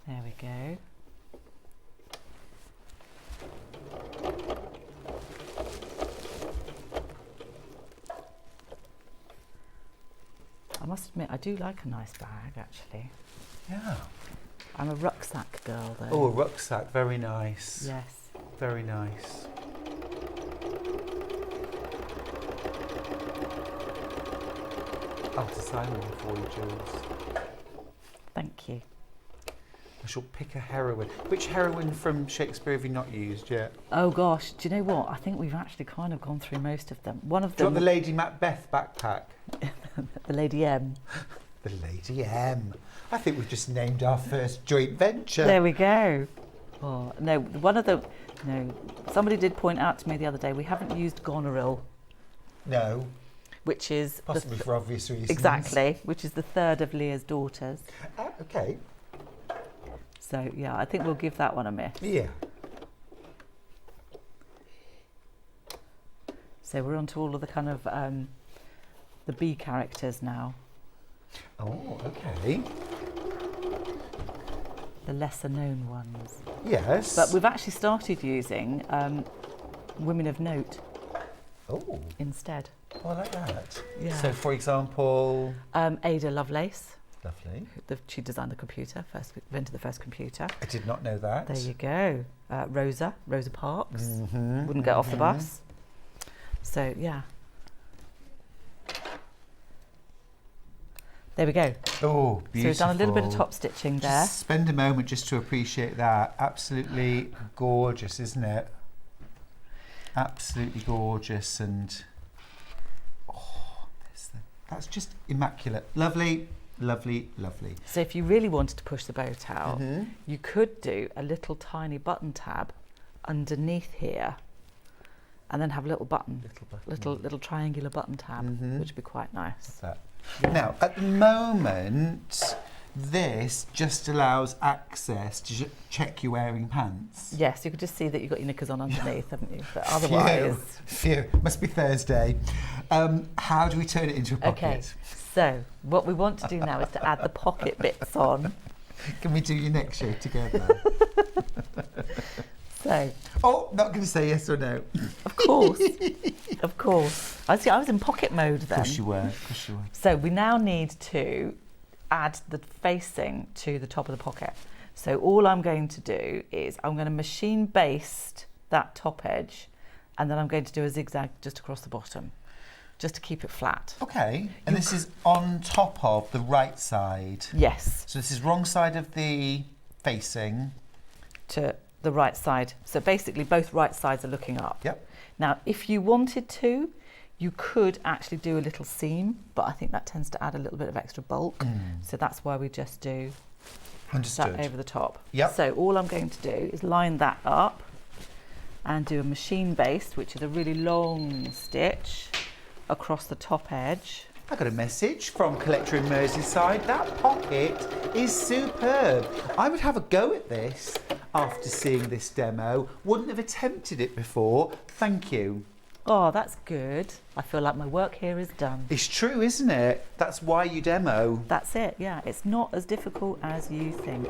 There we go. I must admit, I do like a nice bag, actually. Yeah. I'm a rucksack girl, though. Oh, a rucksack, very nice. Yes. Very nice. I'll design one for you, Jules. Thank you. I shall pick a heroine. Which heroine from Shakespeare have you not used yet? Oh gosh, do you know what? I think we've actually kind of gone through most of them. One of Do you them, want the Lady Macbeth backpack? the Lady M. The Lady M. I think we've just named our first joint venture. There we go. Oh no, one of the somebody did point out to me the other day we haven't used Goneril. No. Which is possibly for obvious reasons. Exactly, which is the third of Lear's daughters. Okay. So yeah, I think we'll give that one a miss. Yeah. So we're on to all of the kind of the B characters now. Oh, okay. The lesser known ones. Yes. But we've actually started using women of note. Oh. Instead. Oh, I like that. Yeah. So, for example, Ada Lovelace. Lovely. She designed the computer, invented the first computer. I did not know that. There you go. Rosa Parks. Wouldn't get off the bus. So, yeah. There we go. Oh, beautiful. So we've done a little bit of top stitching there. Just spend a moment just to appreciate that. Absolutely gorgeous, isn't it? Absolutely gorgeous, and that's just immaculate. Lovely, lovely, lovely. So if you really wanted to push the boat out, you could do a little tiny button tab underneath here, and then have a little button, little triangular button tab, which would be quite nice. Yeah. Now, at the moment, this just allows access to check you're wearing pants. Yes, you could just see that you've got your knickers on underneath, haven't you? But otherwise... Phew. Must be Thursday. How do we turn it into a pocket? Okay, so what we want to do now is to add the pocket bits on. Can we do your next show together? So... Oh, not going to say yes or no. Of course. Of course. I was in pocket mode then. Of course you were. So we now need to add the facing to the top of the pocket. So all I'm going to do is I'm going to machine baste that top edge, and then I'm going to do a zigzag just across the bottom, just to keep it flat. Okay, and this is on top of the right side? Yes. So this is wrong side of the facing? To the right side. So basically both right sides are looking up. Yep. Now if you wanted to, you could actually do a little seam, but I think that tends to add a little bit of extra bulk. So that's why we just do that over the top. Yep. So all I'm going to do is line that up and do a machine baste, which is a really long stitch across the top edge. I got a message from Collector in Merseyside. That pocket is superb. I would have a go at this after seeing this demo. Wouldn't have attempted it before. Thank you. Oh, that's good. I feel like my work here is done. It's true, isn't it? That's why you demo. That's it, yeah. It's not as difficult as you think.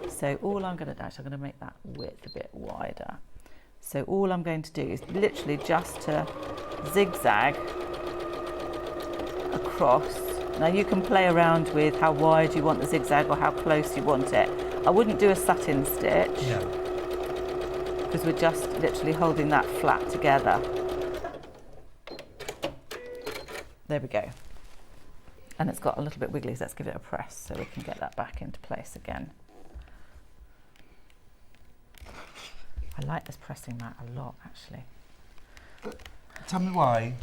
So all I'm going to do, actually, I'm going to make that width a bit wider. So all I'm going to do is literally just to zigzag across. Now you can play around with how wide you want the zigzag or how close you want it. I wouldn't do a satin stitch. No. Because we're just literally holding that flat together. There we go. And it's got a little bit wiggly, so let's give it a press so we can get that back into place again. I like this pressing mat a lot, actually. Tell me why.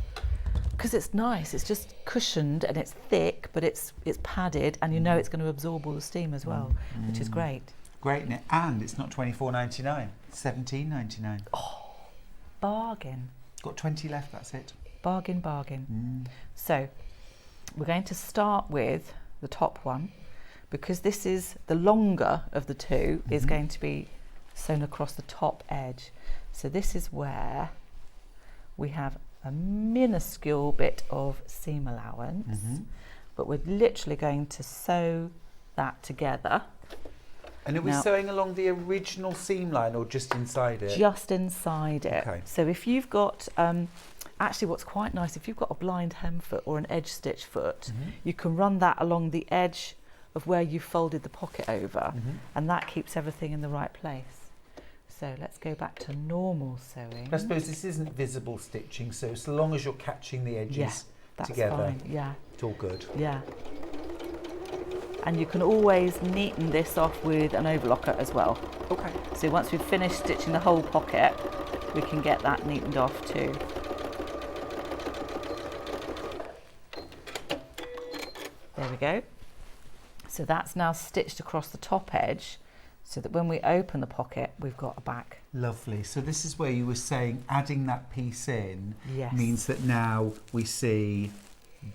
Because it's nice, it's just cushioned and it's thick, but it's padded, and you know it's going to absorb all the steam as well, which is great. Great, isn't it? And it's not $24.99, it's $17.99. Oh, bargain. Got 20 left, that's it. Bargain, bargain. So we're going to start with the top one, because this is the longer of the two, is going to be sewn across the top edge. So this is where we have a minuscule bit of seam allowance, but we're literally going to sew that together. And are we sewing along the original seam line or just inside it? Just inside it. Okay. So if you've got, actually what's quite nice, if you've got a blind hem foot or an edge stitch foot, you can run that along the edge of where you folded the pocket over, and that keeps everything in the right place. So let's go back to normal sewing. I suppose this isn't visible stitching, so long as you're catching the edges together, fine. Yeah, it's all good. yeah. And you can always neaten this off with an overlocker as well. Okay. So once we've finished stitching the whole pocket, we can get that neatened off too. There we go. So that's now stitched across the top edge, so that when we open the pocket, we've got a back. Lovely. So this is where you were saying adding that piece in Yes. means that now we see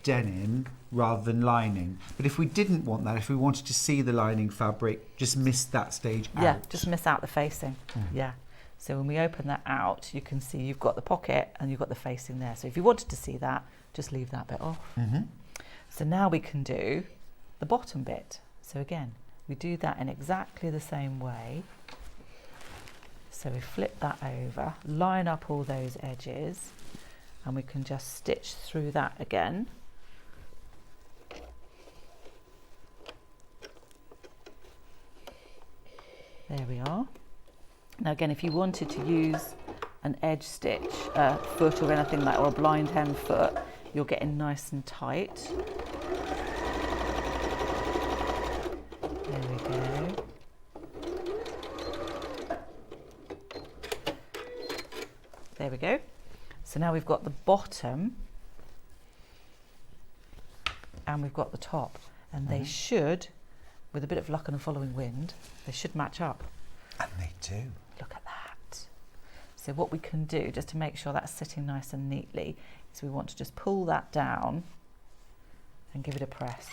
denim rather than lining. But if we didn't want that, if we wanted to see the lining fabric, just miss that stage out. Yeah, just miss out the facing. Yeah. So when we open that out, you can see you've got the pocket and you've got the facing there. So if you wanted to see that, just leave that bit off. So now we can do the bottom bit. So again, we do that in exactly the same way. So we flip that over, line up all those edges, and we can just stitch through that again. There we are. Now again, if you wanted to use an edge stitch foot or anything like, or a blind hem foot, you're getting nice and tight. There we go. There we go. So now we've got the bottom and we've got the top, and they should, with a bit of luck and a following wind, they should match up. And they do. Look at that. So what we can do, just to make sure that's sitting nice and neatly, is we want to just pull that down and give it a press.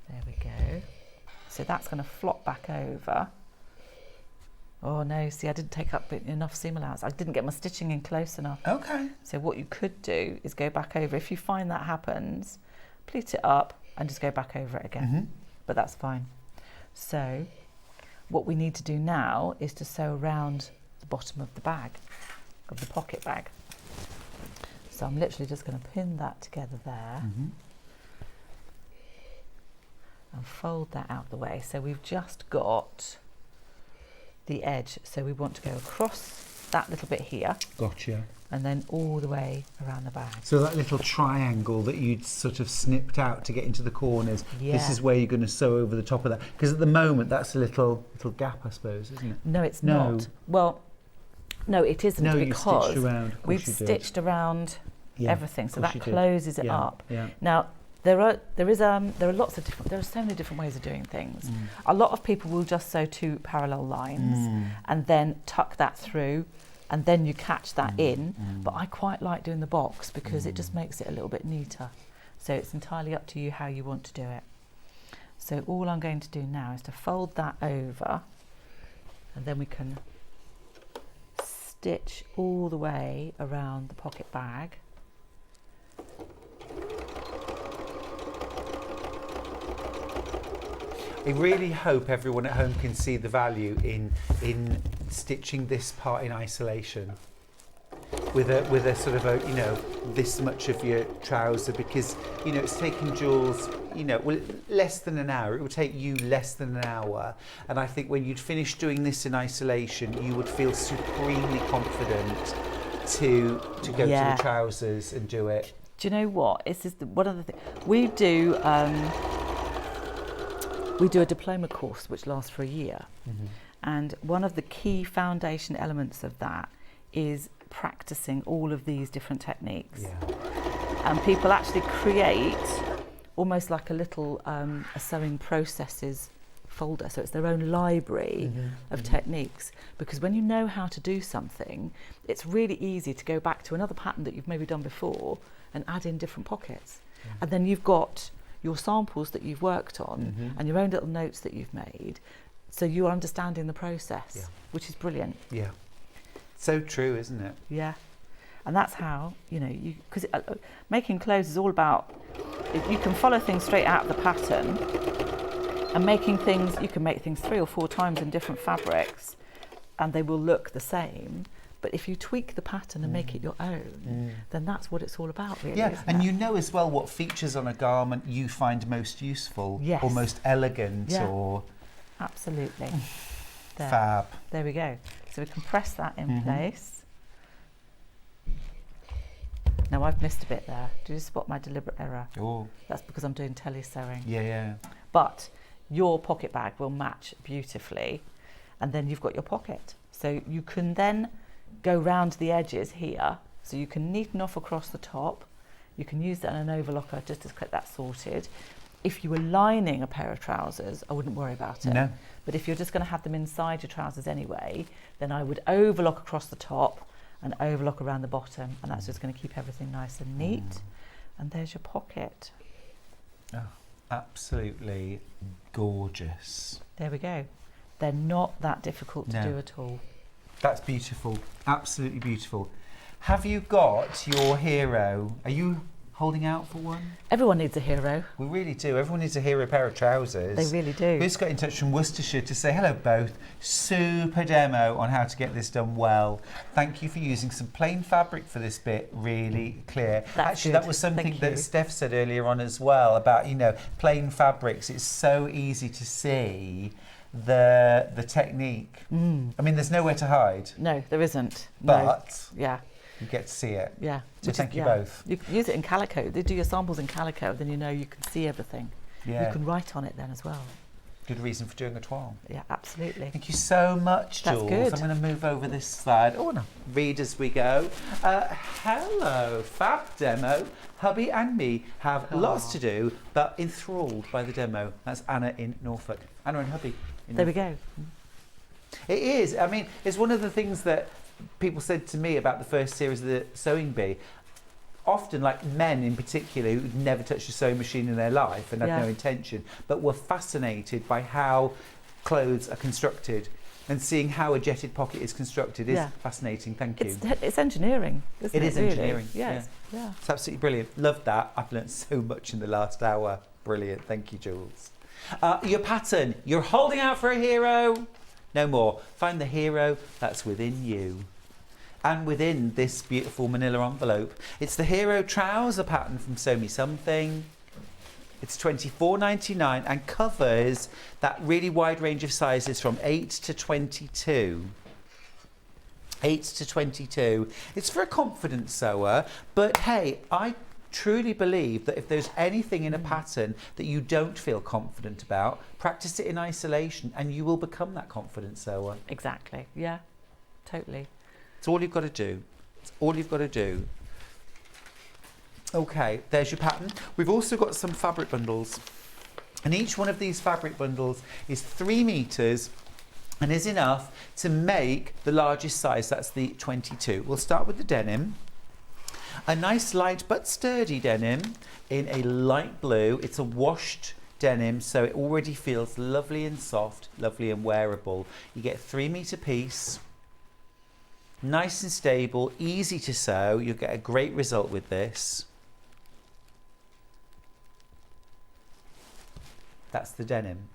There we go. So that's going to flop back over. Oh no, see, I didn't take up enough seam allowance. I didn't get my stitching in close enough. Okay. So what you could do is go back over. If you find that happens, pleat it up and just go back over it again. But that's fine. So what we need to do now is to sew around the bottom of the bag, of the pocket bag. So I'm literally just going to pin that together there. And fold that out the way. So we've just got the edge, so we want to go across that little bit here. Gotcha. And then all the way around the bag. So that little triangle that you'd sort of snipped out to get into the corners, this is where you're going to sew over the top of that. Because at the moment, that's a little gap, I suppose, isn't it? No, it's not. Well, no, it isn't, no, because you stitched around. we've stitched around everything, so that closes it up. Yeah. Now, there are lots of different, there are so many different ways of doing things. A lot of people will just sew two parallel lines and then tuck that through, and then you catch that in. But I quite like doing the box because it just makes it a little bit neater. So it's entirely up to you how you want to do it. So all I'm going to do now is to fold that over, and then we can stitch all the way around the pocket bag. I really hope everyone at home can see the value in stitching this part in isolation with a sort of a, you know, this much of your trouser, because, you know, it's taking Jules, you know, well, less than an hour. It will take you less than an hour. And I think when you'd finish doing this in isolation, you would feel supremely confident to go to the trousers and do it. Do you know what? This is one of the things we do. We do a diploma course which lasts for a year, and one of the key foundation elements of that is practicing all of these different techniques. And people actually create almost like a little a sewing processes folder, so it's their own library of techniques, because when you know how to do something, it's really easy to go back to another pattern that you've maybe done before and add in different pockets, and then you've got your samples that you've worked on and your own little notes that you've made, so you're understanding the process, which is brilliant. So true, isn't it? Yeah. And that's how, you know, because making clothes is all about, you can follow things straight out of the pattern, and making things, you can make things 3 or 4 times in different fabrics and they will look the same. But if you tweak the pattern and make it your own, then that's what it's all about, really. Yeah, and you know as well what features on a garment you find most useful or most elegant or... Absolutely. There. Fab. There we go. So we can press that in place. Now I've missed a bit there. Did you spot my deliberate error? Oh. That's because I'm doing tele sewing. Yeah. But your pocket bag will match beautifully, and then you've got your pocket. So you can then go round the edges here, so you can neaten off across the top. You can use that in an overlocker just to get that sorted. If you were lining a pair of trousers, I wouldn't worry about it. No. But if you're just going to have them inside your trousers anyway, then I would overlock across the top and overlock around the bottom, and that's just going to keep everything nice and neat. And there's your pocket. Oh, absolutely gorgeous. There we go. They're not that difficult to do at all. That's beautiful. Absolutely beautiful. Have you got your hero? Are you holding out for one? Everyone needs a hero. We really do. Everyone needs a hero pair of trousers. They really do. We just got in touch from Worcestershire to say hello both. Super demo on how to get this done well. Thank you for using some plain fabric for this bit. Really clear. Actually, that was something that Steph said earlier on as well about, you know, plain fabrics. It's so easy to see the technique. I mean, there's nowhere to hide. No, there isn't. But yeah, you get to see it. Yeah. So thank you both. You can use it in calico. They do your samples in calico, then you know you can see everything. Yeah. You can write on it then as well. Good reason for doing a toile. Yeah, absolutely. Thank you so much, Jules. That's good. I'm going to move over this slide. Oh, no. Read as we go. Hello, fab demo. Hubby and me have lots to do, but enthralled by the demo. That's Anna in Norfolk. Anna and hubby. There we go. It is. I mean, it's one of the things that people said to me about the first series of the Sewing Bee. Often, like men in particular, who'd never touched a sewing machine in their life and had no intention, but were fascinated by how clothes are constructed, and seeing how a jetted pocket is constructed is fascinating. Thank you. It's engineering, isn't it? It is really? engineering. Yeah. It's absolutely brilliant. Loved that. I've learnt so much in the last hour. Brilliant. Thank you, Jules. Your pattern. You're holding out for a hero. No more. Find the hero that's within you. And within this beautiful manila envelope, it's the hero trouser pattern from Sew Me Something. It's $24.99 and covers that really wide range of sizes from 8 to 22. 8 to 22. It's for a confident sewer, but hey, I truly believe that if there's anything in a pattern that you don't feel confident about, practice it in isolation and you will become that confident sewer. Exactly. Yeah, totally. It's all you've got to do. It's all you've got to do. Okay, there's your pattern. We've also got some fabric bundles. And each one of these fabric bundles is 3 meters and is enough to make the largest size. That's the 22. We'll start with the denim. A nice light but sturdy denim in a light blue. It's a washed denim, so it already feels lovely and soft, lovely and wearable. You get a 3 meter piece. Nice and stable, easy to sew. You'll get a great result with this. That's the denim.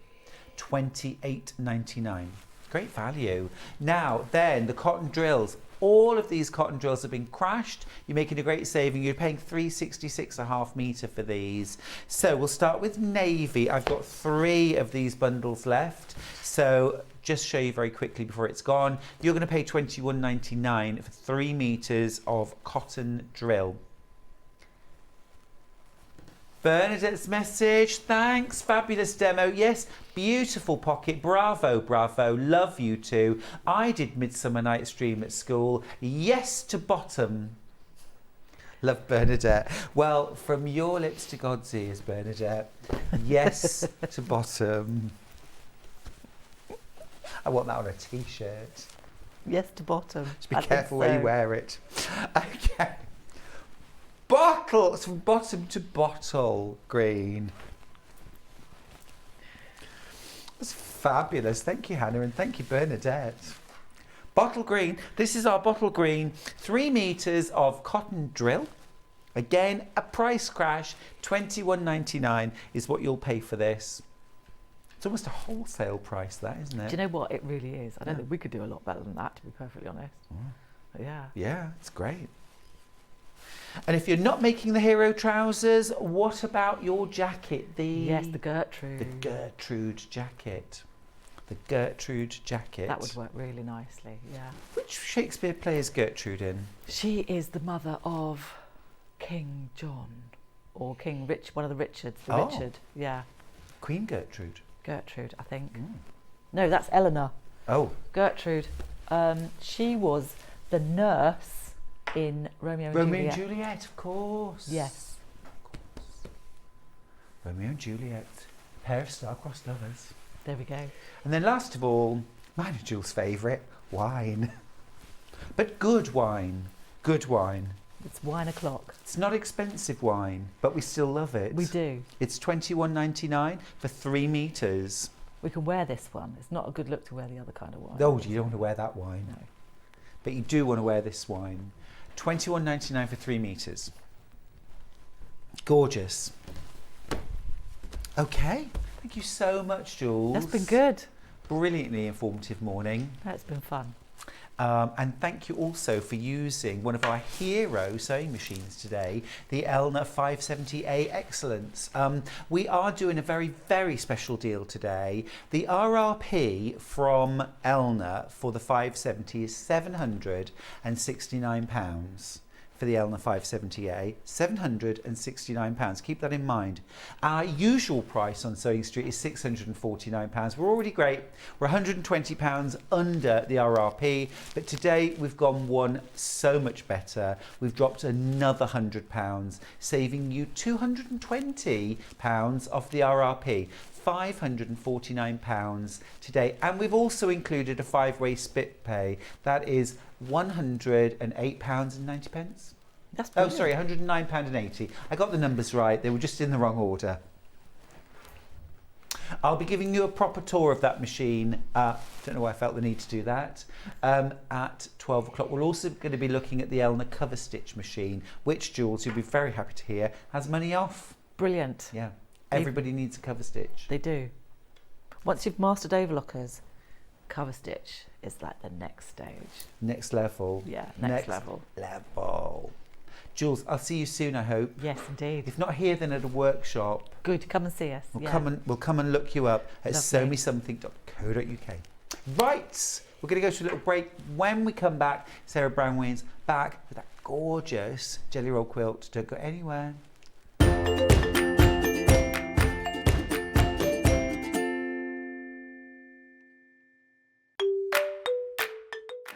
$28.99. Great value. Now, then, the cotton drills. All of these cotton drills have been crashed. You're making a great saving. You're paying $366.5 metre for these. So we'll start with navy. I've got 3 of these bundles left. So just show you very quickly before it's gone. You're going to pay $21.99 for 3 metres of cotton drill. Bernadette's message, thanks, fabulous demo. Yes, beautiful pocket, bravo, bravo, love you too. I did Midsummer Night's Dream at school, yes to bottom. Love Bernadette. Well, from your lips to God's ears, Bernadette, yes to bottom. I want that on a t-shirt. Yes to bottom. Just be careful where you wear it. Okay. Bottle, from bottom to bottle green. That's fabulous. Thank you, Hannah, and thank you, Bernadette. Bottle green. This is our bottle green. 3 metres of cotton drill. Again, a price crash. $21.99 is what you'll pay for this. It's almost a wholesale price, that, isn't it? Do you know what? It really is. I don't think we could do a lot better than that, to be perfectly honest. But yeah. Yeah, it's great. And if you're not making the hero trousers, what about your jacket? Yes, the Gertrude. The Gertrude jacket. The Gertrude jacket. That would work really nicely, yeah. Which Shakespeare play is Gertrude in? She is the mother of King John, or King Rich, one of the Richards. Richard, yeah. Queen Gertrude. Gertrude, I think. No, that's Elna. Oh. Gertrude. She was the nurse in Romeo and Juliet. Romeo and Juliet, of course. Yes. Of course. Romeo and Juliet, pair of star-crossed lovers. There we go. And then last of all, mine and Jules' favourite, wine. But good wine. Good wine. It's wine o'clock. It's not expensive wine, but we still love it. We do. It's $21.99 for 3 metres. We can wear this one. It's not a good look to wear the other kind of wine. Oh, you don't want to wear that wine. No. But you do want to wear this wine. $21.99 for 3 metres. Gorgeous. Okay. Thank you so much, Jules. That's been good. Brilliantly informative morning. That's been fun. And thank you also for using one of our hero sewing machines today, the Elna 570A Excellence. We are doing a very, very special deal today. The RRP from Elna for the 570 is £769. For the Elna 570A, £769. Keep that in mind. Our usual price on Sewing Street is £649. We're already great. We're £120 under the RRP, but today we've gone one so much better. We've dropped another £100, saving you £220 off the RRP. £549 today, and we've also included a 5-way split pay. That is £108.90. That's oh, sorry, £109.80. I got the numbers right. They were just in the wrong order. I'll be giving you a proper tour of that machine. Don't know why I felt the need to do that. At 12 o'clock. We're also going to be looking at the Elna cover stitch machine, which, Jules, you'll be very happy to hear, has money off. Brilliant. Yeah. Everybody needs a cover stitch. They do. Once you've mastered overlockers, cover stitch is like the next stage. Next level. Yeah, next level. Jules, I'll see you soon, I hope. Yes, indeed. If not here, then at a workshop. Good, come and see us. We'll come and look you up at sewmesomething.co.uk. Right, we're going to go to a little break. When we come back, Sarah Brangwyn's back with that gorgeous jelly roll quilt. Don't go anywhere.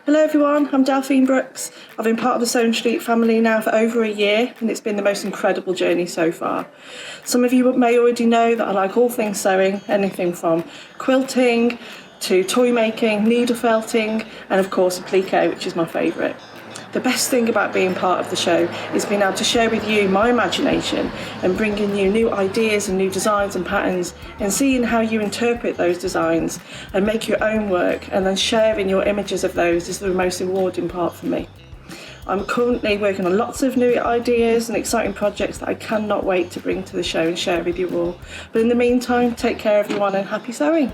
Hello everyone, I'm Delphine Brooks. I've been part of the Sewing Street family now for over a year, and it's been the most incredible journey so far. Some of you may already know that I like all things sewing, anything from quilting to toy making, needle felting, and of course applique, which is my favourite. The best thing about being part of the show is being able to share with you my imagination and bringing you new ideas and new designs and patterns, and seeing how you interpret those designs and make your own work, and then sharing your images of those is the most rewarding part for me. I'm currently working on lots of new ideas and exciting projects that I cannot wait to bring to the show and share with you all. But in the meantime, take care everyone and happy sewing.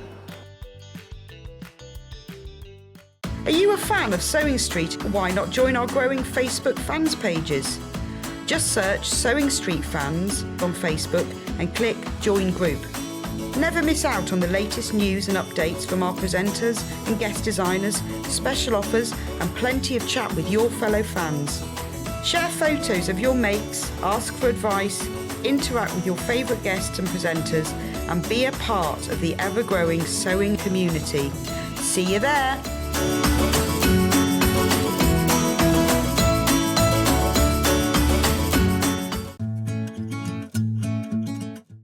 Are you a fan of Sewing Street? Why not join our growing Facebook fans pages? Just search Sewing Street Fans on Facebook and click Join Group. Never miss out on the latest news and updates from our presenters and guest designers, special offers and plenty of chat with your fellow fans. Share photos of your makes, ask for advice, interact with your favourite guests and presenters and be a part of the ever-growing sewing community. See you there!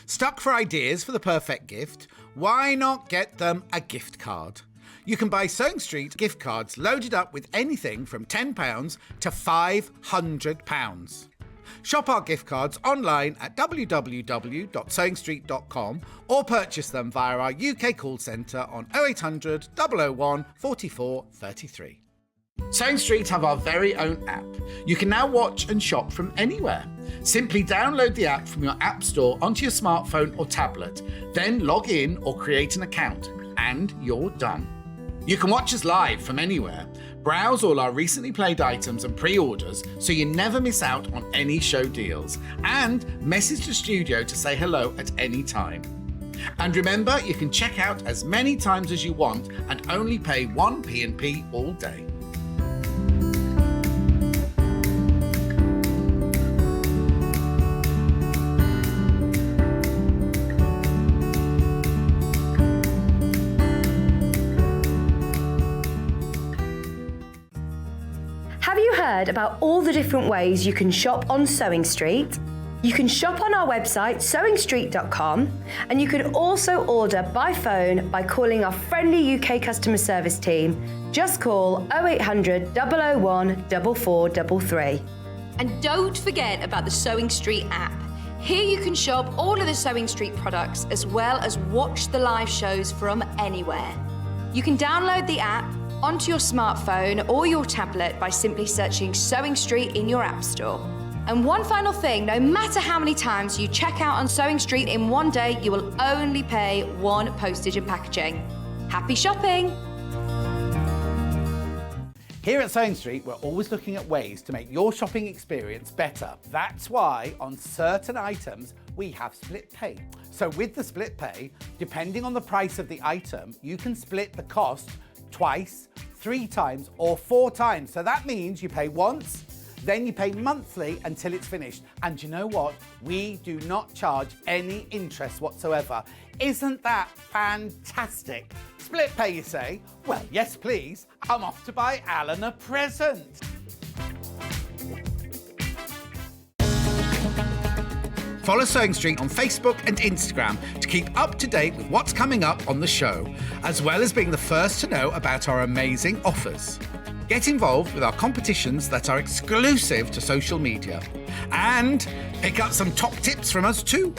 Stuck for ideas for the perfect gift? Why not get them a gift card? You can buy Sewing Street gift cards loaded up with anything from £10 to £500. Shop our gift cards online at www.sewingstreet.com or purchase them via our UK call centre on 0800 001 44 33. Sewing Street have our very own app. You can now watch and shop from anywhere. Simply download the app from your app store onto your smartphone or tablet, then log in or create an account, and you're done. You can watch us live from anywhere, browse all our recently played items and pre-orders so you never miss out on any show deals, and message the studio to say hello at any time. And remember, you can check out as many times as you want and only pay one P&P all day. Have you heard about all the different ways you can shop on Sewing Street? You can shop on our website sewingstreet.com and you can also order by phone by calling our friendly UK customer service team. Just call 0800 001 4433. And don't forget about the Sewing Street app. Here you can shop all of the Sewing Street products as well as watch the live shows from anywhere. You can download the app onto your smartphone or your tablet by simply searching Sewing Street in your app store. And one final thing, no matter how many times you check out on Sewing Street in one day, you will only pay one postage and packaging. Happy shopping! Here at Sewing Street, we're always looking at ways to make your shopping experience better. That's why on certain items, we have split pay. So with the split pay, depending on the price of the item, you can split the cost twice, 3 times or 4 times. So that means you pay once, then you pay monthly until it's finished. And you know what? We do not charge any interest whatsoever. Isn't that fantastic? Split pay, you say? Well, yes, please. I'm off to buy Alan a present. Follow Sewing Street on Facebook and Instagram to keep up to date with what's coming up on the show, as well as being the first to know about our amazing offers. Get involved with our competitions that are exclusive to social media. And pick up some top tips from us too.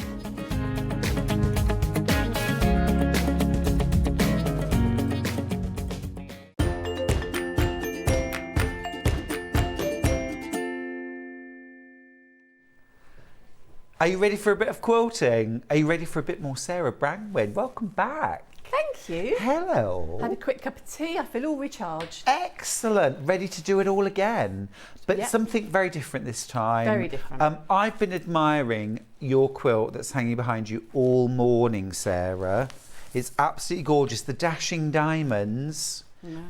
Are you ready for a bit of quilting? Are you ready for a bit more Sarah Brangwyn? Welcome back. Thank you. Hello. Had a quick cup of tea. I feel all recharged. Excellent. Ready to do it all again. But Yep. something very different this time. Very different. I've been admiring your quilt that's hanging behind you all morning, Sarah. It's absolutely gorgeous. The dashing diamonds.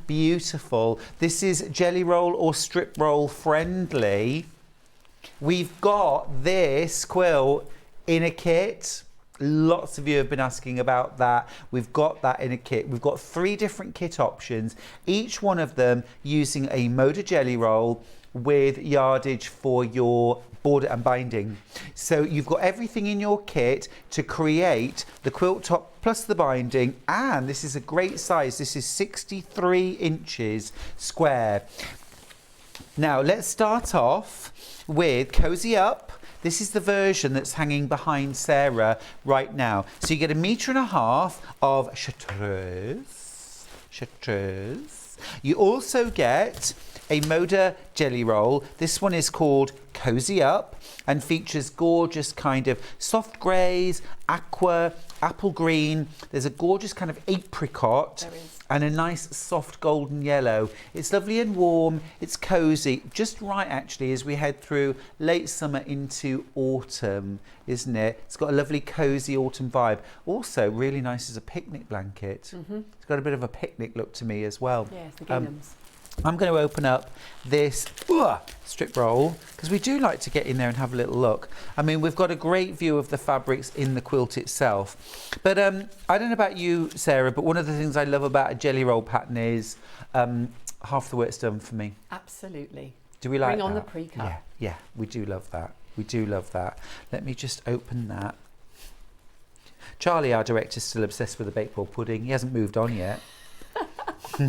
Beautiful. This is jelly roll or strip roll friendly. We've got this quilt in a kit. Lots of you have been asking about that. We've got that in a kit. We've got 3 different kit options, each one of them using a Moda jelly roll with yardage for your border and binding. So you've got everything in your kit to create the quilt top plus the binding, and this is a great size. This is 63 inches square. Now let's start off with Cozy Up. This is the version that's hanging behind Sarah right now. So you get 1.5 meters of chartreuse. You also get a Moda jelly roll. This one is called Cozy Up and features gorgeous kind of soft greys, aqua, apple green. There's a gorgeous kind of apricot and a nice soft golden yellow. It's lovely and warm. It's cozy, just right actually as we head through late summer into autumn, isn't it? It's got a lovely cozy autumn vibe. Also really nice as a picnic blanket. It's got a bit of a picnic look to me as well. Yes, the ginghams. I'm going to open up this strip roll because we do like to get in there and have a little look. I mean, we've got a great view of the fabrics in the quilt itself. But I don't know about you, Sarah, but one of the things I love about a jelly roll pattern is half the work's done for me. Absolutely. Do we like Bring on that? the pre-cut. Yeah, we do love that. We do love that. Let me just open that. Charlie, our director, is still obsessed with the baked ball pudding. He hasn't moved on yet. I'll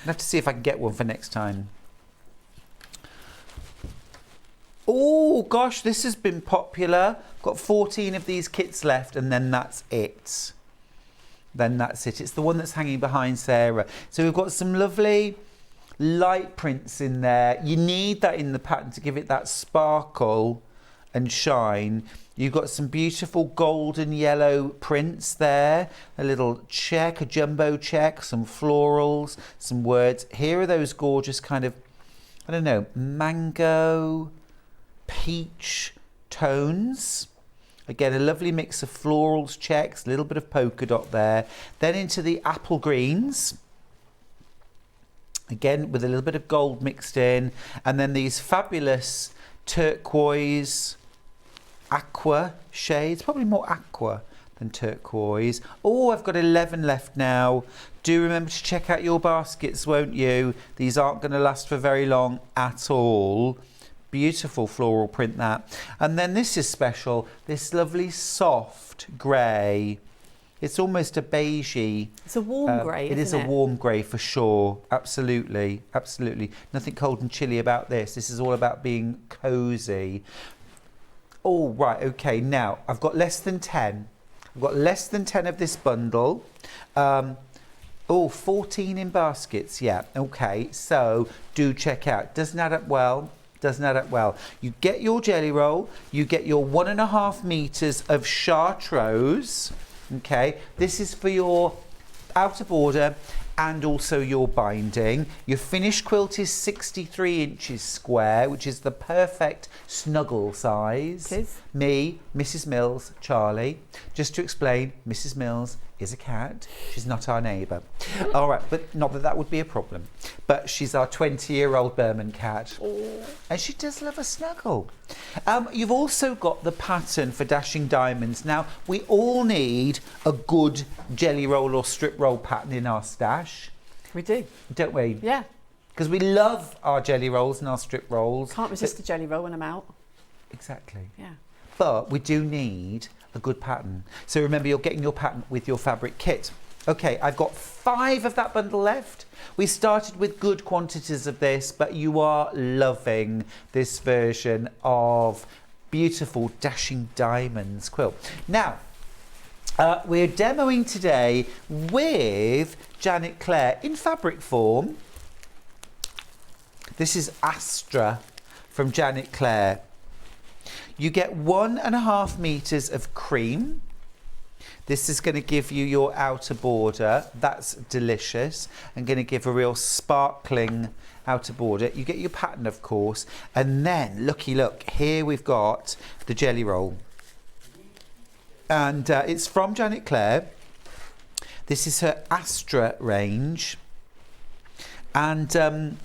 have to see if I can get one for next time. Oh gosh, this has been popular. Got 14 of these kits left and then that's it. Then that's it. It's the one that's hanging behind Sarah. So we've got some lovely light prints in there. You need that in the pattern to give it that sparkle and shine. You've got some beautiful golden yellow prints there, a little check, a jumbo check, some florals, some words. Here are those gorgeous kind of, I don't know, mango, peach tones. Again, a lovely mix of florals, checks, a little bit of polka dot there. Then into the apple greens. Again, with a little bit of gold mixed in. And then these fabulous turquoise, aqua shades, probably more aqua than turquoise. Oh, I've got 11 left now. Do remember to check out your baskets, won't you? These aren't going to last for very long at all. Beautiful floral print that. And then this is special, this lovely soft grey. It's almost a beigey. It's a warm grey, It is a warm grey for sure. Absolutely, absolutely. Nothing cold and chilly about this. This is all about being cosy. Oh, right, okay, now I've got less than 10. I've got less than 10 of this bundle. 14 in baskets, yeah, okay, so do check out. Doesn't add up well, doesn't add up well. You get your jelly roll, you get your 1.5 meters of chartreuse, okay? This is for your outer border and also your binding. Your finished quilt is 63 inches square, which is the perfect snuggle size. It is. Me, Mrs. Mills, Charlie. Just to explain, Mrs. Mills is a cat. She's not our neighbour. All right, but not that that would be a problem. But she's our 20-year-old Burman cat. Oh. And she does love a snuggle. You've also got the pattern for Dashing Diamonds. Now, we all need a good jelly roll or strip roll pattern in our stash. We do. Don't we? Yeah. Because we love our jelly rolls and our strip rolls. Can't resist a jelly roll when I'm out. Exactly. Yeah. But we do need a good pattern. So remember, you're getting your pattern with your fabric kit. Okay, I've got 5 of that bundle left. We started with good quantities of this, but you are loving this version of beautiful Dashing Diamonds quilt. Now, we're demoing today with Janet Clare in fabric form. This is Astra from Janet Clare. You get 1.5 meters of cream. This is going to give you your outer border. That's delicious and going to give a real sparkling outer border. You get your pattern, of course, and then looky look, here we've got the jelly roll. And it's from Janet Clare. This is her Astra range. And,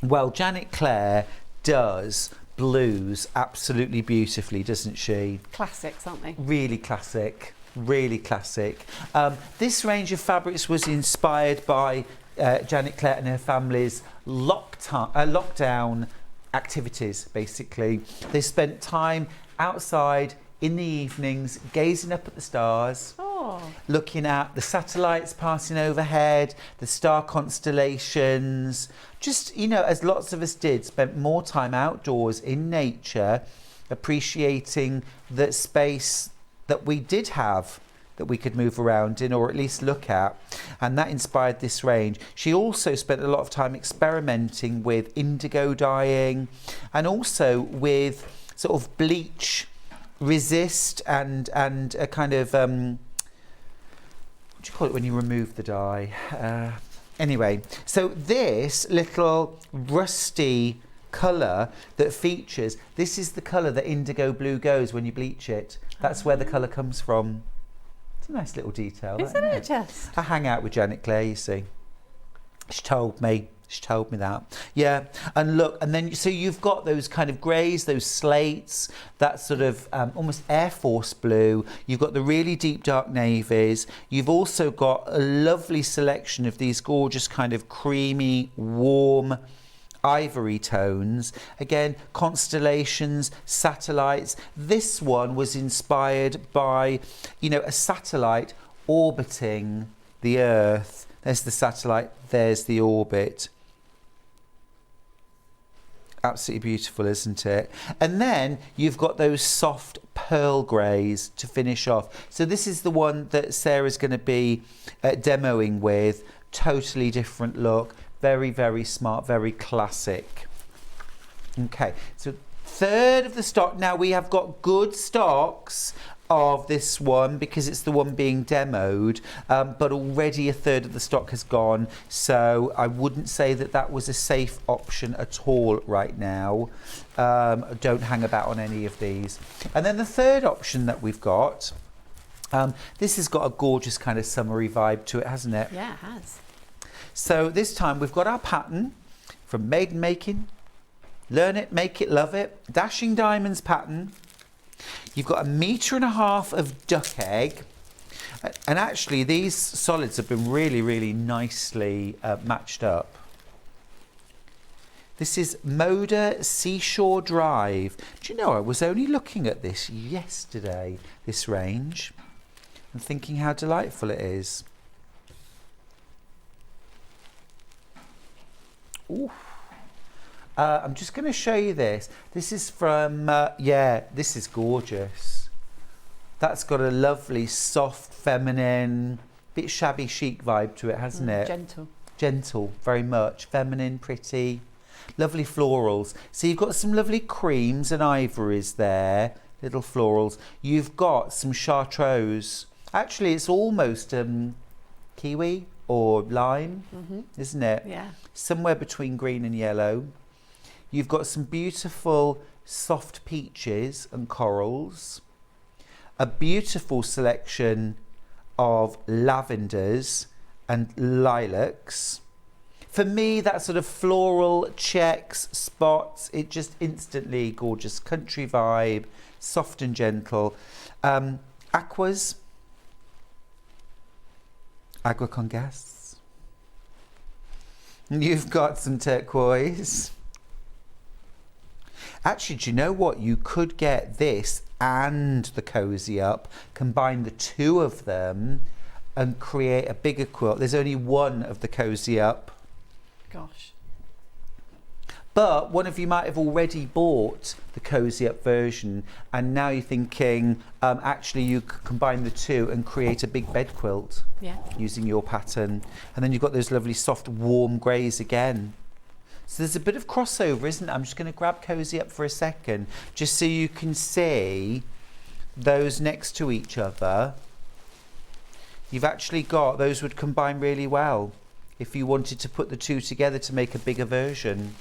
well, Janet Clare does blues absolutely beautifully, doesn't she? Classics, aren't they? Really classic, really classic. This range of fabrics was inspired by Janet Clare and her family's lockdown activities, basically. They spent time outside in the evenings, gazing up at the stars, looking at the satellites passing overhead, the star constellations. Just, you know, as lots of us did, spent more time outdoors in nature, appreciating the space that we did have that we could move around in, or at least look at, and that inspired this range. She also spent a lot of time experimenting with indigo dyeing and also with sort of bleach resist and a kind of what do you call it when you remove the dye? Anyway, so this little rusty colour that features, this is the colour that indigo blue goes when you bleach it. That's where the colour comes from. It's a nice little detail, Isn't it just? I hang out with Janet Clare, you see. She told me that. Yeah, and look, and then so you've got those kind of greys, those slates, that sort of almost Air Force blue. You've got the really deep dark navies. You've also got a lovely selection of these gorgeous kind of creamy, warm ivory tones. Again, constellations, satellites. This one was inspired by, you know, a satellite orbiting the Earth. There's the satellite, there's the orbit. Absolutely beautiful, isn't it? And then you've got those soft pearl greys to finish off. So this is the one that Sarah's going to be demoing with. Totally different look. Very, very smart, very classic. Okay, so third of the stock. Now we have got good stocks of this one because it's the one being demoed, but already a third of the stock has gone, so I wouldn't say that that was a safe option at all right now. Don't hang about on any of these. And then the third option that we've got, this has got a gorgeous kind of summery vibe to it, hasn't it? Yeah, it has. So this time we've got our pattern from Maiden Making, Learn It, Make It, Love It, Dashing Diamonds pattern. You've got 1.5 meters of duck egg, and actually these solids have been really, really nicely matched up. This is Moda Seashore Drive. Do you know, I was only looking at this yesterday, this range, and thinking how delightful it is. Ooh. I'm just going to show you this. This is from, yeah, this is gorgeous. That's got a lovely, soft, feminine, bit shabby chic vibe to it, hasn't it? Gentle. Gentle, very much. Feminine, pretty. Lovely florals. So you've got some lovely creams and ivories there, little florals. You've got some chartreuse. Actually, it's almost kiwi or lime, isn't it? Yeah. Somewhere between green and yellow. You've got some beautiful soft peaches and corals. A beautiful selection of lavenders and lilacs. For me, that sort of floral checks, spots, it just instantly gorgeous. Country vibe, soft and gentle. Aquas. Agua con gas. You've got some turquoise. Actually, do you know what? You could get this and the Cozy Up, combine the two of them and create a bigger quilt. There's only one of the Cozy Up. Gosh. But one of you might have already bought the Cozy Up version, and now you're thinking, actually you could combine the two and create a big bed quilt using your pattern. And then you've got those lovely soft warm greys again. So there's a bit of crossover, isn't there? I'm just going to grab Cozy Up for a second, just so you can see those next to each other. You've actually got, those would combine really well if you wanted to put the two together to make a bigger version.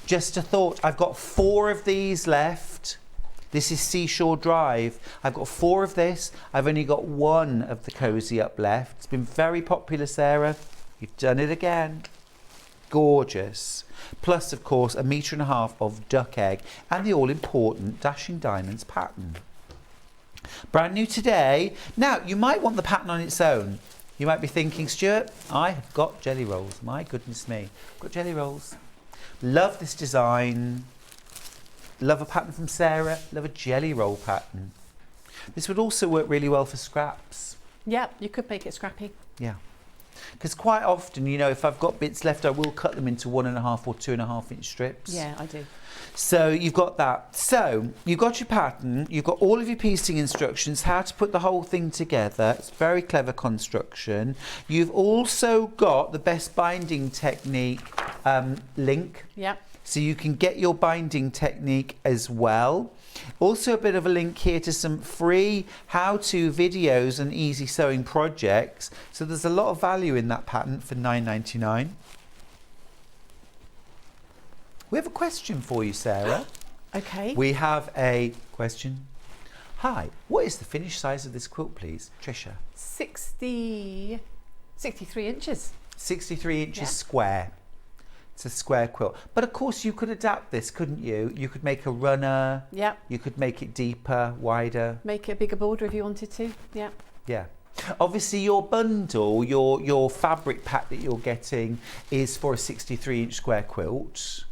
Just a thought, I've got 4 of these left. This is Seashore Drive. I've got 4 of this. I've only got 1 of the Cozy Up left. It's been very popular, Sarah. You've done it again. Gorgeous. Plus, of course, 1.5 meters of duck egg and the all-important Dashing Diamonds pattern. Brand new today. Now, you might want the pattern on its own. You might be thinking, Stuart, I have got jelly rolls. My goodness me. I've got jelly rolls. Love this design. Love a pattern from Sarah. Love a jelly roll pattern. This would also work really well for scraps. Yeah, you could make it scrappy. Yeah. Because quite often, you know, if I've got bits left, I will cut them into 1.5 or 2.5 inch strips. Yeah, I do. So you've got that. So you've got your pattern, you've got all of your piecing instructions, how to put the whole thing together. It's very clever construction. You've also got the best binding technique link. Yep. So you can get your binding technique as well. Also a bit of a link here to some free how-to videos and easy sewing projects. So there's a lot of value in that pattern for £9.99. We have a question for you, Sarah. Okay. We have a question. Hi, what is the finished size of this quilt, please? Tricia. 63 inches. 63 inches Yeah. square. It's a square quilt. But of course you could adapt this, couldn't you? You could make a runner. Yeah. You could make it deeper, wider. Make it a bigger border if you wanted to. Yeah. Yeah. Obviously your bundle, your fabric pack that you're getting is for a 63-inch square quilt.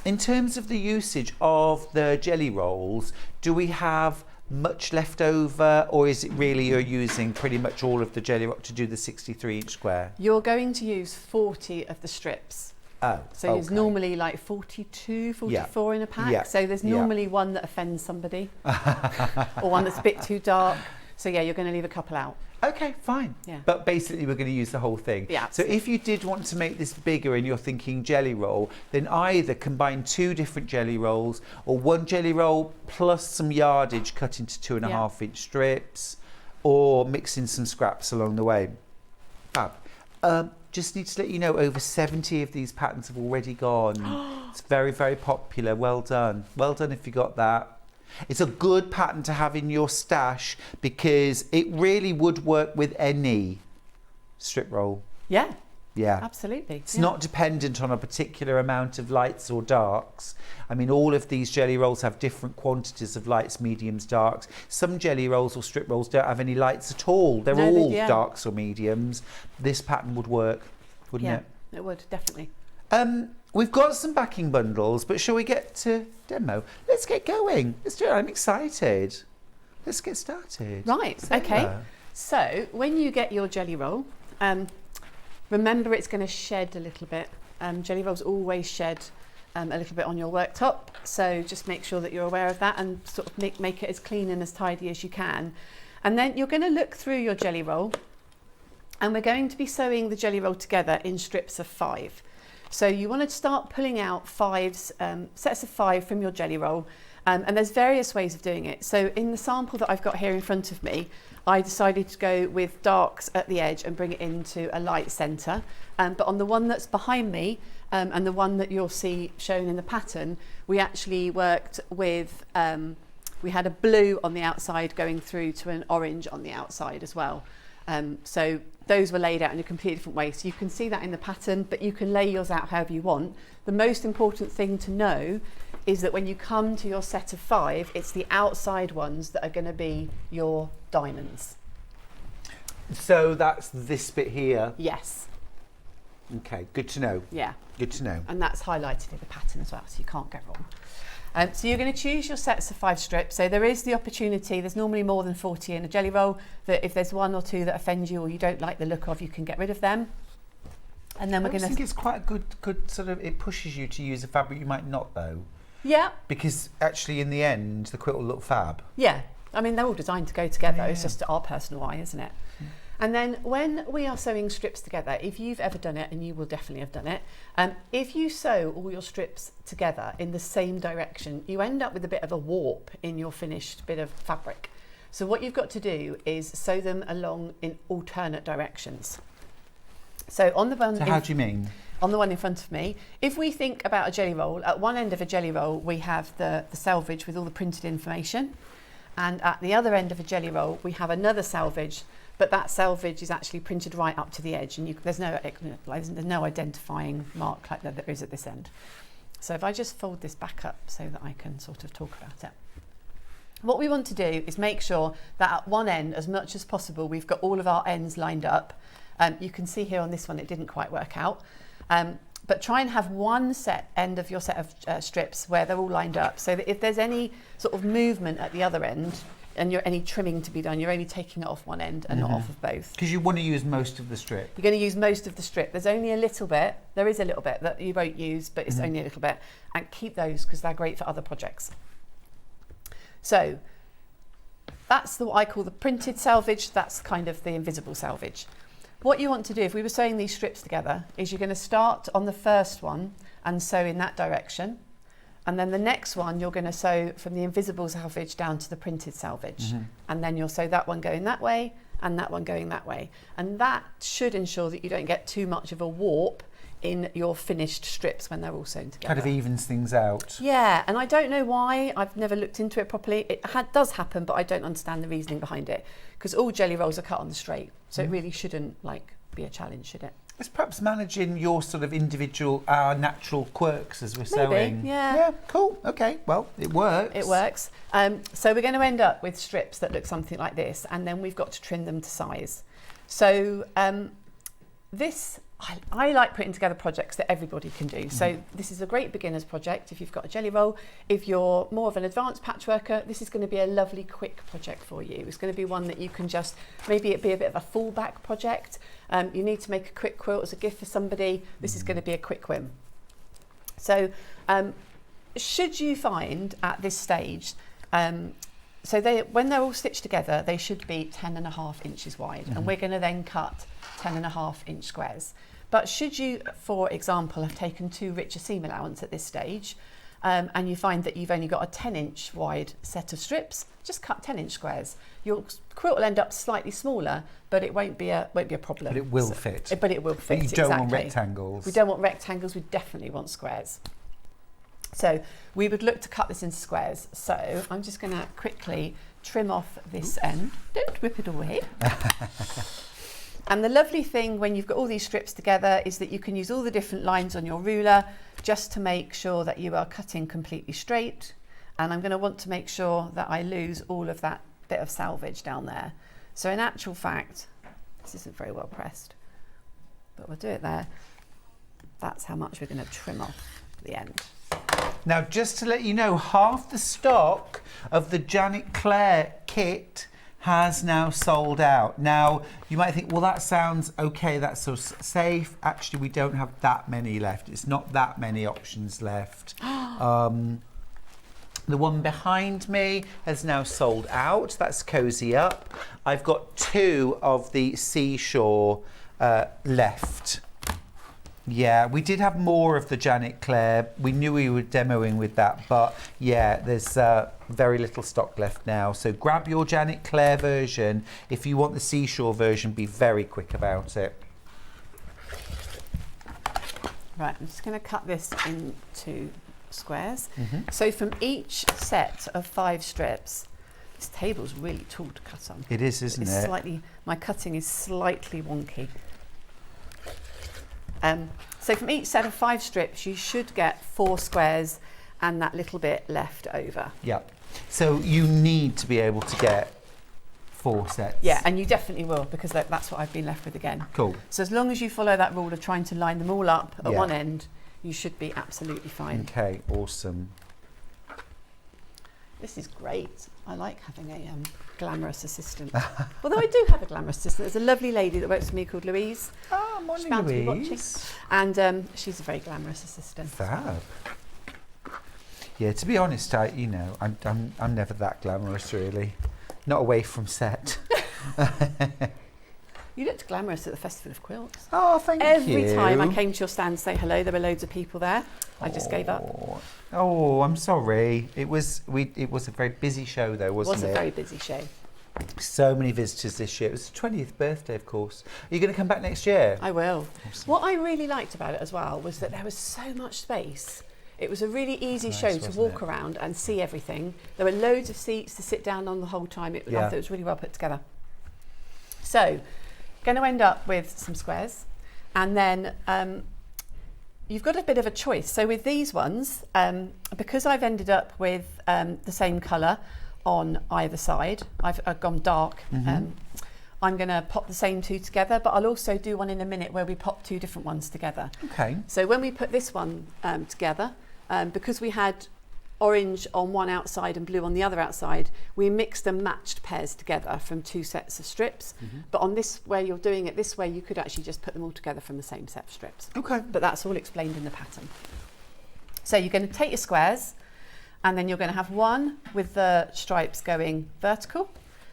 In terms of the usage of the jelly rolls, do we have much left over, or is it really you're using pretty much all of the jelly roll to do the 63-inch square? You're going to use 40 of the strips. Oh, So there's normally like 42, 44 in a pack. Yeah. So there's normally one that offends somebody or one that's a bit too dark. So yeah, you're going to leave a couple out. Okay, fine. Yeah. But basically we're going to use the whole thing. Yeah. So if you did want to make this bigger and you're thinking jelly roll, then either combine 2 different jelly rolls, or 1 jelly roll plus some yardage cut into 2.5-inch strips, or mix in some scraps along the way. Fab. Just need to let you know, over 70 of these patterns have already gone. It's very, very popular. Well done. Well done if you got that. It's a good pattern to have in your stash because it really would work with any strip roll. Yeah. Yeah. Absolutely. It's not dependent on a particular amount of lights or darks. I mean, all of these jelly rolls have different quantities of lights, mediums, darks. Some jelly rolls or strip rolls don't have any lights at all. They're all darks or mediums. This pattern would work, wouldn't it? Yeah, it would, definitely. We've got some backing bundles, but shall we get to demo? Let's get going. Let's do it. I'm excited. Let's get started. Right, Sarah. okay. So when you get your jelly roll, remember it's going to shed a little bit. Jelly rolls always shed a little bit on your worktop, so just make sure that you're aware of that and sort of make it as clean and as tidy as you can. And then you're going to look through your jelly roll, and we're going to be sewing the jelly roll together in strips of 5. So you want to start pulling out sets of 5 from your jelly roll, and there's various ways of doing it. So in the sample that I've got here in front of me, I decided to go with darks at the edge and bring it into a light centre. But on the one that's behind me, and the one that you'll see shown in the pattern, we actually worked with, we had a blue on the outside going through to an orange on the outside as well. So those were laid out in a completely different way. So you can see that in the pattern, but you can lay yours out however you want. The most important thing to know is that when you come to your set of 5, it's the outside ones that are going to be your diamonds. So that's this bit here. Yes. Okay, good to know. Yeah. Good to know. And that's highlighted in the pattern as well, so you can't go wrong. So you're going to choose your sets of 5 strips. So there is the opportunity, there's normally more than 40 in a jelly roll, that if there's 1 or 2 that offend you or you don't like the look of, you can get rid of them. And then we're going to... I think it's quite a good sort of, it pushes you to use a fabric you might not though. Yeah. Because actually in the end, the quilt will look fab. Yeah. I mean, they're all designed to go together. Yeah. It's just our personal eye, isn't it? And then when we are sewing strips together, if you've ever done it, and you will definitely have done it, if you sew all your strips together in the same direction, you end up with a bit of a warp in your finished bit of fabric. So what you've got to do is sew them along in alternate directions. So on the one... So how do you mean? On the one in front of me, if we think about a jelly roll, at one end of a jelly roll, we have the selvage with all the printed information. And at the other end of a jelly roll, we have another selvage, but that selvage is actually printed right up to the edge, and there's no identifying mark like there is at this end. So if I just fold this back up so that I can sort of talk about it. What we want to do is make sure that at one end, as much as possible, we've got all of our ends lined up. You can see here on this one, it didn't quite work out. But try and have one end of your set of strips where they're all lined up, so that if there's any sort of movement at the other end, any trimming to be done, you're only taking it off one end and not off of both. Because you want to use most of the strip. You're going to use most of the strip. There's only a little bit. There is a little bit that you won't use, but it's only a little bit. And keep those because they're great for other projects. So that's what I call the printed selvage. That's kind of the invisible selvage. What you want to do, if we were sewing these strips together, is you're going to start on the first one and sew in that direction. And then the next one, you're going to sew from the invisible selvage down to the printed selvage. And then you'll sew that one going that way and that one going that way. And that should ensure that you don't get too much of a warp in your finished strips when they're all sewn together. Kind of evens things out. Yeah, and I don't know why. I've never looked into it properly. It does happen, but I don't understand the reasoning behind it. Because all jelly rolls are cut on the straight. So it really shouldn't be a challenge, should it? It's perhaps managing your sort of individual, our natural quirks as we're sewing. Yeah. Yeah, cool. Okay, well, it works. It works. So we're going to end up with strips that look something like this, and then we've got to trim them to size. So I like putting together projects that everybody can do. So this is a great beginner's project if you've got a jelly roll. If you're more of an advanced patchworker, this is going to be a lovely quick project for you. It's going to be one that you can just, maybe it be a bit of a fallback project. You need to make a quick quilt as a gift for somebody. This is going to be a quick win. So should you find at this stage, when they're all stitched together, they should be 10.5 inches wide. And we're going to then cut 10.5 inch squares. But should you, for example, have taken too rich a seam allowance at this stage, and you find that you've only got a 10-inch wide set of strips, just cut 10-inch squares. Your quilt will end up slightly smaller, but it won't be a problem. But it will fit. But it will fit. But you don't want rectangles. We don't want rectangles. We definitely want squares. So we would look to cut this into squares. So I'm just going to quickly trim off this end. Don't whip it away. And the lovely thing when you've got all these strips together is that you can use all the different lines on your ruler just to make sure that you are cutting completely straight. And I'm going to want to make sure that I lose all of that bit of selvage down there. So in actual fact, this isn't very well pressed, but we'll do it there. That's how much we're going to trim off the end. Now, just to let you know, half the stock of the Janet Clare kit has now sold out. Now, you might think, well, that sounds okay, that's so safe. Actually, we don't have that many left. It's not that many options left. The one behind me has now sold out. That's Cozy Up. I've got 2 of the Seashore left. Yeah, we did have more of the Janet Clare. We knew we were demoing with that, but yeah, there's very little stock left now. So grab your Janet Clare version. If you want the Seashore version, be very quick about it. Right, I'm just going to cut this into squares. So from each set of 5 strips, this table's really tall to cut on. It is, isn't it? My cutting is slightly wonky. So from each set of 5 strips, you should get 4 squares and that little bit left over. Yeah. So you need to be able to get 4 sets. Yeah, and you definitely will, because that's what I've been left with again. Cool. So as long as you follow that rule of trying to line them all up at one end, you should be absolutely fine. Okay, awesome. This is great. I like having a glamorous assistant. Although I do have a glamorous assistant. There's a lovely lady that works for me called Louise. Oh, morning, She's bound to be watching. Louise. And she's a very glamorous assistant. Fab. Yeah, to be honest, I'm never that glamorous, really. Not away from set. You looked glamorous at the Festival of Quilts. Oh, thank you. Every time I came to your stand to say hello, there were loads of people there. I just gave up. Oh, I'm sorry. It was a very busy show, though, wasn't it? It was a very busy show. So many visitors this year. It was the 20th birthday, of course. Are you going to come back next year? I will. Awesome. What I really liked about it as well was that there was so much space. It was a really easy show to walk around and see everything. There were loads of seats to sit down on the whole time. I thought it was really well put together. So, going to end up with some squares, and then you've got a bit of a choice. So with these ones, because I've ended up with the same colour on either side, I've gone dark. I'm going to pop the same 2 together, but I'll also do one in a minute where we pop 2 different ones together. Okay. So when we put this one together, because we had orange on one outside and blue on the other outside, we mixed and matched pairs together from 2 sets of strips. But on this, where you're doing it this way, you could actually just put them all together from the same set of strips. Okay. But that's all explained in the pattern. So you're going to take your squares, and then you're going to have one with the stripes going vertical,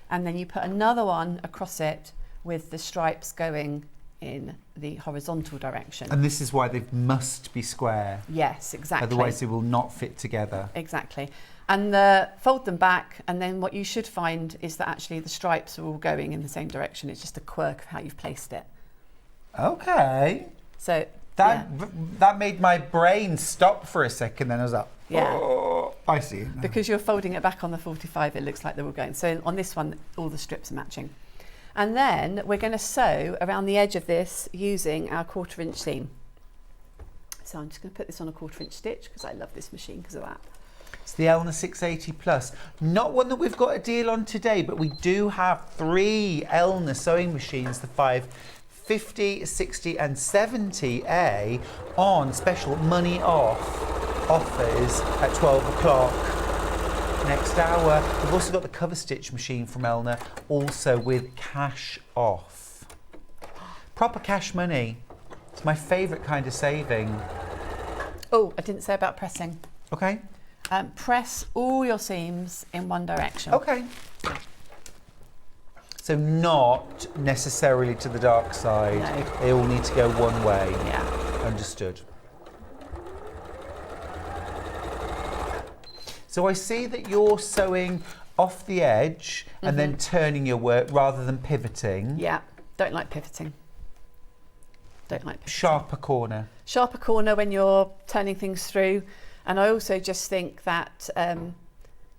and then you put another one across it with the stripes going in the horizontal direction. And this is why they must be square. Yes, exactly. Otherwise they will not fit together. Exactly. And fold them back, and then what you should find is that actually the stripes are all going in the same direction. It's just a quirk of how you've placed it. Okay. So that made my brain stop for a second, then I was like, oh, I see. Because you're folding it back on the 45, it looks like they're all going. So on this one, all the strips are matching. And then we're going to sew around the edge of this using our 1/4 inch seam. So I'm just going to put this on a 1/4 inch stitch because I love this machine because of that. It's the Elna 680 Plus. Not one that we've got a deal on today, but we do have 3 Elna sewing machines, the 550, 60 and 70A on special money off offers at 12 o'clock. Next hour. We've also got the cover stitch machine from Elna, also with cash off. Proper cash money. It's my favourite kind of saving. Oh, I didn't say about pressing. Okay. Press all your seams in one direction. Okay. So not necessarily to the dark side. No. They all need to go one way. Yeah. Understood. So I see that you're sewing off the edge and then turning your work rather than pivoting. Yeah, don't like pivoting. Don't like pivoting. Sharper corner. Sharper corner when you're turning things through. And I also just think that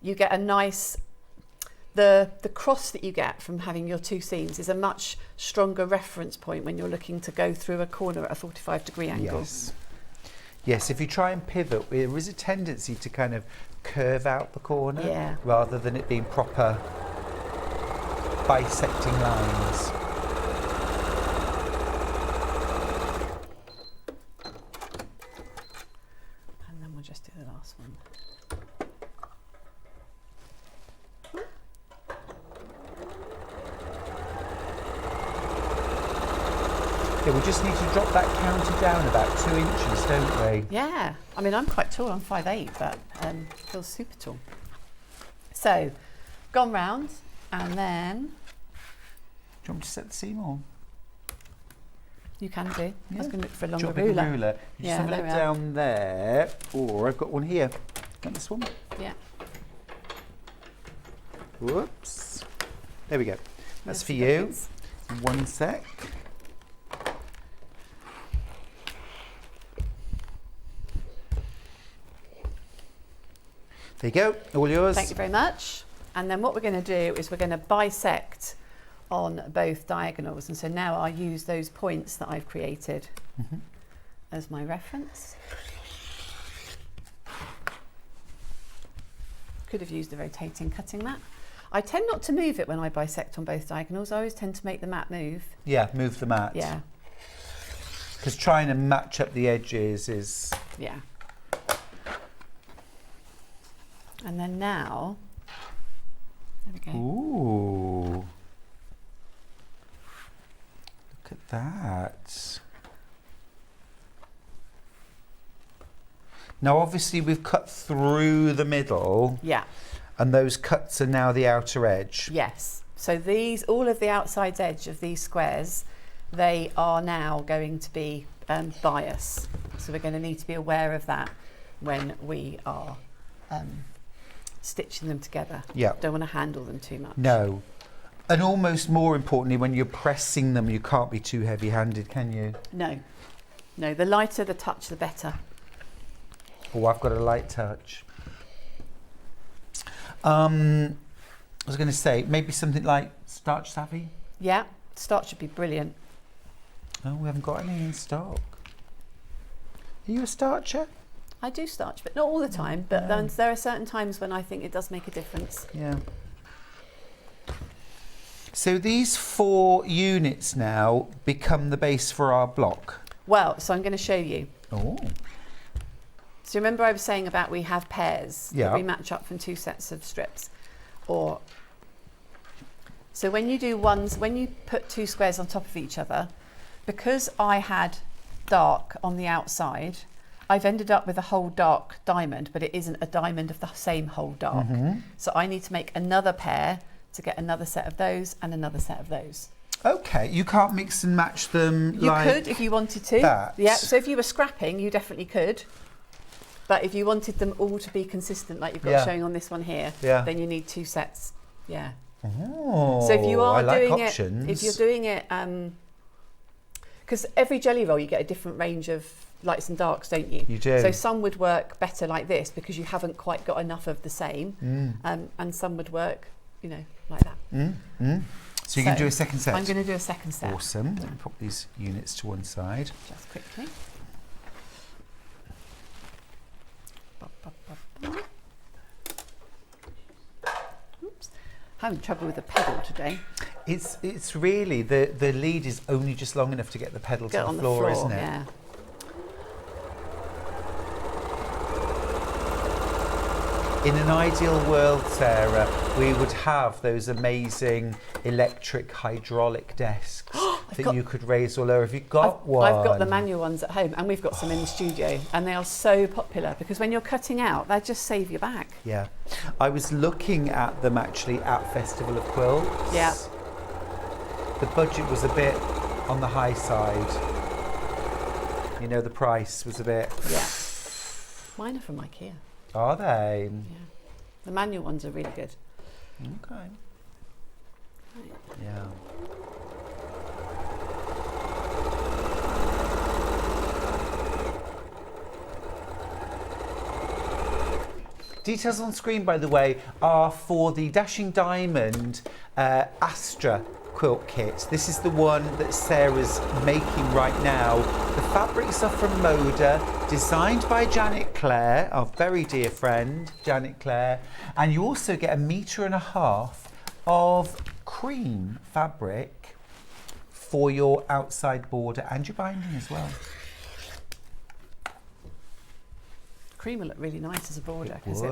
you get a nice, the cross that you get from having your 2 seams is a much stronger reference point when you're looking to go through a corner at a 45-degree angle. Yes. Yes, if you try and pivot, there is a tendency to kind of curve out the corner rather than it being proper bisecting lines. And then we'll just do the last one. Yeah, we just need to drop that counter down about 2 inches, don't we? Yeah, I mean, I'm quite tall, I'm 5'8", but feels super tall. So, gone round, and then... Do you want me to set the seam on? You can do. Yeah. I was going to look for a longer Drop it ruler. the ruler. You just have a there look we are. down there, or I've got one here. Got this one? Yeah. Whoops. There we go. That's Yes, for you you. got this. 1 sec. There you go, all yours. Thank you very much. And then what we're going to do is we're going to bisect on both diagonals. And so now I'll use those points that I've created as my reference. Could have used a rotating cutting mat. I tend not to move it when I bisect on both diagonals. I always tend to make the mat move. Yeah, move the mat. Yeah. Because trying to match up the edges is... Yeah. And then now, there we go. Ooh. Look at that. Now obviously we've cut through the middle. Yeah. And those cuts are now the outer edge. Yes. So these, all of the outside edge of these squares, they are now going to be bias. So we're going to need to be aware of that when we are stitching them together. Yeah. Don't want to handle them too much. No. And almost more importantly, when you're pressing them, you can't be too heavy-handed, can you? No. No, the lighter the touch, the better. Oh, I've got a light touch. I was going to say, maybe something like Starch Savvy? Yeah, starch would be brilliant. Oh, we haven't got any in stock. Are you a starcher? I do starch, but not all the time. But then there are certain times when I think it does make a difference. Yeah. So these 4 units now become the base for our block. Well, so I'm going to show you. Oh. So remember I was saying about we have pairs Yeah. that we match up from 2 sets of strips. So when you do when you put 2 squares on top of each other, because I had dark on the outside, I've ended up with a whole dark diamond, but it isn't a diamond of the same whole dark. So I need to make another pair to get another set of those and another set of those. Okay, you can't mix and match them You could if you wanted to. that. Yeah, so if you were scrapping, you definitely could. But if you wanted them all to be consistent, like you've got showing on this one here, then you need 2 sets. Yeah. Oh, So if you are I like doing options. it, if you're doing it, because every jelly roll you get a different range of lights and darks, don't you? You do. So some would work better like this because you haven't quite got enough of the same, and some would work, you know, like that. So you can do a second set? I'm going to do a second set. Awesome. Let me pop these units to one side. Just quickly. Oops. Having trouble with the pedal today. It's really, the lead is only just long enough to get the pedal to the floor, isn't it? Yeah. In an ideal world, Sarah, we would have those amazing electric hydraulic desks that you could raise or lower. Have you got one? I've got the manual ones at home, and we've got some in the studio, and they are so popular because when you're cutting out, they just save your back. Yeah. I was looking at them actually at Festival of Quilts. Yeah. The budget was a bit on the high side. You know, the price was a bit... Yeah. Mine are from IKEA. Are they? Yeah. The manual ones are really good. Okay. Right. Yeah. Details on screen, by the way, are for the Dashing Diamond Astra quilt kit. This is the one that Sarah's making right now. The fabrics are from Moda, designed by Janet Clare, our very dear friend, Janet Clare. And you also get 1.5 meters of cream fabric for your outside border and your binding as well. Cream will look really nice as a border because it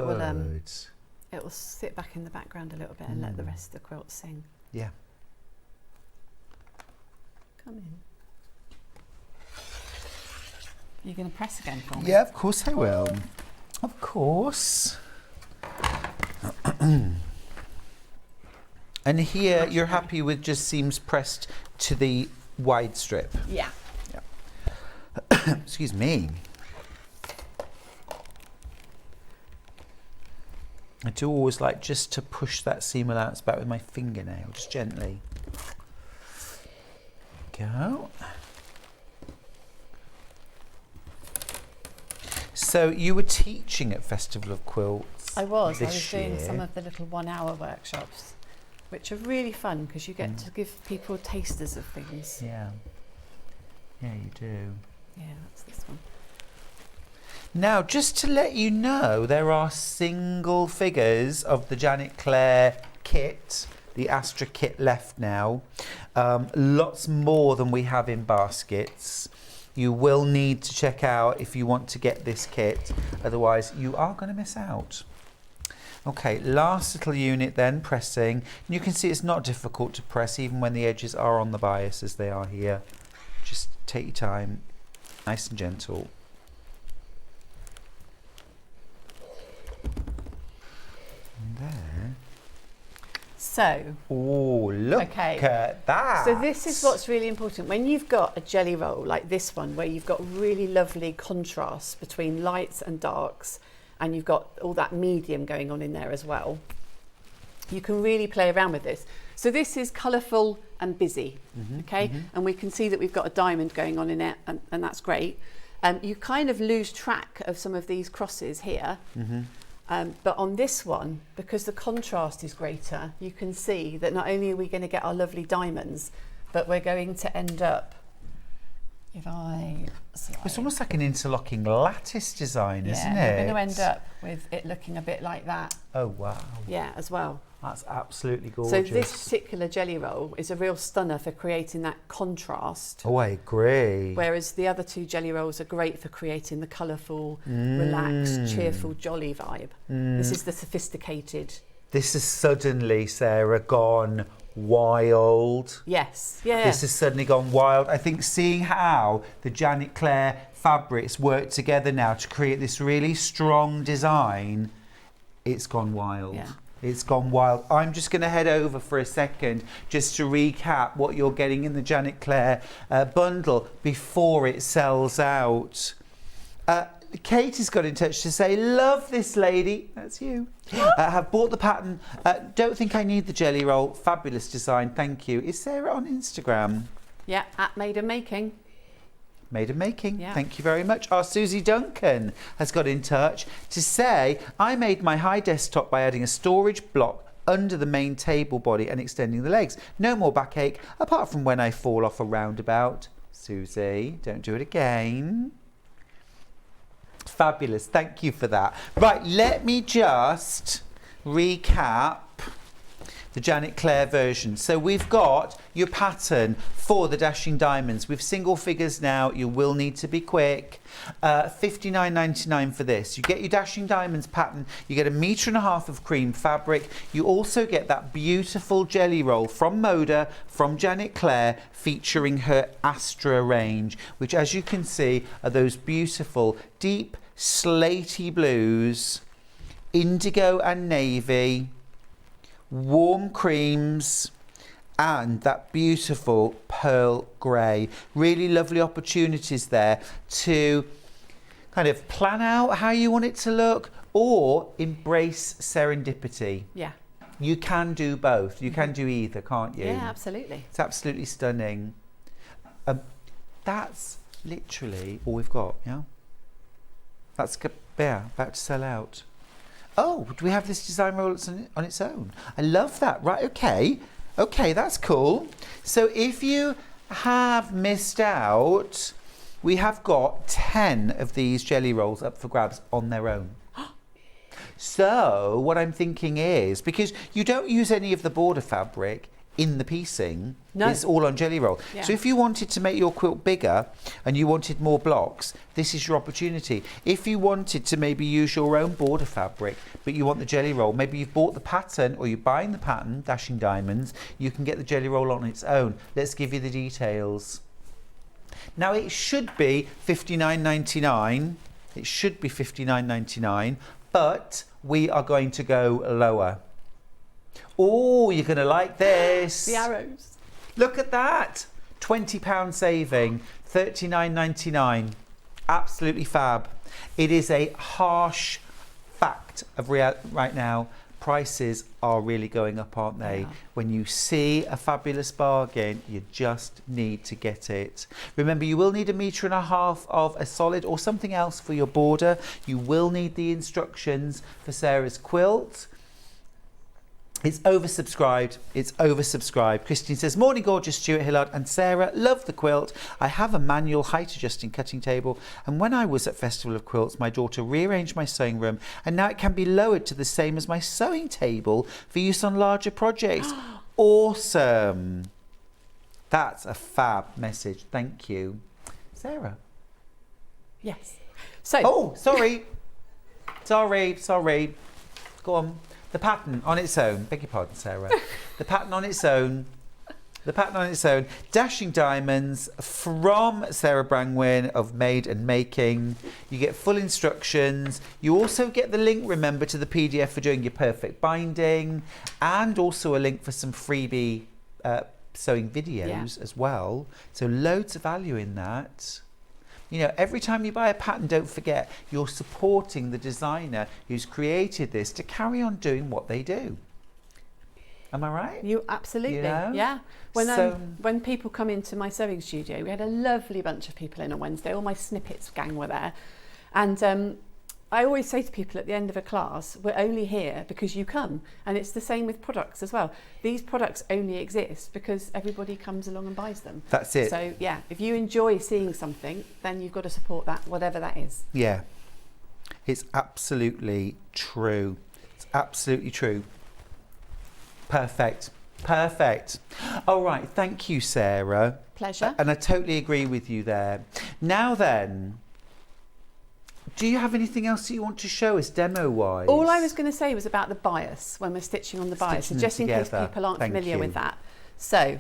will sit back in the background a little bit and let the rest of the quilt sing. Yeah. Come in. Are you going to press again for me? Yeah, of course I will. Of course. And here you're happy with just seams pressed to the wide strip. Yeah. Excuse me. I do always like just to push that seam allowance back with my fingernail, just gently. Go. So you were teaching at Festival of Quilts. I was this doing year. some of the little 1-hour workshops, which are really fun because you get to give people tasters of things. Yeah. Yeah, you do. Yeah, that's this one. Now, just to let you know, there are single figures of the Janet Clare kit, the Astra kit left now. Lots more than we have in baskets. You will need to check out if you want to get this kit, otherwise you are going to miss out. Okay, last little unit then, pressing. And you can see it's not difficult to press even when the edges are on the bias as they are here. Just take your time, nice and gentle. And there. So, oh, look at that. So this is what's really important. When you've got a jelly roll like this one, where you've got really lovely contrast between lights and darks, and you've got all that medium going on in there as well, you can really play around with this. So this is colourful and busy, okay? And we can see that we've got a diamond going on in it, and that's great. You kind of lose track of some of these crosses here. But on this one, because the contrast is greater, you can see that not only are we going to get our lovely diamonds, but we're going to end up, it's almost like an interlocking lattice design, isn't it? we're going to end up with it looking a bit like that. Oh, wow. Yeah, as well. That's absolutely So gorgeous. this particular jelly roll is a real stunner for creating that contrast. Oh, I agree. Whereas the other two jelly rolls are great for creating the colourful, relaxed, cheerful, jolly vibe. This is the sophisticated. This has suddenly, Sarah, gone wild. Yes, yeah. This has suddenly gone wild. I think seeing how the Janet Clare fabrics work together now to create this really strong design, it's gone wild. Yeah. It's gone wild. I'm just going to head over for a second just to recap what you're getting in the Janet Clare bundle before it sells out. Kate has got in touch to say, love this lady, that's you, have bought the pattern, don't think I need the jelly roll, fabulous design, thank you. Is Sarah on Instagram? Yeah, at Made and Making. Made and Making. Yeah. Thank you very much. Our Susie Duncan has got in touch to say, I made my high desktop by adding a storage block under the main table body and extending the legs. No more backache, apart from when I fall off a roundabout. Susie, don't do it again. Fabulous. Thank you for that. Right, let me just recap the Janet Clare version. So we've got your pattern for the Dashing Diamonds. With single figures now, you will need to be quick. $59.99 for this. You get your Dashing Diamonds pattern. You get 1.5 meters of cream fabric. You also get that beautiful jelly roll from Moda, from Janet Clare, featuring her Astra range, which, as you can see, are those beautiful deep slaty blues, indigo and navy, warm creams, and that beautiful pearl grey. Really lovely opportunities there to kind of plan out how you want it to look or embrace serendipity. Yeah. You can do both. You can do either, can't you? Yeah, absolutely. It's absolutely stunning. That's literally all we've got, yeah? That's about to sell out. Oh, do we have this design roll on its own? I love that. Right, okay. Okay, that's cool. So if you have missed out, we have got 10 of these jelly rolls up for grabs on their own. So what I'm thinking is, because you don't use any of the border fabric in the piecing, no. It's all on jelly roll. Yeah. So if you wanted to make your quilt bigger and you wanted more blocks, this is your opportunity. If you wanted to maybe use your own border fabric, but you want the jelly roll, maybe you've bought the pattern or you're buying the pattern, Dashing Diamonds, you can get the jelly roll on its own. Let's give you the details. Now it should be $59.99. It should be $59.99, but we are going to go lower. Oh, you're going to like this. The arrows. Look at that. £20 saving, $39.99. Absolutely fab. It is a harsh fact of right now. Prices are really going up, aren't they? Yeah. When you see a fabulous bargain, you just need to get it. Remember, you will need 1.5 meters of a solid or something else for your border. You will need the instructions for Sarah's quilt. It's oversubscribed. It's oversubscribed. Christine says, morning gorgeous Stuart Hillard and Sarah, love the quilt. I have a manual height adjusting cutting table, and when I was at Festival of Quilts, my daughter rearranged my sewing room, and now it can be lowered to the same as my sewing table for use on larger projects. Awesome. That's a fab message. Thank you. Sarah. Yes. So. Oh, sorry. Sorry. Go on. The pattern on its own, beg your pardon, Sarah. The pattern on its own, Dashing Diamonds from Sarah Brangwyn of Made and Making. You get full instructions. You also get the link, remember, to the PDF for doing your perfect binding, and also a link for some freebie sewing videos as well. So loads of value in that. You know, every time you buy a pattern, don't forget, you're supporting the designer who's created this to carry on doing what they do. Am I right? You absolutely, You know? yeah. When people come into my sewing studio, we had a lovely bunch of people in on Wednesday. All my snippets gang were there, and I always say to people at the end of a class, we're only here because you come, and it's the same with products as well. These products only exist because everybody comes along and buys them. That's it. So yeah, if you enjoy seeing something, then you've got to support that, whatever that is. Yeah, it's absolutely true. It's absolutely true. Perfect. Perfect. All right, thank you, Sarah. Pleasure. And I totally agree with you there. Now then, do you have anything else that you want to show us demo-wise? All I was going to say was about the bias when we're stitching on the bias, Stitching just them in case together. people aren't Thank familiar you. with that. So,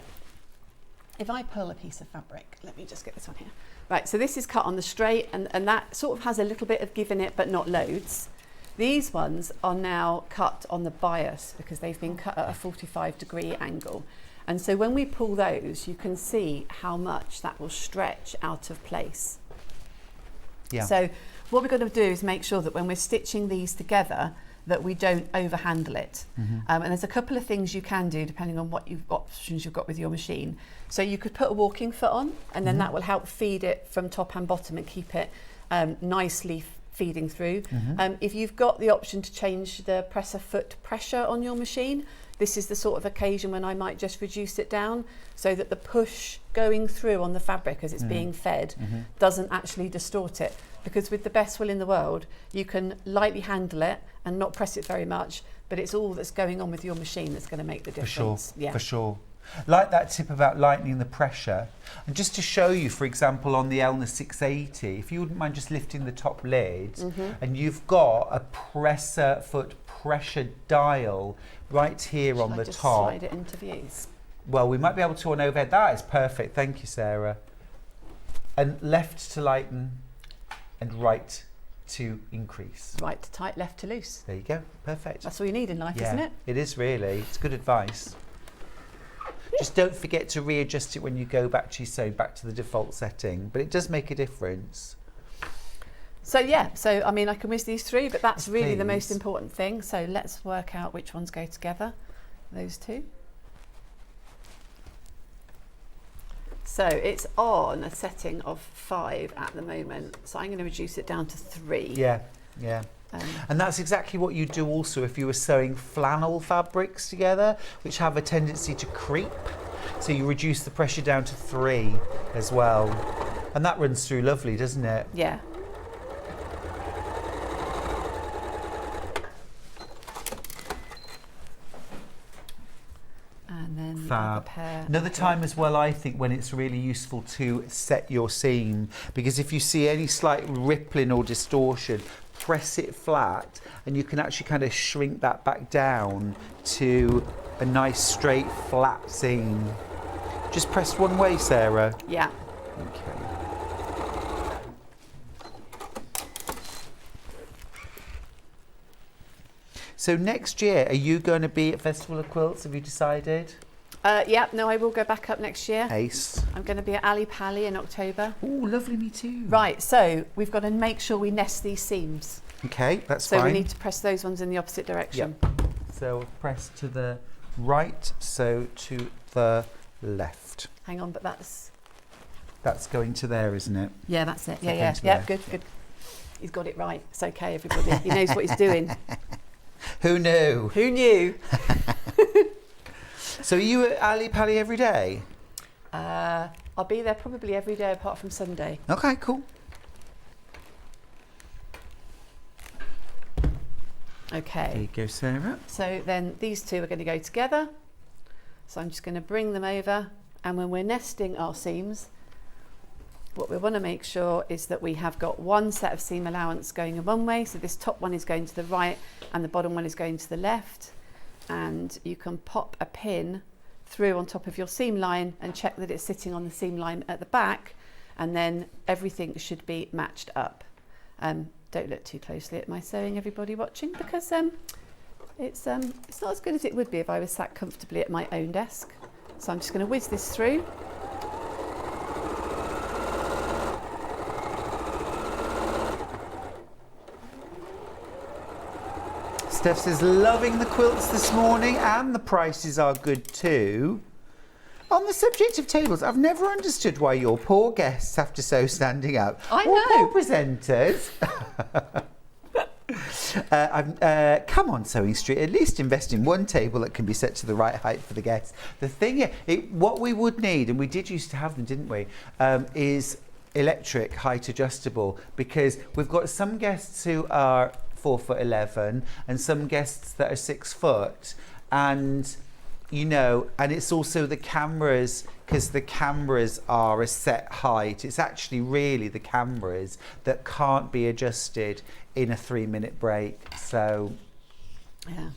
if I pull a piece of fabric, let me just get this on here. Right, so this is cut on the straight, and that sort of has a little bit of give in it, but not loads. These ones are now cut on the bias because they've been cut at a 45-degree angle. And so when we pull those, you can see how much that will stretch out of place. Yeah. So what we're going to do is make sure that when we're stitching these together, that we don't overhandle it. And there's a couple of things you can do depending on what options you've got with your machine. So you could put a walking foot on, and then that will help feed it from top and bottom and keep it nicely feeding through. If you've got the option to change the presser foot pressure on your machine, this is the sort of occasion when I might just reduce it down so that the push going through on the fabric as it's being fed doesn't actually distort it. Because with the best will in the world, you can lightly handle it and not press it very much, but it's all that's going on with your machine that's going to make the difference. For sure, for sure. Like that tip about lightening the pressure. And just to show you, for example, on the Elna 680, if you wouldn't mind just lifting the top lid, and you've got a presser foot pressure dial right here on the just top. Slide it into view. Well, we might be able to on overhead. That is perfect. Thank you, Sarah. And left to lighten and right to increase. Right to tight, left to loose. There you go. Perfect. That's all you need in life, Yeah, isn't it? it is really. It's good advice. Just don't forget to readjust it when you go back to your sewing, back to the default setting. But it does make a difference. So yeah, so I mean I can whiz these through, but that's Yes, really the most please. important thing. So let's work out which ones go together, those two. So it's on a setting of 5 at the moment. So I'm going to reduce it down to 3. Yeah, yeah. And that's exactly what you do also if you were sewing flannel fabrics together, which have a tendency to creep. So you reduce the pressure down to 3 as well. And that runs through lovely, doesn't it? Yeah. And then the other Fab. pair. Another time as well, I think, when it's really useful to set your seam, because if you see any slight rippling or distortion, press it flat and you can actually kind of shrink that back down to a nice straight flat seam. Just press one way, Sarah. Yeah. Okay. So next year, are you going to be at Festival of Quilts? Have you decided? Yeah, no, I will go back up next year. Ace. I'm going to be at Ali Pali in October. Oh, lovely, me too. Right, so we've got to make sure we nest these seams. Okay, that's So fine. we need to press those ones in the opposite direction. Yep. So press to the right, so to the left. Hang on, but that's... That's going to there, isn't it? Yeah, that's it. Yeah, Okay, yeah. to Yeah, there. good, good. He's got it right. It's okay, everybody. He knows what he's doing. Who knew? Who knew? So are you at Ali Pali every day? I'll be there probably every day apart from Sunday. Okay, cool. Okay. There you go, Sarah. So then these two are going to go together. So I'm just going to bring them over, and when we're nesting our seams, what we want to make sure is that we have got one set of seam allowance going in one way. So this top one is going to the right and the bottom one is going to the left. And you can pop a pin through on top of your seam line and check that it's sitting on the seam line at the back, and then everything should be matched up. Don't look too closely at my sewing, everybody watching, because it's not as good as it would be if I was sat comfortably at my own desk. So I'm just going to whiz this through. Steph says, loving the quilts this morning, and the prices are good too. On the subject of tables, I've never understood why your poor guests have to sew standing up. I Or know. poor presenters. Come on, Sewing Street, at least invest in one table that can be set to the right height for the guests. The thing, what we would need, and we did used to have them, didn't we, is electric height adjustable, because we've got some guests who are 4'11" and some guests that are 6 foot, and you know, and it's also the cameras, because the cameras are a set height. It's actually really the cameras that can't be adjusted in a 3-minute break. So, Yeah.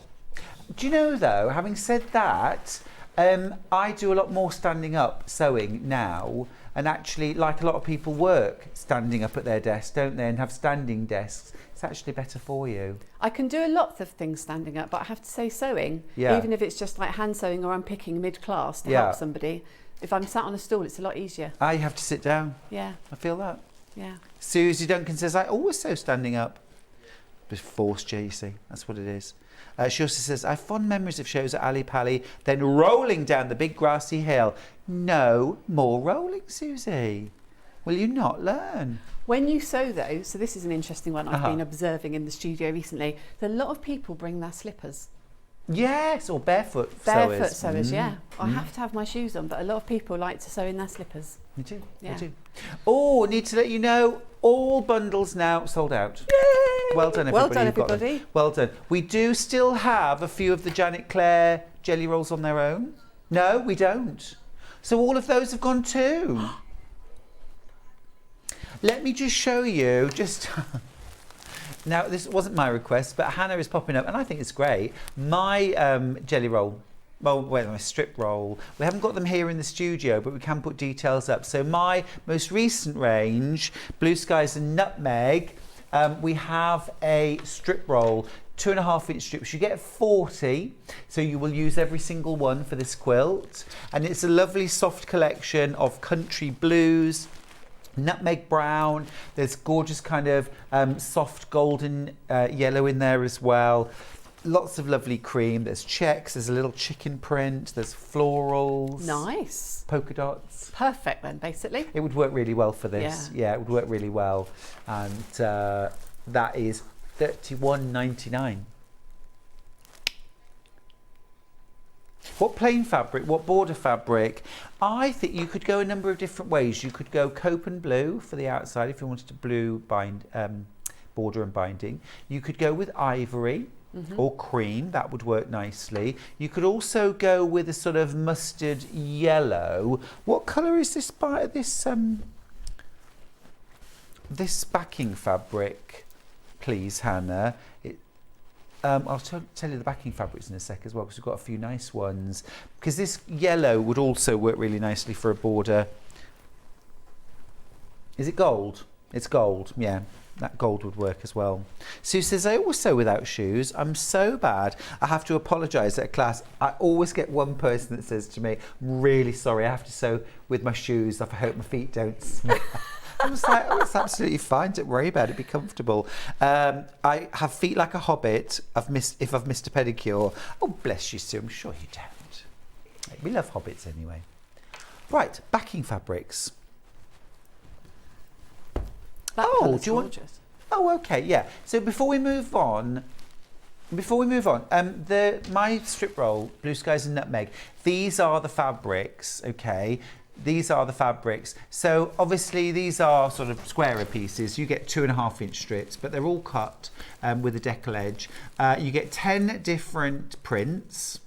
do you know though, having said that, I do a lot more standing up sewing now, and actually, like a lot of people work standing up at their desk, don't they, and have standing desks. It's actually better for you. I can do a lot of things standing up, but I have to say sewing, Yeah. even if it's just like hand sewing or I'm picking mid-class to Yeah. help somebody. If I'm sat on a stool, it's a lot easier. I have to sit down. Yeah, I feel that. yeah. Susie Duncan says, I always sew standing up. It's forced, you see. That's what it is. She also says, I have fond memories of shows at Ali Pali, then rolling down the big grassy hill. No more rolling, Susie. Will you not learn? When you sew though, so this is an interesting one I've been observing in the studio recently, a lot of people bring their slippers. Yes, or barefoot sewers. Barefoot sewers, yeah. I have to have my shoes on, but a lot of people like to sew in their slippers. Me too, Yeah. me too. Oh, need to let you know, all bundles now sold out. Yay! Well done, everybody. Well done, You've got them. everybody. Well done. We do still have a few of the Janet Clare jelly rolls on their own. No, we don't. So all of those have gone too. Let me just show you, now this wasn't my request, but Hannah is popping up, and I think it's great. My jelly roll, well, my strip roll. We haven't got them here in the studio, but we can put details up. So my most recent range, Blue Skies and Nutmeg, we have a strip roll, 2.5-inch strips. You get 40, so you will use every single one for this quilt. And it's a lovely soft collection of country blues, nutmeg brown, there's gorgeous kind of soft golden yellow in there as well. Lots of lovely cream, there's checks, there's a little chicken print, there's florals. Nice. Polka dots. Perfect then, basically. It would work really well for this. Yeah, it would work really well. And that is $31.99. What plain fabric, what border fabric? I think you could go a number of different ways. You could go cope and blue for the outside if you wanted to blue border and binding. You could go with ivory or cream, that would work nicely. You could also go with a sort of mustard yellow. What colour is this this backing fabric, please, Hannah? I'll tell you the backing fabrics in a sec as well, because we've got a few nice ones. Because this yellow would also work really nicely for a border. Is it gold? It's gold, yeah. That gold would work as well. Sue says, I always sew without shoes. I'm so bad. I have to apologise at class. I always get one person that says to me, I'm really sorry, I have to sew with my shoes off. I hope my feet don't smell. I was like, oh, it's absolutely fine. Don't worry about it. Be comfortable. I have feet like a hobbit. If I've missed a pedicure. Oh, bless you, Sue. I'm sure you don't. We love hobbits anyway. Right, backing fabrics. Do you want? Oh, okay, yeah. So before we move on, my strip roll, Blue Skies and Nutmeg. These are the fabrics. Okay. These are the fabrics. So obviously these are sort of squarer pieces. You get 2.5-inch strips, but they're all cut with a decal edge. You get 10 different prints,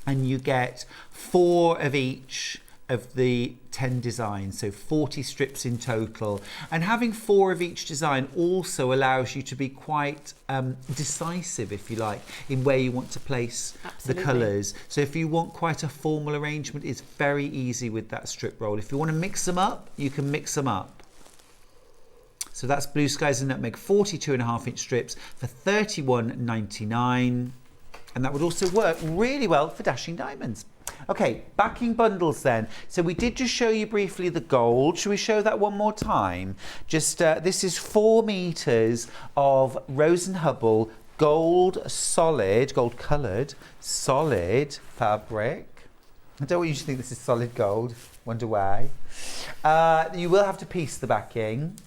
and you get 4 of each of the 10 designs, so 40 strips in total. And having 4 of each design also allows you to be quite decisive, if you like, in where you want to place the colours. So if you want quite a formal arrangement, it's very easy with that strip roll. If you want to mix them up, you can mix them up. So that's Blue Skies and Nutmeg, 42.5-inch strips for $31.99. And that would also work really well for Dashing Diamonds. Okay, backing bundles then. So we did just show you briefly the gold. Should we show that one more time? Just this is 4 meters of Rose and Hubble gold solid, gold coloured solid fabric. I don't want you to think this is solid gold. Wonder why. You will have to piece the backing.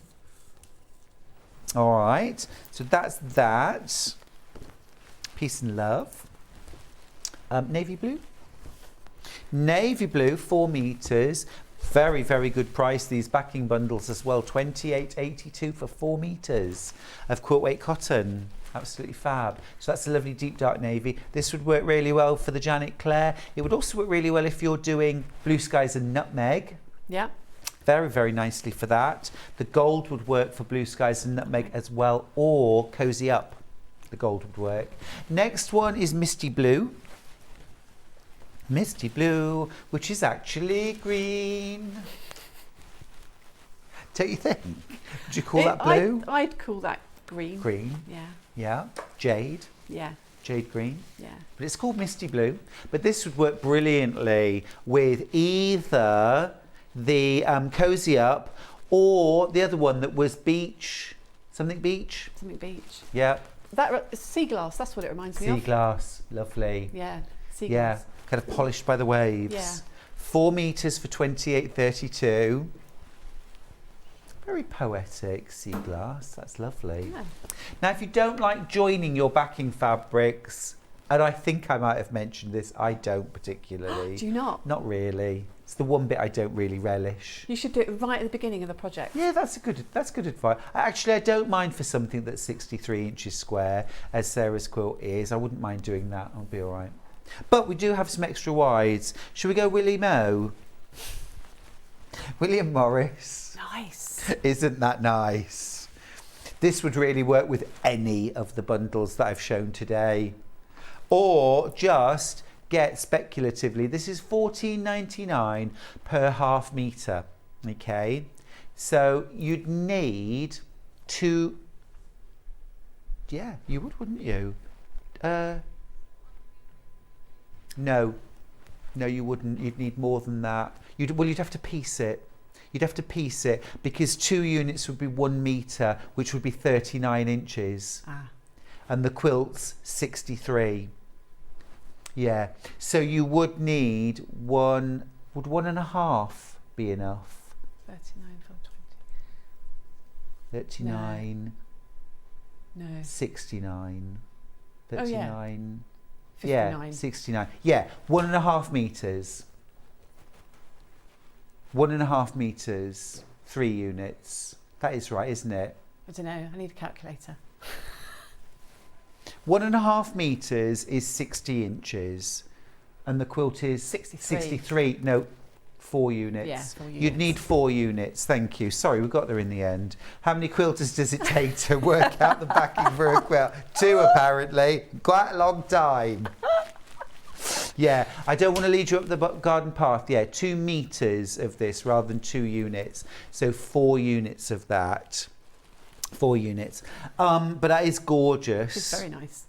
All right. So that's that. Peace and love. Navy blue. Navy blue, 4 meters. Very, very good price. These backing bundles as well. $28.82 for 4 meters of quilt weight cotton. Absolutely fab. So that's a lovely deep dark navy. This would work really well for the Janet Claire. It would also work really well if you're doing Blue Skies and Nutmeg. Yeah. Very, very nicely for that. The gold would work for Blue Skies and Nutmeg as well, or Cozy Up. The gold would work. Next one is Misty Blue. Misty Blue, which is actually green. Don't you think? Would you call that blue? I'd call that green. Green. Yeah. Yeah. Jade. Yeah. Jade green. Yeah. But it's called Misty Blue. But this would work brilliantly with either the Cozy Up or the other one that was Beach. Something Beach? Something beach. Yeah. That sea glass, that's what it reminds me of. Sea glass. Lovely. Yeah. Sea Yeah. glass. Kind of polished by the waves. Yeah. 4 metres for 28.32. Very poetic, sea glass. That's lovely. Yeah. Now, if you don't like joining your backing fabrics, and I think I might have mentioned this, I don't particularly. Do you not? Not really. It's the one bit I don't really relish. You should do it right at the beginning of the project. Yeah, that's good advice. Actually, I don't mind for something that's 63 inches square, as Sarah's quilt is. I wouldn't mind doing that. I'll be all right. But we do have some extra wides. Shall we go Willie Moe? William Morris. Nice. Isn't that nice? This would really work with any of the bundles that I've shown today. Or just get speculatively, this is $14.99 per half metre. Okay, so you'd need two. Yeah, you would, wouldn't you? No, you wouldn't. You'd need more than that. You'd have to piece it. You'd have to piece it because 2 units would be 1 metre, which would be 39 inches. And the quilt's 63. Yeah, so you would need one. Would 1.5 be enough? 39 for 20. 39. No. 69. Oh, yeah. 39. 59. Yeah, 69. Yeah, 1.5 metres. 1.5 metres, 3 units. That is right, isn't it? I don't know. I need a calculator. 1.5 metres is 60 inches, and the quilt is 63. No, 4 units. Yeah, 4 units. You'd need 4 units. Thank you. Sorry, we got there in the end. How many quilters does it take to work out the backing for a quilt? 2, apparently. Quite a long time. Yeah, I don't want to lead you up the garden path. Yeah, 2 metres of this rather than 2 units. So 4 units of that. 4 units. But that is gorgeous. It's very nice.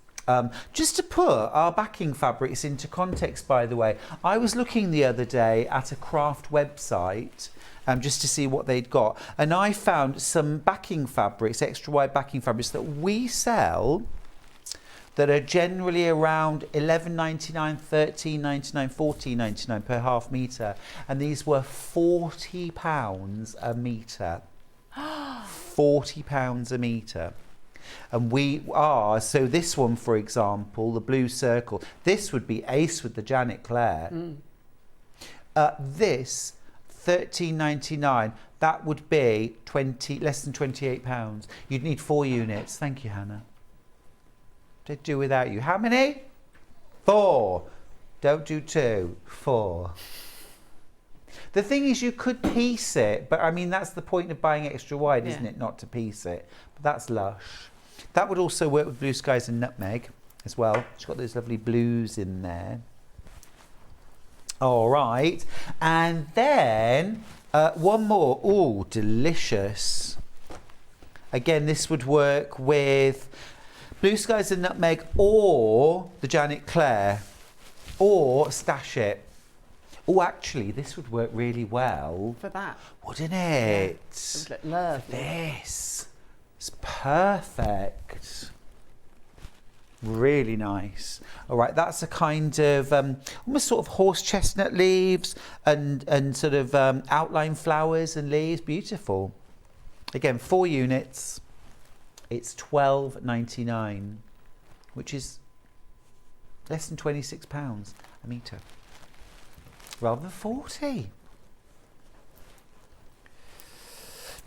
Just to put our backing fabrics into context, by the way, I was looking the other day at a craft website just to see what they'd got. And I found some backing fabrics, extra wide backing fabrics that we sell that are generally around £11.99, £13.99, £14.99 per half metre. And these were £40 a metre. £40 a metre. And we are, so this one, for example, the blue circle, this would be ace with the Janet Claire. This, £13.99, that would be less than £28. You'd need 4 units. Thank you, Hannah. They'd do without you. How many? 4. Don't do 2. 4. The thing is, you could piece it, but I mean, that's the point of buying extra wide, isn't it? Not to piece it. But that's lush. That would also work with Blue Skies and Nutmeg as well. It's got those lovely blues in there. All right. And then one more. Oh, delicious. Again, this would work with Blue Skies and Nutmeg or the Janet Claire or Stash It. Oh, actually, this would work really well. For that. Wouldn't it? Yeah. It would look lovely. This. It's perfect. Really nice. All right, that's a kind of almost sort of horse chestnut leaves and sort of outline flowers and leaves. Beautiful. Again, 4 units. It's £12.99, which is less than £26 a metre. Rather than 40.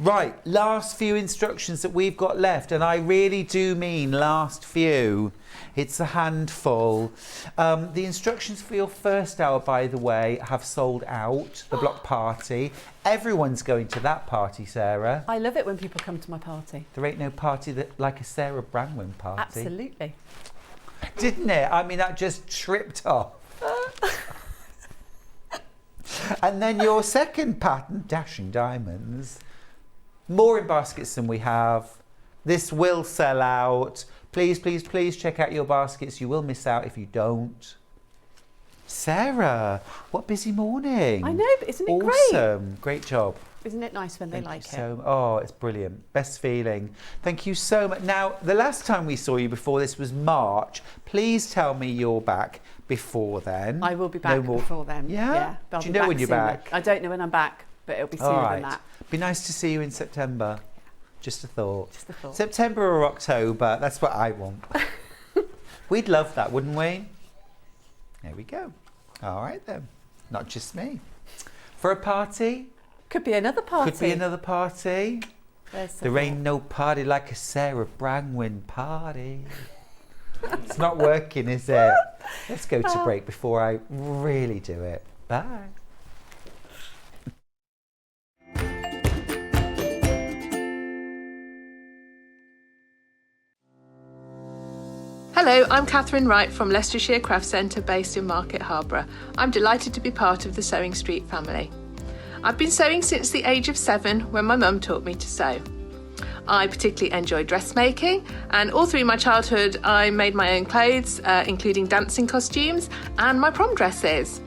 Right, last few instructions that we've got left, and I really do mean last few. It's a handful. The instructions for your first hour, by the way, have sold out, the block party. Everyone's going to that party, Sarah. I love it when people come to my party. There ain't no party like a Sarah Brangwyn party. Absolutely. Didn't it? I mean, that just tripped off. And then your second pattern, Dashing Diamonds. More in baskets than we have. This will sell out. Please, please, please check out your baskets. You will miss out if you don't. Sarah, what busy morning. I know, but isn't it great? Awesome. Great job. Isn't it nice when they like it? Oh, it's brilliant. Best feeling. Thank you so much. Now, the last time we saw you before this was March. Please tell me you're back before then. I will be back before then. Yeah? I'll Do you be know when you're sooner. back? I don't know when I'm back, but it'll be sooner than that. Be nice to see you in September. Just a thought. Just a thought. September or October, that's what I want. We'd love that, wouldn't we? There we go. All right then. Not just me. For a party? Could be another party. Could be another party. There ain't no party like a Sarah Brangwyn party. It's not working, is it? Let's go to break before I really do it. Bye. Hello, I'm Catherine Wright from Leicestershire Craft Centre based in Market Harborough. I'm delighted to be part of the Sewing Street family. I've been sewing since the age of 7 when my mum taught me to sew. I particularly enjoy dressmaking, and all through my childhood I made my own clothes, including dancing costumes and my prom dresses.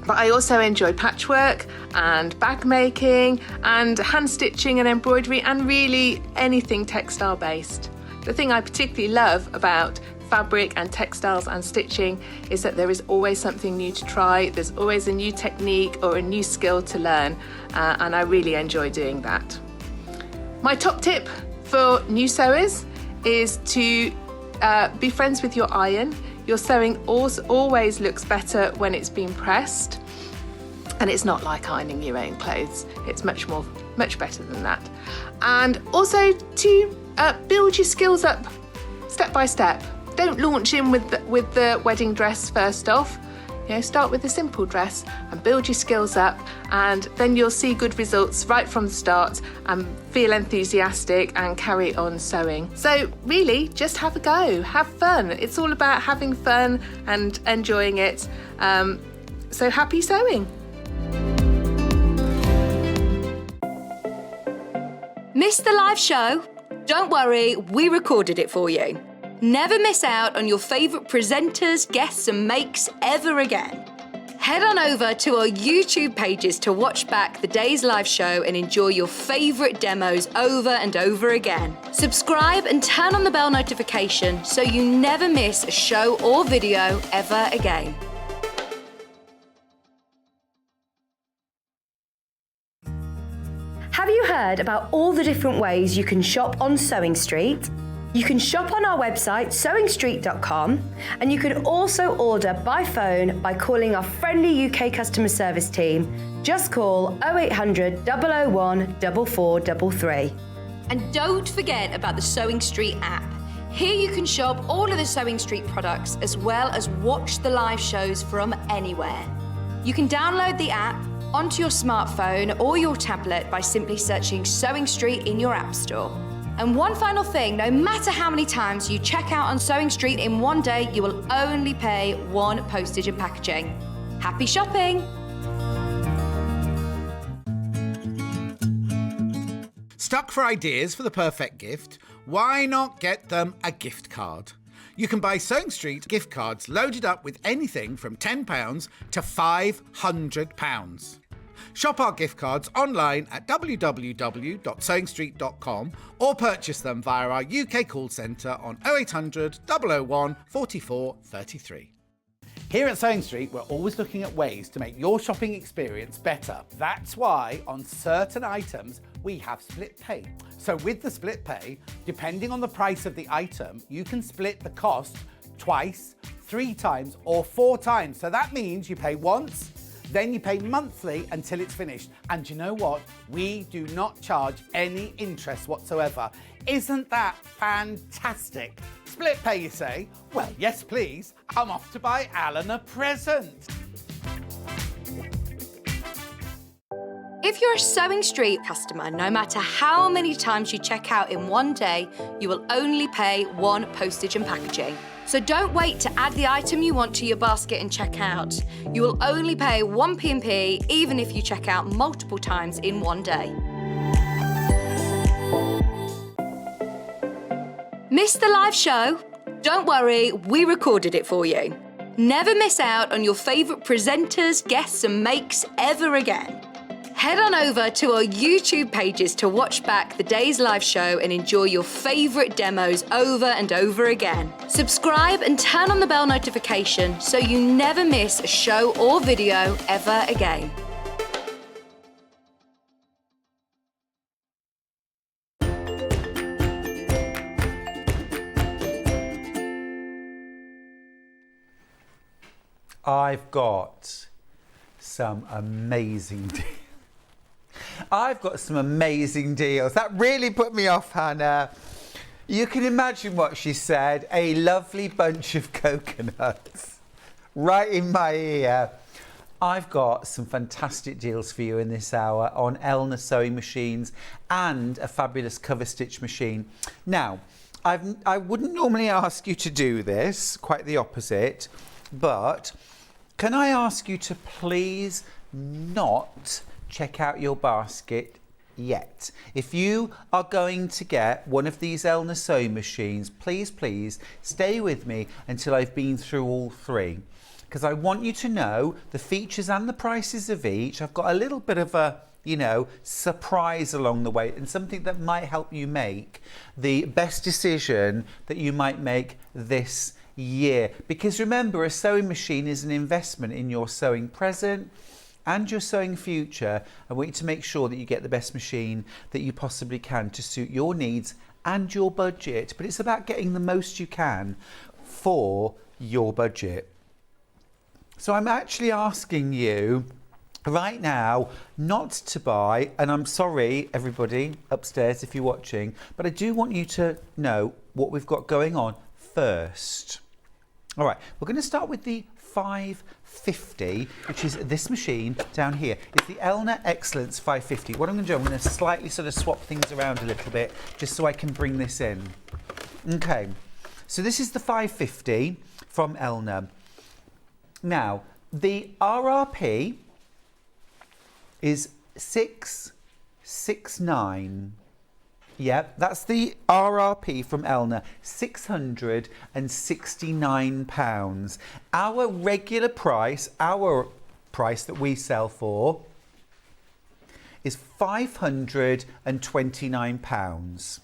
But I also enjoy patchwork and bag making and hand stitching and embroidery and really anything textile based. The thing I particularly love about fabric and textiles and stitching is that there is always something new to try, there's always a new technique or a new skill to learn, and I really enjoy doing that. My top tip for new sewers is to be friends with your iron. Your sewing always looks better when it's been pressed, and it's not like ironing your own clothes. It's much better than that. And also to build your skills up step by step. Don't launch in with the wedding dress first off. You know, start with a simple dress and build your skills up, and then you'll see good results right from the start and feel enthusiastic and carry on sewing. So really, just have a go, have fun. It's all about having fun and enjoying it. So happy sewing. Missed the live show? Don't worry, we recorded it for you. Never miss out on your favourite presenters, guests and makes ever again. Head on over to our YouTube pages to watch back the day's live show and enjoy your favourite demos over and over again. Subscribe and turn on the bell notification so you never miss a show or video ever again. Have you heard about all the different ways you can shop on Sewing Street? You can shop on our website sewingstreet.com, and you can also order by phone by calling our friendly UK customer service team. Just call 0800 001 4433. And don't forget about the Sewing Street app. Here you can shop all of the Sewing Street products as well as watch the live shows from anywhere. You can download the app onto your smartphone or your tablet by simply searching Sewing Street in your app store. And one final thing, no matter how many times you check out on Sewing Street in one day, you will only pay 1 postage and packaging. Happy shopping! Stuck for ideas for the perfect gift? Why not get them a gift card? You can buy Sewing Street gift cards loaded up with anything from £10 to £500. Shop our gift cards online at www.sewingstreet.com or purchase them via our UK call centre on 0800 001 44 33. Here at Sewing Street, we're always looking at ways to make your shopping experience better. That's why on certain items, we have split pay. So with the split pay, depending on the price of the item, you can split the cost twice, 3 times or 4 times. So that means you pay once, Then you pay monthly until it's finished. And you know what? We do not charge any interest whatsoever. Isn't that fantastic? Split pay, you say? Well, yes, please. I'm off to buy Alan a present. If you're a Sewing Street customer, no matter how many times you check out in one day, you will only pay one postage and packaging. So don't wait to add the item you want to your basket and check out. You will only pay one P&P even if you check out multiple times in one day. Missed the live show? Don't worry, we recorded it for you. Never miss out on your favourite presenters, guests and makes ever again. Head on over to our YouTube pages to watch back the day's live show and enjoy your favourite demos over and over again. Subscribe and turn on the bell notification so you never miss a show or video ever again. I've got some amazing deals. I've got some amazing deals. That really put me off, Hannah. You can imagine what she said. A lovely bunch of coconuts right in my ear. I've got some fantastic deals for you in this hour on Elna sewing machines and a fabulous cover stitch machine. Now, I wouldn't normally ask you to do this, quite the opposite, but can I ask you to please not check out your basket yet? If you are going to get one of these Elna sewing machines, please stay with me until I've been through all three, because I want you to know the features and the prices of each. I've got a little bit of a, you know, surprise along the way and something that might help you make the best decision that you might make this year. Because remember, a sewing machine is an investment in your sewing present and your sewing future. I want you to make sure that you get the best machine that you possibly can to suit your needs and your budget. But it's about getting the most you can for your budget. So I'm actually asking you right now not to buy, and I'm sorry everybody upstairs if you're watching, but I do want you to know what we've got going on first. All right, we're going to start with the 550, which is this machine down here. It's the Elna Excellence 550. What I'm going to do, I'm going to slightly sort of swap things around a little bit just so I can bring this in. Okay, so this is the 550 from Elna. Now, the RRP is 669. Yeah, that's the RRP from Elna, £669. Our regular price, our price that we sell for, is £529.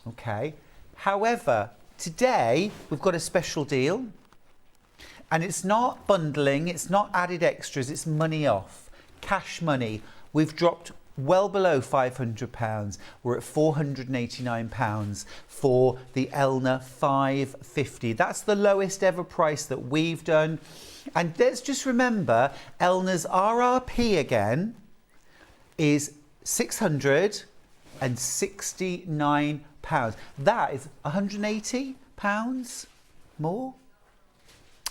Okay, however, today we've got a special deal, and it's not bundling, it's not added extras, it's money off, cash money. We've dropped well below £500. We're at £489 for the Elna 550. That's the lowest ever price that we've done. And let's just remember, Elna's RRP again is £669. That is £180 more.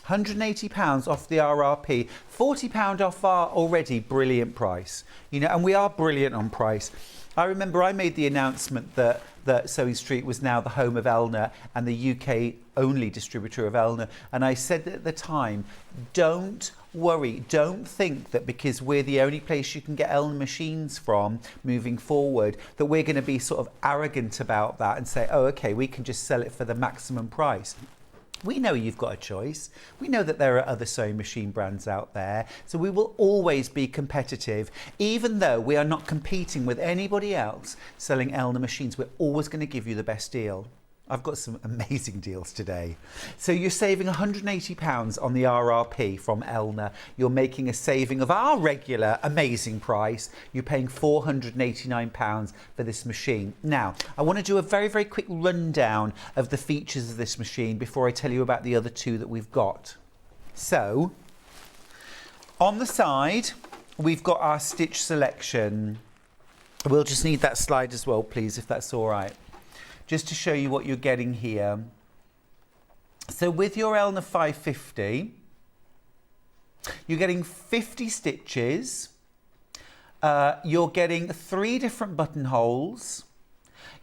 £180 off the RRP, £40 off our already brilliant price. You know, and we are brilliant on price. I remember I made the announcement that Sewing Street was now the home of Elna and the UK only distributor of Elna. And I said at the time, don't worry, don't think that because we're the only place you can get Elna machines from moving forward, that we're going to be sort of arrogant about that and say, oh, okay, we can just sell it for the maximum price. We know you've got a choice. We know that there are other sewing machine brands out there. So we will always be competitive. Even though we are not competing with anybody else selling Elna machines, we're always going to give you the best deal. I've got some amazing deals today. So you're saving £180 on the RRP from Elna. You're making a saving of our regular amazing price. You're paying £489 for this machine. Now, I want to do a very, very quick rundown of the features of this machine before I tell you about the other two that we've got. So, On the side, we've got our stitch selection. We'll just need that slide as well, please, if that's all right. Just to show you what you're getting here. So with your Elna 550, you're getting 50 stitches. You're getting 3 different buttonholes.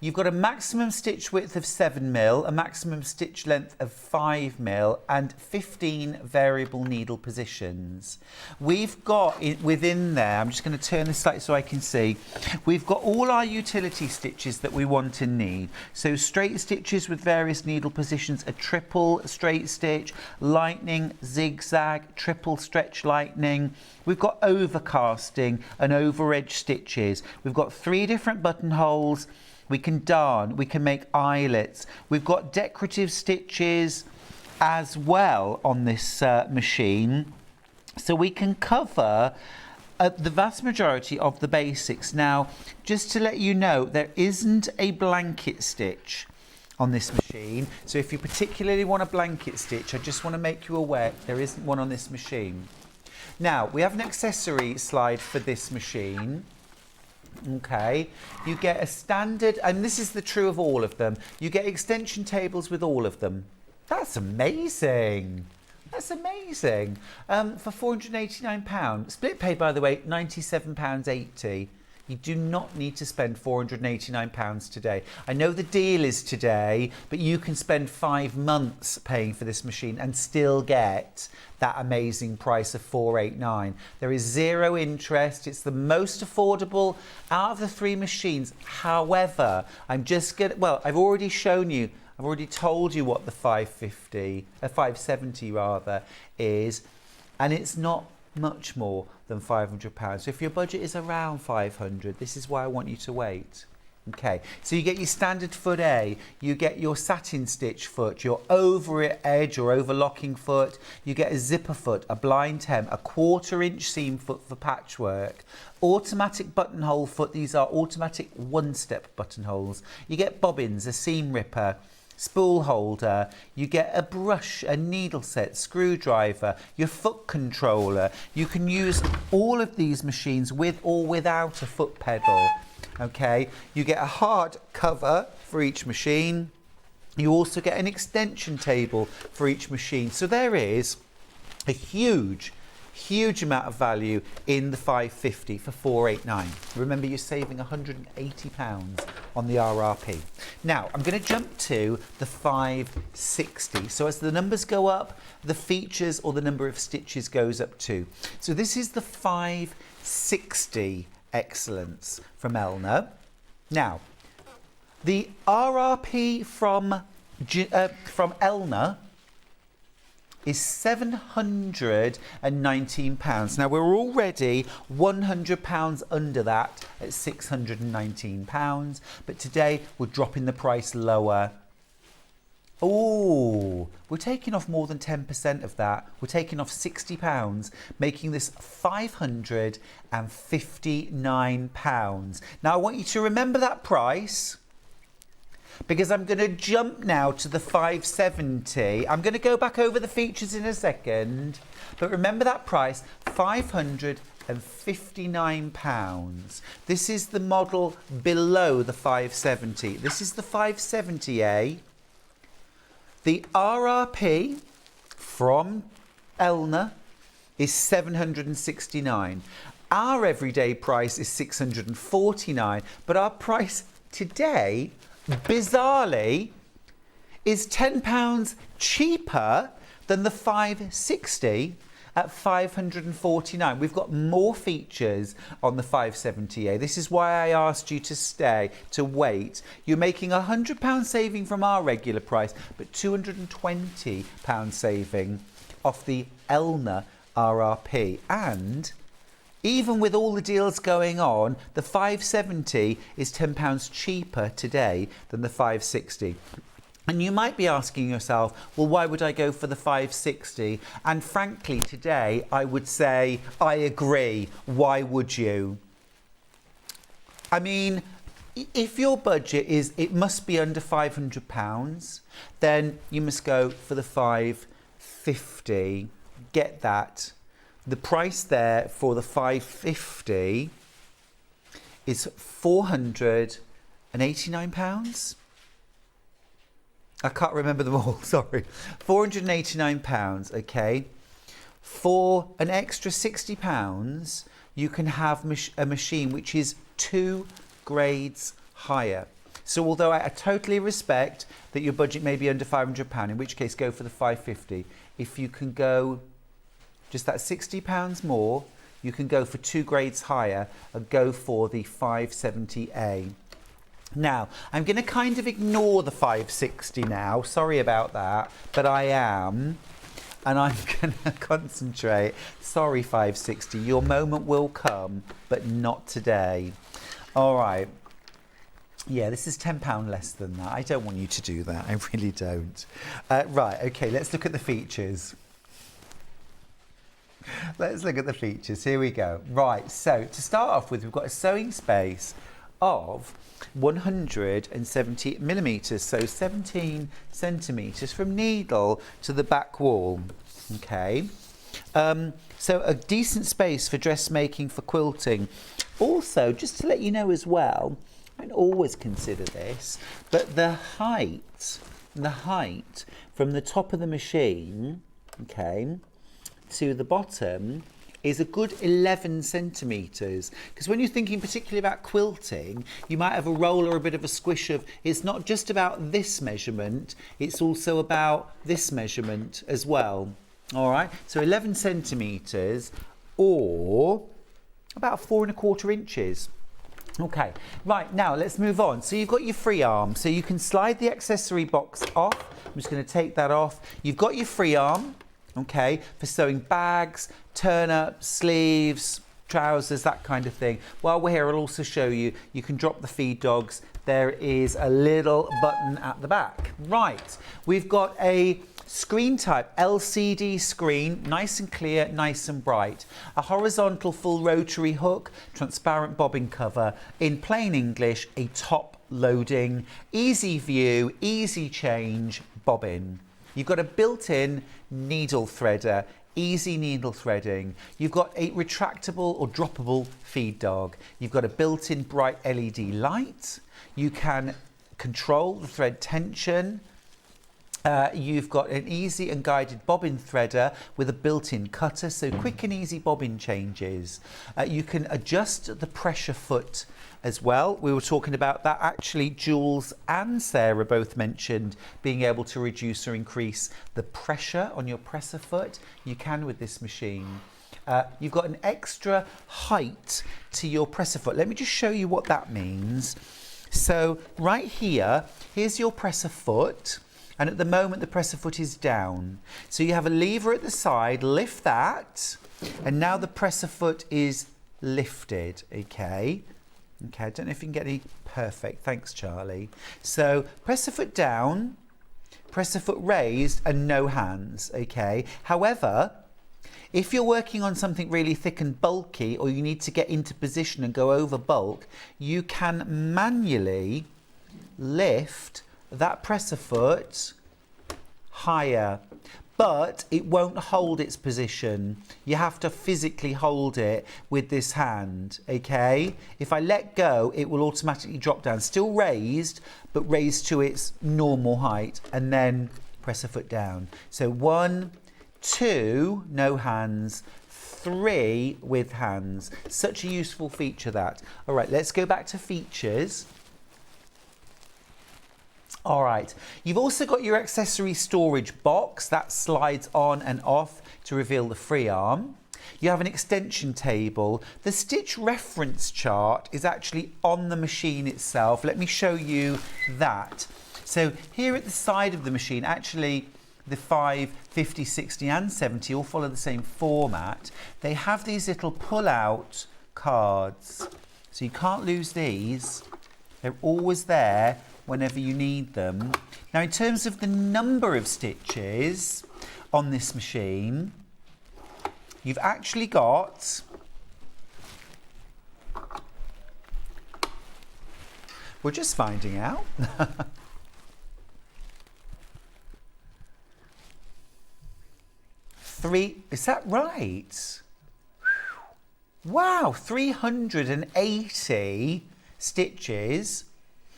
You've got a maximum stitch width of 7mm, a maximum stitch length of 5mm, and 15 variable needle positions. We've got within there, I'm just going to turn this slightly so I can see, we've got all our utility stitches that we want and need. So straight stitches with various needle positions, a triple straight stitch, lightning, zigzag, triple stretch lightning. We've got overcasting and over edge stitches. We've got 3 different buttonholes. We can darn, we can make eyelets. We've got decorative stitches as well on this machine. So we can cover the vast majority of the basics. Now, just to let you know, there isn't a blanket stitch on this machine. So if you particularly want a blanket stitch, I just want to make you aware there isn't one on this machine. Now, we have an accessory slide for this machine. Okay, you get a standard, and this is the true of all of them, you get extension tables with all of them. That's amazing. That's amazing. For £489. Split pay, by the way, £97.80. You do not need to spend £489 today. I know the deal is today, but you can spend 5 months paying for this machine and still get that amazing price of £489. There is 0 interest. It's the most affordable out of the 3 machines. However, I'm just going to, well, I've already shown you, I've already told you what the 570 rather is, and it's not much more than £500. So if your budget is around 500, this is why I want you to wait. Okay, so you get your standard foot A, you get your satin stitch foot, your over edge or overlocking foot, you get a zipper foot, a blind hem, a 1/4 inch seam foot for patchwork, automatic buttonhole foot, these are automatic 1-step buttonholes, you get bobbins, a seam ripper, spool holder, you get a brush, a needle set, screwdriver, your foot controller. You can use all of these machines with or without a foot pedal. Okay, you get a hard cover for each machine. You also get an extension table for each machine. So there is a huge amount of value in the 550 for £489. Remember, you're saving £180 on the RRP. Now, I'm going to jump to the 560. So as the numbers go up, the features or the number of stitches goes up too. So this is the 560 Excellence from Elna. Now, the RRP from Elna is £719. Now, we're already £100 under that at £619, but today we're dropping the price lower. Oh, we're taking off more than 10% of that. We're taking off £60, making this £559. Now, I want you to remember that price, because I'm going to jump now to the 570. I'm going to go back over the features in a second, but remember that price, £559. This is the model below the 570. This is the 570A. The RRP from Elna is £769. Our everyday price is £649, but our price today, bizarrely, is £10 cheaper than the 560 at £549. We've got more features on the 570A. This is why I asked you to stay, to wait. You're making £100 saving from our regular price, but £220 saving off the Elna RRP. And even with all the deals going on, the 570 is £10 cheaper today than the 560. And you might be asking yourself, well, why would I go for the 560? And frankly, today, I would say, I agree. Why would you? I mean, if your budget is, it must be under £500, then you must go for the 550. Get that. the price there for the 550 is £489. I can't remember them all, sorry. £489, okay. For an extra £60, you can have a machine which is 2 grades higher. So although I totally respect that your budget may be under £500, in which case go for the 550. If you can go just that £60 more, you can go for 2 grades higher and go for the 570A. Now, I'm going to kind of ignore the 560 now. Sorry about that, but I am. And I'm going to concentrate. Sorry, 560. Your moment will come, but not today. All right. Yeah, this is £10 less than that. I don't want you to do that. I really don't. Right, okay, let's look at the features. Let's look at the features. Here we go. Right, so to start off with, we've got a sewing space of 170 millimetres, so 17 centimetres from needle to the back wall. Okay. So a decent space for dressmaking, for quilting. Also, just to let you know as well, I don't always consider this, but the height from the top of the machine, okay, to the bottom is a good 11 centimetres. Because when you're thinking particularly about quilting, you might have a roll or a bit of a squish of, it's not just about this measurement, it's also about this measurement as well. All right, so 11 centimetres or about 4 1/4 inches. Okay, right, now let's move on. So you've got your free arm, so you can slide the accessory box off. I'm just going to take that off. You've got your free arm, okay, for sewing bags, turn-ups, sleeves, trousers, that kind of thing. While we're here, I'll also show you, you can drop the feed dogs. There is a little button at the back. Right, we've got a screen type, LCD screen, nice and clear, nice and bright. A horizontal full rotary hook, transparent bobbin cover. In plain English, a top loading, easy view, easy change bobbin. You've got a built-in needle threader, easy needle threading. You've got a retractable or droppable feed dog. You've got a built-in bright LED light. You can control the thread tension. You've got an easy and guided bobbin threader with a built-in cutter, so quick and easy bobbin changes. You can adjust the pressure foot as well. We were talking about that. Actually, Jules and Sarah both mentioned being able to reduce or increase the pressure on your presser foot. You can with this machine. You've got an extra height to your presser foot. Let me just show you what that means. So right here, here's your presser foot. And at the moment, the presser foot is down. So you have a lever at the side, lift that, and now the presser foot is lifted, okay? Okay, I don't know if you can get any, perfect, thanks Charlie. So presser foot down, presser foot raised, and no hands, okay? However, if you're working on something really thick and bulky, or you need to get into position and go over bulk, you can manually lift that presser foot higher, but it won't hold its position. You have to physically hold it with this hand, okay? If I let go, it will automatically drop down, still raised, but raised to its normal height, and then presser foot down. So 1, 2, no hands, 3 with hands. Such a useful feature that. All right, let's go back to features. All right, you've also got your accessory storage box that slides on and off to reveal the free arm. You have an extension table. The stitch reference chart is actually on the machine itself. Let me show you that. So here at the side of the machine, actually the 5, 50, 60 and 70 all follow the same format. They have these little pull-out cards. So you can't lose these. They're always there whenever you need them. Now, in terms of the number of stitches on this machine, you've actually got we're just finding out. 3, is that right? Wow, 380 stitches,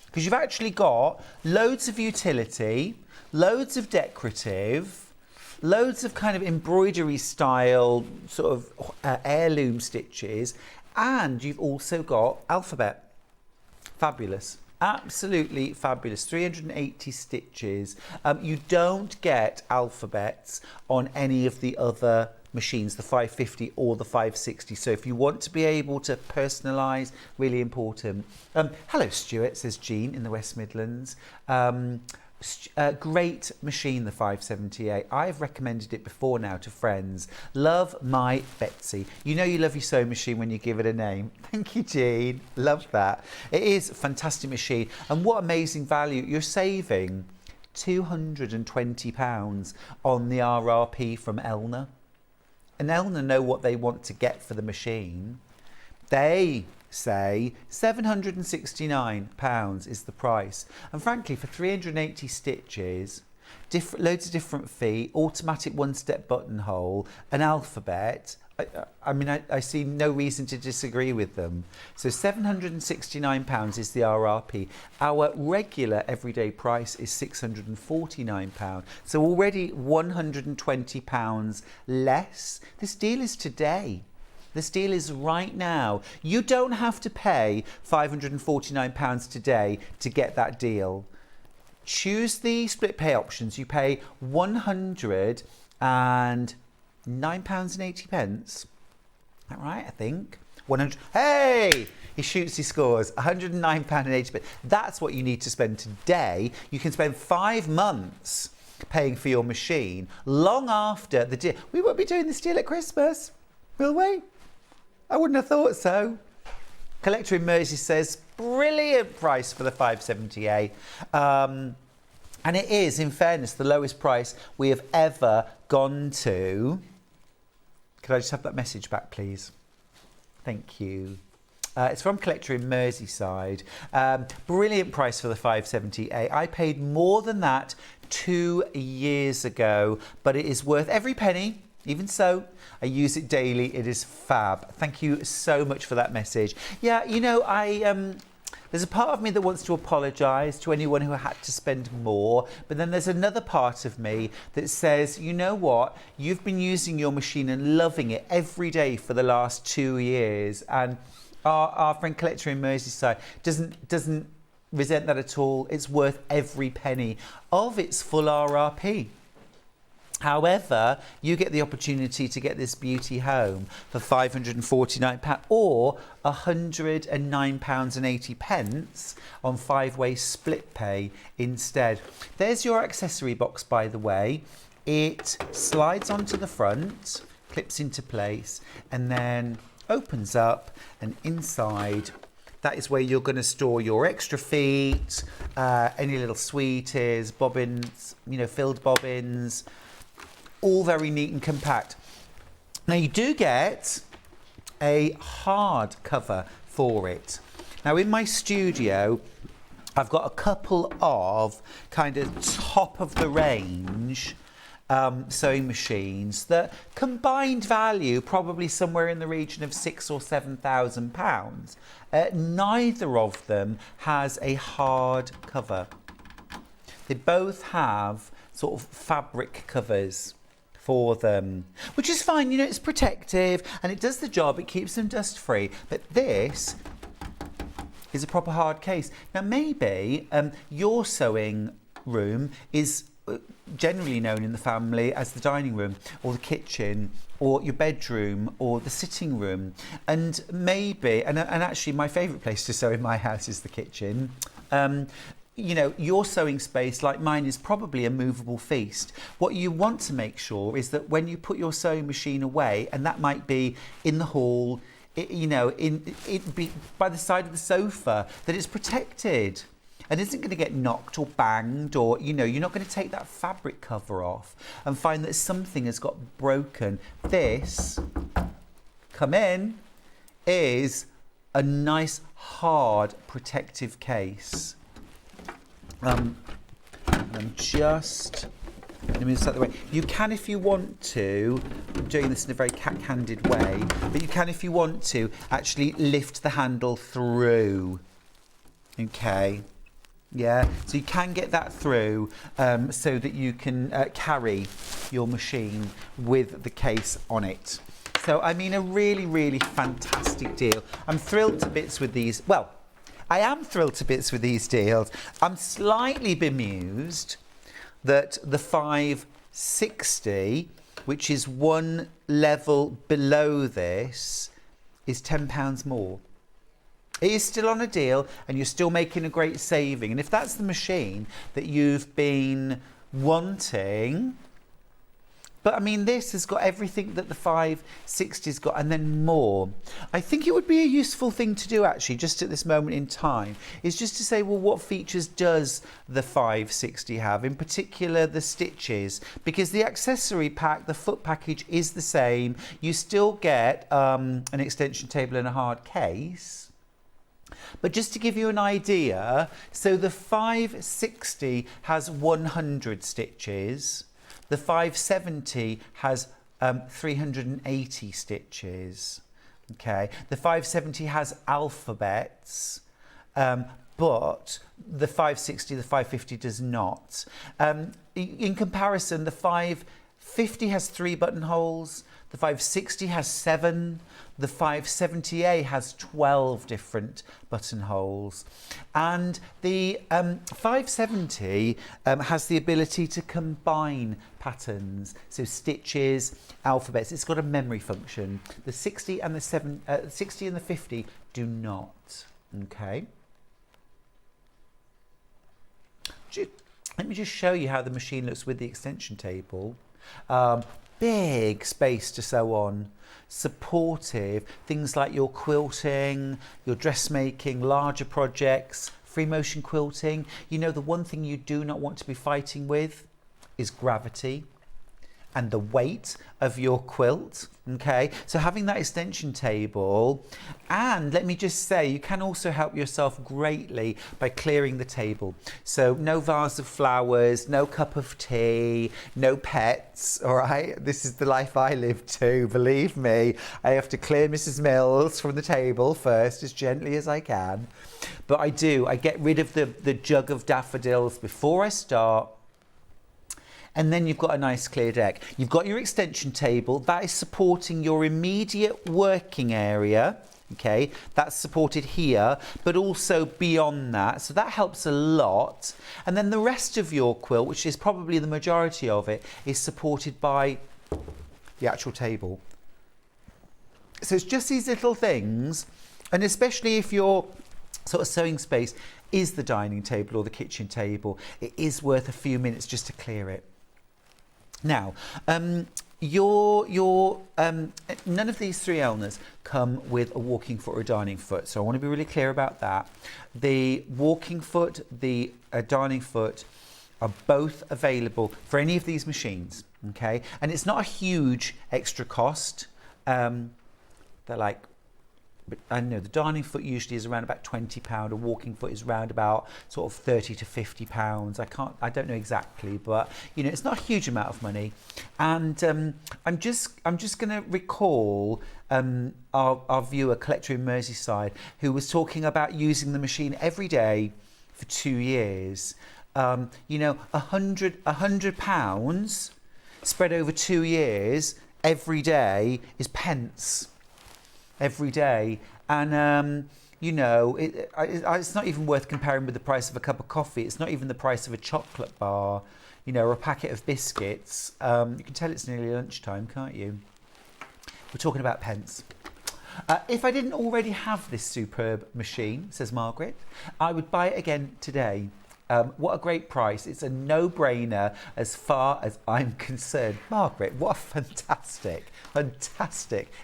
because you've actually got loads of utility, loads of decorative, loads of kind of embroidery style sort of heirloom stitches, and you've also got alphabet. Fabulous. Absolutely fabulous. 380 stitches. You don't get alphabets on any of the other machines, the 550 or the 560. So if you want to be able to personalise, really important. Hello Stuart, says Jean in the West Midlands. Great machine, the 578. I've recommended it before now to friends. Love my Betsy. You know you love your sewing machine when you give it a name. Thank you, Jean. Love that. It is a fantastic machine. And what amazing value. You're saving £220 on the RRP from Elna. And Elna know what they want to get for the machine. They say £769 is the price, and frankly for 380 stitches, loads of different feet, automatic one-step buttonhole, an alphabet, I mean I see no reason to disagree with them. So £769 is the RRP. Our regular everyday price is £649, so already £120 less. This deal is today. This deal is right now. You don't have to pay £549 today to get that deal. Choose the split pay options. You pay £109.80. Is that right, I think? 100. Hey! He shoots, he scores. £109.80. That's what you need to spend today. You can spend 5 months paying for your machine long after the deal. We won't be doing this deal at Christmas, will we? I wouldn't have thought so. Collector in Mersey says, brilliant price for the 578. And it is, in fairness, the lowest price we have ever gone to. Could I just have that message back, please? Thank you. It's from Collector in Merseyside. Brilliant price for the 578. I paid more than that 2 years ago, but it is worth every penny. Even so, I use it daily. It is fab. Thank you so much for that message. Yeah, you know, there's a part of me that wants to apologise to anyone who had to spend more, but then there's another part of me that says, you know what, you've been using your machine and loving it every day for the last 2 years, and our friend Collector in Merseyside doesn't resent that at all. It's worth every penny of its full RRP. However, you get the opportunity to get this beauty home for £549 or £109.80 on 5-way split pay instead. There's your accessory box, by the way. It slides onto the front, clips into place, and then opens up, and inside that is where you're going to store your extra feet, any little sweeties, bobbins, you know, filled bobbins. All very neat and compact. Now you do get a hard cover for it. Now in my studio, I've got a couple of kind of top of the range sewing machines that combined value probably somewhere in the region of £6,000 or £7,000. Neither of them has a hard cover. They both have sort of fabric covers for them, which is fine, you know, it's protective and it does the job, it keeps them dust free. But this is a proper hard case. Now maybe your sewing room is generally known in the family as the dining room or the kitchen or your bedroom or the sitting room, and maybe, and actually my favourite place to sew in my house is the kitchen. You know, your sewing space, like mine, is probably a movable feast. What you want to make sure is that when you put your sewing machine away, and that might be in the hall, you know, be by the side of the sofa, that it's protected and isn't going to get knocked or banged, or, you know, you're not going to take that fabric cover off and find that something has got broken. This, come in, is a nice, hard, protective case. I'm just Let me just out the way. You can, if you want to, I'm doing this in a very cat-handed way, but you can, if you want to, actually lift the handle through. Okay. Yeah, so you can get that through so that you can carry your machine with the case on it. So, I mean, a really, really fantastic deal. I'm thrilled to bits with these. Well, I am thrilled to bits with these deals. I'm slightly bemused that the 560, which is one level below this, is £10 more. It is still on a deal and you're still making a great saving. And if that's the machine that you've been wanting, but I mean, this has got everything that the 560's got and then more. I think it would be a useful thing to do actually, just at this moment in time, is just to say, well, what features does the 560 have? In particular, the stitches, because the accessory pack, the foot package is the same. You still get an extension table and a hard case. But just to give you an idea, so the 560 has 100 stitches, the 570 has 380 stitches, okay? The 570 has alphabets, but the 560, the 550 does not. In comparison, the 550 has 3 buttonholes, the 560 has 7, the 570A has 12 different buttonholes, and the 570 has the ability to combine patterns, so stitches, alphabets. It's got a memory function. The 60 and the 60 and the 50 do not. Okay. Let me just show you how the machine looks with the extension table. Big space to sew on, supportive, things like your quilting, your dressmaking, larger projects, free motion quilting. You know, the one thing you do not want to be fighting with is gravity and the weight of your quilt, okay? So having that extension table, and let me just say, you can also help yourself greatly by clearing the table. So no vase of flowers, no cup of tea, no pets, all right? This is the life I live too, believe me. I have to clear Mrs. Mills from the table first, as gently as I can. But I get rid of the jug of daffodils before I start. And then you've got a nice clear deck. You've got your extension table. That is supporting your immediate working area. Okay, that's supported here, but also beyond that. So that helps a lot. And then the rest of your quilt, which is probably the majority of it, is supported by the actual table. So it's just these little things. And especially if your sort of sewing space is the dining table or the kitchen table, it is worth a few minutes just to clear it. Now, none of these 3 Elnas come with a walking foot or a dining foot, so I want to be really clear about that. The walking foot, the dining foot are both available for any of these machines, okay? And it's not a huge extra cost. They're like, but I know the dining foot usually is around about £20. A walking foot is around about sort of £30 to £50. I don't know exactly, but you know, it's not a huge amount of money. And I'm just going to recall our viewer, collector in Merseyside, who was talking about using the machine every day for 2 years. You know, £100 spread over 2 years every day is pence. Every day, and you know, it's not even worth comparing with the price of a cup of coffee. It's not even the price of a chocolate bar, you know, or a packet of biscuits. You can tell it's nearly lunchtime, can't you? We're talking about pence. If I didn't already have this superb machine, says Margaret, I would buy it again today. What a great price. It's a no-brainer as far as I'm concerned. Margaret, what a fantastic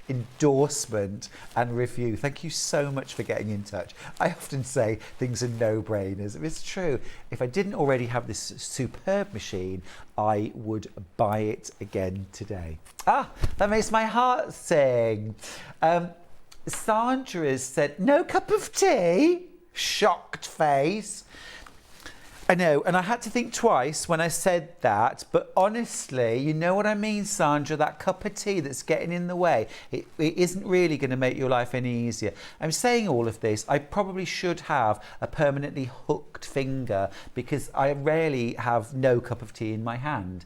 endorsement and review. Thank you so much for getting in touch. I often say things are no-brainers. It's true. If I didn't already have this superb machine, I would buy it again today. Ah, that makes my heart sing. Sandra has said, no cup of tea? Shocked face. I know, and I had to think twice when I said that, but honestly, you know what I mean, Sandra, that cup of tea that's getting in the way, it isn't really going to make your life any easier. I'm saying all of this, I probably should have a permanently hooked finger because I rarely have no cup of tea in my hand.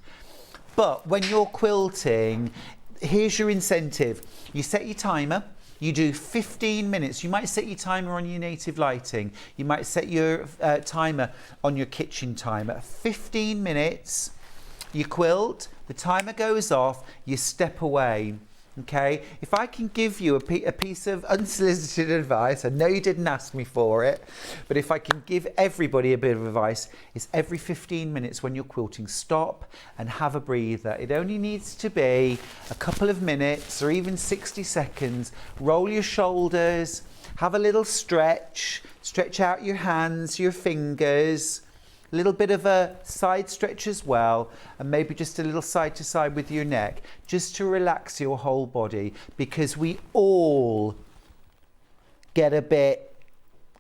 But when you're quilting, here's your incentive. You set your timer. You do 15 minutes. You might set your timer on your native lighting. You might set your timer on your kitchen timer. 15 minutes, you quilt, the timer goes off, you step away. Okay, if I can give you a piece of unsolicited advice, I know you didn't ask me for it, but if I can give everybody a bit of advice, it's every 15 minutes when you're quilting, stop and have a breather. It only needs to be a couple of minutes or even 60 seconds. Roll your shoulders, have a little stretch out your hands, your fingers, a little bit of a side stretch as well, and maybe just a little side to side with your neck, just to relax your whole body, because we all get a bit,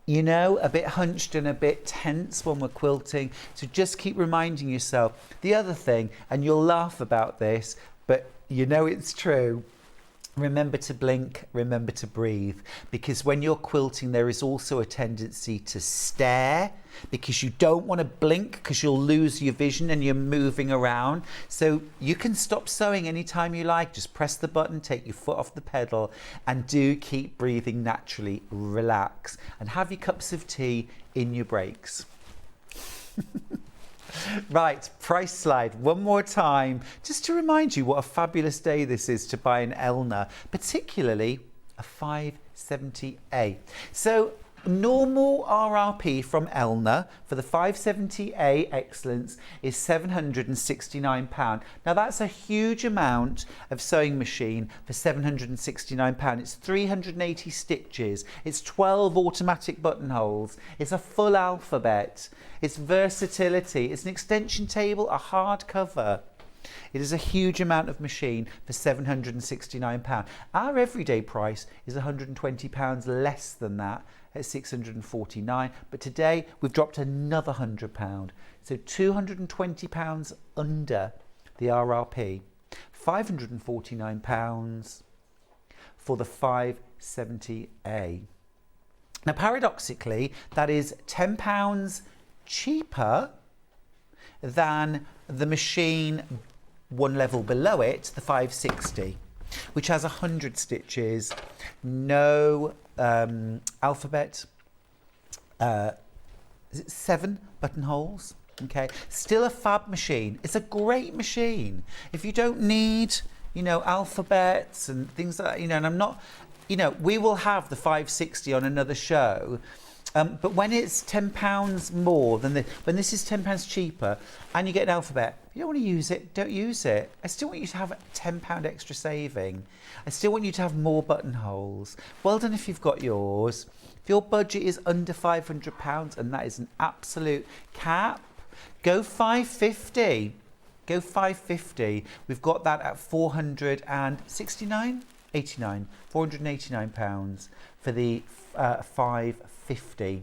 you know, a bit hunched and a bit tense when we're quilting. So just keep reminding yourself. The other thing, and you'll laugh about this, but you know it's true, remember to blink, remember to breathe, because when you're quilting there is also a tendency to stare, because you don't want to blink because you'll lose your vision and you're moving around. So you can stop sewing anytime you like, just press the button, take your foot off the pedal, and do keep breathing naturally, relax, and have your cups of tea in your breaks. Right, price slide one more time, just to remind you what a fabulous day this is to buy an Elna, particularly a 570A. So normal RRP from Elna for the 570A Excellence is £769. Now that's a huge amount of sewing machine for £769. It's 380 stitches, it's 12 automatic buttonholes, it's a full alphabet, it's versatility, it's an extension table, a hard cover. It is a huge amount of machine for £769. Our everyday price is £120 less than that at £649, but today we've dropped another £100, so £220 under the RRP, £549 for the 570A. Now paradoxically, that is £10 cheaper than the machine one level below it, the 560, which has 100 stitches, no alphabet, 7 buttonholes. Okay, still a fab machine. It's a great machine. If you don't need, you know, alphabets and things like that, you know, and I'm not, you know, we will have the 560 on another show. But when it's £10 more than when this is £10 cheaper and you get an alphabet, if you don't want to use it, don't use it. I still want you to have a £10 extra saving. I still want you to have more buttonholes. Well done if you've got yours. If your budget is under £500, and that is an absolute cap, go 550. Go 550. We've got that at £469.89. £489 for the 550.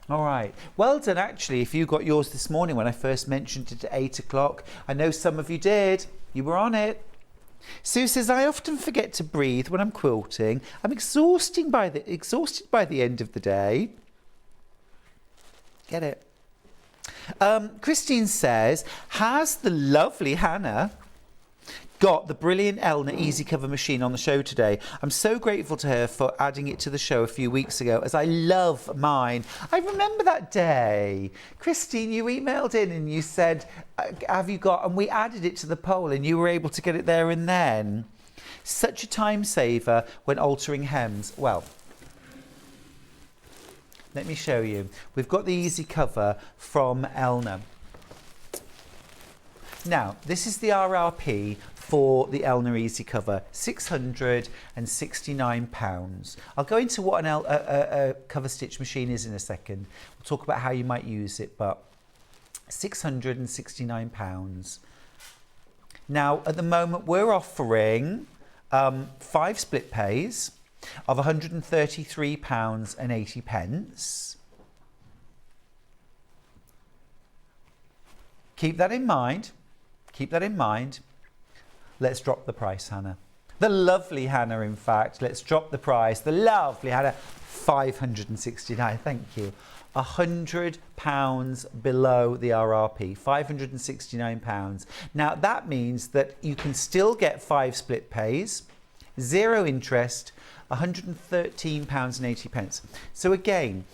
All right, well done actually if you got yours this morning when I first mentioned it at 8 o'clock. I know some of you did, you were on it. Sue says, I often forget to breathe when I'm quilting. I'm exhausted by the end of the day. Get it? Christine says, has the lovely Hannah got the brilliant Elna Easy Cover machine on the show today? I'm so grateful to her for adding it to the show a few weeks ago, as I love mine. I remember that day. Christine, you emailed in and you said, have you got, and we added it to the poll and you were able to get it there and then. Such a time saver when altering hems. Well, let me show you. We've got the Easy Cover from Elna. Now, this is the RRP for the Elna Easy Cover, £669. I'll go into what a cover stitch machine is in a second. We'll talk about how you might use it, but £669. Now, at the moment, we're offering 5 split pays of £133.80. keep that in mind. Keep that in mind. Let's drop the price, Hannah. The lovely Hannah, in fact. Let's drop the price. The lovely Hannah, £569. Thank you. £100 below the RRP, £569. Now that means that you can still get 5 split pays, 0 interest, £113.80. So again,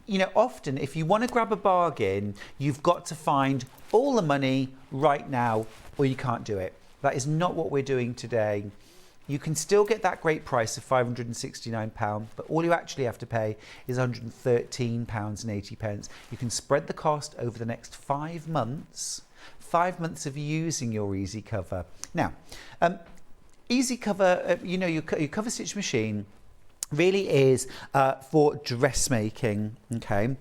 you know, often if you want to grab a bargain, you've got to find all the money right now, or you can't do it. That is not what we're doing today. You can still get that great price of £569, but all you actually have to pay is £113.80. You can spread the cost over the next 5 months, 5 months of using your Easy Cover. Now, Easy Cover, you know, your cover stitch machine really is for dressmaking, okay?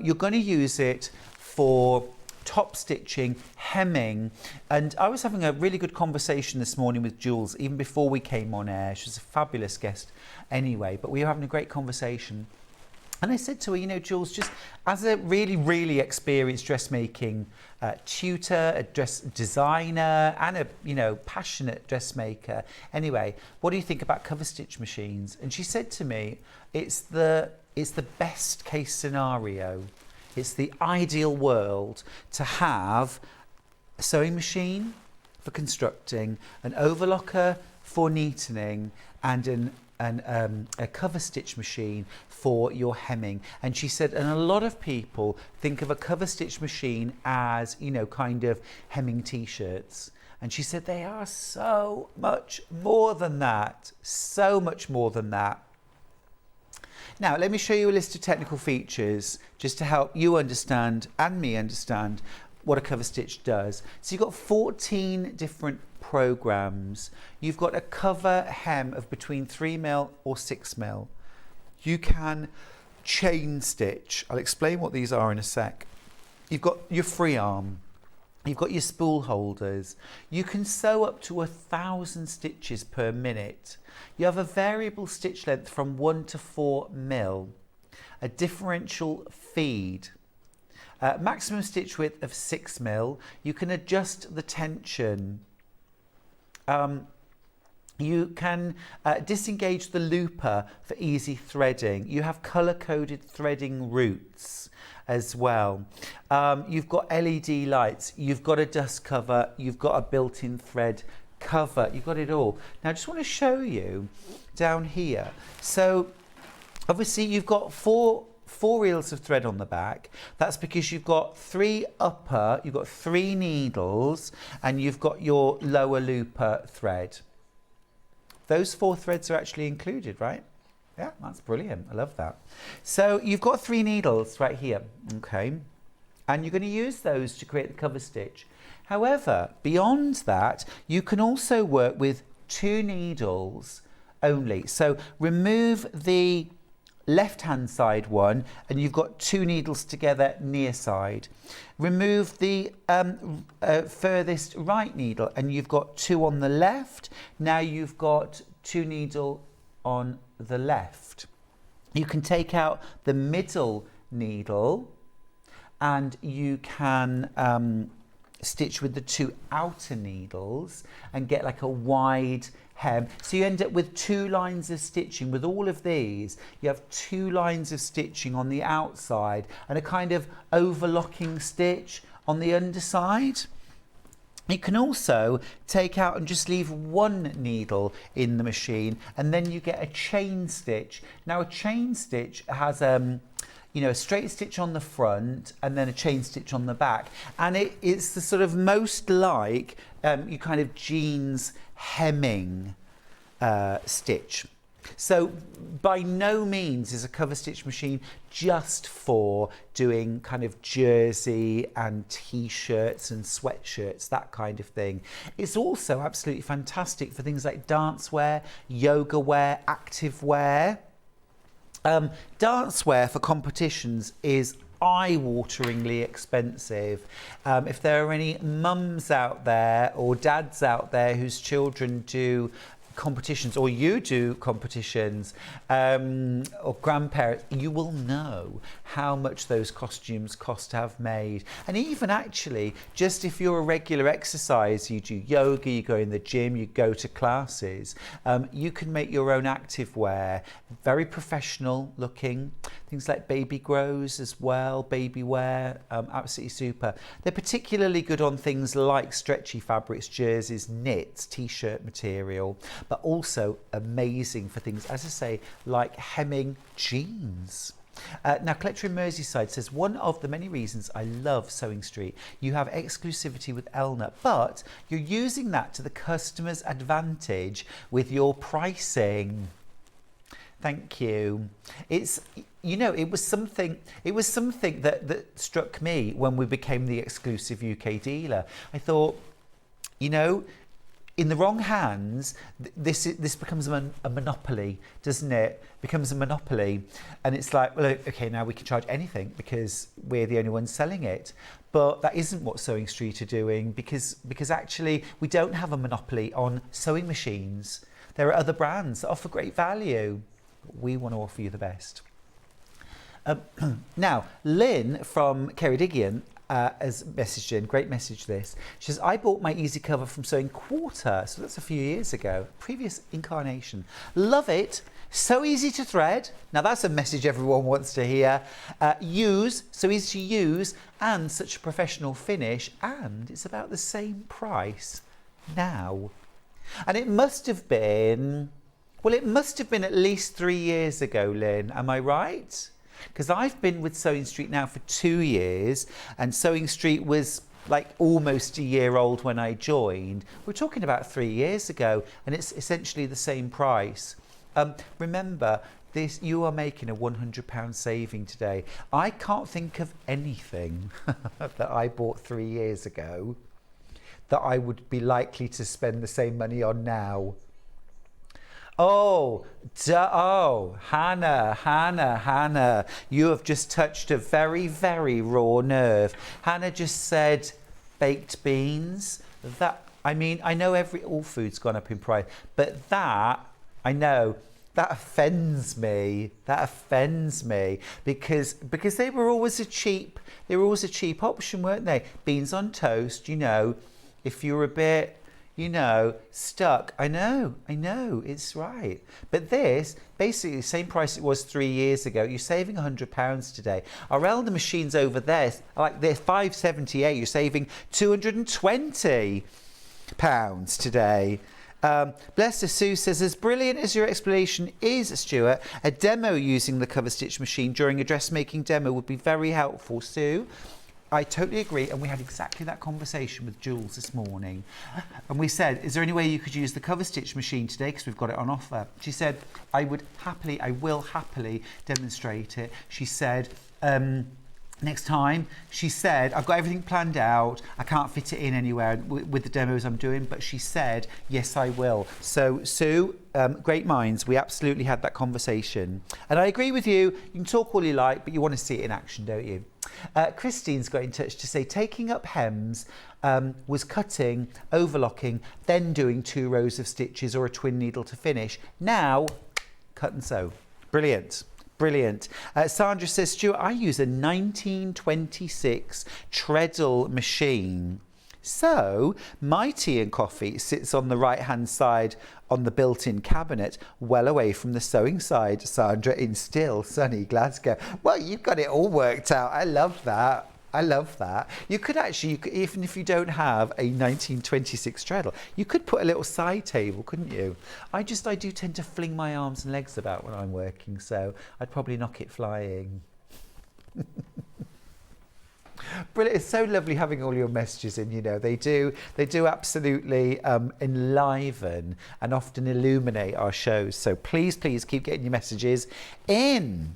You're going to use it for top stitching, hemming, and I was having a really good conversation this morning with Jules even before we came on air. She was a fabulous guest anyway, but we were having a great conversation. And I said to her, you know, Jules, just as a really, really experienced dressmaking tutor, a dress designer, and a, you know, passionate dressmaker, anyway, what do you think about cover stitch machines? And she said to me, it's the best case scenario. It's the ideal world to have a sewing machine for constructing, an overlocker for neatening, and a cover stitch machine for your hemming. And she said, and a lot of people think of a cover stitch machine as, you know, kind of hemming t-shirts. And she said they are so much more than that, so much more than that. Now, let me show you a list of technical features just to help you understand and me understand what a cover stitch does. So you've got 14 different programs. You've got a cover hem of between 3mm or 6mm. You can chain stitch. I'll explain what these are in a sec. You've got your free arm. You've got your spool holders. You can sew up to 1,000 stitches per minute. You have a variable stitch length from 1 to 4mm, a differential feed, maximum stitch width of 6mm. You can adjust the tension. You can disengage the looper for easy threading. You have colour-coded threading routes as well. You've got LED lights, you've got a dust cover, you've got a built-in thread cover, you've got it all. Now I just want to show you down here. So obviously you've got four reels of thread on the back. That's because you've got 3 upper, you've got 3 needles, and you've got your lower looper thread. Those 4 threads are actually included, right? Yeah, that's brilliant. I love that. So you've got 3 needles right here, okay? And you're going to use those to create the cover stitch. However, beyond that, you can also work with 2 needles only. So remove the left-hand side one, and you've got 2 needles together near side. Remove the furthest right needle, and you've got 2 on the left. Now you've got 2 needle on the left. You can take out the middle needle, and you can stitch with the 2 outer needles and get like a wide hem. So you end up with 2 lines of stitching. With all of these, you have 2 lines of stitching on the outside and a kind of overlocking stitch on the underside. You can also take out and just leave 1 needle in the machine, and then you get a chain stitch. Now a chain stitch has you know, a straight stitch on the front and then a chain stitch on the back, and it's the sort of most like you kind of jeans hemming stitch. So by no means is a cover stitch machine just for doing kind of jersey and t-shirts and sweatshirts, that kind of thing. It's also absolutely fantastic for things like dance wear, yoga wear, active wear. Dance wear for competitions is eye-wateringly expensive. If there are any mums out there or dads out there whose children do competitions, or you do competitions, or grandparents, you will know how much those costumes cost to have made. And even actually, just if you're a regular exercise, you do yoga, you go in the gym, you go to classes, you can make your own active wear, very professional looking, things like baby grows as well, baby wear, absolutely super. They're particularly good on things like stretchy fabrics, jerseys, knits, t-shirt material, but also amazing for things, as I say, like hemming jeans. Now, Collector in Merseyside says, one of the many reasons I love Sewing Street, you have exclusivity with Elna, but you're using that to the customer's advantage with your pricing. Thank you. It's, you know, it was something that struck me when we became the exclusive UK dealer. I thought, you know, in the wrong hands, this becomes a monopoly, doesn't it? Becomes a monopoly, and it's like, well, okay, now we can charge anything because we're the only ones selling it. But that isn't what Sewing Street are doing, because actually we don't have a monopoly on sewing machines. There are other brands that offer great value. We want to offer you the best. Now, Lynn from Ceredigion has messaged in, great message this. She says, I bought my easy cover from Sewing Quarter, so that's a few years ago, previous incarnation. Love it, so easy to thread. Now that's a message everyone wants to hear. So easy to use, and such a professional finish, and it's about the same price now. And it must have been, well, it must have been at least 3 years ago, Lynn, am I right? Because I've been with Sewing Street now for 2 years, and Sewing Street was like almost a year old when I joined. We're talking about 3 years ago, and it's essentially the same price. Remember, this, you are making a £100 saving today. I can't think of anything that I bought 3 years ago that I would be likely to spend the same money on now. Oh, Hannah, you have just touched a very, very raw nerve. Hannah just said baked beans. That, I mean, I know all food's gone up in price, but that, I know, that offends me. That offends me because they were always a cheap option, weren't they? Beans on toast, you know, if you're a bit, you know, stuck. I know, it's right. But this, basically the same price it was 3 years ago. You're saving £100 today. Our Elna machines over there, like they're £578, you're saving £220 today. Bless Sue says, as brilliant as your explanation is, Stuart, a demo using the cover stitch machine during a dressmaking demo would be very helpful. Sue, I totally agree, and we had exactly that conversation with Jules this morning. And we said, is there any way you could use the cover stitch machine today, because we've got it on offer? She said, I will happily demonstrate it. She said, next time, she said, I've got everything planned out. I can't fit it in anywhere with the demos I'm doing, but she said, yes, I will. So, Sue, great minds. We absolutely had that conversation. And I agree with you. You can talk all you like, but you want to see it in action, don't you? Christine's got in touch to say, taking up hems was cutting, overlocking, then doing 2 rows of stitches or a twin needle to finish. Now, cut and sew. Brilliant. Brilliant. Sandra says, Stuart, I use a 1926 treadle machine. So my tea and coffee sits on the right-hand side on the built-in cabinet, well away from the sewing side, Sandra, in still sunny Glasgow. Well, you've got it all worked out. I love that. I love that. You could actually, even if you don't have a 1926 treadle, you could put a little side table, couldn't you? I do tend to fling my arms and legs about when I'm working, so I'd probably knock it flying. Brilliant. It's so lovely having all your messages in, you know. They do absolutely enliven and often illuminate our shows. So please keep getting your messages in.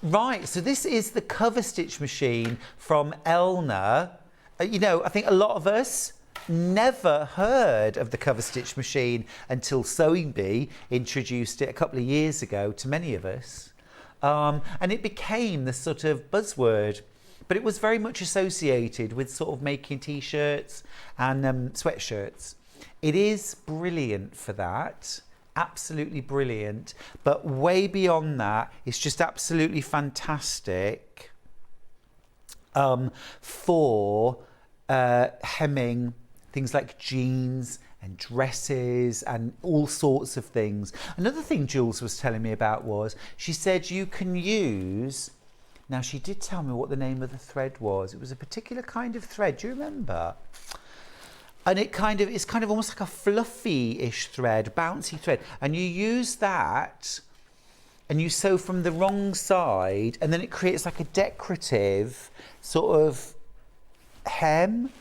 Right, so this is the cover stitch machine from Elna. You know, I think a lot of us never heard of the cover stitch machine until Sewing Bee introduced it a couple of years ago to many of us. And it became the sort of buzzword, but it was very much associated with sort of making t-shirts and sweatshirts. It is brilliant for that. Absolutely brilliant. But way beyond that, it's just absolutely fantastic for hemming things like jeans and dresses and all sorts of things. Another thing Jules was telling me about was, she said you can use, now she did tell me what the name of the thread was. It was a particular kind of thread. Do you remember? And it's kind of almost like a fluffy-ish thread, bouncy thread. And you use that and you sew from the wrong side, and then it creates like a decorative sort of hem.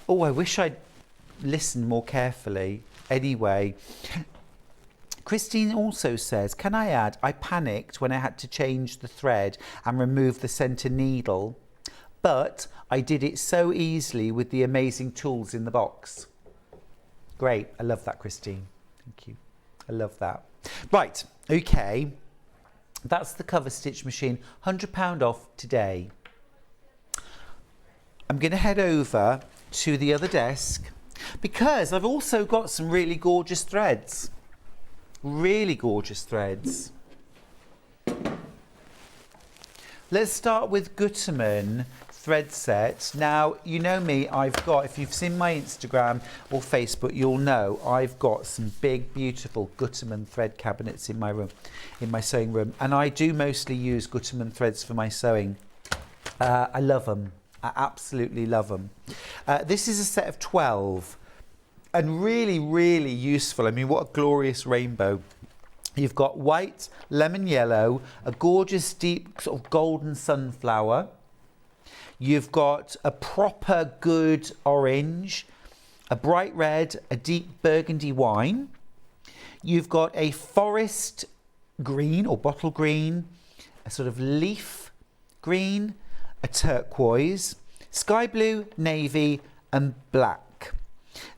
Oh, I wish I'd listened more carefully. Anyway, Christine also says, can I add, I panicked when I had to change the thread and remove the centre needle, but I did it so easily with the amazing tools in the box. Great, I love that, Christine. Thank you. I love that. Right, okay. That's the cover stitch machine, £100 off today. I'm going to head over to the other desk because I've also got some really gorgeous threads. Really gorgeous threads. Let's start with Gutermann thread set. Now, you know me, I've got, if you've seen my Instagram or Facebook, you'll know I've got some big, beautiful Gutermann thread cabinets in my room, in my sewing room, and I do mostly use Gutermann threads for my sewing. I love them. I absolutely love them. This is a set of 12 and really, really useful. I mean, what a glorious rainbow. You've got white, lemon yellow, a gorgeous deep sort of golden sunflower. You've got a proper good orange, a bright red, a deep burgundy wine. You've got a forest green or bottle green, a sort of leaf green, a turquoise, sky blue, navy and black.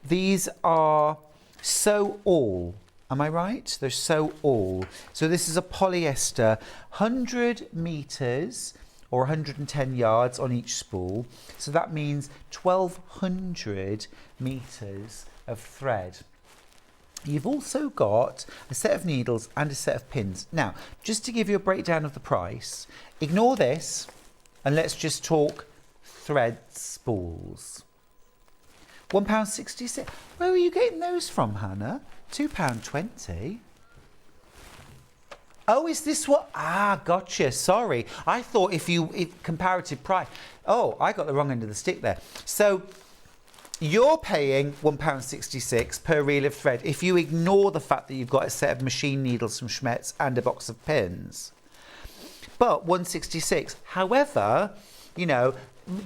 These are sew all. Am I right? They're sew all. So this is a polyester, 100 metres or 110 yards on each spool. So that means 1,200 metres of thread. You've also got a set of needles and a set of pins. Now, just to give you a breakdown of the price, ignore this and let's just talk thread spools. £1.66. Where are you getting those from, Hannah? £2.20. Oh, is this what? Ah, gotcha. Sorry. I thought if comparative price. Oh, I got the wrong end of the stick there. So you're paying £1.66 per reel of thread if you ignore the fact that you've got a set of machine needles from Schmetz and a box of pins. But £1.66. However, you know,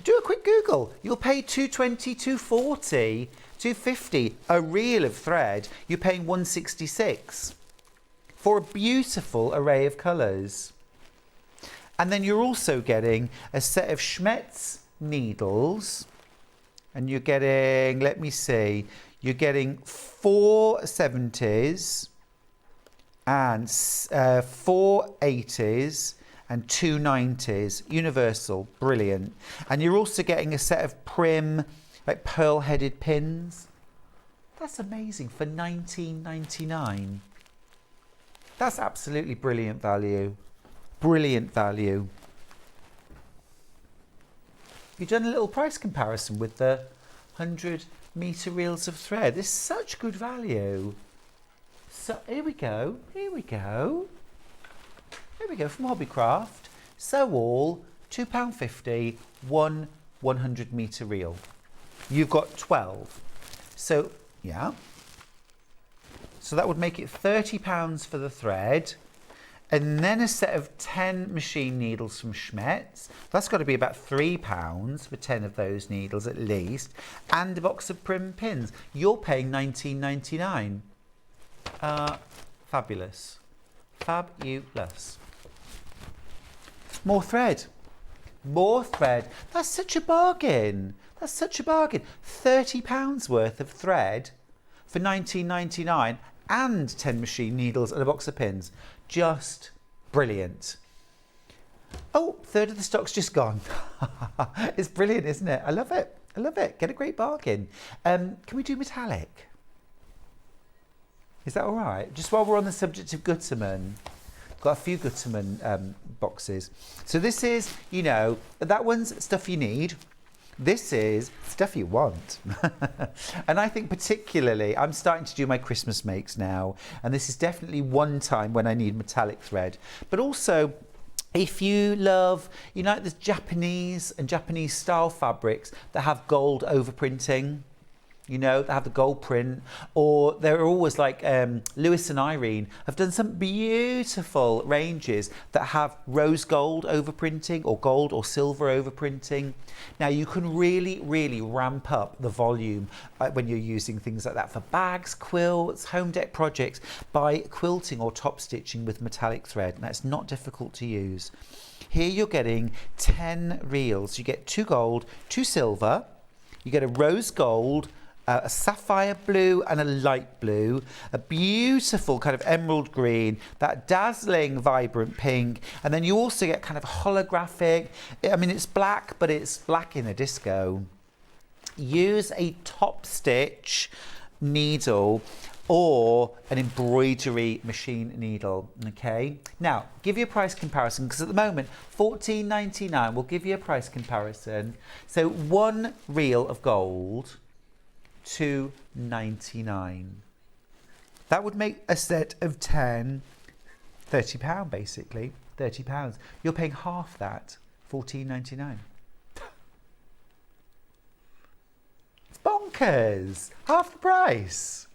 do a quick Google. You'll pay £2.20, £2.40, £2.50 a reel of thread. You're paying £1.66 for a beautiful array of colours. And then you're also getting a set of Schmetz needles, and you're getting, let me see, you're getting 4 70s and 4 80s and 2 90s, universal, brilliant. And you're also getting a set of prim, like pearl-headed pins. That's amazing for £19.99. That's absolutely brilliant value. Brilliant value. You've done a little price comparison with the 100 metre reels of thread. This is such good value. So here we go. Here we go. Here we go from Hobbycraft. Sew all, £2.50, 100 metre reel. You've got 12. So, yeah. So that would make it £30 for the thread. And then a set of 10 machine needles from Schmetz. That's got to be about £3 for 10 of those needles at least. And a box of prim pins. You're paying £19.99. Fabulous. Fabulous. More thread. More thread. That's such a bargain. That's such a bargain. £30 worth of thread for £19.99 and 10 machine needles and a box of pins. Just brilliant. Oh, third of the stock's just gone. It's brilliant, isn't it? I love it. I love it. Get a great bargain. Can we do metallic? Is that all right? Just while we're on the subject of Gutermann, got a few Gutermann boxes. So this is, you know, that one's stuff you need. This is stuff you want. And I think particularly, I'm starting to do my Christmas makes now, and this is definitely one time when I need metallic thread. But also, if you love, you know, there's Japanese and Japanese style fabrics that have gold overprinting, you know, that have the gold print, or they're always like Lewis and Irene have done some beautiful ranges that have rose gold overprinting or gold or silver overprinting. Now you can really, really ramp up the volume when you're using things like that for bags, quilts, home deck projects by quilting or top stitching with metallic thread. Now it's not difficult to use. Here you're getting 10 reels. You get 2 gold, 2 silver, you get a rose gold, a sapphire blue and a light blue, a beautiful kind of emerald green, that dazzling vibrant pink, and then you also get kind of holographic, I mean it's black, but it's black in a disco. Use a top stitch needle or an embroidery machine needle, okay? Now, give you a price comparison, because at the moment, $14.99 will give you a price comparison. So 1 reel of gold, $2.99. That would make a set of 10, £30 basically, £30. You're paying half that, $14.99. It's bonkers, half the price.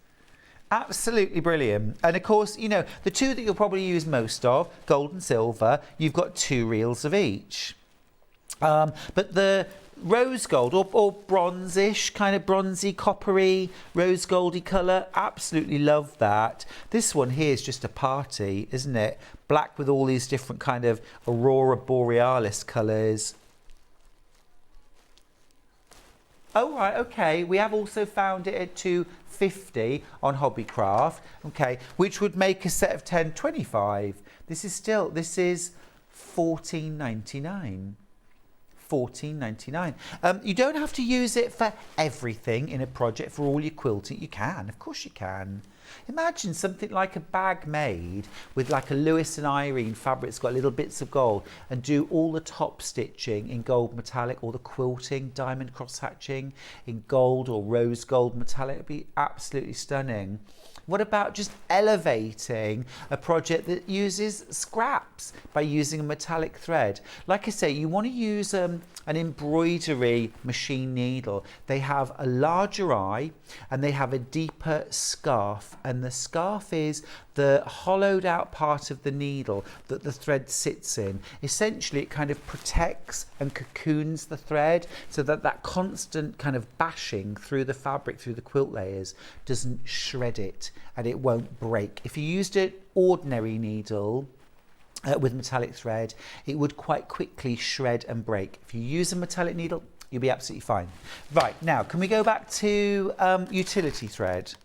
Absolutely brilliant. And of course, you know, the two that you'll probably use most of, gold and silver, you've got 2 reels of each. But the rose gold or bronzish, kind of bronzy, coppery, rose goldy colour, absolutely love that. This one here is just a party, isn't it? Black with all these different kind of aurora borealis colours. Oh right, okay, we have also found it at $2.50 on Hobbycraft, okay, which would make a set of 10, $25. This is $14.99. $14.99. You don't have to use it for everything in a project, for all your quilting. You can, of course you can. Imagine something like a bag made with like a Lewis and Irene fabric that's got little bits of gold, and do all the top stitching in gold metallic, or the quilting, diamond cross hatching in gold or rose gold metallic. It'd be absolutely stunning. What about just elevating a project that uses scraps by using a metallic thread? Like I say, you want to use an embroidery machine needle. They have a larger eye and they have a deeper scarf, and the scarf is the hollowed out part of the needle that the thread sits in. Essentially, it kind of protects and cocoons the thread so that that constant kind of bashing through the fabric, through the quilt layers, doesn't shred it and it won't break. If you used an ordinary needle with metallic thread, it would quite quickly shred and break. If you use a metallic needle, you'll be absolutely fine. Right, now, can we go back to utility thread?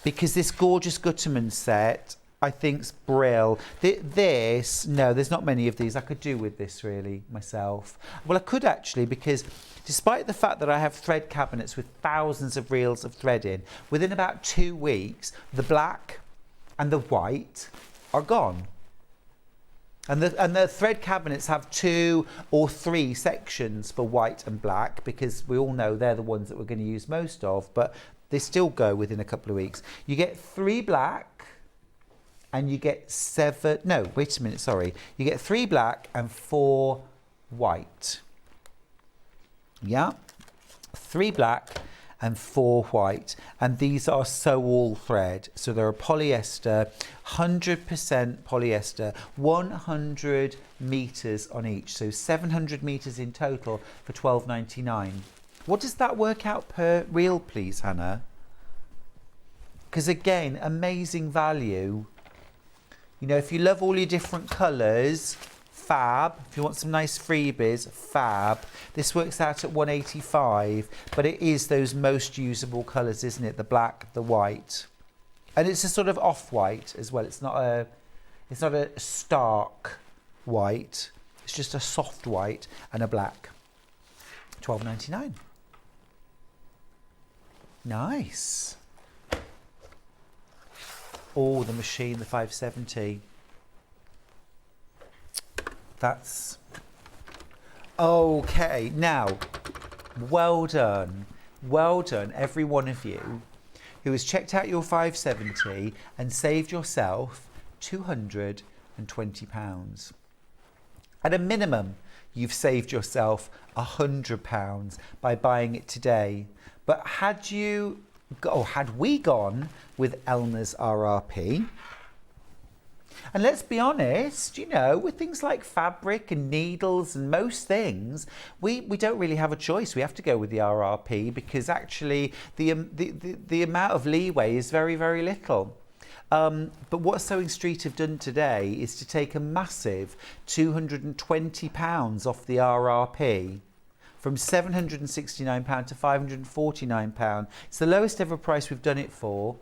Because this gorgeous Gutermann set, I think's brill. This, no, there's not many of these. I could do with this really myself. Well, I could actually, because despite the fact that I have thread cabinets with thousands of reels of thread in, within about 2 weeks, the black and the white are gone. And the thread cabinets have 2 or 3 sections for white and black, because we all know they're the ones that we're going to use most of, but they still go within a couple of weeks. You get 3 black and you get 7, no, wait a minute, sorry. You get 3 black and 4 white. Yeah, 3 black and 4 white, and these are sew all thread, so they're a polyester, 100% polyester, 100 meters on each, so 700 meters in total for $12.99. What does that work out per reel, please, Hannah? Because again, amazing value. You know, if you love all your different colours, fab. If you want some nice freebies, fab. This works out at $1.85, but it is those most usable colours, isn't it? The black, the white, and it's a sort of off-white as well. It's not a stark white. It's just a soft white and a black. $12.99. Oh, the machine, the 570. That's... Okay, now, well done. Well done, every one of you who has checked out your 570 and saved yourself £220. At a minimum, you've saved yourself £100 by buying it today. But had we gone with Elna's RRP, and let's be honest, you know, with things like fabric and needles and most things, we don't really have a choice. We have to go with the RRP because actually the amount of leeway is very, very little. But what Sewing Street have done today is to take a massive £220 off the RRP. From £769 to £549. It's the lowest ever price we've done it for.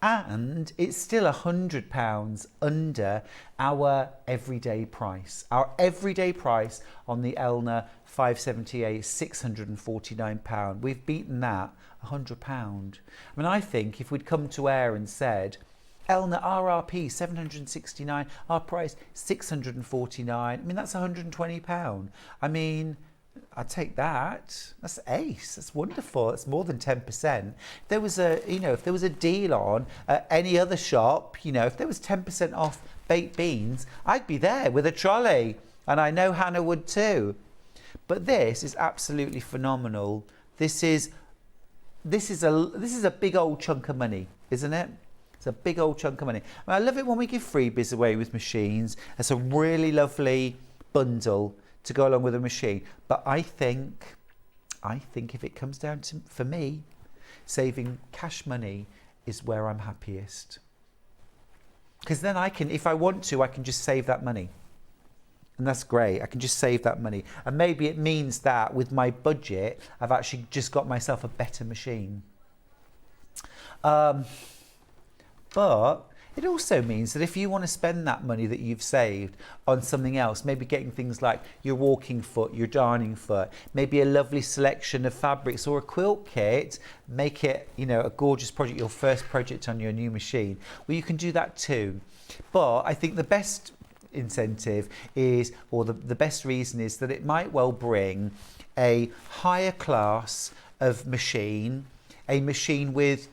And it's still £100 under our everyday price. Our everyday price on the Elna 570A is £649. We've beaten that £100. I mean, I think if we'd come to air and said, Elna RRP 769, our price 649, I mean, that's £120. I mean, I'd take that. That's ace. That's wonderful. That's more than 10%. If there was a, you know, if there was a deal on at any other shop, you know, if there was 10% off baked beans, I'd be there with a trolley, and I know Hannah would too. But this is absolutely phenomenal. This is a big old chunk of money, isn't it? It's a big old chunk of money. And I love it when we give freebies away with machines. It's a really lovely bundle to go along with a machine. But I think if it comes down to, for me, saving cash money is where I'm happiest. Because then I can, if I want to, I can just save that money. And that's great. I can just save that money. And maybe it means that with my budget, I've actually just got myself a better machine. But it also means that if you want to spend that money that you've saved on something else, maybe getting things like your walking foot, your darning foot, maybe a lovely selection of fabrics or a quilt kit, make it, you know, a gorgeous project, your first project on your new machine, well, you can do that too. But I think the best incentive is, or the best reason is that it might well bring a higher class of machine, a machine with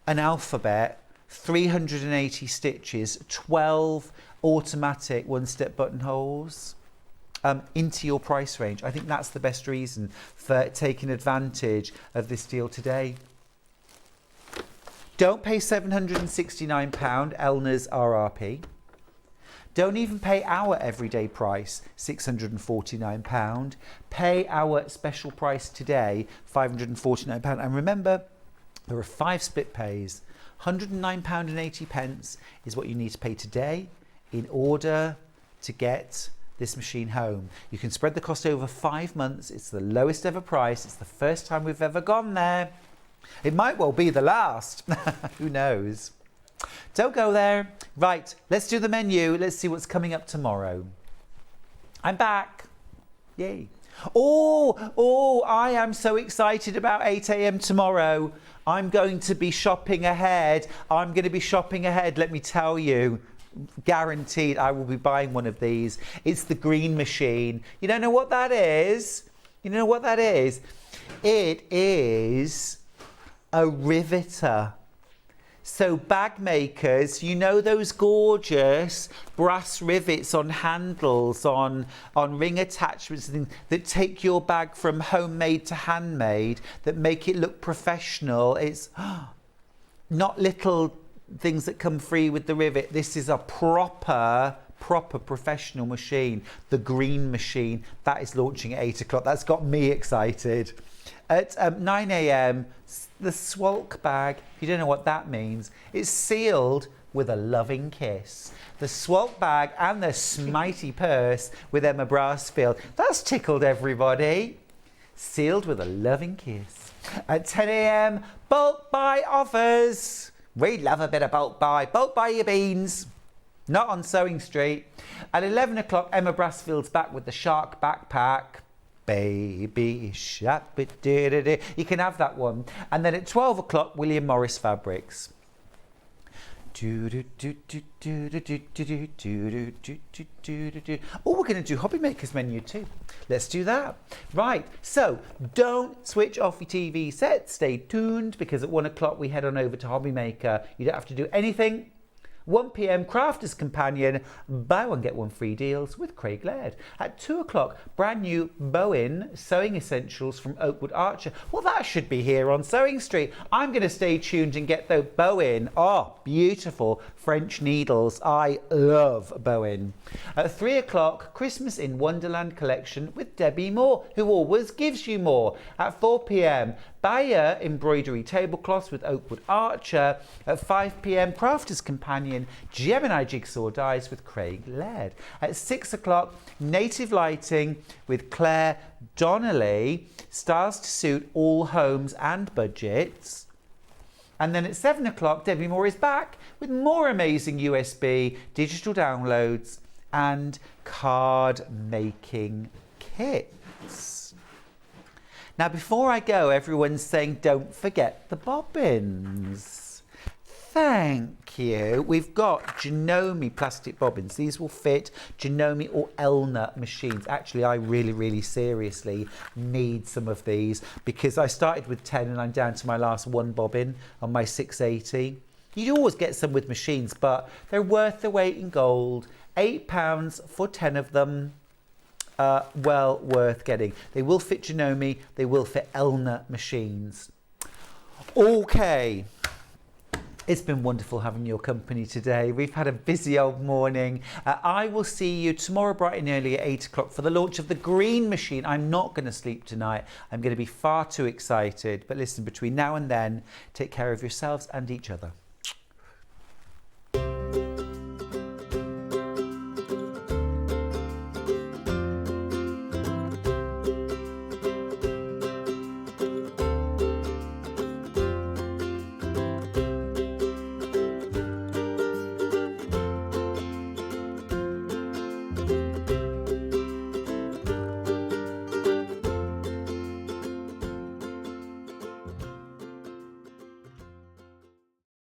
an alphabet, 380 stitches, 12 automatic one-step buttonholes into your price range. I think that's the best reason for taking advantage of this deal today. Don't pay £769 Elna's RRP. Don't even pay our everyday price, £649. Pay our special price today, £549. And remember, there are 5 split pays. £109.80 is what you need to pay today in order to get this machine home. You can spread the cost over 5 months. It's the lowest ever price. It's the first time we've ever gone there. It might well be the last. Who knows? Don't go there. Right, let's do the menu. Let's see what's coming up tomorrow. I'm back. Yay. Oh, I am so excited about 8 a.m. tomorrow. I'm going to be shopping ahead. I'm going to be shopping ahead, let me tell you. Guaranteed I will be buying one of these. It's the green machine. You don't know what that is? You know what that is? It is a riveter. So bag makers, you know those gorgeous brass rivets on handles, on ring attachments and things that take your bag from homemade to handmade, that make it look professional. It's not little things that come free with the rivet. This is a proper professional machine. The green machine, that is launching at 8 o'clock. That's got me excited. At 9 a.m, the Swalk bag, if you don't know what that means, it's sealed with a loving kiss. The Swalk bag and the Smitey purse with Emma Brassfield. That's tickled everybody. Sealed with a loving kiss. At 10 a.m, bulk buy offers. We love a bit of bulk buy. Bulk buy your beans. Not on Sewing Street. At 11 o'clock, Emma Brassfield's back with the shark backpack. Baby shark, you can have that one. And then at 12 o'clock, William Morris Fabrics. Oh, we're going to do Hobby Maker's menu too. Let's do that. Right, so don't switch off your TV set. Stay tuned because at 1 o'clock we head on over to Hobby Maker. You don't have to do anything. 1 p.m, Crafter's Companion, buy one get one free deals with Craig Laird. At 2 o'clock, brand new Bowen Sewing Essentials from Oakwood Archer. Well, that should be here on Sewing Street. I'm going to stay tuned and get the Bowen. Oh, beautiful French needles. I love Bowen. At 3 o'clock, Christmas in Wonderland collection with Debbie Moore, who always gives you more. At 4 p.m, Bayer embroidery tablecloths with Oakwood Archer. At 5 p.m, Crafter's Companion Gemini jigsaw dies with Craig Laird. At 6 o'clock, native lighting with Claire Donnelly, styles to suit all homes and budgets. And then at 7 o'clock, Debbie Moore is back with more amazing USB digital downloads and card making kits. Now, before I go, everyone's saying, don't forget the bobbins. Thank you. We've got Janome plastic bobbins. These will fit Janome or Elna machines. Actually, I really seriously need some of these because I started with 10 and I'm down to my last 1 bobbin on my 680. You always get some with machines, but they're worth their weight in gold. £8 for 10 of them. Well worth getting. They will fit Janome, they will fit Elna machines. Okay, it's been wonderful having your company today. We've had a busy old morning. I will see you tomorrow bright and early at 8 o'clock for the launch of the green machine. I'm not going to sleep tonight. I'm going to be far too excited. But listen, between now and then, take care of yourselves and each other.